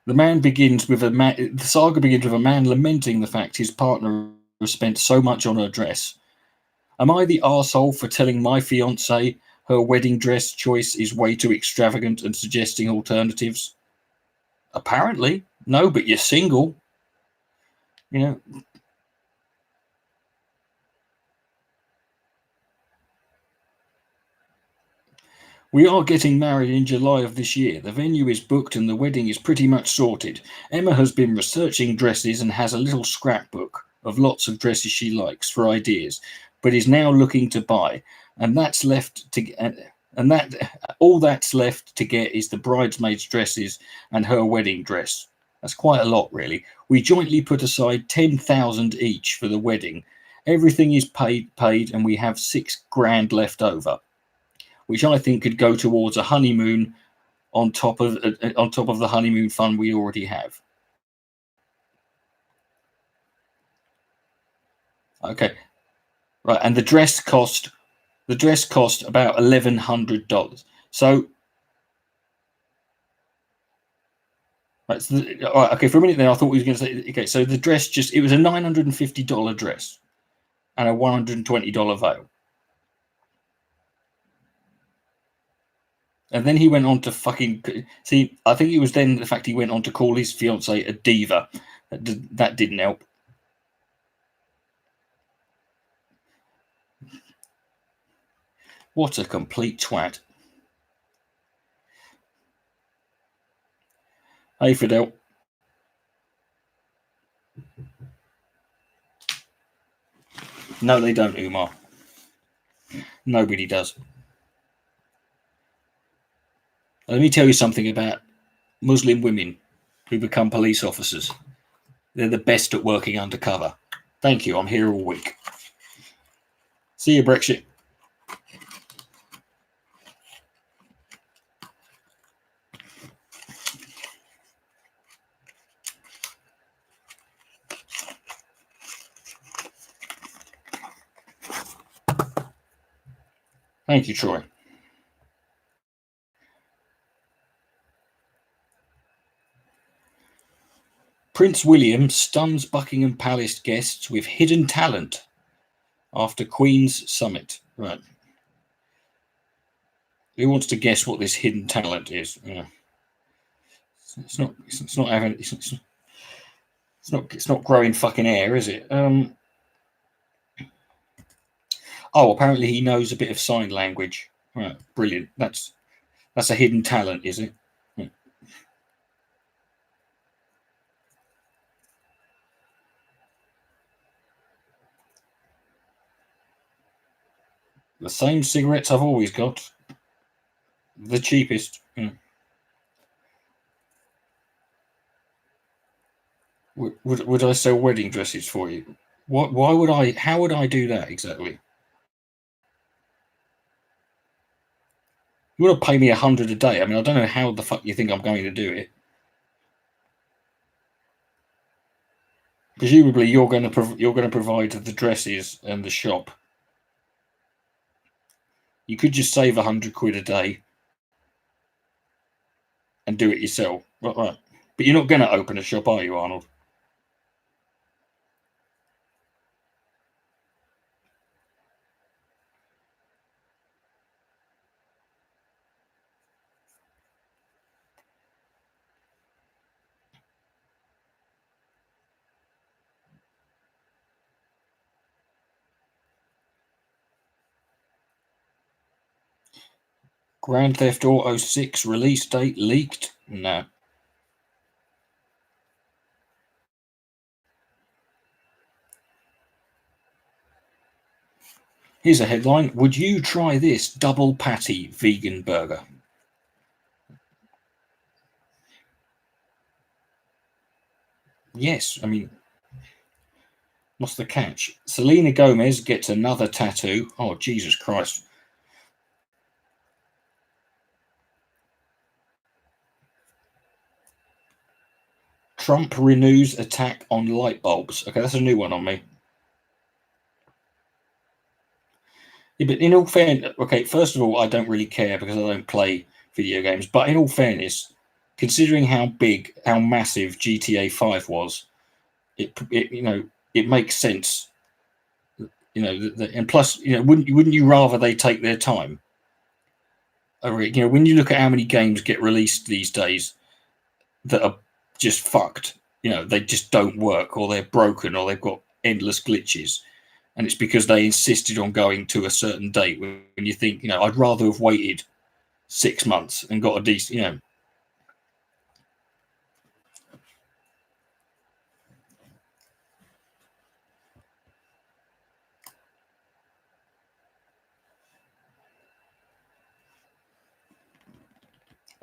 The saga begins with a man lamenting the fact his partner has spent so much on her dress. Am I the arsehole for telling my fiance her wedding dress choice is way too extravagant and suggesting alternatives? Apparently. No, but you're single. You know, we are getting married in July of this year. The venue is booked and the wedding is pretty much sorted. Emma has been researching dresses and has a little scrapbook of lots of dresses she likes for ideas, but is now looking to buy. And that's left to and that all that's left to get is the bridesmaids' dresses and her wedding dress. That's quite a lot, really. We jointly put aside 10,000 each for the wedding. Everything is paid, and we have $6,000 left over, which I think could go towards a honeymoon on top of the honeymoon fund we already have. Okay, right, and the dress cost about $1,100. So, right, so all right, okay, for a minute there I thought we was going to say, okay, so the dress it was a $950 dress and a $120 veil. And then he went on to fucking see. I think it was then the fact he went on to call his fiancée a diva. That didn't help. What a complete twat. Hey, Fidel. No, they don't, Umar. Nobody does. Let me tell you something about Muslim women who become police officers. They're the best at working undercover. Thank you. I'm here all week. See you, Brexit. Thank you, Troy. Prince William stuns Buckingham Palace guests with hidden talent after Queen's summit. Right. Who wants to guess what this hidden talent is? Yeah. It's not growing fucking air, is it? Oh, apparently he knows a bit of sign language. Right, brilliant. That's a hidden talent, is it? Yeah. The same cigarettes I've always got. The cheapest. Yeah. Would I sell wedding dresses for you? Why would I? How would I do that exactly? You want to pay me $100 a day? I mean, I don't know how the fuck you think I'm going to do it. Presumably, you're going to provide the dresses and the shop. You could just save £100 a day and do it yourself, right? But you're not going to open a shop, are you, Arnold? Grand Theft Auto 6 release date leaked? No. Here's a headline. Would you try this double patty vegan burger? Yes. I mean, what's the catch? Selena Gomez gets another tattoo. Oh, Jesus Christ. Trump renews attack on light bulbs. Okay, that's a new one on me. Yeah, but in all fairness, okay, first of all, I don't really care because I don't play video games. But in all fairness, considering how massive GTA 5 was, it makes sense. And plus, wouldn't you rather they take their time? When you look at how many games get released these days that are just fucked, you know, they just don't work, or they're broken, or they've got endless glitches. And it's because they insisted on going to a certain date when you think, you know, I'd rather have waited 6 months and got a decent, you know.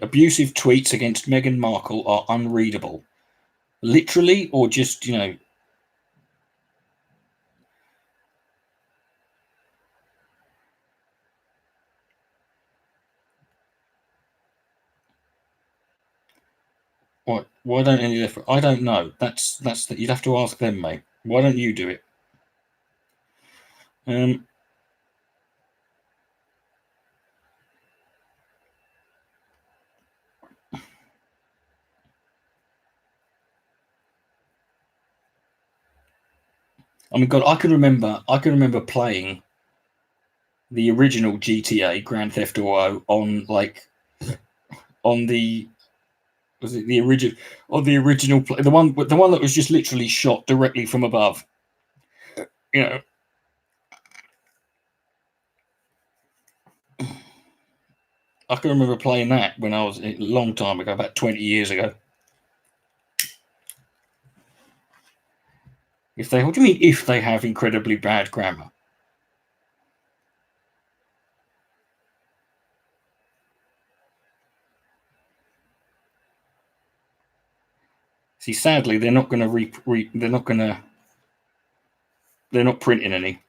Abusive tweets against Meghan Markle are unreadable. Literally, or just, you know, what? Why don't any of them? I don't know. That's you'd have to ask them, mate. Why don't you do it? I mean, God, I can remember playing the original GTA Grand Theft Auto on the was it the original the one that was just literally shot directly from above. You know, I can remember playing that when I was a long time ago, about 20 years ago. What do you mean if they have incredibly bad grammar? See, sadly, they're not going to they're not printing any.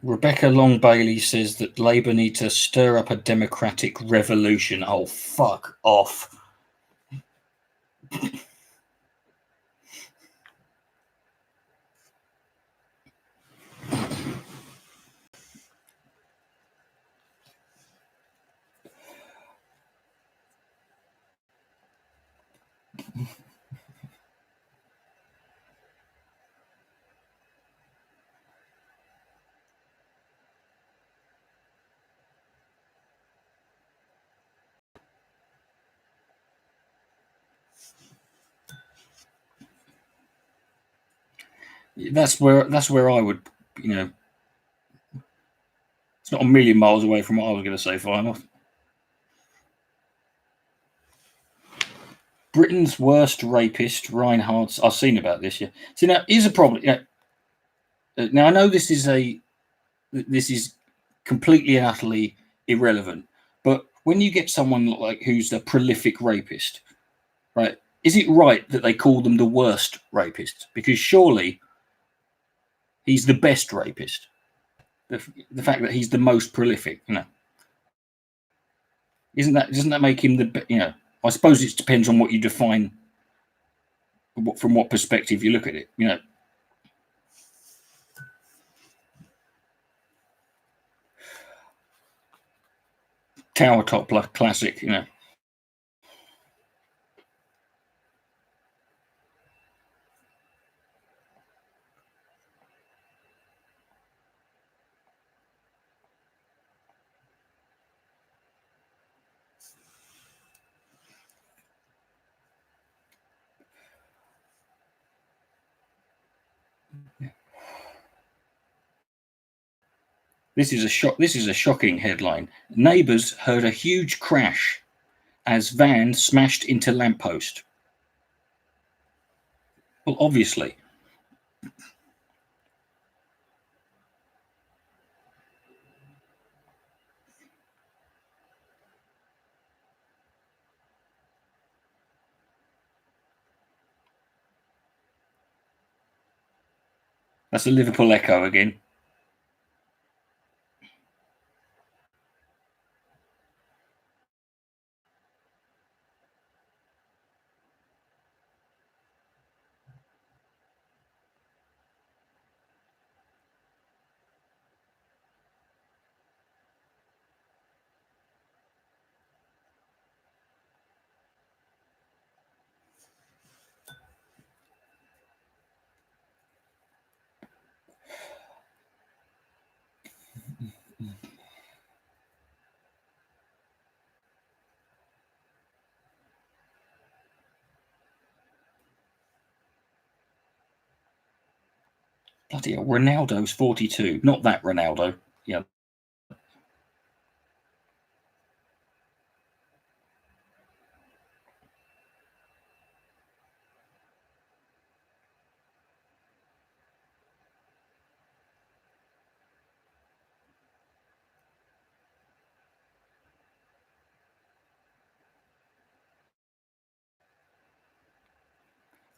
Rebecca Long Bailey says that Labour need to stir up a democratic revolution. Oh, fuck off. That's where I would, you know, it's not a million miles away from what I was going to say, final. Britain's worst rapist, Reinhardt's. I've seen about this. Yeah. See, now here's a problem. Now I know this is completely and utterly irrelevant, but when you get someone like who's a prolific rapist, right? Is it right that they call them the worst rapist? Because surely he's the best rapist. The fact that he's the most prolific, you know, doesn't that make him the, you know? I suppose it depends on what you define, from what perspective you look at it, you know. Tower top classic, you know. This is a shocking headline. Neighbours heard a huge crash as van smashed into lamppost. Well, obviously. That's a Liverpool echo again. Bloody hell, Ronaldo's 42. Not that Ronaldo. Yeah.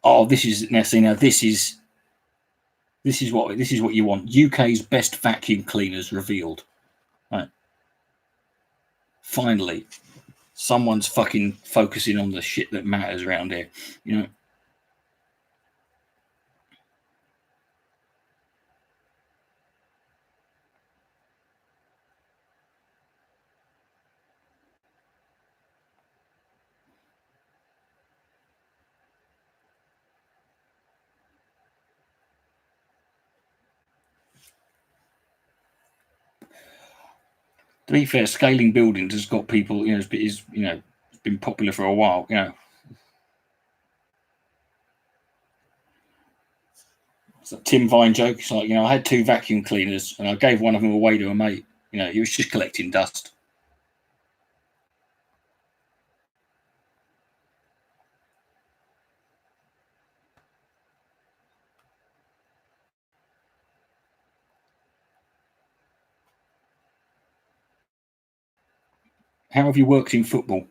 Oh, this is now. See, now this is what you want. UK's best vacuum cleaners revealed. Right. Finally, someone's fucking focusing on the shit that matters around here. You know. To be fair, scaling buildings has got people. You know, it's been popular for a while. You know. It's a Tim Vine joke. It's like, I had 2 vacuum cleaners and I gave one of them away to a mate. He was just collecting dust. How have you worked in football?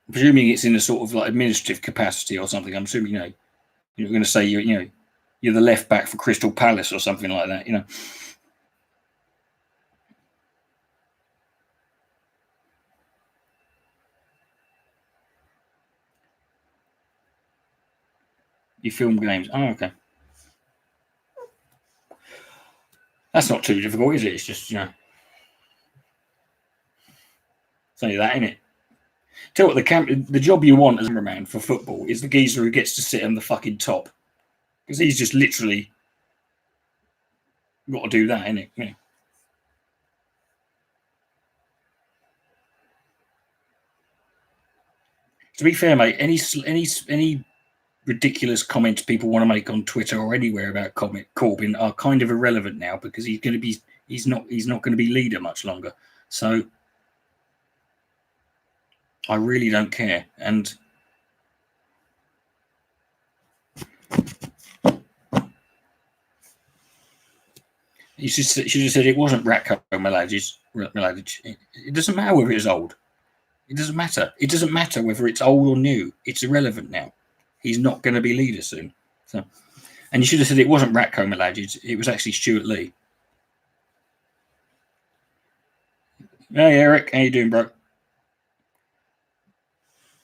Presuming it's in a sort of like administrative capacity or something. I'm assuming, you're going to say you're the left back for Crystal Palace or something like that. You film games. Oh, okay. That's not too difficult, is it? It's just, it's only that, isn't it? Tell you what, the job you want as a cameraman for football is the geezer who gets to sit on the fucking top. Because he's just literally got to do that, innit? Yeah. To be fair, mate, any ridiculous comments people want to make on Twitter or anywhere about Corbyn are kind of irrelevant now because he's not going to be leader much longer. So I really don't care. And you should have said it wasn't Ratko Mladic. It doesn't matter whether it's old. It doesn't matter. It doesn't matter whether it's old or new. It's irrelevant now. He's not going to be leader soon. So, and you should have said it wasn't Ratko Mladic. It was actually Stuart Lee. Hey, Eric. How you doing, bro?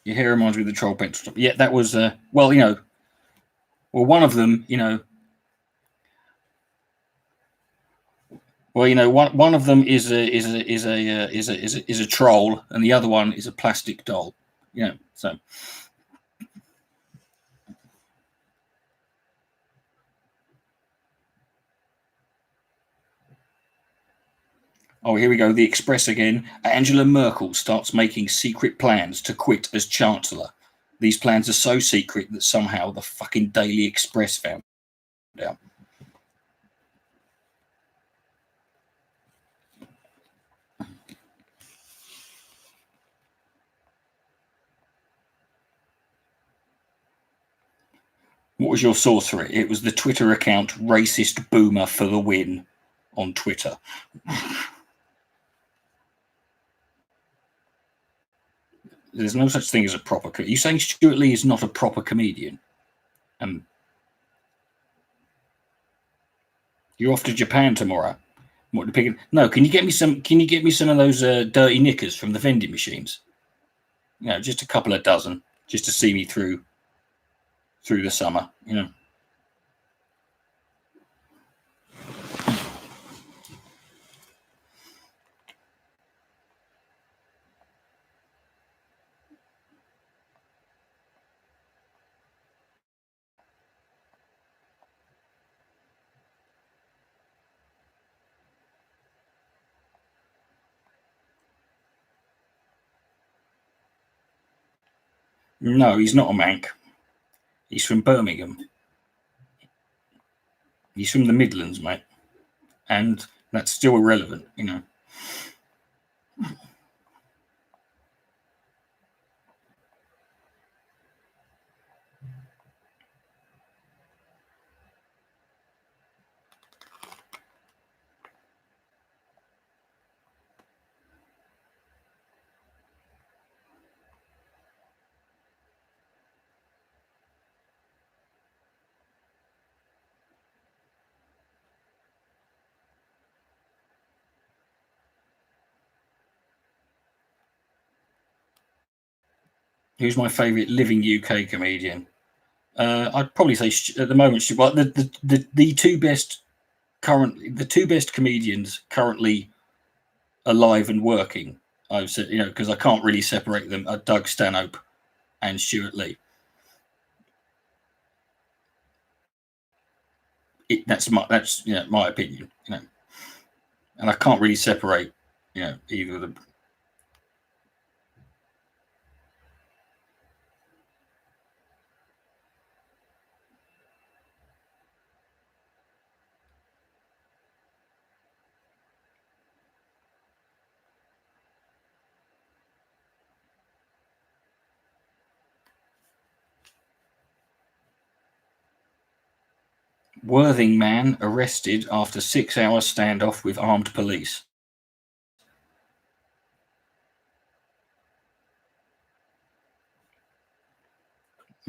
Your hair reminds me of the troll pencil stuff. Yeah, that was well, one of them, one of them is a troll, and the other one is a plastic doll. So. Oh, here we go. The Express again. Angela Merkel starts making secret plans to quit as Chancellor. These plans are so secret that somehow the fucking Daily Express found out. What was your source for it? It was the Twitter account Racist Boomer for the Win on Twitter. There's no such thing as a proper... Are you saying Stuart Lee is not a proper comedian? You're off to Japan tomorrow. No, can you get me some of those dirty knickers from the vending machines? Just a couple of dozen, just to see me through the summer. No, he's not a Manc. He's from Birmingham. He's from the Midlands, mate. And that's still irrelevant, you know. Who's my favourite living UK comedian? I'd probably say at the moment, well, the two best comedians currently alive and working. I've said, you know, because I can't really separate them, are Doug Stanhope and Stuart Lee. That's my opinion, you know, and I can't really separate, you know, either of them. Worthing man arrested after 6-hour standoff with armed police.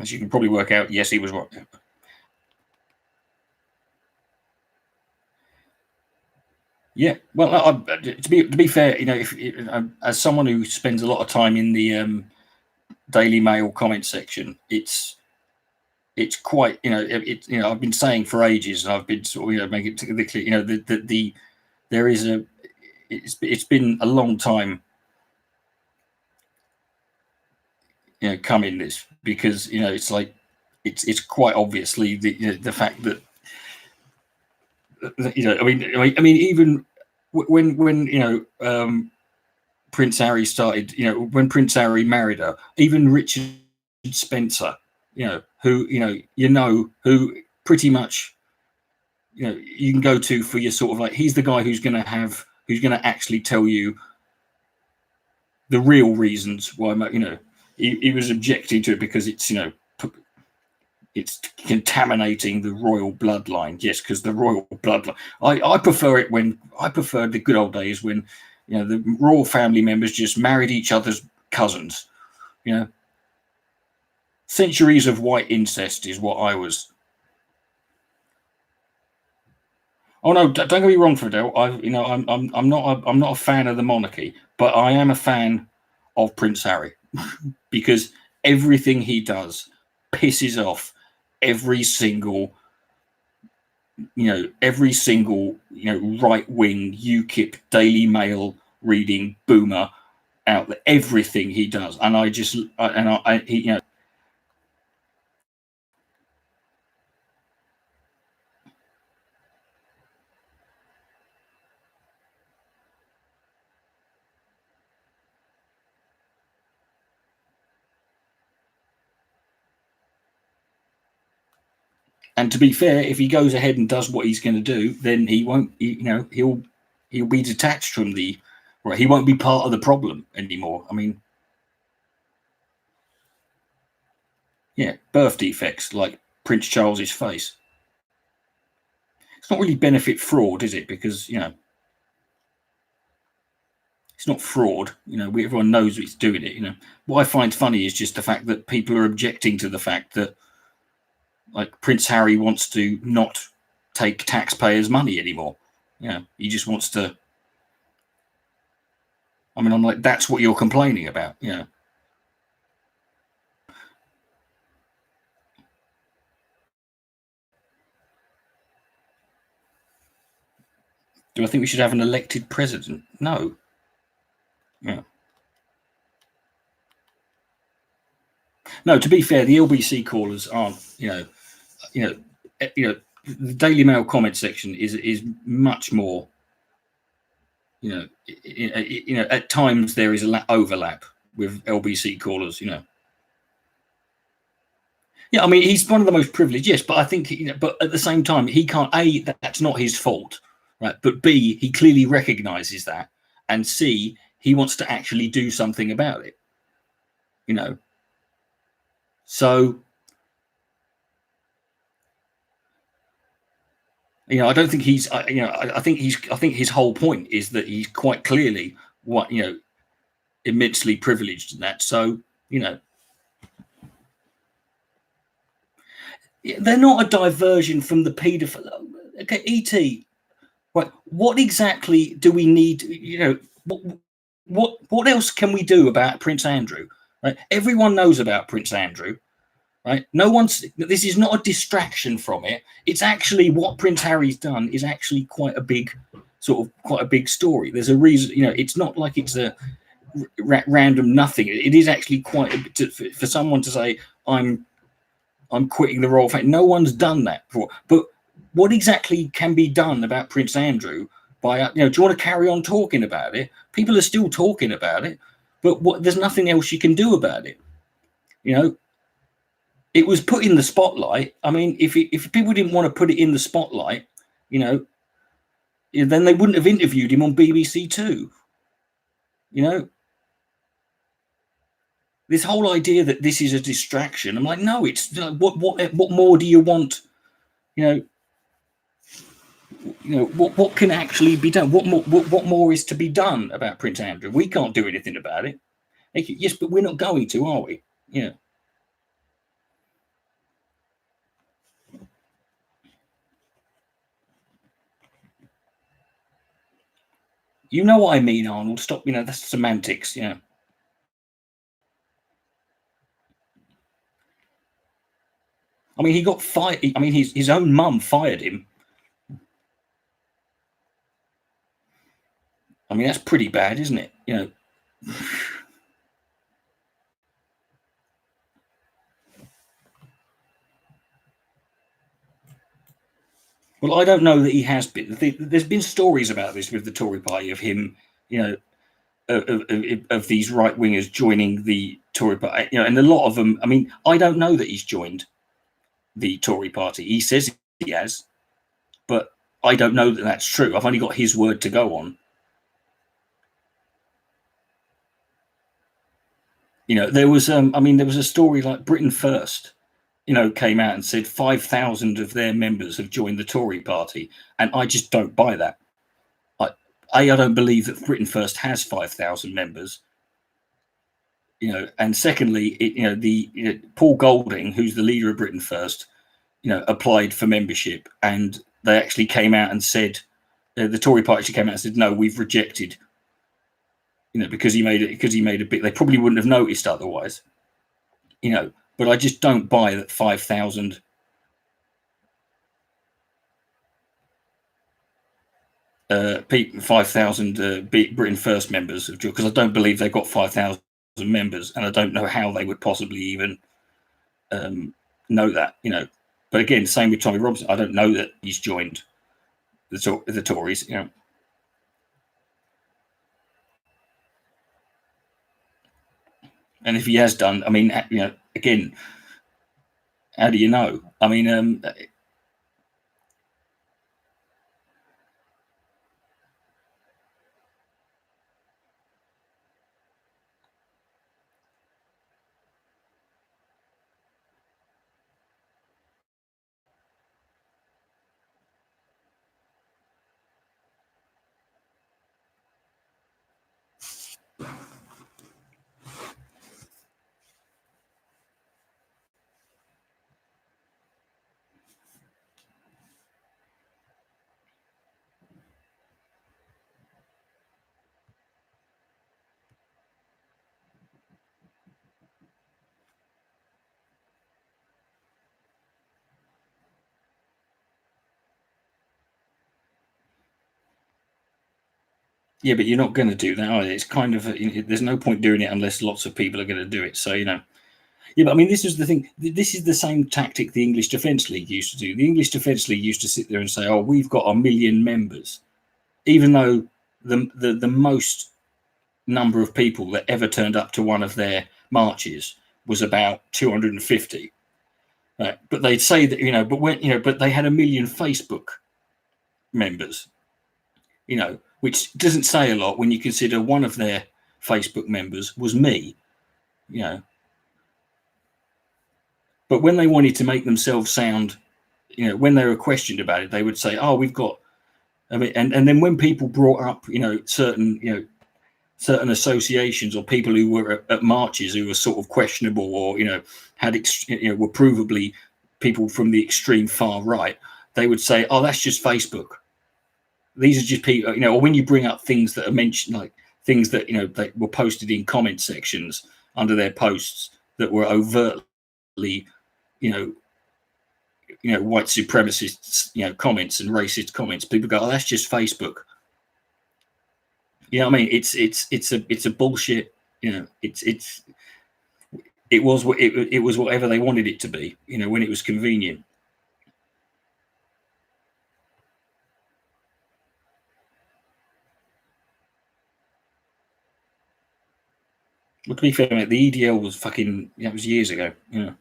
As you can probably work out, yes, he was what. Yeah, well, to be fair, you know, if as someone who spends a lot of time in the Daily Mail comment section, it's quite, you know, I've been saying for ages, and I've been sort of, you know, making it clear, you know, there is it's been a long time, you know, coming this, because, you know, it's like it's quite obviously the fact that, you know, I mean even when you know, Prince Harry started, you know, when Prince Harry married her, even Richard Spencer, you know, who pretty much, you know, you can go to for your sort of like, he's the guy who's going to actually tell you the real reasons why, you know, he was objecting to it because it's, you know, it's contaminating the royal bloodline. Yes, because the royal bloodline, I prefer it when, I prefer the good old days when, you know, the royal family members just married each other's cousins. You know, centuries of white incest is what I was. Oh no, don't get me wrong, Fidel. I'm not a fan of the monarchy, but I am a fan of Prince Harry because everything he does pisses off every single right wing UKIP Daily Mail reading boomer out there. Everything he does, and he, you know. And to be fair, if he goes ahead and does what he's going to do, then he won't. He'll be detached from the. Right, he won't be part of the problem anymore. I mean, yeah, birth defects like Prince Charles's face. It's not really benefit fraud, is it? Because, you know, it's not fraud. You know, everyone knows it's doing it. You know, what I find funny is just the fact that people are objecting to the fact that, like, Prince Harry wants to not take taxpayers' money anymore. You know, he just wants to. I mean, I'm like, that's what you're complaining about. You know. Do I think we should have an elected president? No. Yeah. No, to be fair, the LBC callers aren't, the Daily Mail comment section is much more, at times there is a overlap with LBC callers, you know. Yeah, I mean, he's one of the most privileged, yes, but I think, but at the same time, he can't, A, that's not his fault, right? But B, he clearly recognizes that, and C, he wants to actually do something about it, So, I don't think he's, I think his whole point is that he's quite clearly immensely privileged in that. So, they're not a diversion from the paedophile. Okay, ET. Right. What exactly do we need? What else can we do about Prince Andrew? Right. Everyone knows about Prince Andrew. Right. No one's. This is not a distraction from it. It's actually what Prince Harry's done is actually quite a big story. There's a reason. It's not like it's a random nothing. It is actually quite for someone to say I'm quitting the royal family. No one's done that before. But what exactly can be done about Prince Andrew by, do you want to carry on talking about it? People are still talking about it, but there's nothing else you can do about it. It was put in the spotlight. I mean, if people didn't want to put it in the spotlight, then they wouldn't have interviewed him on BBC Two. This whole idea that this is a distraction, I'm like, no, it's what more do you want? What can actually be done? What more is to be done about Prince Andrew? We can't do anything about it. Yes, but we're not going to, are we? You know what I mean, Arnold. Stop. That's semantics. I mean, he got fired. I mean, his own mum fired him. I mean, that's pretty bad, isn't it? Well, I don't know that he has been. There's been stories about this with the Tory party of him, of these right wingers joining the Tory party, and a lot of them. I mean, I don't know that he's joined the Tory party. He says he has, but I don't know that that's true. I've only got his word to go on. There was, there was a story like Britain First, came out and said 5,000 of their members have joined the Tory party, and I just don't buy that. I don't believe that Britain First has 5,000 members. And secondly, Paul Golding, who's the leader of Britain First, applied for membership, and they actually came out and said, the Tory party actually came out and said, no, we've rejected. Because he made a bit. They probably wouldn't have noticed otherwise. But I just don't buy that 5,000. 5,000 Britain First members of, because I don't believe they've got 5,000 members, and I don't know how they would possibly even know that. But again, same with Tommy Robinson. I don't know that he's joined the Tories. And if he has done, I mean, again, how do you know? I mean, yeah, but you're not going to do that, are you? It's kind of there's no point doing it unless lots of people are going to do it. So yeah, but I mean, this is the thing. This is the same tactic the English Defence League used to do. The English Defence League used to sit there and say, "Oh, we've got 1 million members," even though the most number of people that ever turned up to one of their marches was about 250. Right? But they'd say that, you know, but they had 1 million Facebook members, you know, which doesn't say a lot when you consider one of their Facebook members was me, you know. But when they wanted to make themselves sound, you know, when they were questioned about it, they would say, "Oh, we've got," I mean, and then when people brought up, you know, certain associations or people who were at marches who were sort of questionable or, you know, were provably people from the extreme far right, they would say, "Oh, that's just Facebook. These are just people," you know. Or when you bring up things that are mentioned, like things that, you know, they were posted in comment sections under their posts that were overtly, you know, white supremacists, you know, comments and racist comments, people go, "Oh, that's just Facebook." You know what I mean? It's a bullshit. You know, it was whatever they wanted it to be. You know, when it was convenient. But to be fair, mate, the EDL was fucking. It was years ago. You know.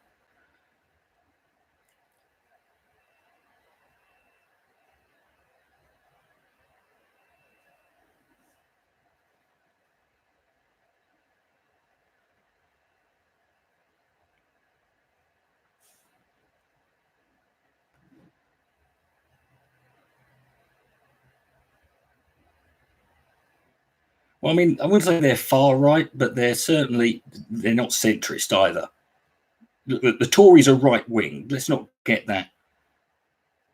Well, I mean, I wouldn't say they're far right, but they're not centrist either. The Tories are right wing. Let's not get that.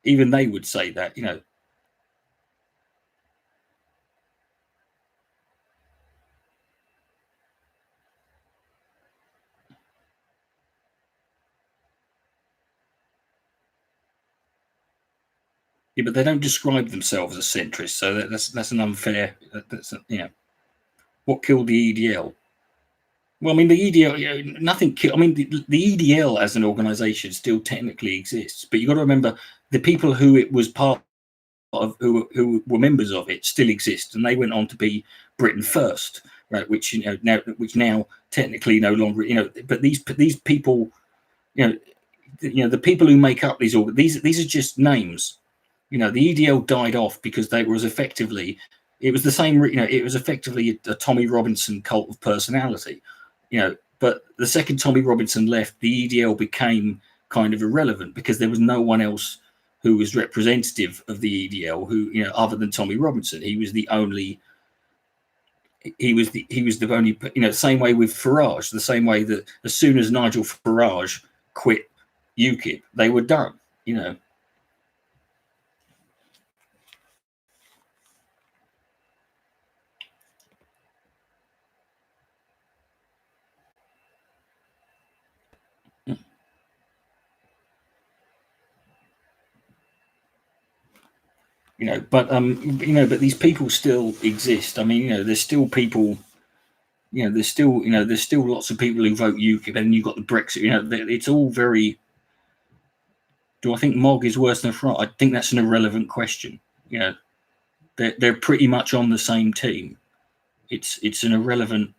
Even they would say that, you know. Yeah, but they don't describe themselves as centrist, so that's an unfair. You know, what killed the EDL? Well, I mean, the EDL, you know, nothing. I mean, the EDL as an organisation still technically exists, but you've got to remember the people who it was part of, who were members of it, still exist, and they went on to be Britain First, right? Which, you know, now technically no longer, you know. But these people, you know, the people who make up these are just names. You know, the EDL died off because it was effectively a Tommy Robinson cult of personality. You know, but the second Tommy Robinson left, the EDL became kind of irrelevant because there was no one else who was representative of the EDL who, you know, other than Tommy Robinson. He was the only, you know, same way with Farage, the same way that as soon as Nigel Farage quit UKIP, they were done, you know. You know, but but these people still exist. I mean, you know, there's still people. You know, there's still lots of people who vote UKIP, and you've got the Brexit. You know, it's all very. Do I think MOG is worse than Front? I think that's an irrelevant question. You know, they're pretty much on the same team. It's an irrelevant.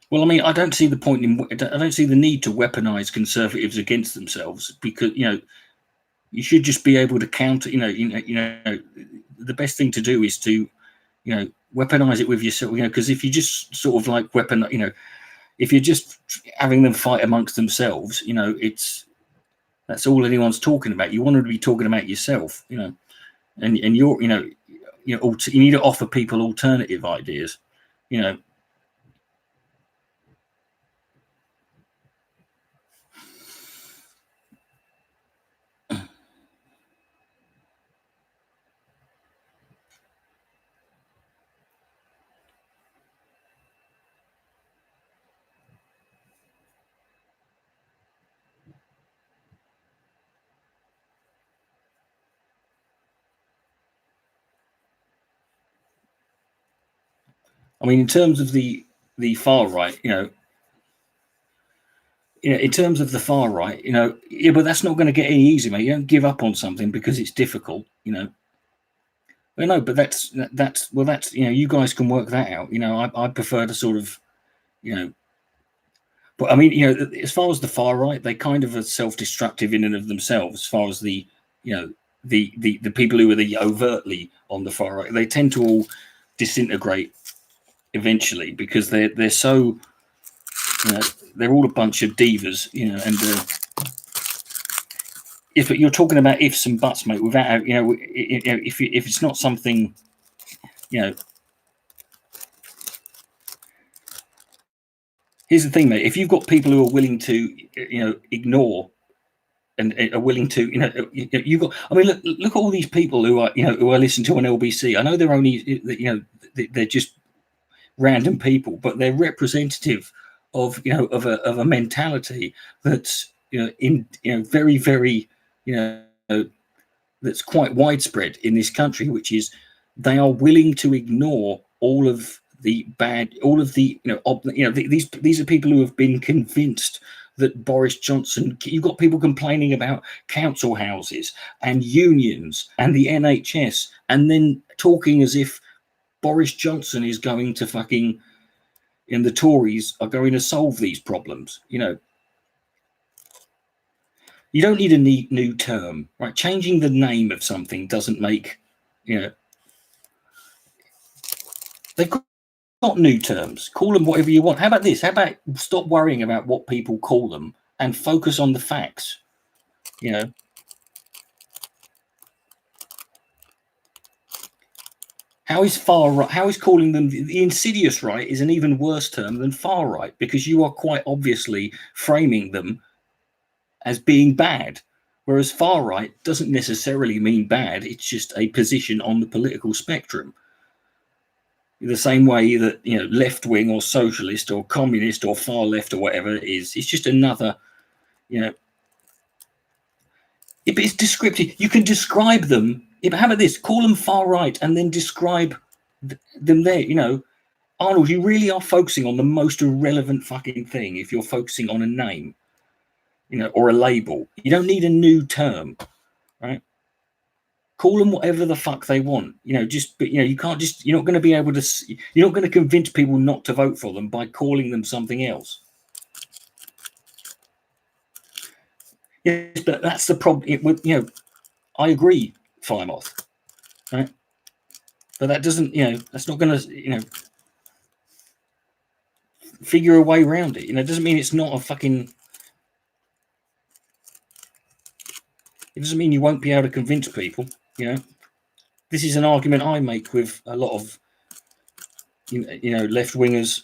Well, I mean, I don't see the point in. I don't see the need to weaponize conservatives against themselves because, you know, you should just be able to counter. You know, the best thing to do is to, you know, weaponize it with yourself. You know, because if you just sort of like you know, if you're just having them fight amongst themselves, you know, that's all anyone's talking about. You want to be talking about yourself, you know, and you're, you know, you need to offer people alternative ideas, you know. I mean, in terms of the far right, you know, in terms of the far right, yeah, but that's not going to get any easier, mate. You don't give up on something because it's difficult, Well, no, but that's you guys can work that out. I prefer to sort of, but I mean, as far as the far right, they kind of are self-destructive in and of themselves. As far as the people who are the overtly on the far right, they tend to all disintegrate eventually because they're so, they're all a bunch of divas, and if you're talking about ifs and buts, mate, without if it's not something, here's the thing, mate. If you've got people who are willing to, ignore and are willing to, you've got. I mean, look at all these people who are, who I listen to on LBC. I know they're only, they're just random people, but they're representative of, of a mentality that's, very, very, that's quite widespread in this country, which is they are willing to ignore all of the bad, all of the, these are people who have been convinced that Boris Johnson, you've got people complaining about council houses and unions and the NHS, and then talking as if Boris Johnson is going to fucking, and the Tories are going to solve these problems. You don't need a new term, right? Changing the name of something doesn't make, they've got new terms. Call them whatever you want. How about this? How about stop worrying about what people call them and focus on the facts? How is far right? How is calling them the insidious right is an even worse term than far right, because you are quite obviously framing them as being bad, whereas far right doesn't necessarily mean bad. It's just a position on the political spectrum. The same way that, left wing or socialist or communist or far left or whatever it is, it's just another, it's descriptive. You can describe them. How about this? Call them far right and then describe them there. Arnold, you really are focusing on the most irrelevant fucking thing if you're focusing on a name, or a label. You don't need a new term, right? Call them whatever the fuck they want, but you can't just, you're not going to be able to, you're not going to convince people not to vote for them by calling them something else. Yes, but that's the problem. I agree, Firemoth, right? But that doesn't, that's not going to, figure a way around it. It doesn't mean it's not a fucking, it doesn't mean you won't be able to convince people, This is an argument I make with a lot of, left wingers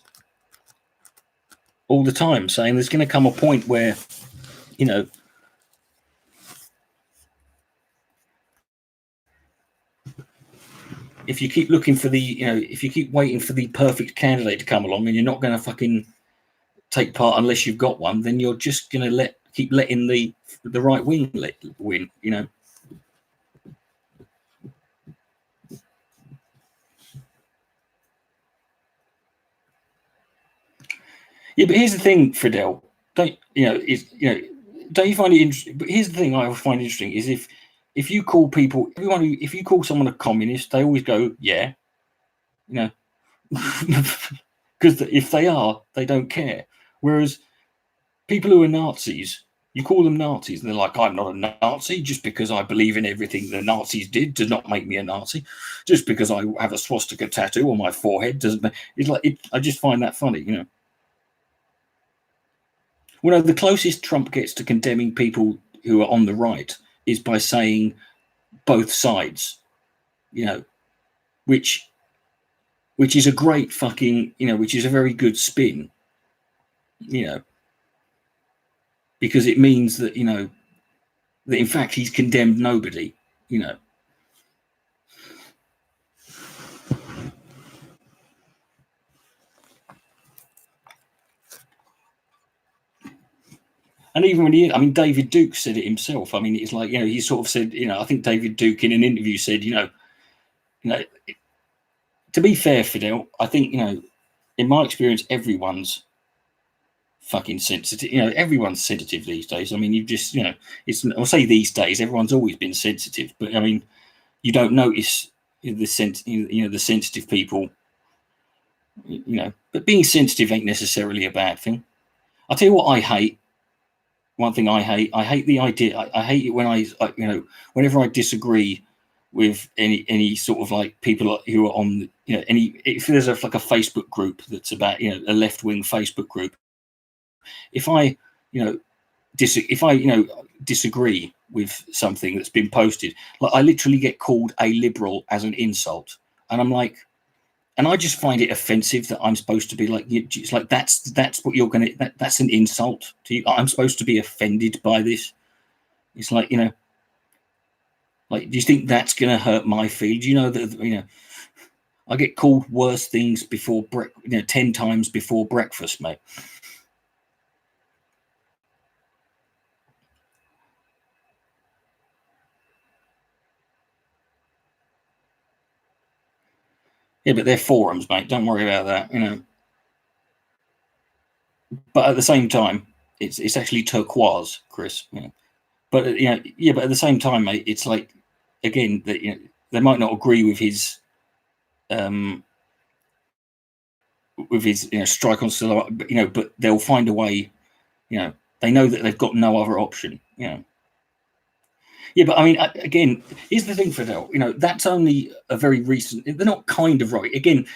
all the time, saying there's going to come a point where, if you keep looking for the, if you keep waiting for the perfect candidate to come along and you're not going to fucking take part unless you've got one, then you're just going to keep letting the right wing win, Yeah, but here's the thing, Fidel. Don't you find it interesting? But here's the thing I find interesting is if you call people, if you call someone a communist, they always go, yeah, because if they are, they don't care. Whereas people who are Nazis, you call them Nazis, and they're like, I'm not a Nazi. Just because I believe in everything the Nazis did does not make me a Nazi. Just because I have a swastika tattoo on my forehead doesn't. It's like I just find that funny, Well, the closest Trump gets to condemning people who are on the right is by saying both sides, which is a great fucking, which is a very good spin, because it means that, that in fact he's condemned nobody, And even when David Duke said it himself. I mean, it's like, he sort of said, I think David Duke in an interview said, to be fair, Fidel, I think, in my experience, everyone's fucking sensitive. You know, everyone's sensitive these days. I mean, you just, you know, I'll say these days, everyone's always been sensitive, but I mean, you don't notice the sensitive people, you know, but being sensitive ain't necessarily a bad thing. I'll tell you what I hate. One thing I hate the idea. I hate it when you know, whenever I disagree with any sort of like people who are on, you know, if there's like a Facebook group that's about, you know, a left-wing Facebook group, if I disagree with something that's been posted, like I literally get called a liberal as an insult, and I'm like, and I just find it offensive that I'm supposed to be like, it's like that's what you're gonna, that's an insult to you. I'm supposed to be offended by this. It's like, you know, like, do you think that's gonna hurt my feelings? You know that, you know, I get called worse things before 10 times before breakfast, mate. Yeah, but they're forums, mate. Don't worry about that, you know. But at the same time, it's actually turquoise, Chris. You know? But you know, yeah. But at the same time, mate, it's like, again, that, you know, they might not agree with his, you know, strike on still, you know, but they'll find a way. You know, they know that they've got no other option. You know. Yeah, but I mean, again, here's the thing, Fidel. You know, that's only a very recent. They're not kind of right. Again,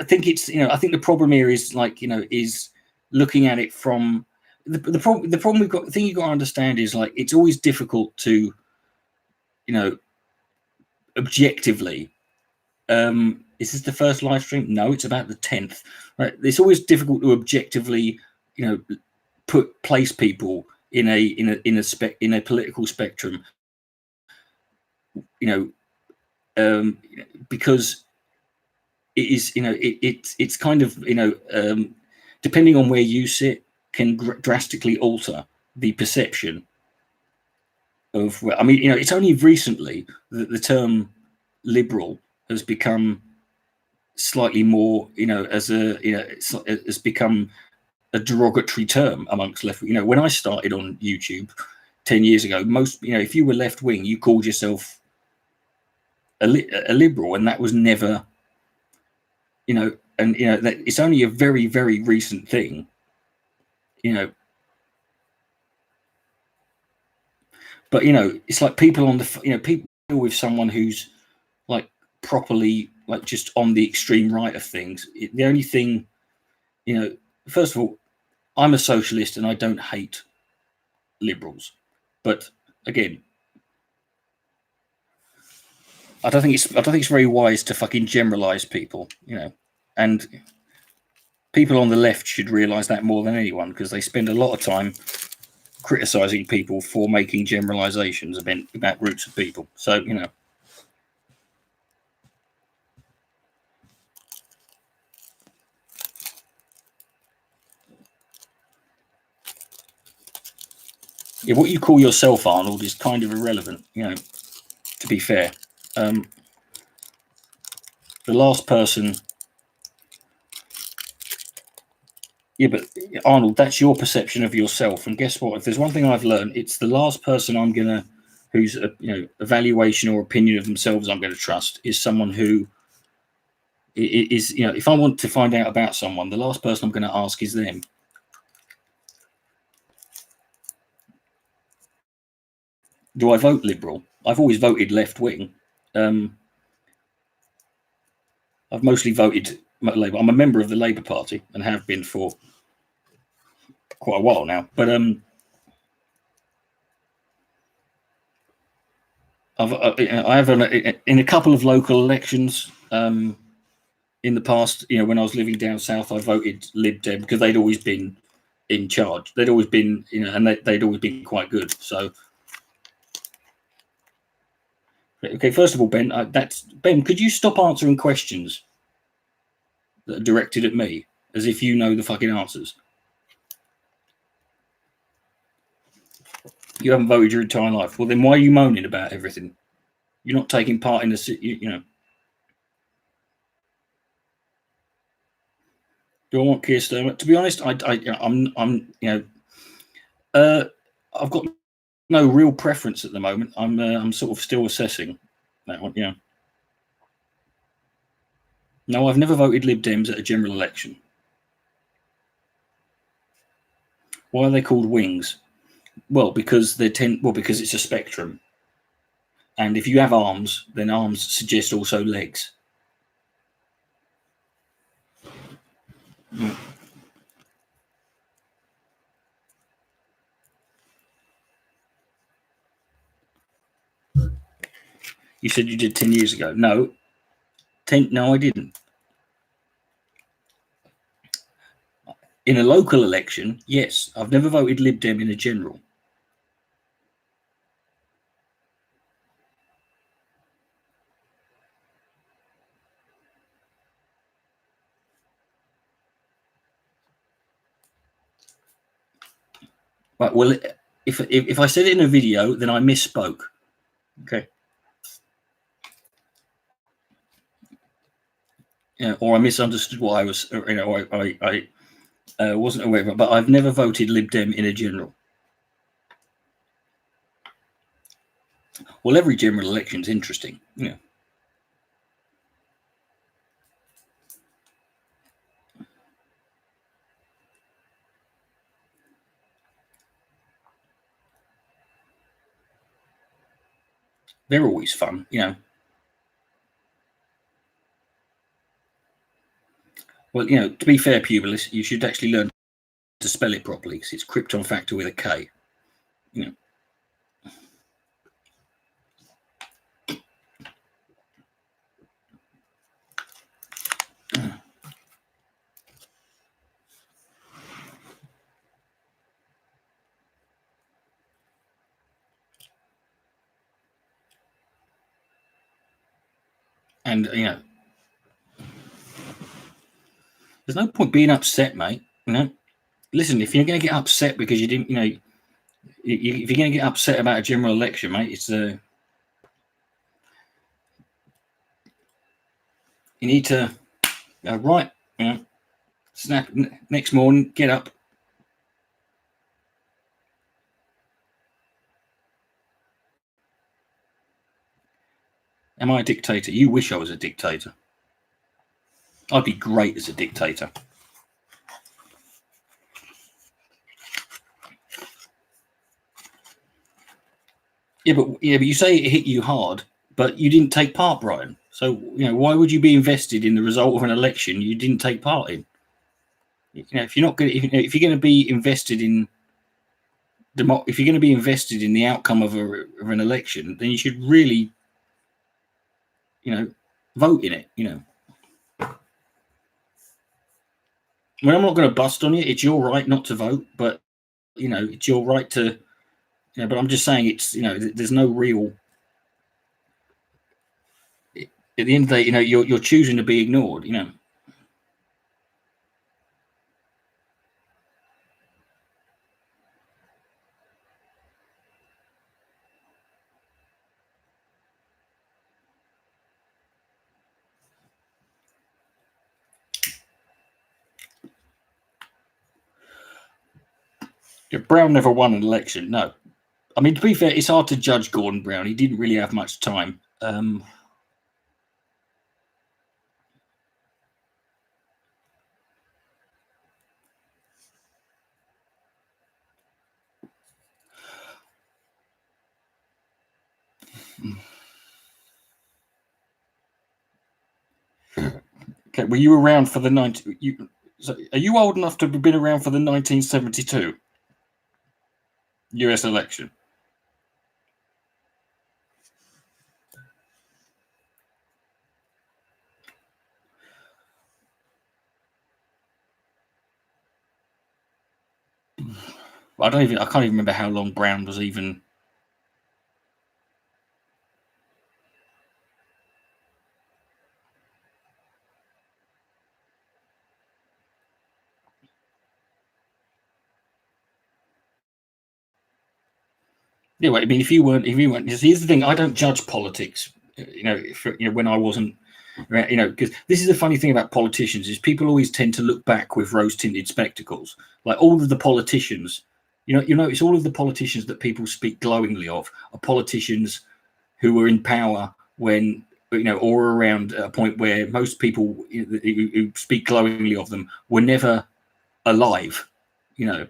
I think it's, you know, I think the problem here is, like, you know, is looking at it from the problem we've got. The thing you've got to understand is, like, it's always difficult to, you know, objectively. Is this the first live stream? No, it's about the 10th. Right? It's always difficult to objectively, you know, place people in a political spectrum. You know, because it is, you know, it's kind of, you know, depending on where you sit, can drastically alter the perception of. I mean, you know, it's only recently that the term liberal has become slightly more, you know, as a, you know, it's become a derogatory term amongst left. You know, when I started on YouTube 10 years ago, most, you know, if you were left wing, you called yourself a liberal, and that was never, you know, and you know that it's only a very, very recent thing, you know. But you know, it's like people on the, you know, people with someone who's like properly, like, just on the extreme right of things. The only thing, you know, first of all, I'm a socialist and I don't hate liberals, but again, I don't think it's very wise to fucking generalize people, you know, and people on the left should realize that more than anyone, because they spend a lot of time criticizing people for making generalizations about groups of people. So, you know. Yeah, what you call yourself, Arnold, is kind of irrelevant, you know, to be fair. The last person. Yeah, but Arnold, that's your perception of yourself. And guess what? If there's one thing I've learned, it's the last person I'm gonna, whose you know, evaluation or opinion of themselves I'm going to trust is someone who is, you know, if I want to find out about someone, the last person I'm going to ask is them. Do I vote liberal? I've always voted left wing. I've mostly voted Labour. I'm a member of the Labour Party and have been for quite a while now. But I have in a couple of local elections in the past. You know, when I was living down south, I voted Lib Dem because they'd always been in charge. They'd always been, you know, and they'd always been quite good. So. Okay, first of all, Ben, Ben, could you stop answering questions that are directed at me as if you know the fucking answers? You haven't voted your entire life. Well, then why are you moaning about everything? You're not taking part in the, you know. Do I want Keir Starmer? To be honest, I've got no real preference at the moment. I'm sort of still assessing that one. Yeah. No, I've never voted Lib Dems at a general election. Why are they called wings? Well, because because it's a spectrum, and if you have arms, then arms suggest also legs. Mm. You said you did 10 years ago. No, no, I didn't. In a local election, yes. I've never voted Lib Dem in a general. Right, well, if I said it in a video, then I misspoke. Okay. Yeah, or I misunderstood what I was, I wasn't aware of it, but I've never voted Lib Dem in a general. Well, every general election is interesting. Yeah. They're always fun, you know. Well, you know, to be fair, Publius, you should actually learn to spell it properly because it's Krypton Factor with a K. You know. And, you know, there's no point being upset, mate. You know, listen, if you're going to get upset because you didn't, you know, if you're going to get upset about a general election, mate, it's you need to go right. You know, snap next morning, get up. Am I a dictator? You wish I was a dictator. I'd be great as a dictator. Yeah, but you say it hit you hard, but you didn't take part, Brian. So, you know, why would you be invested in the result of an election you didn't take part in? You know, if you're not going, if you're going to be invested in if you're going to be invested in the outcome of an election, then you should really, you know, vote in it. You know, well, I'm not going to bust on you. It's your right not to vote, but you know, it's your right to. You know, but I'm just saying, it's, you know, there's no real. At the end of the day, you know, you're choosing to be ignored. You know. Yeah, Brown never won an election. No, I mean, to be fair, it's hard to judge Gordon Brown. He didn't really have much time. Okay, were you around for the are you old enough to have been around for the 1972 US election? I can't even remember how long Brown was even. Yeah, well, I mean, if you weren't, here's the thing: I don't judge politics. You know, when I wasn't, right? Because this is the funny thing about politicians is people always tend to look back with rose-tinted spectacles. Like all of the politicians, you notice all of the politicians that people speak glowingly of are politicians who were in power when, or around a point where most people who speak glowingly of them were never alive, And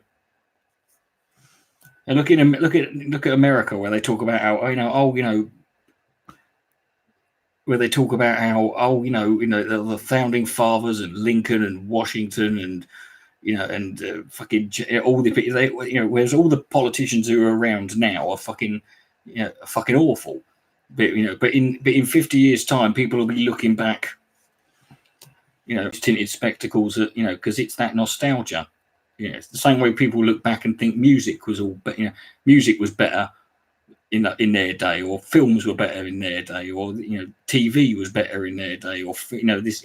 look at America, where they talk about how where they talk about how the founding fathers and Lincoln and Washington and fucking all the whereas all the politicians who are around now are fucking awful. But in 50 years' time, people will be looking back, tinted spectacles, because it's that nostalgia. It's the same way people look back and think music was music was better in their day, or films were better in their day, or TV was better in their day, or this.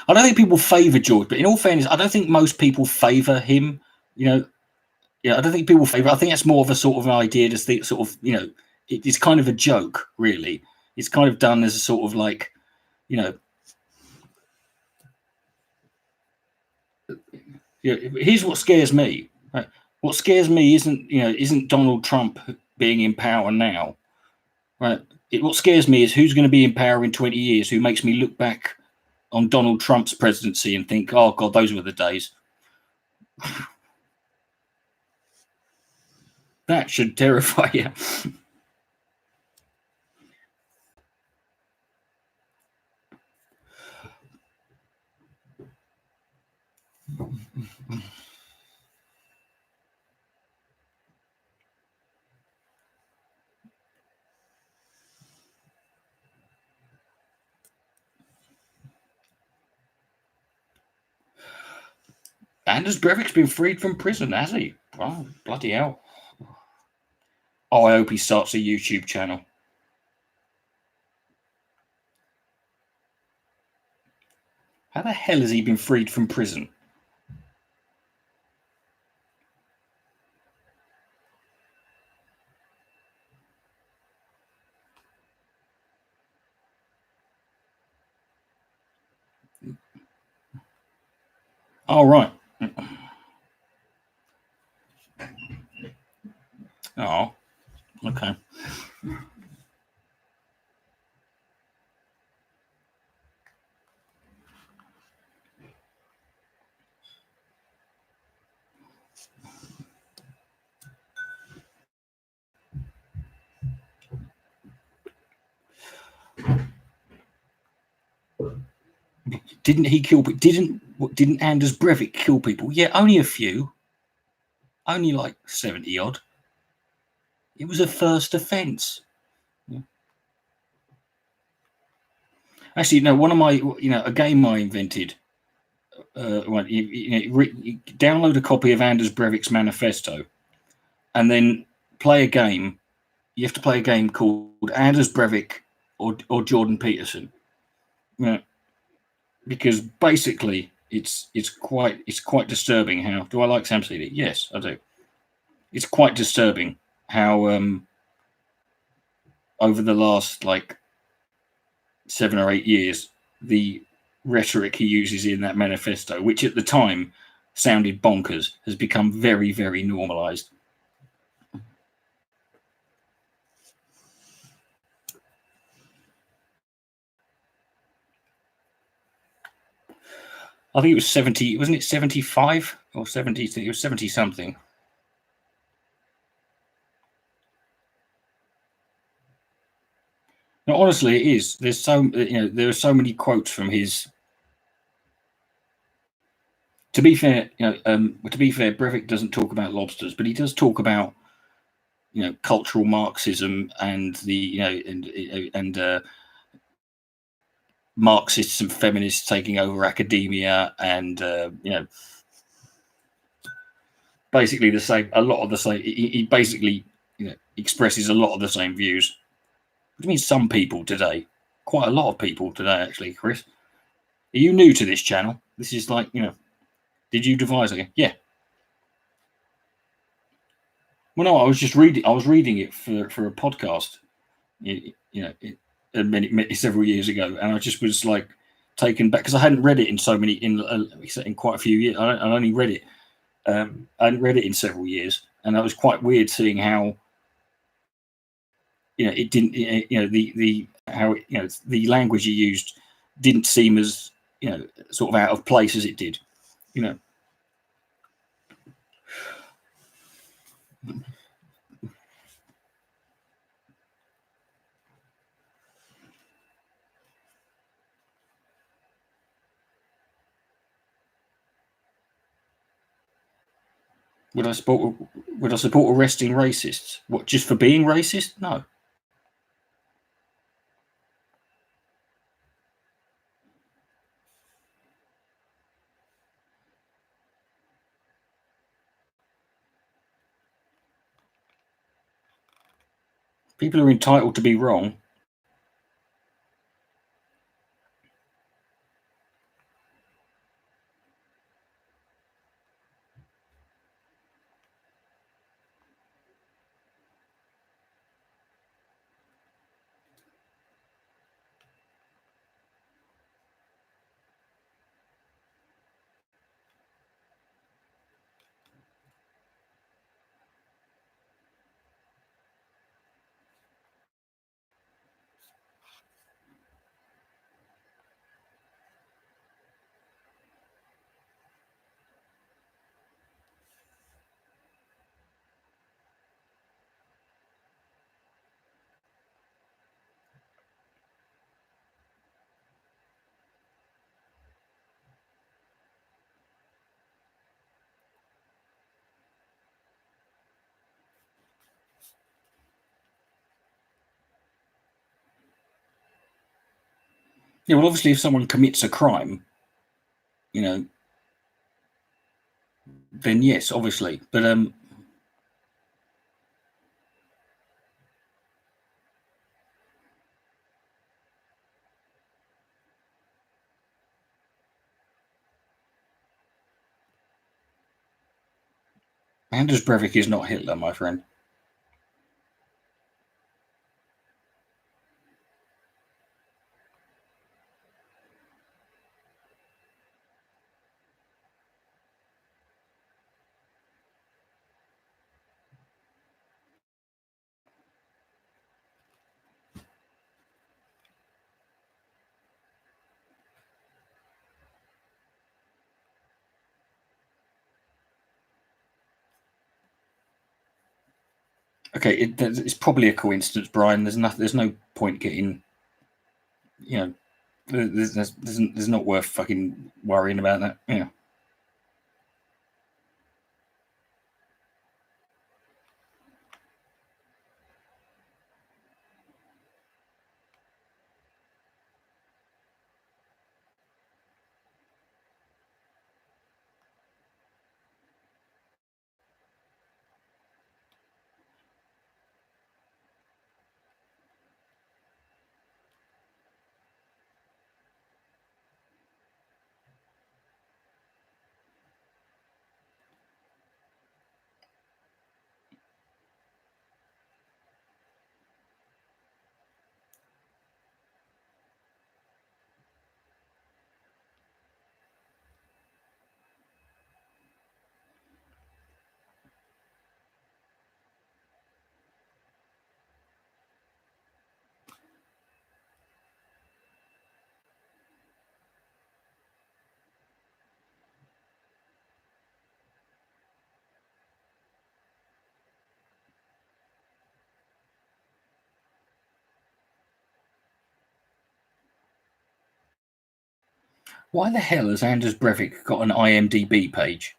I don't think people favour George, but in all fairness, I don't think most people favour him. I don't think people favour. I think that's more of a sort of an idea, just the sort of it's kind of a joke, really. It's kind of done as a sort of like, here's what scares me. Right? What scares me isn't Donald Trump being in power now, right? What scares me is who's going to be in power in 20 years, who makes me look back on Donald Trump's presidency and think, oh God, those were the days. That should terrify you. Anders Breivik's been freed from prison, has he? Oh, bloody hell. Oh, I hope he starts a YouTube channel. How the hell has he been freed from prison? All right. Oh, okay. Didn't he kill? Didn't Anders Breivik kill people? Yeah, only a few. Only like 70 odd. It was a first offence. Yeah. Actually, no. One of my, a game I invented. You download a copy of Anders Breivik's manifesto, and then play a game. You have to play a game called Anders Breivik or Jordan Peterson. Yeah. Because basically it's quite disturbing how. Do I like Sam Seeley? Yes, I do. It's quite disturbing how over the last like 7 or 8 years, the rhetoric he uses in that manifesto, which at the time sounded bonkers, has become very, very normalized. I think it was 70, wasn't it 75 or 70? It was 70 something. No, honestly, it is. There's there are so many quotes from his. To be fair, Breivik doesn't talk about lobsters, but he does talk about, cultural Marxism and the, and Marxists and feminists taking over academia, and basically the same. A lot of the same. He basically, expresses a lot of the same views. do you mean some people today? Quite a lot of people today, actually, Chris. Are you new to this channel? This is like, did you devise it? Yeah. Well, no, I was just reading. I was reading it for a podcast, several years ago, and I just was like taken back because I hadn't read it in quite a few years. I only read it. I hadn't read it in several years, and that was quite weird seeing how it didn't. The language he used didn't seem as sort of out of place as it did. Would I support arresting racists? What, just for being racist? No. People are entitled to be wrong. Yeah, well, obviously, if someone commits a crime, then yes, obviously. But Anders Breivik is not Hitler, my friend. Okay, it's probably a coincidence, Brian. There's no point getting, there's not worth fucking worrying about that. Yeah. Why the hell has Anders Breivik got an IMDb page?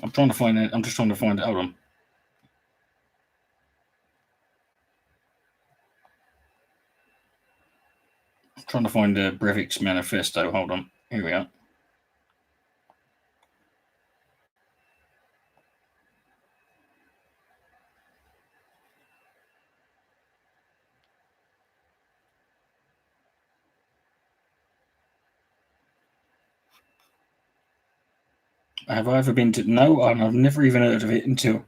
I'm trying to find it. I'm just trying to find it. Hold on. trying to find a Breivik's manifesto. Hold on. Here we are. Have I ever been to? No, and I've never even heard of it until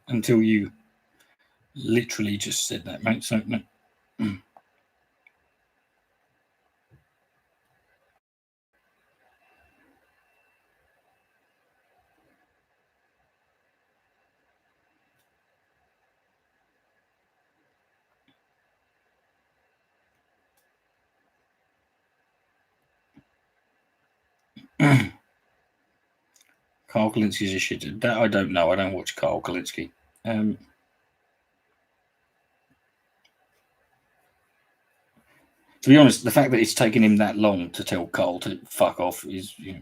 until you literally just said that, mate. So no. Carl Kalinski's a shit. That I don't know. I don't watch Carl Kalinski. To be honest, the fact that it's taken him that long to tell Carl to fuck off is, you know,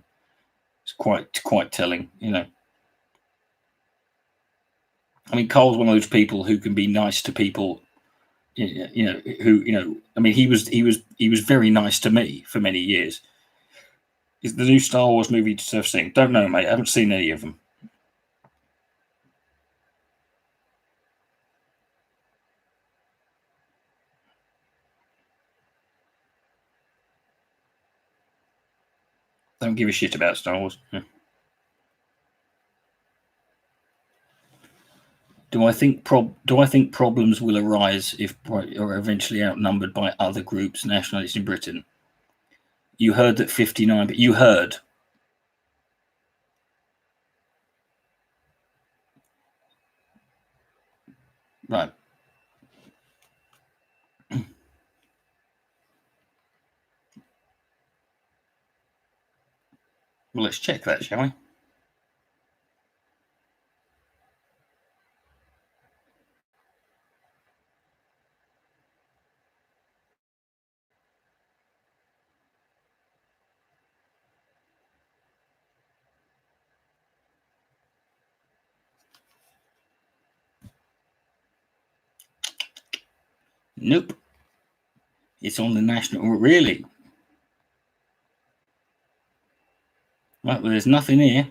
it's quite telling. You know, I mean, Carl's one of those people who can be nice to people. You know, who, you know, I mean, he was very nice to me for many years. Is the new Star Wars movie deserve seeing? Don't know, mate. I haven't seen any of them. Don't give a shit about Star Wars. Yeah. Do I think problems will arise if are eventually outnumbered by other groups, nationalists in Britain? You heard that 59, but you heard. Right. Well, let's check that, shall we? Nope. It's on the national. Really? Right, well, there's nothing here.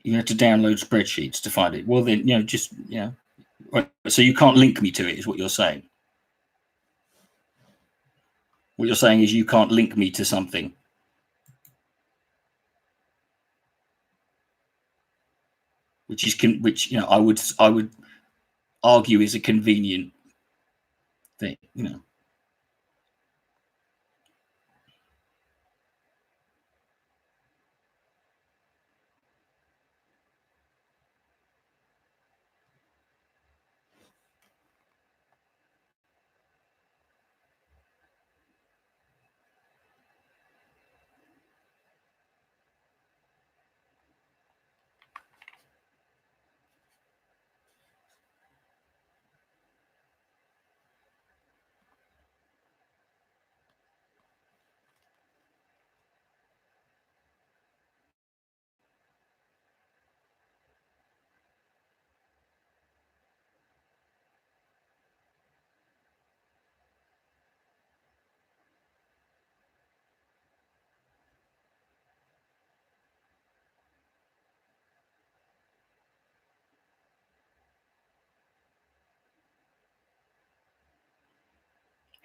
You have to download spreadsheets to find it. Well, then, you know, just, you know. Right, so you can't link me to it, is what you're saying. What you're saying is you can't link me to something. Which you know, I would argue is a convenient thing, you know.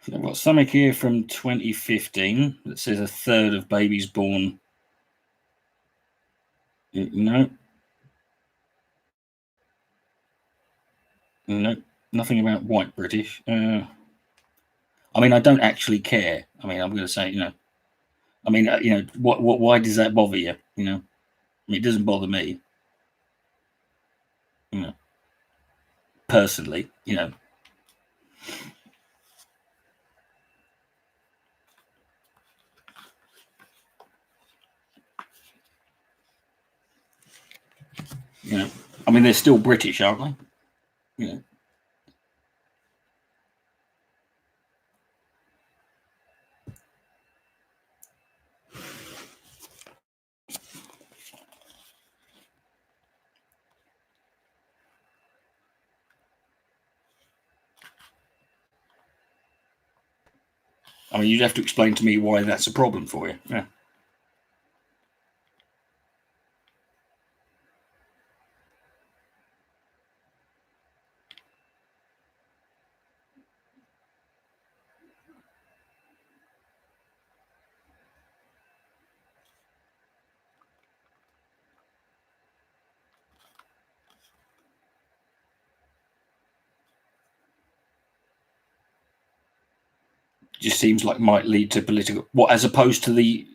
So I've got something here from 2015 that says a third of babies born. No. No, nothing about white British. I mean, I don't actually care. I mean, I'm going to say, you know, I mean, you know, why does that bother you? You know, I mean, it doesn't bother me. You know, personally, you know. You know, I mean, they're still British, aren't they? You know. I mean, you'd have to explain to me why that's a problem for you. Yeah. Just seems like might lead to political as opposed to the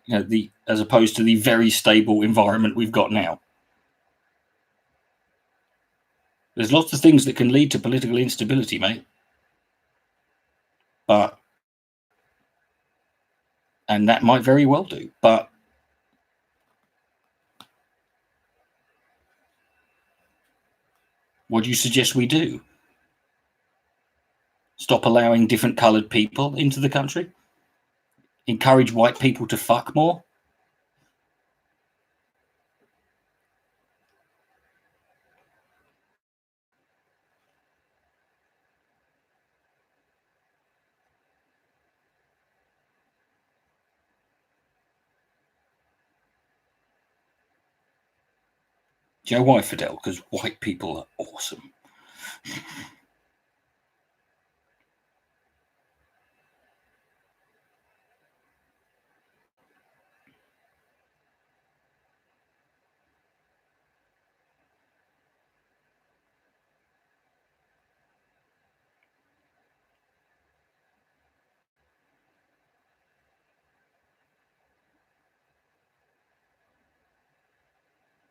very stable environment we've got now. There's lots of things that can lead to political instability, mate. And that might very well do. But what do you suggest we do? Stop allowing different coloured people into the country? Encourage white people to fuck more? Do you know why, Fidel? Because white people are awesome.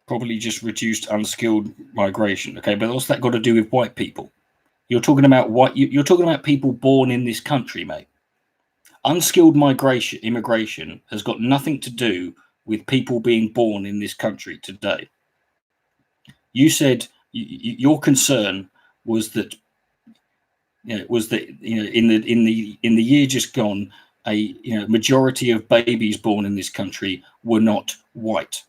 Probably just reduced unskilled migration. Okay, but what's that got to do with white people? You're talking about you're talking about people born in this country, mate. Unskilled immigration has got nothing to do with people being born in this country today. You said your concern was that in the year just gone, a majority of babies born in this country were not white.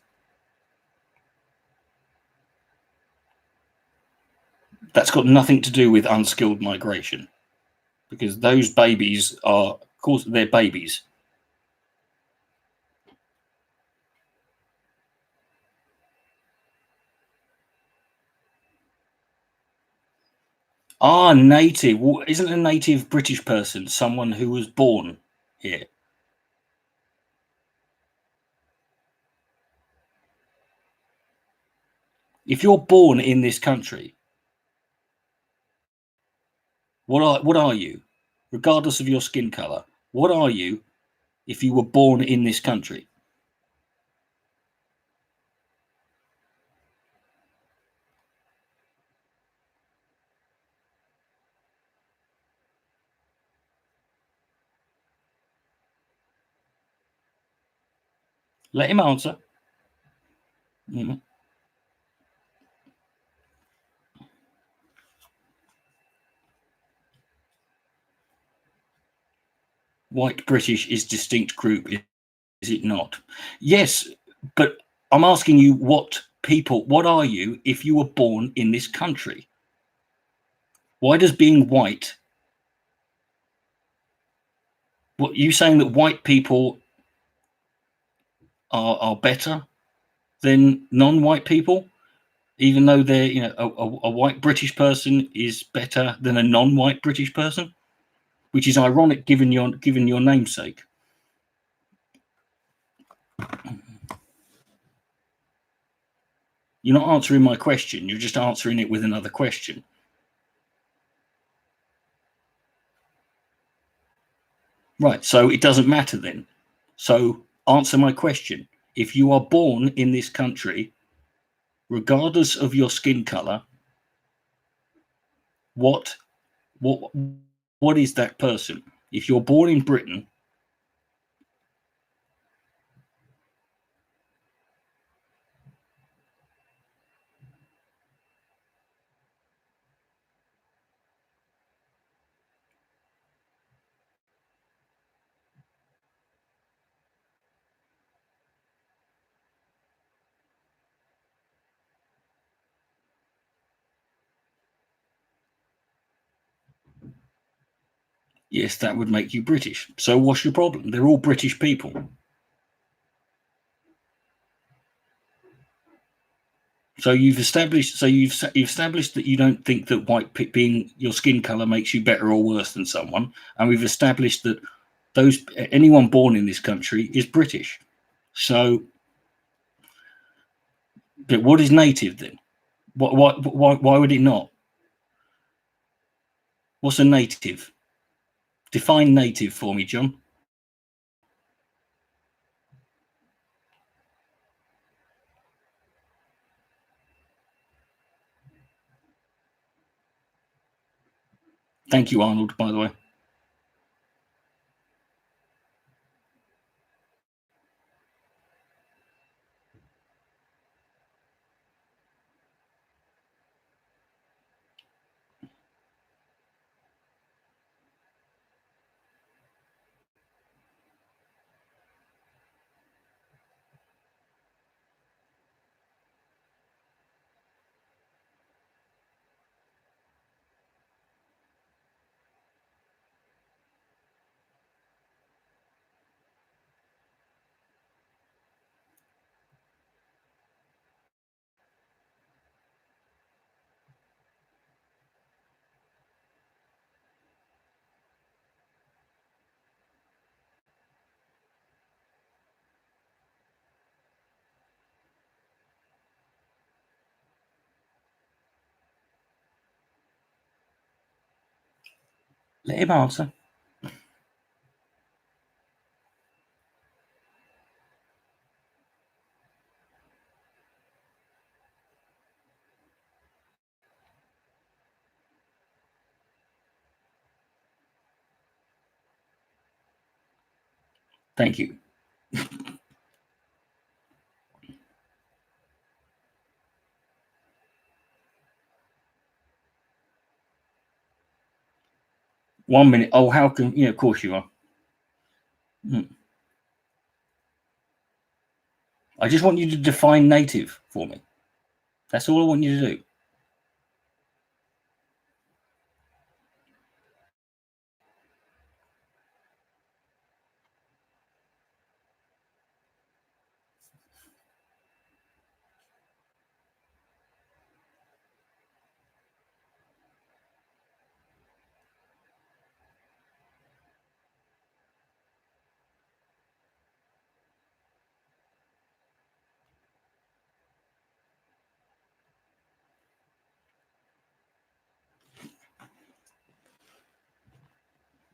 That's got nothing to do with unskilled migration, because those babies are, of course, they're babies. Native. Well, isn't a native British person someone who was born here? If you're born in this country, what are you? Regardless of your skin color, what are you if you were born in this country? Let him answer. White British is distinct group, is it not? Yes, but I'm asking you what are you if you were born in this country? Why does being white, what you saying that white people are better than non-white people, even though they're a white British person is better than a non-white British person, which is ironic given your namesake. You're not answering my question. You're just answering it with another question. Right, so it doesn't matter then. So answer my question. If you are born in this country, regardless of your skin color, what is that person? If you're born in Britain, Yes, that would make you British. So what's your problem? They're all British people. So you've established. So you've established that you don't think that being your skin color makes you better or worse than someone, and we've established that anyone born in this country is British. So, but what is native then? Why would it not? What's a native? Define native for me, John. Thank you, Arnold, by the way. Let him answer. Thank you. One minute. Oh, how can you? Of course you are. I just want you to define native for me. That's all I want you to do.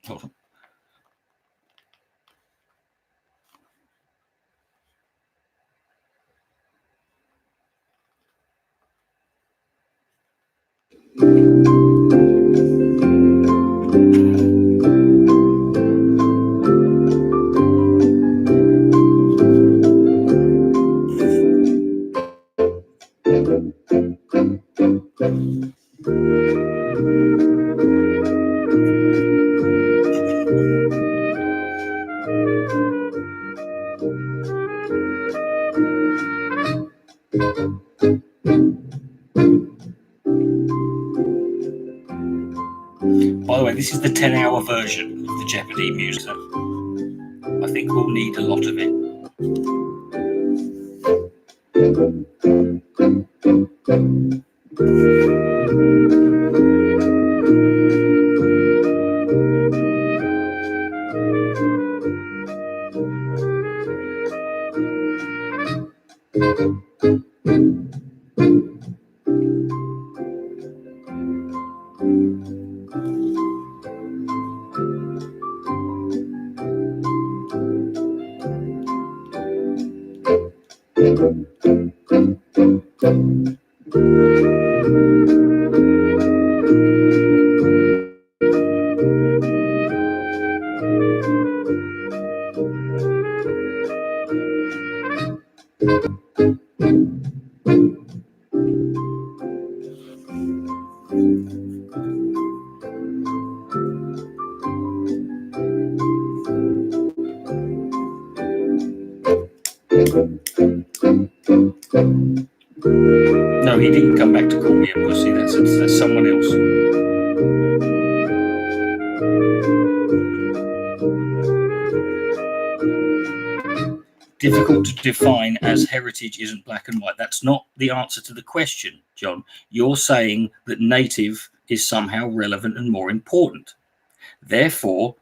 Hold on. By the way, this is the 10-hour version of the Jeopardy music. I think we'll need a lot of it. No, he didn't come back to call me a pussy. That's someone else. difficult to define as heritage isn't black and white. That's not the answer to the question, John. You're saying that native is somehow relevant and more important. Therefore,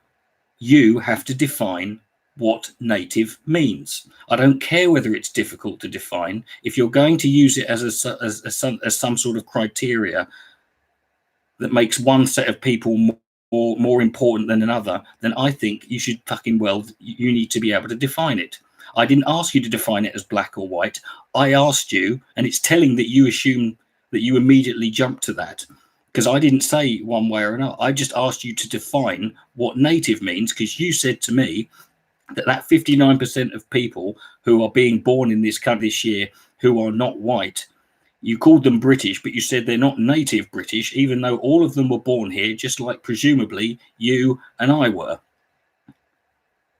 you have to define what native means. I don't care whether it's difficult to define. If you're going to use it as some sort of criteria that makes one set of people more important than another, then I think you should you need to be able to define it. I didn't ask you to define it as black or white. I asked you, and it's telling that you assume that you immediately jumped to that, because I didn't say one way or another. I just asked you to define what native means, because you said to me that 59% of people who are being born in this country this year who are not white, you called them British, but you said they're not native British, even though all of them were born here, just like presumably you and I were.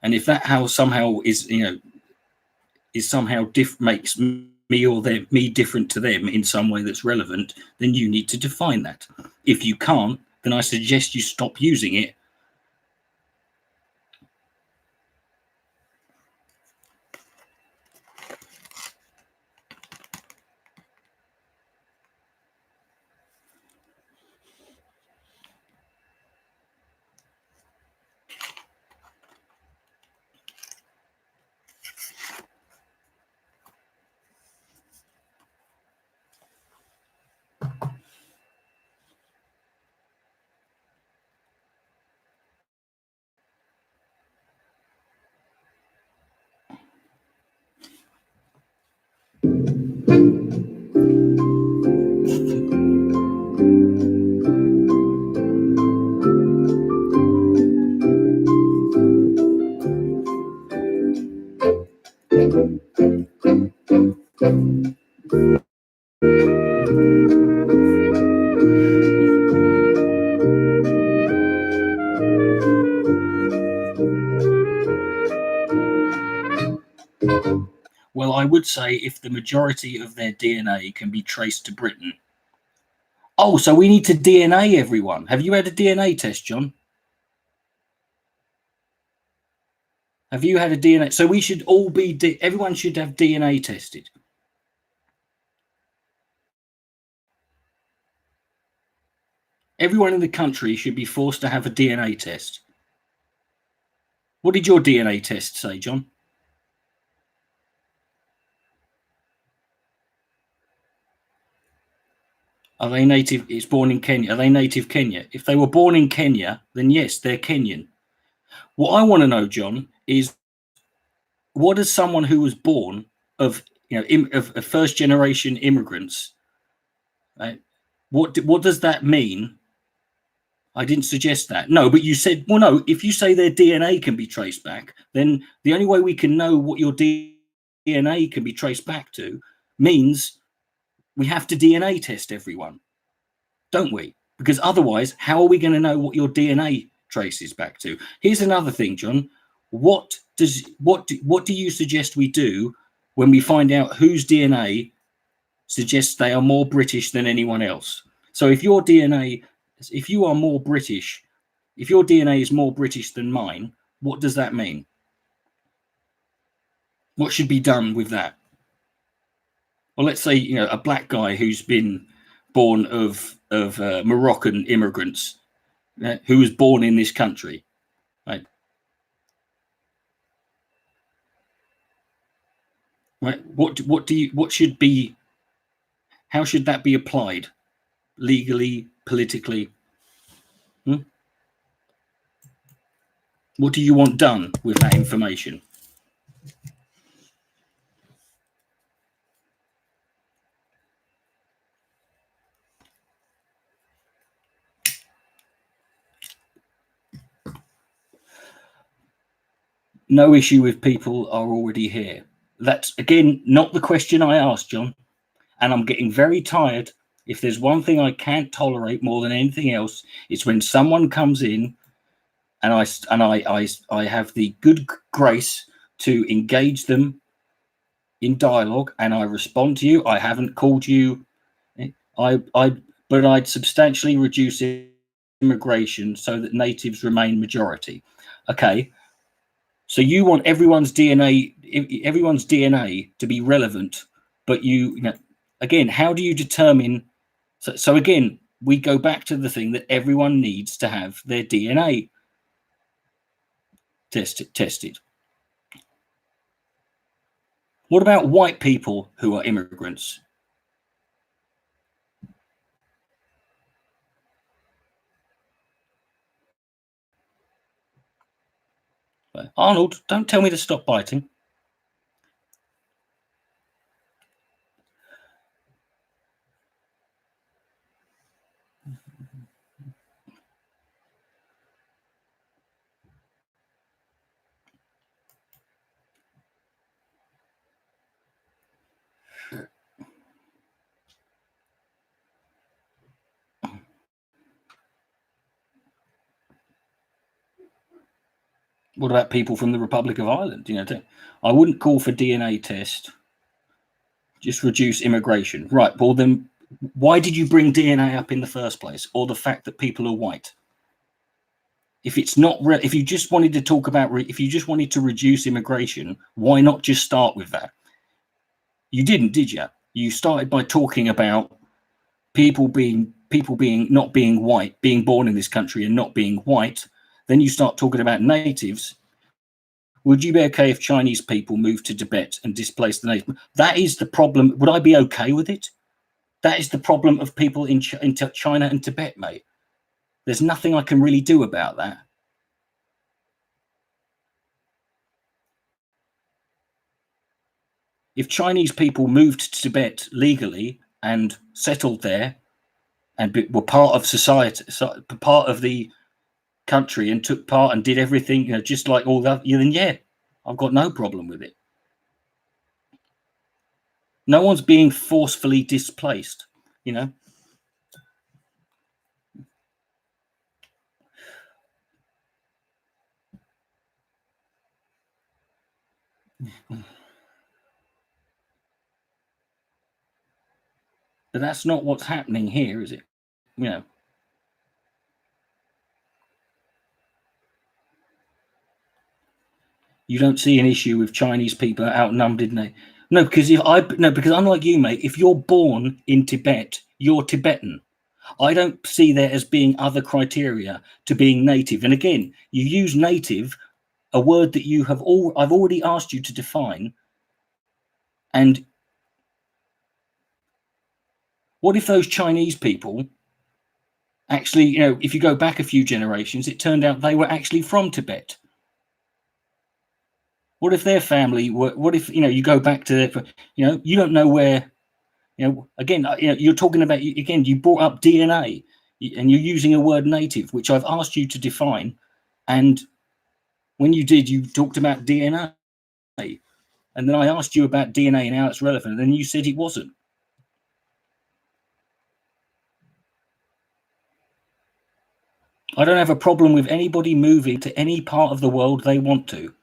And if that somehow is, makes me or me different to them in some way that's relevant, then you need to define that. If you can't, then I suggest you stop using it. Well, I would say if the majority of their DNA can be traced to Britain. Oh, so we need to DNA everyone. Have you had a DNA test, John? Have you had a DNA? So we should all be, everyone should have DNA tested. Everyone in the country should be forced to have a DNA test. What did your DNA test say, John? Are they native? It's born in Kenya. Are they native Kenya? If they were born in Kenya, then yes, they're Kenyan. What I want to know, John, is what does someone who was born of first generation immigrants, right? What does that mean? I didn't suggest that. No, but you said, well, no, if you say their DNA can be traced back, then the only way we can know what your DNA can be traced back to means we have to DNA test everyone, don't we? Because otherwise, how are we going to know what your DNA traces back to? Here's another thing, John. What do you suggest we do when we find out whose DNA suggests they are more British than anyone else? So if your DNA, if you are more British, if your DNA is more British than mine, what does that mean? What should be done with that? Well, let's say, a black guy who's been born of Moroccan immigrants, who was born in this country, right? Right. What should be? How should that be applied, legally, politically? What do you want done with that information? No issue if people are already here. That's, again, not the question I asked, John. And I'm getting very tired. If there's one thing I can't tolerate more than anything else, it's when someone comes in and I have the good grace to engage them in dialogue and I respond to you. I haven't called you. But I'd substantially reduce immigration so that natives remain majority. Okay. So you want everyone's DNA everyone's DNA to be relevant, but you know, again, how do you determine? So again, we go back to the thing that everyone needs to have their DNA tested. What about white people who are immigrants? Arnold, don't tell me to stop biting. What about people from the Republic of Ireland? You know, I wouldn't call for DNA test. Just reduce immigration. Right. Well, then why did you bring DNA up in the first place? Or the fact that people are white? If it's not, if you just wanted to talk about, if you just wanted to reduce immigration, why not just start with that? You didn't, did you? You started by talking about people being not being white, being born in this country and not being white. Then you start talking about natives. Would you be okay if Chinese people moved to Tibet and displaced the natives? That is the problem. Would I be okay with it? That is the problem of people in China and Tibet, mate. There's nothing I can really do about that. If Chinese people moved to Tibet legally and settled there and were part of society, part of the country, and took part and did everything, you know, just like all that, then yeah, I've got no problem with it. No one's being forcefully displaced, you know. But that's not what's happening here, is it? You know. You don't see an issue with Chinese people outnumbered. No, because because unlike you, mate, if you're born in Tibet, you're Tibetan. I don't see there as being other criteria to being native. And again, you use native, a word that you have I've already asked you to define. And what if those Chinese people actually, you know, if you go back a few generations, it turned out they were actually from Tibet? What if their family were, what if, you know, you go back to their, you know, you don't know where, you know, again, you know, you're talking about, again, you brought up DNA and you're using a word native, which I've asked you to define. And when you did, you talked about DNA. And then I asked you about DNA and how it's relevant. And then you said it wasn't. I don't have a problem with anybody moving to any part of the world they want to.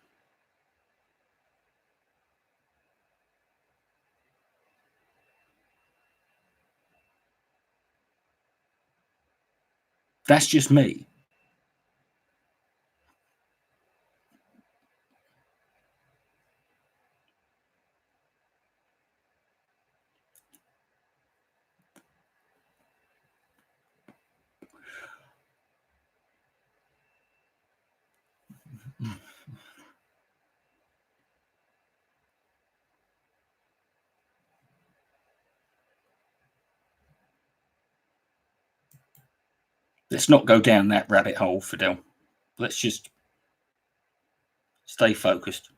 That's just me. Let's not go down that rabbit hole, Fidel. Let's just stay focused.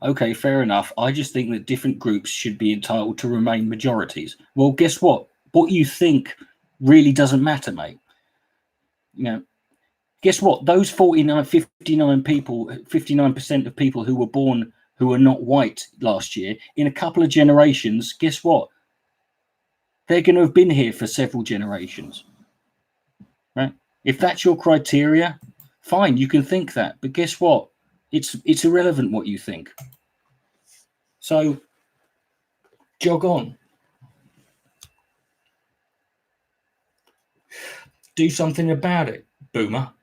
Okay, fair enough. I just think that different groups should be entitled to remain majorities. Well, guess what? What you think really doesn't matter, mate. You know, guess what? Those 59 people, 59% of people who were born, who are not white last year, in a couple of generations, guess what? They're going to have been here for several generations, right? If that's your criteria, fine, you can think that. But guess what? It's irrelevant what you think. So jog on. Do something about it, boomer.